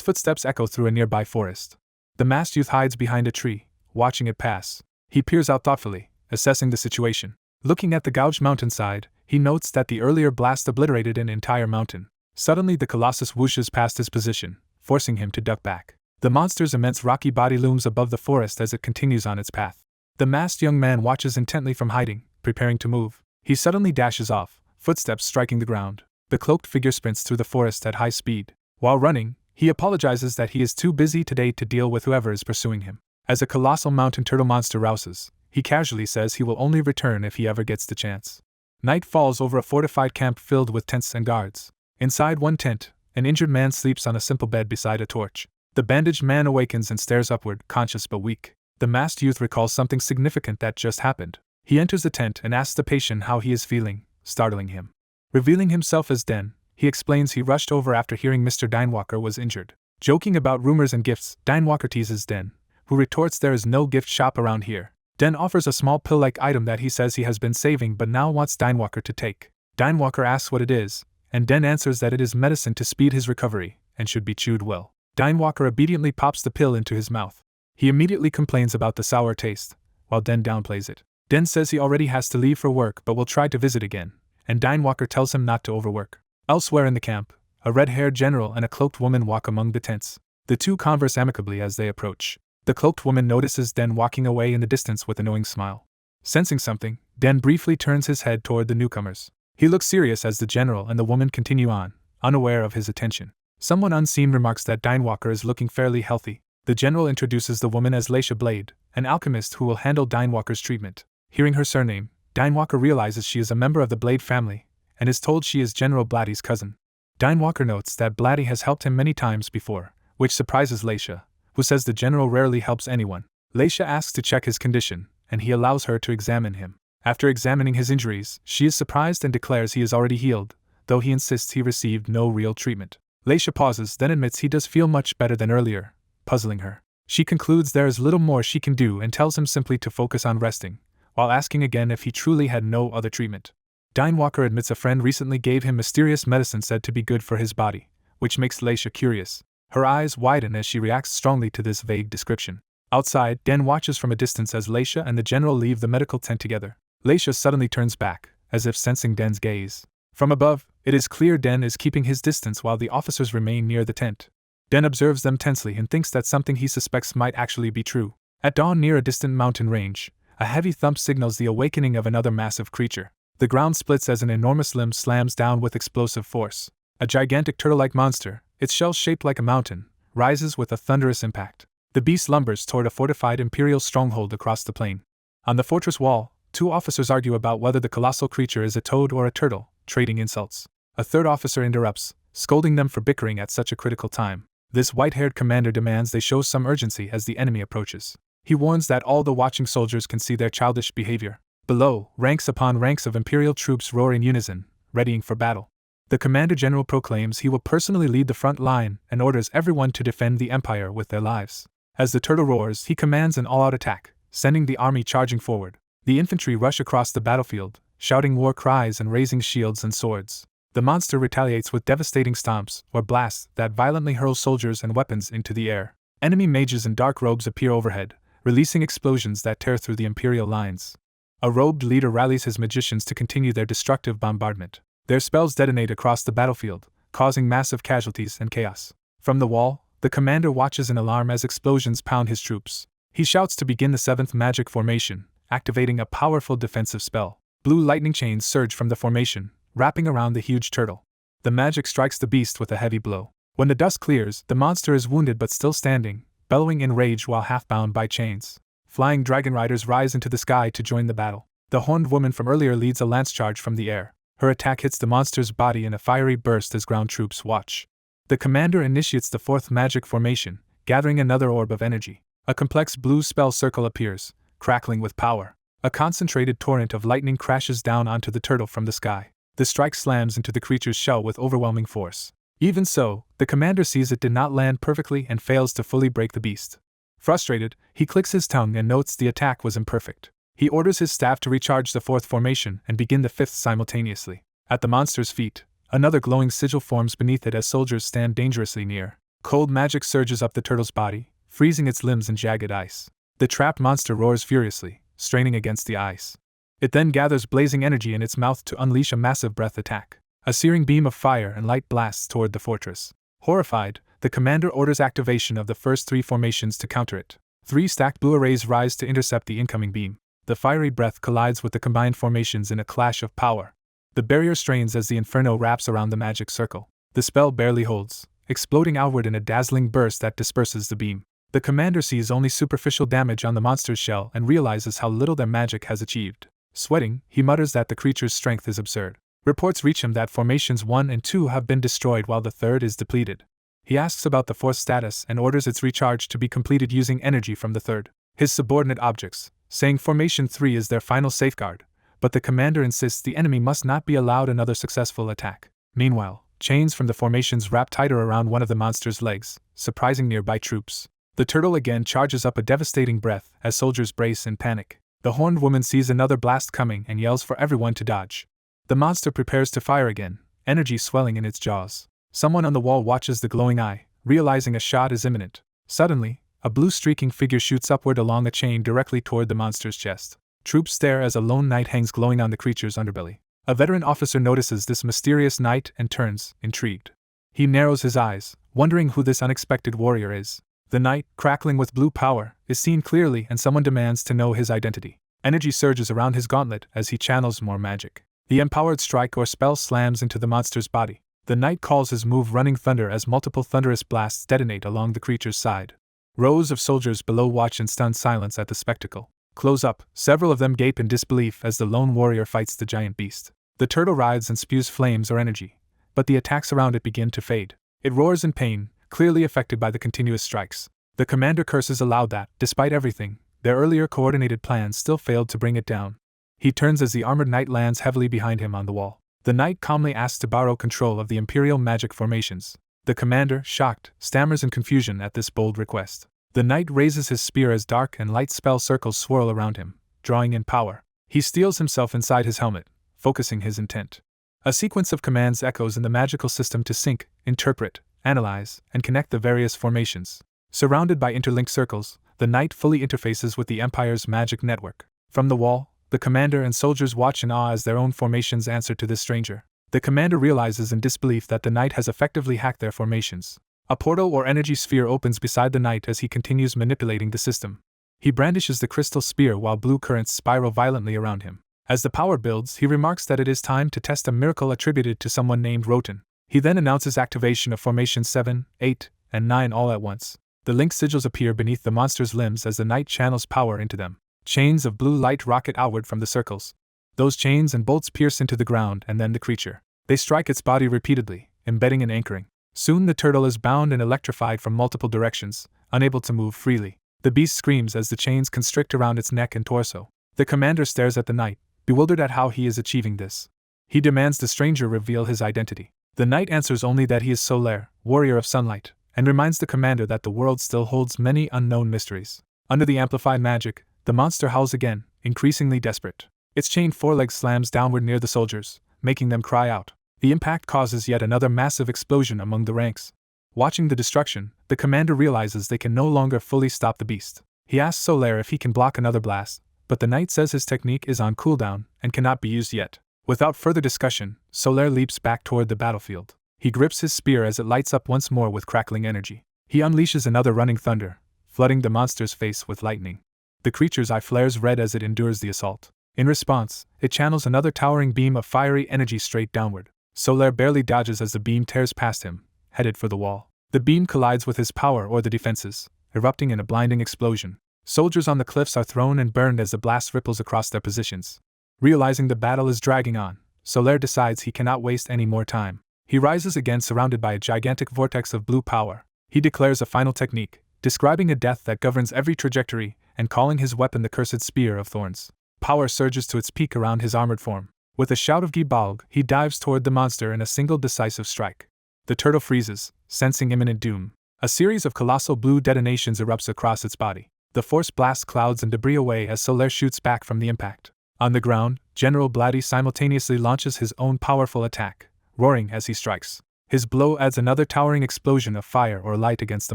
footsteps echo through a nearby forest. The masked youth hides behind a tree, watching it pass. He peers out thoughtfully, assessing the situation. Looking at the gouged mountainside, he notes that the earlier blast obliterated an entire mountain. Suddenly the colossus whooshes past his position, forcing him to duck back. The monster's immense rocky body looms above the forest as it continues on its path. The masked young man watches intently from hiding, preparing to move. He suddenly dashes off, footsteps striking the ground. The cloaked figure sprints through the forest at high speed. While running, he apologizes that he is too busy today to deal with whoever is pursuing him. As a colossal mountain turtle monster rouses, he casually says he will only return if he ever gets the chance. Night falls over a fortified camp filled with tents and guards. Inside one tent, an injured man sleeps on a simple bed beside a torch. The bandaged man awakens and stares upward, conscious but weak. The masked youth recalls something significant that just happened. He enters the tent and asks the patient how he is feeling, startling him. Revealing himself as Den, he explains he rushed over after hearing Mr. Dinewalker was injured. Joking about rumors and gifts, Dinewalker teases Den, who retorts there is no gift shop around here. Den offers a small pill-like item that he says he has been saving but now wants Dinewalker to take. Dinewalker asks what it is, and Den answers that it is medicine to speed his recovery, and should be chewed well. Dinewalker obediently pops the pill into his mouth. He immediately complains about the sour taste, while Den downplays it. Den says he already has to leave for work but will try to visit again, and Dinewalker tells him not to overwork. Elsewhere in the camp, a red-haired general and a cloaked woman walk among the tents. The two converse amicably as they approach. The cloaked woman notices Den walking away in the distance with a knowing smile. Sensing something, Den briefly turns his head toward the newcomers. He looks serious as the general and the woman continue on, unaware of his attention. Someone unseen remarks that Dinewalker is looking fairly healthy. The general introduces the woman as Leisha Blade, an alchemist who will handle Dinewalker's treatment. Hearing her surname, Dinewalker realizes she is a member of the Blade family, and is told she is General Blatty's cousin. Dinewalker notes that Blatty has helped him many times before, which surprises Leisha, who says the general rarely helps anyone. Leisha asks to check his condition, and he allows her to examine him. After examining his injuries, she is surprised and declares he is already healed, though he insists he received no real treatment. Leisha pauses, then admits he does feel much better than earlier, puzzling her. She concludes there is little more she can do and tells him simply to focus on resting, while asking again if he truly had no other treatment. Dinewalker admits a friend recently gave him mysterious medicine said to be good for his body, which makes Leisha curious. Her eyes widen as she reacts strongly to this vague description. Outside, Den watches from a distance as Leisha and the general leave the medical tent together. Leisha suddenly turns back, as if sensing Den's gaze. From above, it is clear Den is keeping his distance while the officers remain near the tent. Den observes them tensely and thinks that something he suspects might actually be true. At dawn near a distant mountain range, a heavy thump signals the awakening of another massive creature. The ground splits as an enormous limb slams down with explosive force. A gigantic turtle-like monster, its shell shaped like a mountain, rises with a thunderous impact. The beast lumbers toward a fortified imperial stronghold across the plain. On the fortress wall, two officers argue about whether the colossal creature is a toad or a turtle, trading insults. A third officer interrupts, scolding them for bickering at such a critical time. This white-haired commander demands they show some urgency as the enemy approaches. He warns that all the watching soldiers can see their childish behavior. Below, ranks upon ranks of imperial troops roar in unison, readying for battle. The commander-general proclaims he will personally lead the front line and orders everyone to defend the empire with their lives. As the turtle roars, he commands an all-out attack, sending the army charging forward. The infantry rush across the battlefield, shouting war cries and raising shields and swords. The monster retaliates with devastating stomps or blasts that violently hurl soldiers and weapons into the air. Enemy mages in dark robes appear overhead, releasing explosions that tear through the imperial lines. A robed leader rallies his magicians to continue their destructive bombardment. Their spells detonate across the battlefield, causing massive casualties and chaos. From the wall, the commander watches in alarm as explosions pound his troops. He shouts to begin the 7th magic formation, activating a powerful defensive spell. Blue lightning chains surge from the formation, wrapping around the huge turtle. The magic strikes the beast with a heavy blow. When the dust clears, the monster is wounded but still standing, bellowing in rage while half bound by chains. Flying dragon riders rise into the sky to join the battle. The horned woman from earlier leads a lance charge from the air. Her attack hits the monster's body in a fiery burst as ground troops watch. The commander initiates the 4th magic formation, gathering another orb of energy. A complex blue spell circle appears, crackling with power. A concentrated torrent of lightning crashes down onto the turtle from the sky. The strike slams into the creature's shell with overwhelming force. Even so, the commander sees it did not land perfectly and fails to fully break the beast. Frustrated, he clicks his tongue and notes the attack was imperfect. He orders his staff to recharge the 4th formation and begin the 5th simultaneously. At the monster's feet, another glowing sigil forms beneath it as soldiers stand dangerously near. Cold magic surges up the turtle's body, freezing its limbs in jagged ice. The trapped monster roars furiously, straining against the ice. It then gathers blazing energy in its mouth to unleash a massive breath attack. A searing beam of fire and light blasts toward the fortress. Horrified, the commander orders activation of the first 3 formations to counter it. 3 stacked blue arrays rise to intercept the incoming beam. The fiery breath collides with the combined formations in a clash of power. The barrier strains as the inferno wraps around the magic circle. The spell barely holds, exploding outward in a dazzling burst that disperses the beam. The commander sees only superficial damage on the monster's shell and realizes how little their magic has achieved. Sweating, he mutters that the creature's strength is absurd. Reports reach him that formations 1 and 2 have been destroyed while the third is depleted. He asks about the fourth status and orders its recharge to be completed using energy from the third. His subordinate objects, saying Formation 3 is their final safeguard, but the commander insists the enemy must not be allowed another successful attack. Meanwhile, chains from the formations wrap tighter around one of the monster's legs, surprising nearby troops. The turtle again charges up a devastating breath as soldiers brace in panic. The horned woman sees another blast coming and yells for everyone to dodge. The monster prepares to fire again, energy swelling in its jaws. Someone on the wall watches the glowing eye, realizing a shot is imminent. Suddenly, a blue streaking figure shoots upward along a chain directly toward the monster's chest. Troops stare as a lone knight hangs glowing on the creature's underbelly. A veteran officer notices this mysterious knight and turns, intrigued. He narrows his eyes, wondering who this unexpected warrior is. The knight, crackling with blue power, is seen clearly and someone demands to know his identity. Energy surges around his gauntlet as he channels more magic. The empowered strike or spell slams into the monster's body. The knight calls his move Running Thunder as multiple thunderous blasts detonate along the creature's side. Rows of soldiers below watch in stunned silence at the spectacle. Close up, several of them gape in disbelief as the lone warrior fights the giant beast. The turtle writhes and spews flames or energy, but the attacks around it begin to fade. It roars in pain, clearly affected by the continuous strikes. The commander curses aloud that, despite everything, their earlier coordinated plans still failed to bring it down. He turns as the armored knight lands heavily behind him on the wall. The knight calmly asks to borrow control of the Imperial magic formations. The commander, shocked, stammers in confusion at this bold request. The knight raises his spear as dark and light spell circles swirl around him, drawing in power. He steels himself inside his helmet, focusing his intent. A sequence of commands echoes in the magical system to sync, interpret, analyze, and connect the various formations. Surrounded by interlinked circles, the knight fully interfaces with the Empire's magic network. From the wall, the commander and soldiers watch in awe as their own formations answer to this stranger. The commander realizes in disbelief that the knight has effectively hacked their formations. A portal or energy sphere opens beside the knight as he continues manipulating the system. He brandishes the crystal spear while blue currents spiral violently around him. As the power builds, he remarks that it is time to test a miracle attributed to someone named Roten. He then announces activation of Formation 7, 8, and 9 all at once. The link sigils appear beneath the monster's limbs as the knight channels power into them. Chains of blue light rocket outward from the circles. Those chains and bolts pierce into the ground and then the creature. They strike its body repeatedly, embedding and anchoring. Soon the turtle is bound and electrified from multiple directions, unable to move freely. The beast screams as the chains constrict around its neck and torso. The commander stares at the knight, bewildered at how he is achieving this. He demands the stranger reveal his identity. The knight answers only that he is Solaire, warrior of sunlight, and reminds the commander that the world still holds many unknown mysteries. Under the amplified magic, the monster howls again, increasingly desperate. Its chained forelegs slams downward near the soldiers, making them cry out. The impact causes yet another massive explosion among the ranks. Watching the destruction, the commander realizes they can no longer fully stop the beast. He asks Solaire if he can block another blast, but the knight says his technique is on cooldown and cannot be used yet. Without further discussion, Solaire leaps back toward the battlefield. He grips his spear as it lights up once more with crackling energy. He unleashes another running thunder, flooding the monster's face with lightning. The creature's eye flares red as it endures the assault. In response, it channels another towering beam of fiery energy straight downward. Solaire barely dodges as the beam tears past him, headed for the wall. The beam collides with his power or the defenses, erupting in a blinding explosion. Soldiers on the cliffs are thrown and burned as the blast ripples across their positions. Realizing the battle is dragging on, Solaire decides he cannot waste any more time. He rises again surrounded by a gigantic vortex of blue power. He declares a final technique, describing a death that governs every trajectory, and calling his weapon the Cursed Spear of Thorns. Power surges to its peak around his armored form. With a shout of Gibalg, he dives toward the monster in a single decisive strike. The turtle freezes, sensing imminent doom. A series of colossal blue detonations erupts across its body. The force blasts clouds and debris away as Solaire shoots back from the impact. On the ground, General Blatty simultaneously launches his own powerful attack, roaring as he strikes. His blow adds another towering explosion of fire or light against the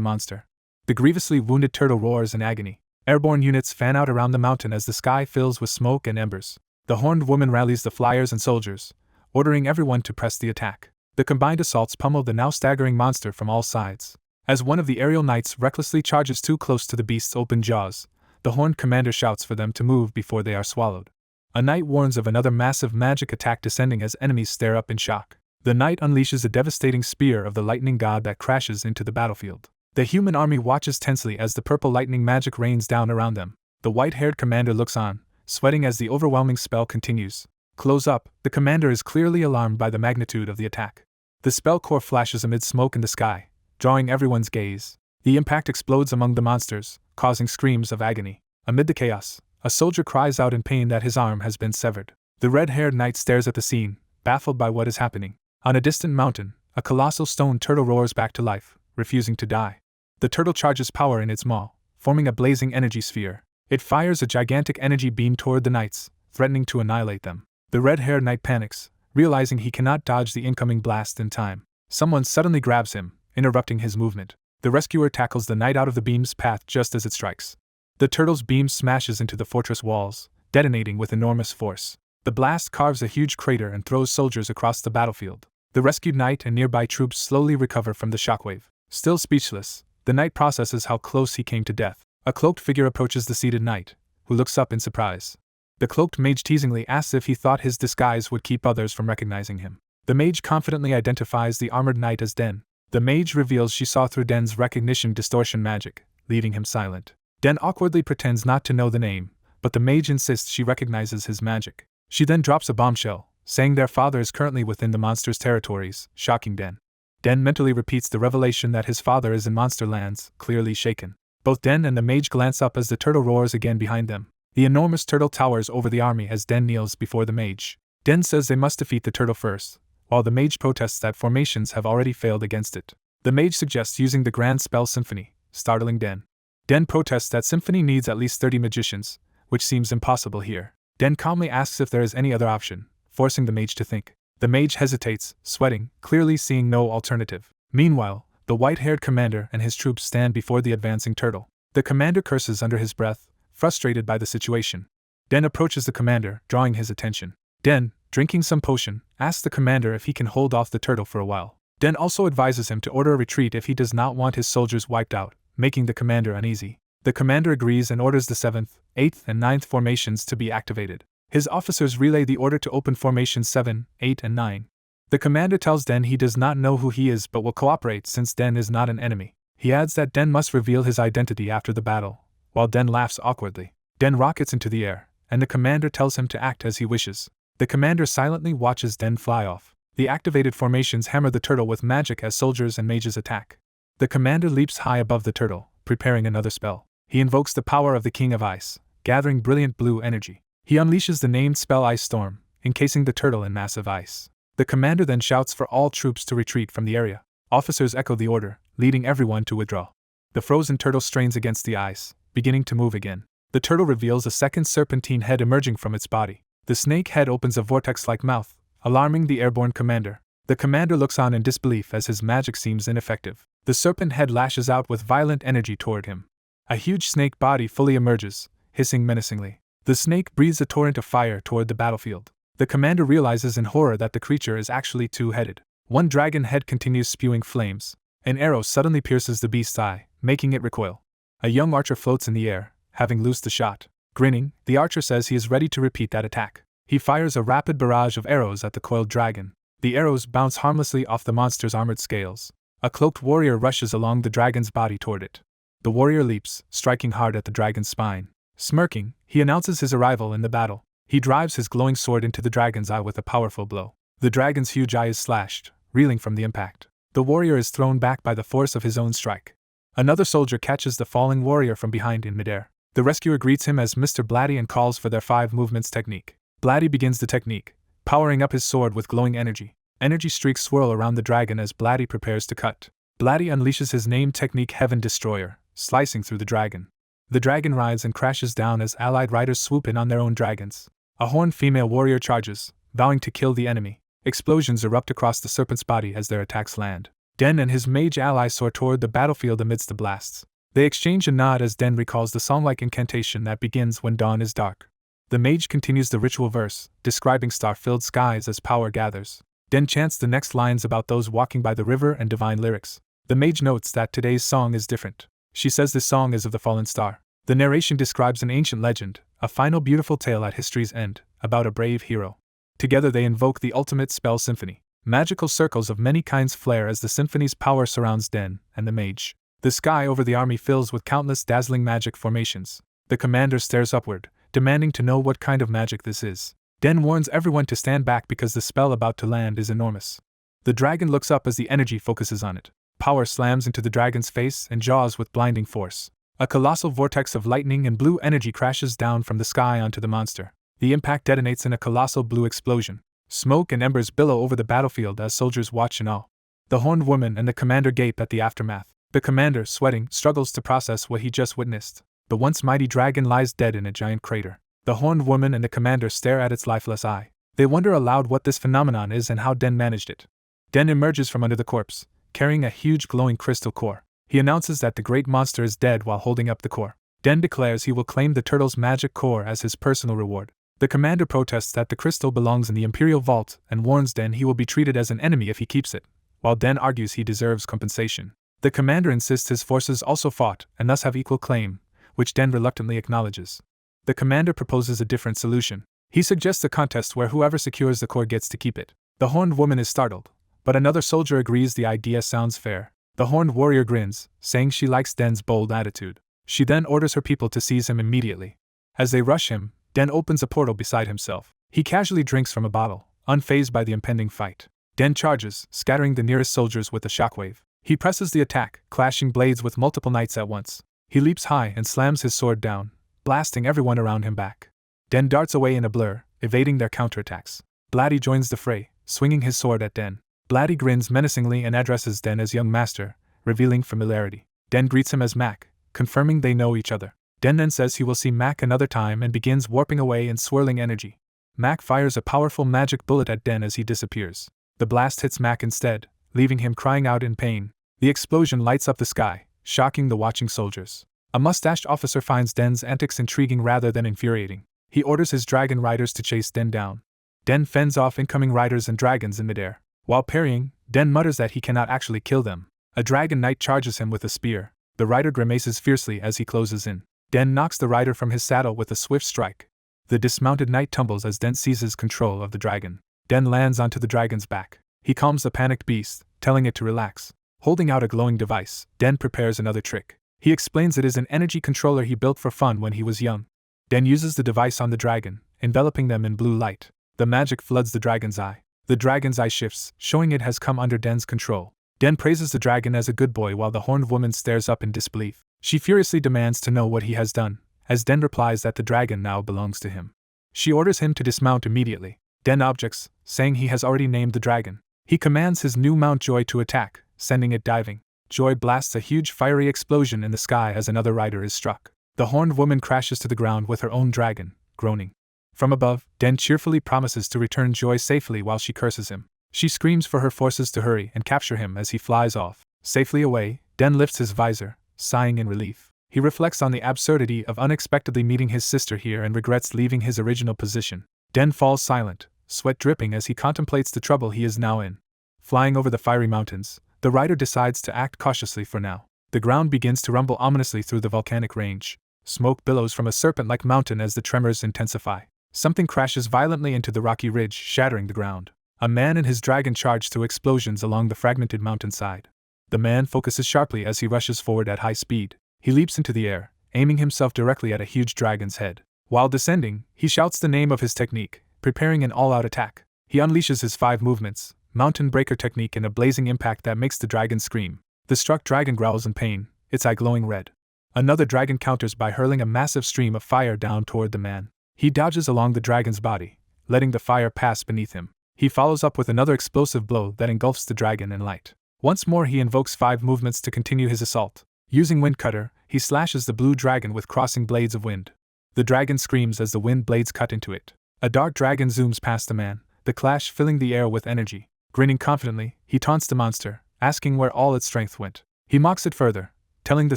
monster. The grievously wounded turtle roars in agony. Airborne units fan out around the mountain as the sky fills with smoke and embers. The horned woman rallies the flyers and soldiers, ordering everyone to press the attack. The combined assaults pummel the now staggering monster from all sides. As one of the aerial knights recklessly charges too close to the beast's open jaws, the horned commander shouts for them to move before they are swallowed. A knight warns of another massive magic attack descending as enemies stare up in shock. The knight unleashes a devastating spear of the lightning god that crashes into the battlefield. The human army watches tensely as the purple lightning magic rains down around them. The white-haired commander looks on, sweating as the overwhelming spell continues. Close up, the commander is clearly alarmed by the magnitude of the attack. The spell core flashes amid smoke in the sky, drawing everyone's gaze. The impact explodes among the monsters, causing screams of agony. Amid the chaos, a soldier cries out in pain that his arm has been severed. The red-haired knight stares at the scene, baffled by what is happening. On a distant mountain, a colossal stone turtle roars back to life, refusing to die. The turtle charges power in its maw, forming a blazing energy sphere. It fires a gigantic energy beam toward the knights, threatening to annihilate them. The red-haired knight panics, realizing he cannot dodge the incoming blast in time. Someone suddenly grabs him, interrupting his movement. The rescuer tackles the knight out of the beam's path just as it strikes. The turtle's beam smashes into the fortress walls, detonating with enormous force. The blast carves a huge crater and throws soldiers across the battlefield. The rescued knight and nearby troops slowly recover from the shockwave. Still speechless, the knight processes how close he came to death. A cloaked figure approaches the seated knight, who looks up in surprise. The cloaked mage teasingly asks if he thought his disguise would keep others from recognizing him. The mage confidently identifies the armored knight as Den. The mage reveals she saw through Den's recognition distortion magic, leaving him silent. Den awkwardly pretends not to know the name, but the mage insists she recognizes his magic. She then drops a bombshell, saying their father is currently within the monster's territories, shocking Den. Den mentally repeats the revelation that his father is in monster lands, clearly shaken. Both Den and the mage glance up as the turtle roars again behind them. The enormous turtle towers over the army as Den kneels before the mage. Den says they must defeat the turtle first, while the mage protests that formations have already failed against it. The mage suggests using the grand spell Symphony, startling Den. Den protests that Symphony needs at least 30 magicians, which seems impossible here. Den calmly asks if there is any other option, forcing the mage to think. The mage hesitates, sweating, clearly seeing no alternative. Meanwhile, the white-haired commander and his troops stand before the advancing turtle. The commander curses under his breath, frustrated by the situation. Den approaches the commander, drawing his attention. Den, drinking some potion, asks the commander if he can hold off the turtle for a while. Den also advises him to order a retreat if he does not want his soldiers wiped out, making the commander uneasy. The commander agrees and orders the 7th, 8th, and 9th formations to be activated. His officers relay the order to open formations 7, 8, and 9. The commander tells Den he does not know who he is but will cooperate since Den is not an enemy. He adds that Den must reveal his identity after the battle, while Den laughs awkwardly. Den rockets into the air, and the commander tells him to act as he wishes. The commander silently watches Den fly off. The activated formations hammer the turtle with magic as soldiers and mages attack. The commander leaps high above the turtle, preparing another spell. He invokes the power of the King of Ice, gathering brilliant blue energy. He unleashes the named spell Ice Storm, encasing the turtle in massive ice. The commander then shouts for all troops to retreat from the area. Officers echo the order, leading everyone to withdraw. The frozen turtle strains against the ice, beginning to move again. The turtle reveals a second serpentine head emerging from its body. The snake head opens a vortex-like mouth, alarming the airborne commander. The commander looks on in disbelief as his magic seems ineffective. The serpent head lashes out with violent energy toward him. A huge snake body fully emerges, hissing menacingly. The snake breathes a torrent of fire toward the battlefield. The commander realizes in horror that the creature is actually two-headed. One dragon head continues spewing flames. An arrow suddenly pierces the beast's eye, making it recoil. A young archer floats in the air, having loosed the shot. Grinning, the archer says he is ready to repeat that attack. He fires a rapid barrage of arrows at the coiled dragon. The arrows bounce harmlessly off the monster's armored scales. A cloaked warrior rushes along the dragon's body toward it. The warrior leaps, striking hard at the dragon's spine. Smirking, he announces his arrival in the battle. He drives his glowing sword into the dragon's eye with a powerful blow. The dragon's huge eye is slashed, reeling from the impact. The warrior is thrown back by the force of his own strike. Another soldier catches the falling warrior from behind in midair. The rescuer greets him as Mr. Blatty and calls for their 5 movements technique. Blatty begins the technique, powering up his sword with glowing energy. Energy streaks swirl around the dragon as Blatty prepares to cut. Blatty unleashes his named technique Heaven Destroyer, slicing through the dragon. The dragon writhes and crashes down as allied riders swoop in on their own dragons. A horned female warrior charges, vowing to kill the enemy. Explosions erupt across the serpent's body as their attacks land. Den and his mage ally soar toward the battlefield amidst the blasts. They exchange a nod as Den recalls the song-like incantation that begins when dawn is dark. The mage continues the ritual verse, describing star-filled skies as power gathers. Den chants the next lines about those walking by the river and divine lyrics. The mage notes that today's song is different. She says this song is of the fallen star. The narration describes an ancient legend, a final beautiful tale at history's end, about a brave hero. Together they invoke the ultimate spell symphony. Magical circles of many kinds flare as the symphony's power surrounds Den and the mage. The sky over the army fills with countless dazzling magic formations. The commander stares upward, demanding to know what kind of magic this is. Den warns everyone to stand back because the spell about to land is enormous. The dragon looks up as the energy focuses on it. Power slams into the dragon's face and jaws with blinding force. A colossal vortex of lightning and blue energy crashes down from the sky onto the monster. The impact detonates in a colossal blue explosion. Smoke and embers billow over the battlefield as soldiers watch in awe. The horned woman and the commander gape at the aftermath. The commander, sweating, struggles to process what he just witnessed. The once mighty dragon lies dead in a giant crater. The horned woman and the commander stare at its lifeless eye. They wonder aloud what this phenomenon is and how Den managed it. Den emerges from under the corpse, carrying a huge glowing crystal core. He announces that the great monster is dead while holding up the core. Den declares he will claim the turtle's magic core as his personal reward. The commander protests that the crystal belongs in the Imperial Vault and warns Den he will be treated as an enemy if he keeps it, while Den argues he deserves compensation. The commander insists his forces also fought and thus have equal claim, which Den reluctantly acknowledges. The commander proposes a different solution. He suggests a contest where whoever secures the core gets to keep it. The horned woman is startled, but another soldier agrees the idea sounds fair. The horned warrior grins, saying she likes Den's bold attitude. She then orders her people to seize him immediately. As they rush him, Den opens a portal beside himself. He casually drinks from a bottle, unfazed by the impending fight. Den charges, scattering the nearest soldiers with a shockwave. He presses the attack, clashing blades with multiple knights at once. He leaps high and slams his sword down, blasting everyone around him back. Den darts away in a blur, evading their counterattacks. Blatty joins the fray, swinging his sword at Den. Blatty grins menacingly and addresses Den as young master, revealing familiarity. Den greets him as Mac, confirming they know each other. Den then says he will see Mac another time and begins warping away in swirling energy. Mac fires a powerful magic bullet at Den as he disappears. The blast hits Mac instead, leaving him crying out in pain. The explosion lights up the sky, shocking the watching soldiers. A mustached officer finds Den's antics intriguing rather than infuriating. He orders his dragon riders to chase Den down. Den fends off incoming riders and dragons in midair. While parrying, Den mutters that he cannot actually kill them. A dragon knight charges him with a spear. The rider grimaces fiercely as he closes in. Den knocks the rider from his saddle with a swift strike. The dismounted knight tumbles as Den seizes control of the dragon. Den lands onto the dragon's back. He calms the panicked beast, telling it to relax. Holding out a glowing device, Den prepares another trick. He explains it is an energy controller he built for fun when he was young. Den uses the device on the dragon, enveloping them in blue light. The magic floods the dragon's eye. The dragon's eye shifts, showing it has come under Den's control. Den praises the dragon as a good boy while the horned woman stares up in disbelief. She furiously demands to know what he has done, as Den replies that the dragon now belongs to him. She orders him to dismount immediately. Den objects, saying he has already named the dragon. He commands his new mount Joy to attack, sending it diving. Joy blasts a huge fiery explosion in the sky as another rider is struck. The horned woman crashes to the ground with her own dragon, groaning. From above, Den cheerfully promises to return Joy safely while she curses him. She screams for her forces to hurry and capture him as he flies off. Safely away, Den lifts his visor, sighing in relief. He reflects on the absurdity of unexpectedly meeting his sister here and regrets leaving his original position. Den falls silent, sweat dripping as he contemplates the trouble he is now in. Flying over the fiery mountains, the rider decides to act cautiously for now. The ground begins to rumble ominously through the volcanic range. Smoke billows from a serpent-like mountain as the tremors intensify. Something crashes violently into the rocky ridge, shattering the ground. A man and his dragon charge through explosions along the fragmented mountainside. The man focuses sharply as he rushes forward at high speed. He leaps into the air, aiming himself directly at a huge dragon's head. While descending, he shouts the name of his technique, preparing an all-out attack. He unleashes his 5 movements, mountain breaker technique in a blazing impact that makes the dragon scream. The struck dragon growls in pain, its eye glowing red. Another dragon counters by hurling a massive stream of fire down toward the man. He dodges along the dragon's body, letting the fire pass beneath him. He follows up with another explosive blow that engulfs the dragon in light. Once more he invokes 5 movements to continue his assault. Using Wind Cutter, he slashes the blue dragon with crossing blades of wind. The dragon screams as the wind blades cut into it. A dark dragon zooms past the man, the clash filling the air with energy. Grinning confidently, he taunts the monster, asking where all its strength went. He mocks it further, telling the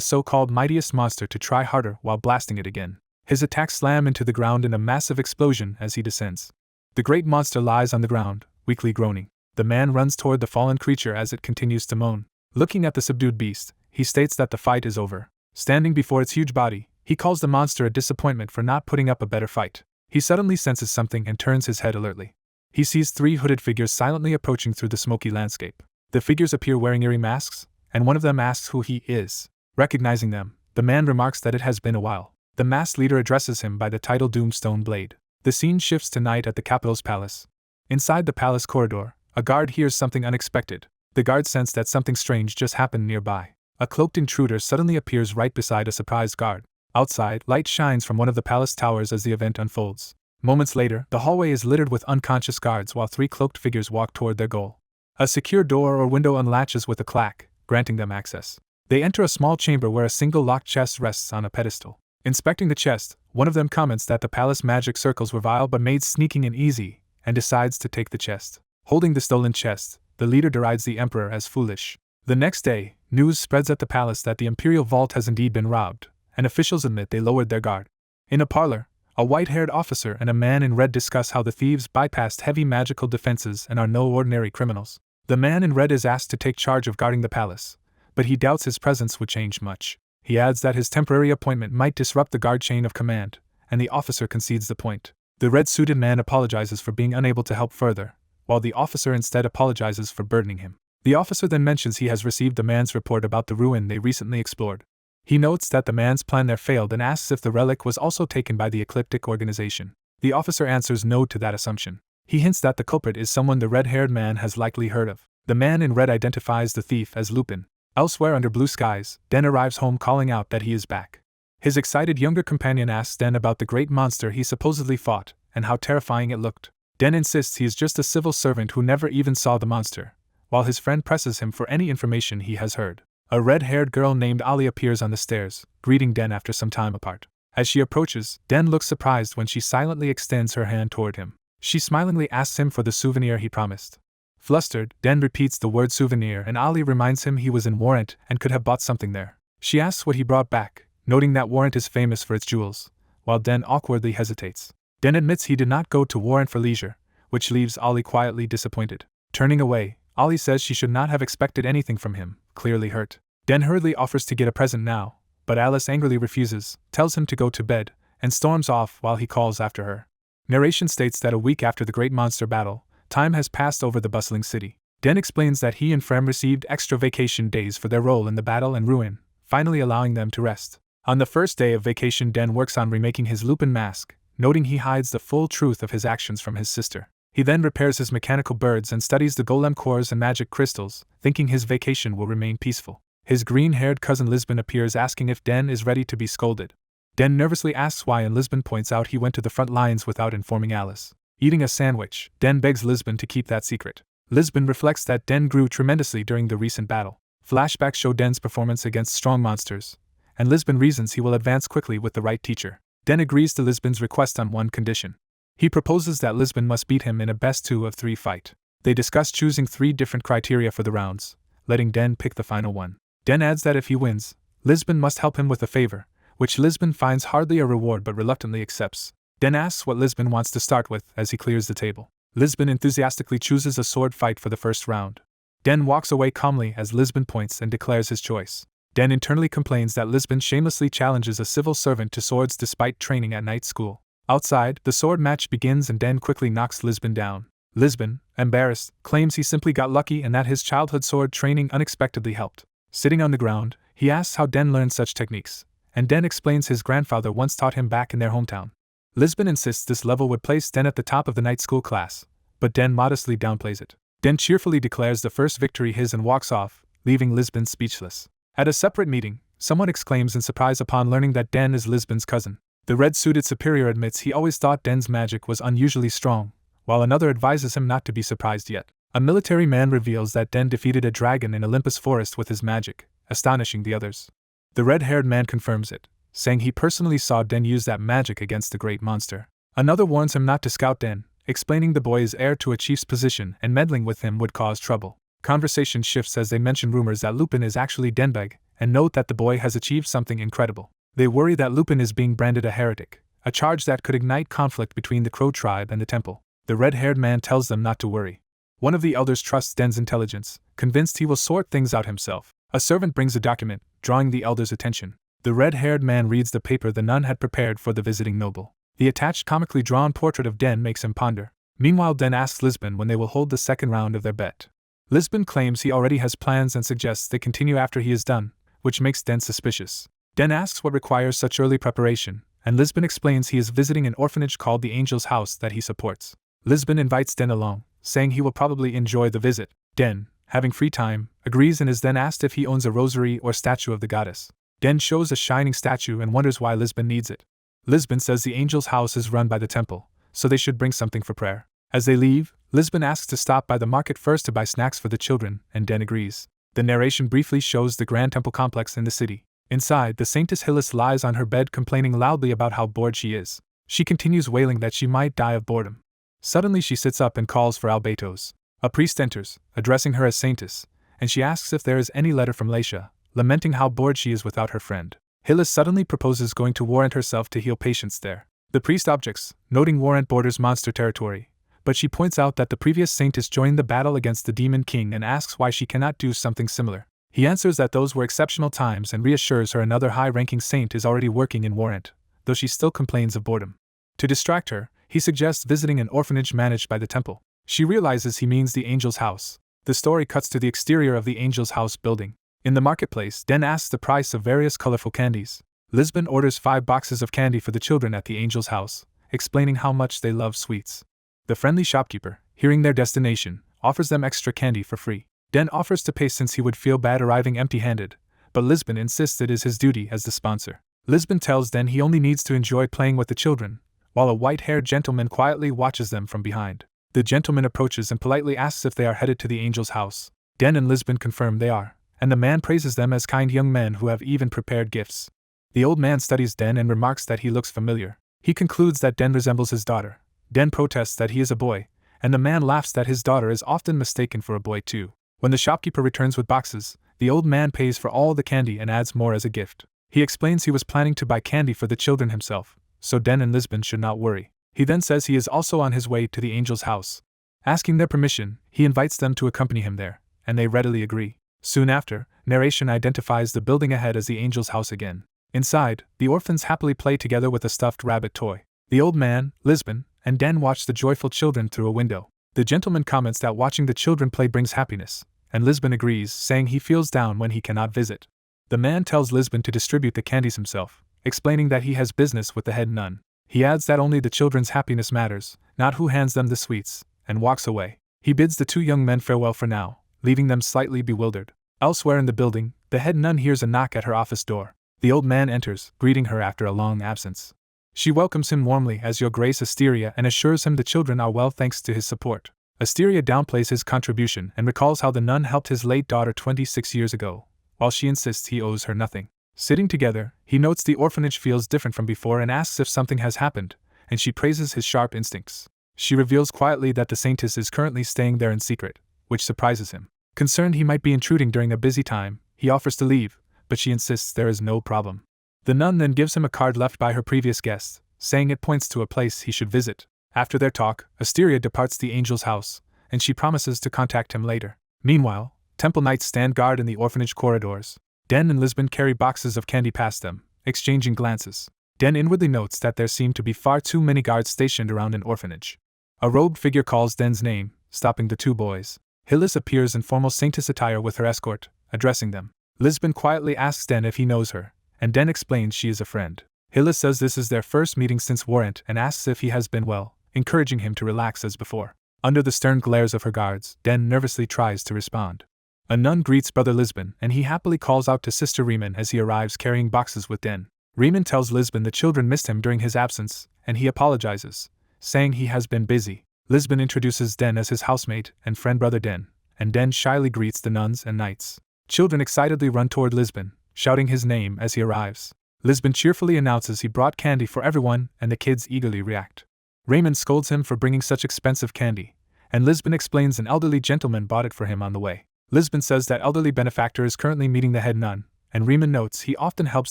so-called mightiest monster to try harder while blasting it again. His attacks slam into the ground in a massive explosion as he descends. The great monster lies on the ground, weakly groaning. The man runs toward the fallen creature as it continues to moan. Looking at the subdued beast, he states that the fight is over. Standing before its huge body, He calls the monster a disappointment for not putting up a better fight. He suddenly senses something and turns his head alertly. He sees 3 hooded figures silently approaching through the smoky landscape. The figures appear wearing eerie masks, and one of them asks who he is. Recognizing them, the man remarks that it has been a while. The masked leader addresses him by the title Doomstone Blade. The scene shifts to night at the capital's palace. Inside the palace corridor, a guard hears something unexpected. The guard senses that something strange just happened nearby. A cloaked intruder suddenly appears right beside a surprised guard. Outside, light shines from one of the palace towers as the event unfolds. Moments later, the hallway is littered with unconscious guards while 3 cloaked figures walk toward their goal. A secure door or window unlatches with a clack, granting them access. They enter a small chamber where a single locked chest rests on a pedestal. Inspecting the chest, one of them comments that the palace magic circles were vile but made sneaking in easy, and decides to take the chest. Holding the stolen chest, the leader derides the emperor as foolish. The next day, news spreads at the palace that the imperial vault has indeed been robbed, and officials admit they lowered their guard. In a parlor, a white-haired officer and a man in red discuss how the thieves bypassed heavy magical defenses and are no ordinary criminals. The man in red is asked to take charge of guarding the palace, but he doubts his presence would change much. He adds that his temporary appointment might disrupt the guard chain of command, and the officer concedes the point. The red-suited man apologizes for being unable to help further, while the officer instead apologizes for burdening him. The officer then mentions he has received the man's report about the ruin they recently explored. He notes that the man's plan there failed and asks if the relic was also taken by the Ecliptic organization. The officer answers no to that assumption. He hints that the culprit is someone the red-haired man has likely heard of. The man in red identifies the thief as Lupin. Elsewhere under blue skies, Den arrives home calling out that he is back. His excited younger companion asks Den about the great monster he supposedly fought, and how terrifying it looked. Den insists he is just a civil servant who never even saw the monster, while his friend presses him for any information he has heard. A red-haired girl named Ali appears on the stairs, greeting Den after some time apart. As she approaches, Den looks surprised when she silently extends her hand toward him. She smilingly asks him for the souvenir he promised. Flustered, Den repeats the word souvenir and Ali reminds him he was in Warrant and could have bought something there. She asks what he brought back, noting that Warrant is famous for its jewels, while Den awkwardly hesitates. Den admits he did not go to Warrant for leisure, which leaves Ali quietly disappointed. Turning away, Ali says she should not have expected anything from him, clearly hurt. Den hurriedly offers to get a present now, but Alice angrily refuses, tells him to go to bed, and storms off while he calls after her. Narration states that a week after the great monster battle, time has passed over the bustling city. Den explains that he and Frem received extra vacation days for their role in the battle and ruin, finally allowing them to rest. On the first day of vacation, Den works on remaking his Lupin mask, noting he hides the full truth of his actions from his sister. He then repairs his mechanical birds and studies the golem cores and magic crystals, thinking his vacation will remain peaceful. His green-haired cousin Lisbon appears asking if Den is ready to be scolded. Den nervously asks why and Lisbon points out he went to the front lines without informing Alice. Eating a sandwich, Den begs Lisbon to keep that secret. Lisbon reflects that Den grew tremendously during the recent battle. Flashbacks show Den's performance against strong monsters, and Lisbon reasons he will advance quickly with the right teacher. Den agrees to Lisbon's request on one condition. He proposes that Lisbon must beat him in a best 2 of 3 fight. They discuss choosing 3 different criteria for the rounds, letting Den pick the final one. Den adds that if he wins, Lisbon must help him with a favor, which Lisbon finds hardly a reward but reluctantly accepts. Den asks what Lisbon wants to start with as he clears the table. Lisbon enthusiastically chooses a sword fight for the first round. Den walks away calmly as Lisbon points and declares his choice. Den internally complains that Lisbon shamelessly challenges a civil servant to swords despite training at night school. Outside, the sword match begins and Den quickly knocks Lisbon down. Lisbon, embarrassed, claims he simply got lucky and that his childhood sword training unexpectedly helped. Sitting on the ground, he asks how Den learned such techniques, and Den explains his grandfather once taught him back in their hometown. Lisbon insists this level would place Den at the top of the night school class, but Den modestly downplays it. Den cheerfully declares the first victory his and walks off, leaving Lisbon speechless. At a separate meeting, someone exclaims in surprise upon learning that Den is Lisbon's cousin. The red-suited superior admits he always thought Den's magic was unusually strong, while another advises him not to be surprised yet. A military man reveals that Den defeated a dragon in Olympus Forest with his magic, astonishing the others. The red-haired man confirms it, saying he personally saw Den use that magic against the great monster. Another warns him not to scout Den, explaining the boy is heir to a chief's position and meddling with him would cause trouble. Conversation shifts as they mention rumors that Lupin is actually Denbeg, and note that the boy has achieved something incredible. They worry that Lupin is being branded a heretic, a charge that could ignite conflict between the Crow tribe and the temple. The red-haired man tells them not to worry. One of the elders trusts Den's intelligence, convinced he will sort things out himself. A servant brings a document, drawing the elder's attention. The red-haired man reads the paper the nun had prepared for the visiting noble. The attached comically drawn portrait of Den makes him ponder. Meanwhile, Den asks Lisbon when they will hold the second round of their bet. Lisbon claims he already has plans and suggests they continue after he is done, which makes Den suspicious. Den asks what requires such early preparation, and Lisbon explains he is visiting an orphanage called the Angel's House that he supports. Lisbon invites Den along, saying he will probably enjoy the visit. Den, having free time, agrees and is then asked if he owns a rosary or statue of the goddess. Den shows a shining statue and wonders why Lisbon needs it. Lisbon says the Angel's House is run by the temple, so they should bring something for prayer. As they leave, Lisbon asks to stop by the market first to buy snacks for the children, and Den agrees. The narration briefly shows the grand temple complex in the city. Inside, the Saintess Hillis lies on her bed complaining loudly about how bored she is. She continues wailing that she might die of boredom. Suddenly she sits up and calls for Albetos. A priest enters, addressing her as Saintess, and she asks if there is any letter from Laisha, lamenting how bored she is without her friend. Hillis suddenly proposes going to Warrant herself to heal patients there. The priest objects, noting Warrant borders monster territory, but she points out that the previous Saintess joined the battle against the Demon King and asks why she cannot do something similar. He answers that those were exceptional times and reassures her another high-ranking saint is already working in Warrant, though she still complains of boredom. To distract her, he suggests visiting an orphanage managed by the temple. She realizes he means the Angel's House. The story cuts to the exterior of the Angel's House building. In the marketplace, Den asks the price of various colorful candies. Lisbon orders 5 boxes of candy for the children at the Angel's House, explaining how much they love sweets. The friendly shopkeeper, hearing their destination, offers them extra candy for free. Den offers to pay since he would feel bad arriving empty-handed, but Lisbon insists it is his duty as the sponsor. Lisbon tells Den he only needs to enjoy playing with the children, while a white-haired gentleman quietly watches them from behind. The gentleman approaches and politely asks if they are headed to the Angel's House. Den and Lisbon confirm they are, and the man praises them as kind young men who have even prepared gifts. The old man studies Den and remarks that he looks familiar. He concludes that Den resembles his daughter. Den protests that he is a boy, and the man laughs that his daughter is often mistaken for a boy too. When the shopkeeper returns with boxes, the old man pays for all the candy and adds more as a gift. He explains he was planning to buy candy for the children himself, so Den and Lisbon should not worry. He then says he is also on his way to the Angel's House. Asking their permission, he invites them to accompany him there, and they readily agree. Soon after, narration identifies the building ahead as the Angel's House again. Inside, the orphans happily play together with a stuffed rabbit toy. The old man, Lisbon, and Den watch the joyful children through a window. The gentleman comments that watching the children play brings happiness, and Lisbon agrees, saying he feels down when he cannot visit. The man tells Lisbon to distribute the candies himself, explaining that he has business with the head nun. He adds that only the children's happiness matters, not who hands them the sweets, and walks away. He bids the 2 young men farewell for now, leaving them slightly bewildered. Elsewhere in the building, the head nun hears a knock at her office door. The old man enters, greeting her after a long absence. She welcomes him warmly as Your Grace Asteria and assures him the children are well thanks to his support. Asteria downplays his contribution and recalls how the nun helped his late daughter 26 years ago, while she insists he owes her nothing. Sitting together, he notes the orphanage feels different from before and asks if something has happened, and she praises his sharp instincts. She reveals quietly that the Saintess is currently staying there in secret, which surprises him. Concerned he might be intruding during a busy time, he offers to leave, but she insists there is no problem. The nun then gives him a card left by her previous guest, saying it points to a place he should visit. After their talk, Asteria departs the Angel's House, and she promises to contact him later. Meanwhile, temple knights stand guard in the orphanage corridors. Den and Lisbon carry boxes of candy past them, exchanging glances. Den inwardly notes that there seem to be far too many guards stationed around an orphanage. A robed figure calls Den's name, stopping the 2 boys. Hillis appears in formal Saintess attire with her escort, addressing them. Lisbon quietly asks Den if he knows her, and Den explains she is a friend. Hillis says this is their first meeting since Warrant and asks if he has been well, encouraging him to relax as before. Under the stern glares of her guards, Den nervously tries to respond. A nun greets Brother Lisbon, and he happily calls out to Sister Riemann as he arrives carrying boxes with Den. Riemann tells Lisbon the children missed him during his absence, and he apologizes, saying he has been busy. Lisbon introduces Den as his housemate and friend Brother Den, and Den shyly greets the nuns and knights. Children excitedly run toward Lisbon, shouting his name as he arrives. Lisbon cheerfully announces he brought candy for everyone, and the kids eagerly react. Raymond scolds him for bringing such expensive candy, and Lisbon explains an elderly gentleman bought it for him on the way. Lisbon says that elderly benefactor is currently meeting the head nun, and Riemann notes he often helps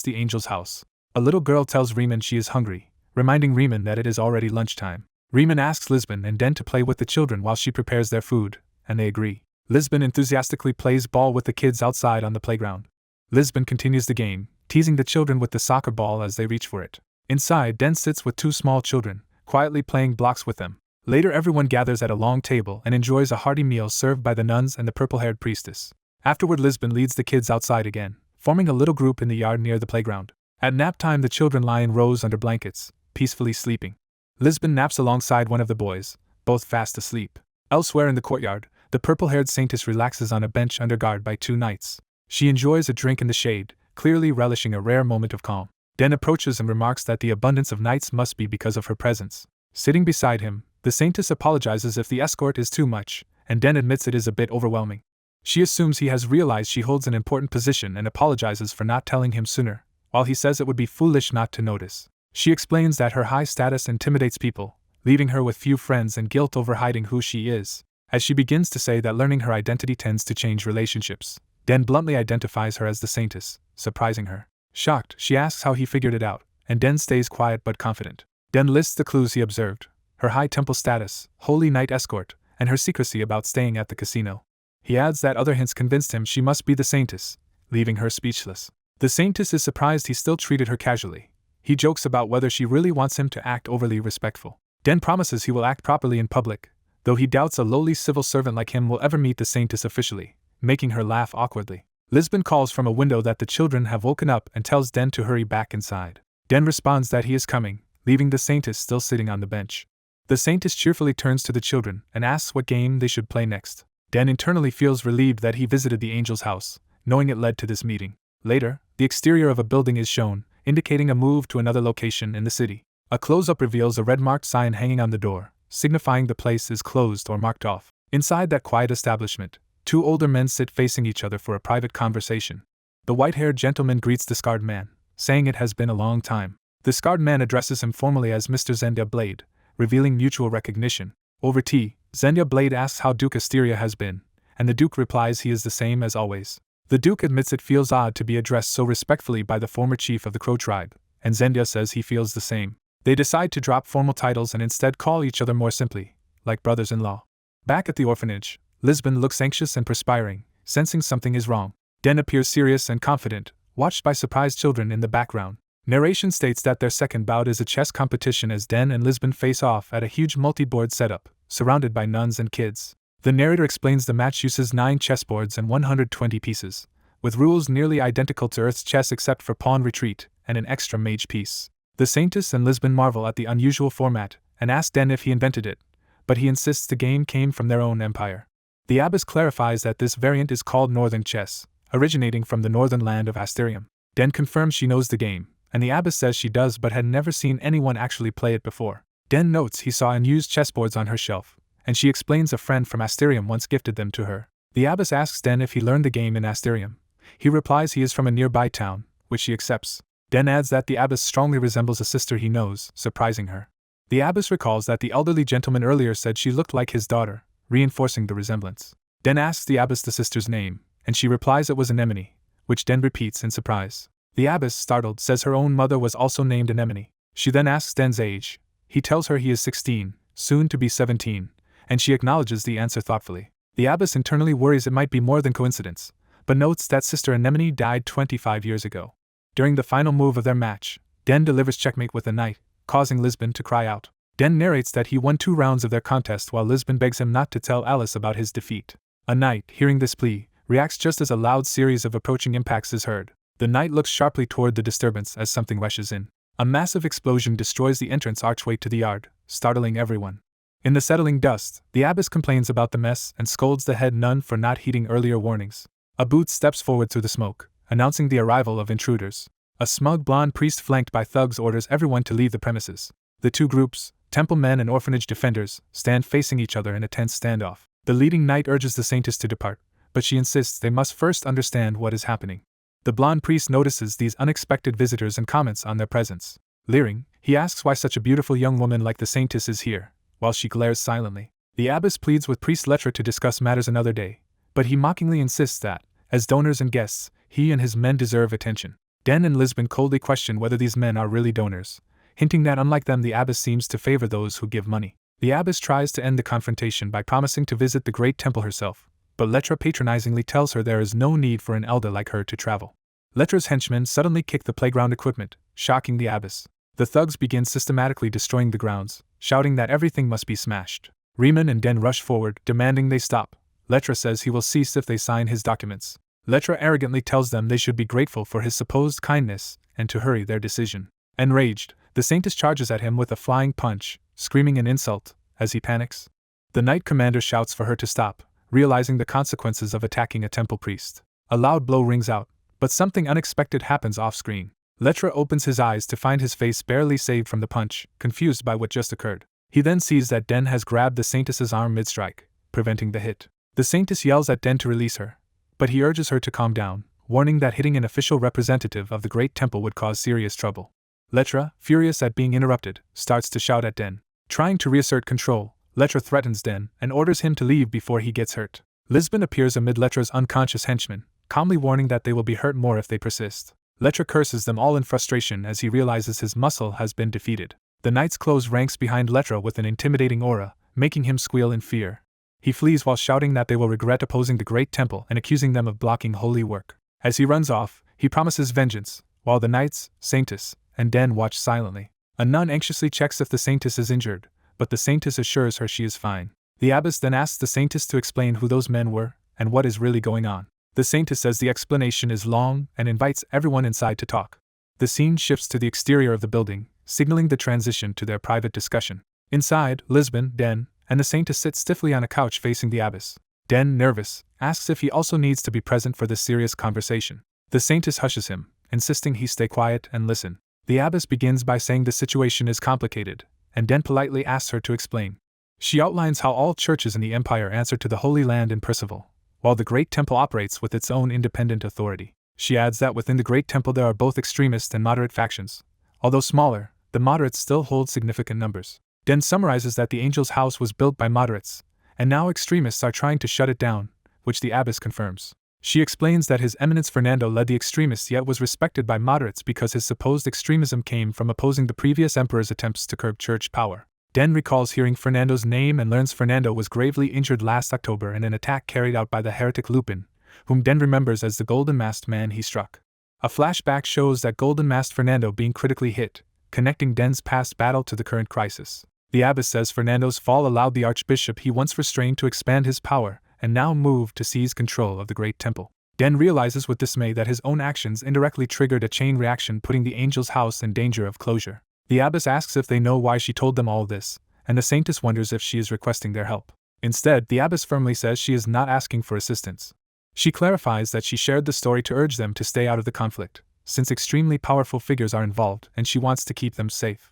the Angel's House. A little girl tells Riemann she is hungry, reminding Riemann that it is already lunchtime. Riemann asks Lisbon and Den to play with the children while she prepares their food, and they agree. Lisbon enthusiastically plays ball with the kids outside on the playground. Lisbon continues the game, teasing the children with the soccer ball as they reach for it. Inside, Den sits with two small children, quietly playing blocks with them. Later, everyone gathers at a long table and enjoys a hearty meal served by the nuns and the purple-haired priestess. Afterward, Lisbon leads the kids outside again, forming a little group in the yard near the playground. At nap time, the children lie in rows under blankets, peacefully sleeping. Lisbon naps alongside one of the boys, both fast asleep. Elsewhere in the courtyard, the purple-haired saintess relaxes on a bench under guard by two knights. She enjoys a drink in the shade, clearly relishing a rare moment of calm. Den approaches and remarks that the abundance of knights must be because of her presence. Sitting beside him, the saintess apologizes if the escort is too much, and Den admits it is a bit overwhelming. She assumes he has realized she holds an important position and apologizes for not telling him sooner, while he says it would be foolish not to notice. She explains that her high status intimidates people, leaving her with few friends and guilt over hiding who she is. As she begins to say that learning her identity tends to change relationships, Den bluntly identifies her as the saintess, surprising her. Shocked, she asks how he figured it out, and Den stays quiet but confident. Den lists the clues he observed: her high temple status, holy knight escort, and her secrecy about staying at the casino. He adds that other hints convinced him she must be the saintess, leaving her speechless. The saintess is surprised he still treated her casually. He jokes about whether she really wants him to act overly respectful. Den promises he will act properly in public, though he doubts a lowly civil servant like him will ever meet the saintess officially, making her laugh awkwardly. Lisbon calls from a window that the children have woken up and tells Den to hurry back inside. Den responds that he is coming, leaving the saintess still sitting on the bench. The saintess cheerfully turns to the children and asks what game they should play next. Den internally feels relieved that he visited the angel's house, knowing it led to this meeting. Later, the exterior of a building is shown, indicating a move to another location in the city. A close-up reveals a red-marked sign hanging on the door, signifying the place is closed or marked off. Inside that quiet establishment, two older men sit facing each other for a private conversation. The white-haired gentleman greets the scarred man, saying it has been a long time. The scarred man addresses him formally as Mr. Zendia Blade, revealing mutual recognition. Over tea, Zendia Blade asks how Duke Asteria has been, and the Duke replies he is the same as always. The Duke admits it feels odd to be addressed so respectfully by the former chief of the Crow tribe, and Zendia says he feels the same. They decide to drop formal titles and instead call each other more simply, like brothers-in-law. Back at the orphanage, Lisbon looks anxious and perspiring, sensing something is wrong. Den appears serious and confident, watched by surprised children in the background. Narration states that their second bout is a chess competition as Den and Lisbon face off at a huge multi-board setup, surrounded by nuns and kids. The narrator explains the match uses 9 chessboards and 120 pieces, with rules nearly identical to Earth's chess except for pawn retreat and an extra mage piece. The saintess and Lisbon marvel at the unusual format and ask Den if he invented it, but he insists the game came from their own empire. The abbess clarifies that this variant is called Northern Chess, originating from the northern land of Asterium. Den confirms she knows the game, and the abbess says she does but had never seen anyone actually play it before. Den notes he saw unused chessboards on her shelf, and she explains a friend from Asterium once gifted them to her. The abbess asks Den if he learned the game in Asterium. He replies he is from a nearby town, which she accepts. Den adds that the abbess strongly resembles a sister he knows, surprising her. The abbess recalls that the elderly gentleman earlier said she looked like his daughter, reinforcing the resemblance. Den asks the abbess the sister's name, and she replies it was Anemone, which Den repeats in surprise. The abbess, startled, says her own mother was also named Anemone. She then asks Den's age. He tells her he is 16, soon to be 17, and she acknowledges the answer thoughtfully. The abbess internally worries it might be more than coincidence, but notes that Sister Anemone died 25 years ago. During the final move of their match, Den delivers checkmate with a knight, causing Lisbon to cry out. Den narrates that he won 2 rounds of their contest while Lisbon begs him not to tell Alice about his defeat. A knight, hearing this plea, reacts just as a loud series of approaching impacts is heard. The knight looks sharply toward the disturbance as something rushes in. A massive explosion destroys the entrance archway to the yard, startling everyone. In the settling dust, the abbess complains about the mess and scolds the head nun for not heeding earlier warnings. A boot steps forward through the smoke, announcing the arrival of intruders. A smug blonde priest flanked by thugs orders everyone to leave the premises. The two groups, temple men and orphanage defenders, stand facing each other in a tense standoff. The leading knight urges the saintess to depart, but she insists they must first understand what is happening. The blonde priest notices these unexpected visitors and comments on their presence. Leering, he asks why such a beautiful young woman like the saintess is here, while she glares silently. The abbess pleads with priest Lettre to discuss matters another day, but he mockingly insists that, as donors and guests, he and his men deserve attention. Den and Lisbon coldly question whether these men are really donors, hinting that unlike them the abbess seems to favor those who give money. The abbess tries to end the confrontation by promising to visit the great temple herself, but Lettre patronizingly tells her there is no need for an elder like her to travel. Letra's henchmen suddenly kick the playground equipment, shocking the abbess. The thugs begin systematically destroying the grounds, shouting that everything must be smashed. Riemann and Den rush forward, demanding they stop. Letra says he will cease if they sign his documents. Letra arrogantly tells them they should be grateful for his supposed kindness and to hurry their decision. Enraged, the Saintess charges at him with a flying punch, screaming an insult as he panics. The Knight Commander shouts for her to stop, realizing the consequences of attacking a temple priest. A loud blow rings out, but something unexpected happens off-screen. Letra opens his eyes to find his face barely saved from the punch, confused by what just occurred. He then sees that Den has grabbed the Saintess's arm mid-strike, preventing the hit. The Saintess yells at Den to release her, but he urges her to calm down, warning that hitting an official representative of the Great Temple would cause serious trouble. Letra, furious at being interrupted, starts to shout at Den. Trying to reassert control, Letra threatens Den and orders him to leave before he gets hurt. Lisbon appears amid Letra's unconscious henchmen, calmly warning that they will be hurt more if they persist. Letra curses them all in frustration as he realizes his muscle has been defeated. The knights close ranks behind Letra with an intimidating aura, making him squeal in fear. He flees while shouting that they will regret opposing the Great Temple and accusing them of blocking holy work. As he runs off, he promises vengeance, while the knights, Saintess, and Den watch silently. A nun anxiously checks if the Saintess is injured, but the Saintess assures her she is fine. The abbess then asks the Saintess to explain who those men were and what is really going on. The Saintess says the explanation is long and invites everyone inside to talk. The scene shifts to the exterior of the building, signaling the transition to their private discussion. Inside, Lisbon, Den, and the Saintess sit stiffly on a couch facing the abbess. Den, nervous, asks if he also needs to be present for this serious conversation. The Saintess hushes him, insisting he stay quiet and listen. The abbess begins by saying the situation is complicated, and Den politely asks her to explain. She outlines how all churches in the Empire answer to the Holy Land in Percival, while the Great Temple operates with its own independent authority. She adds that within the Great Temple there are both extremist and moderate factions. Although smaller, the moderates still hold significant numbers. Den summarizes that the Angel's House was built by moderates, and now extremists are trying to shut it down, which the abbess confirms. She explains that His Eminence Fernando led the extremists yet was respected by moderates because his supposed extremism came from opposing the previous emperor's attempts to curb church power. Den recalls hearing Fernando's name and learns Fernando was gravely injured last October in an attack carried out by the heretic Lupin, whom Den remembers as the golden-masked man he struck. A flashback shows that golden-masked Fernando being critically hit, connecting Den's past battle to the current crisis. The abbess says Fernando's fall allowed the archbishop he once restrained to expand his power, and now moved to seize control of the Great Temple. Den realizes with dismay that his own actions indirectly triggered a chain reaction putting the Angel's House in danger of closure. The abbess asks if they know why she told them all this, and the Saintess wonders if she is requesting their help. Instead, the abbess firmly says she is not asking for assistance. She clarifies that she shared the story to urge them to stay out of the conflict, since extremely powerful figures are involved and she wants to keep them safe.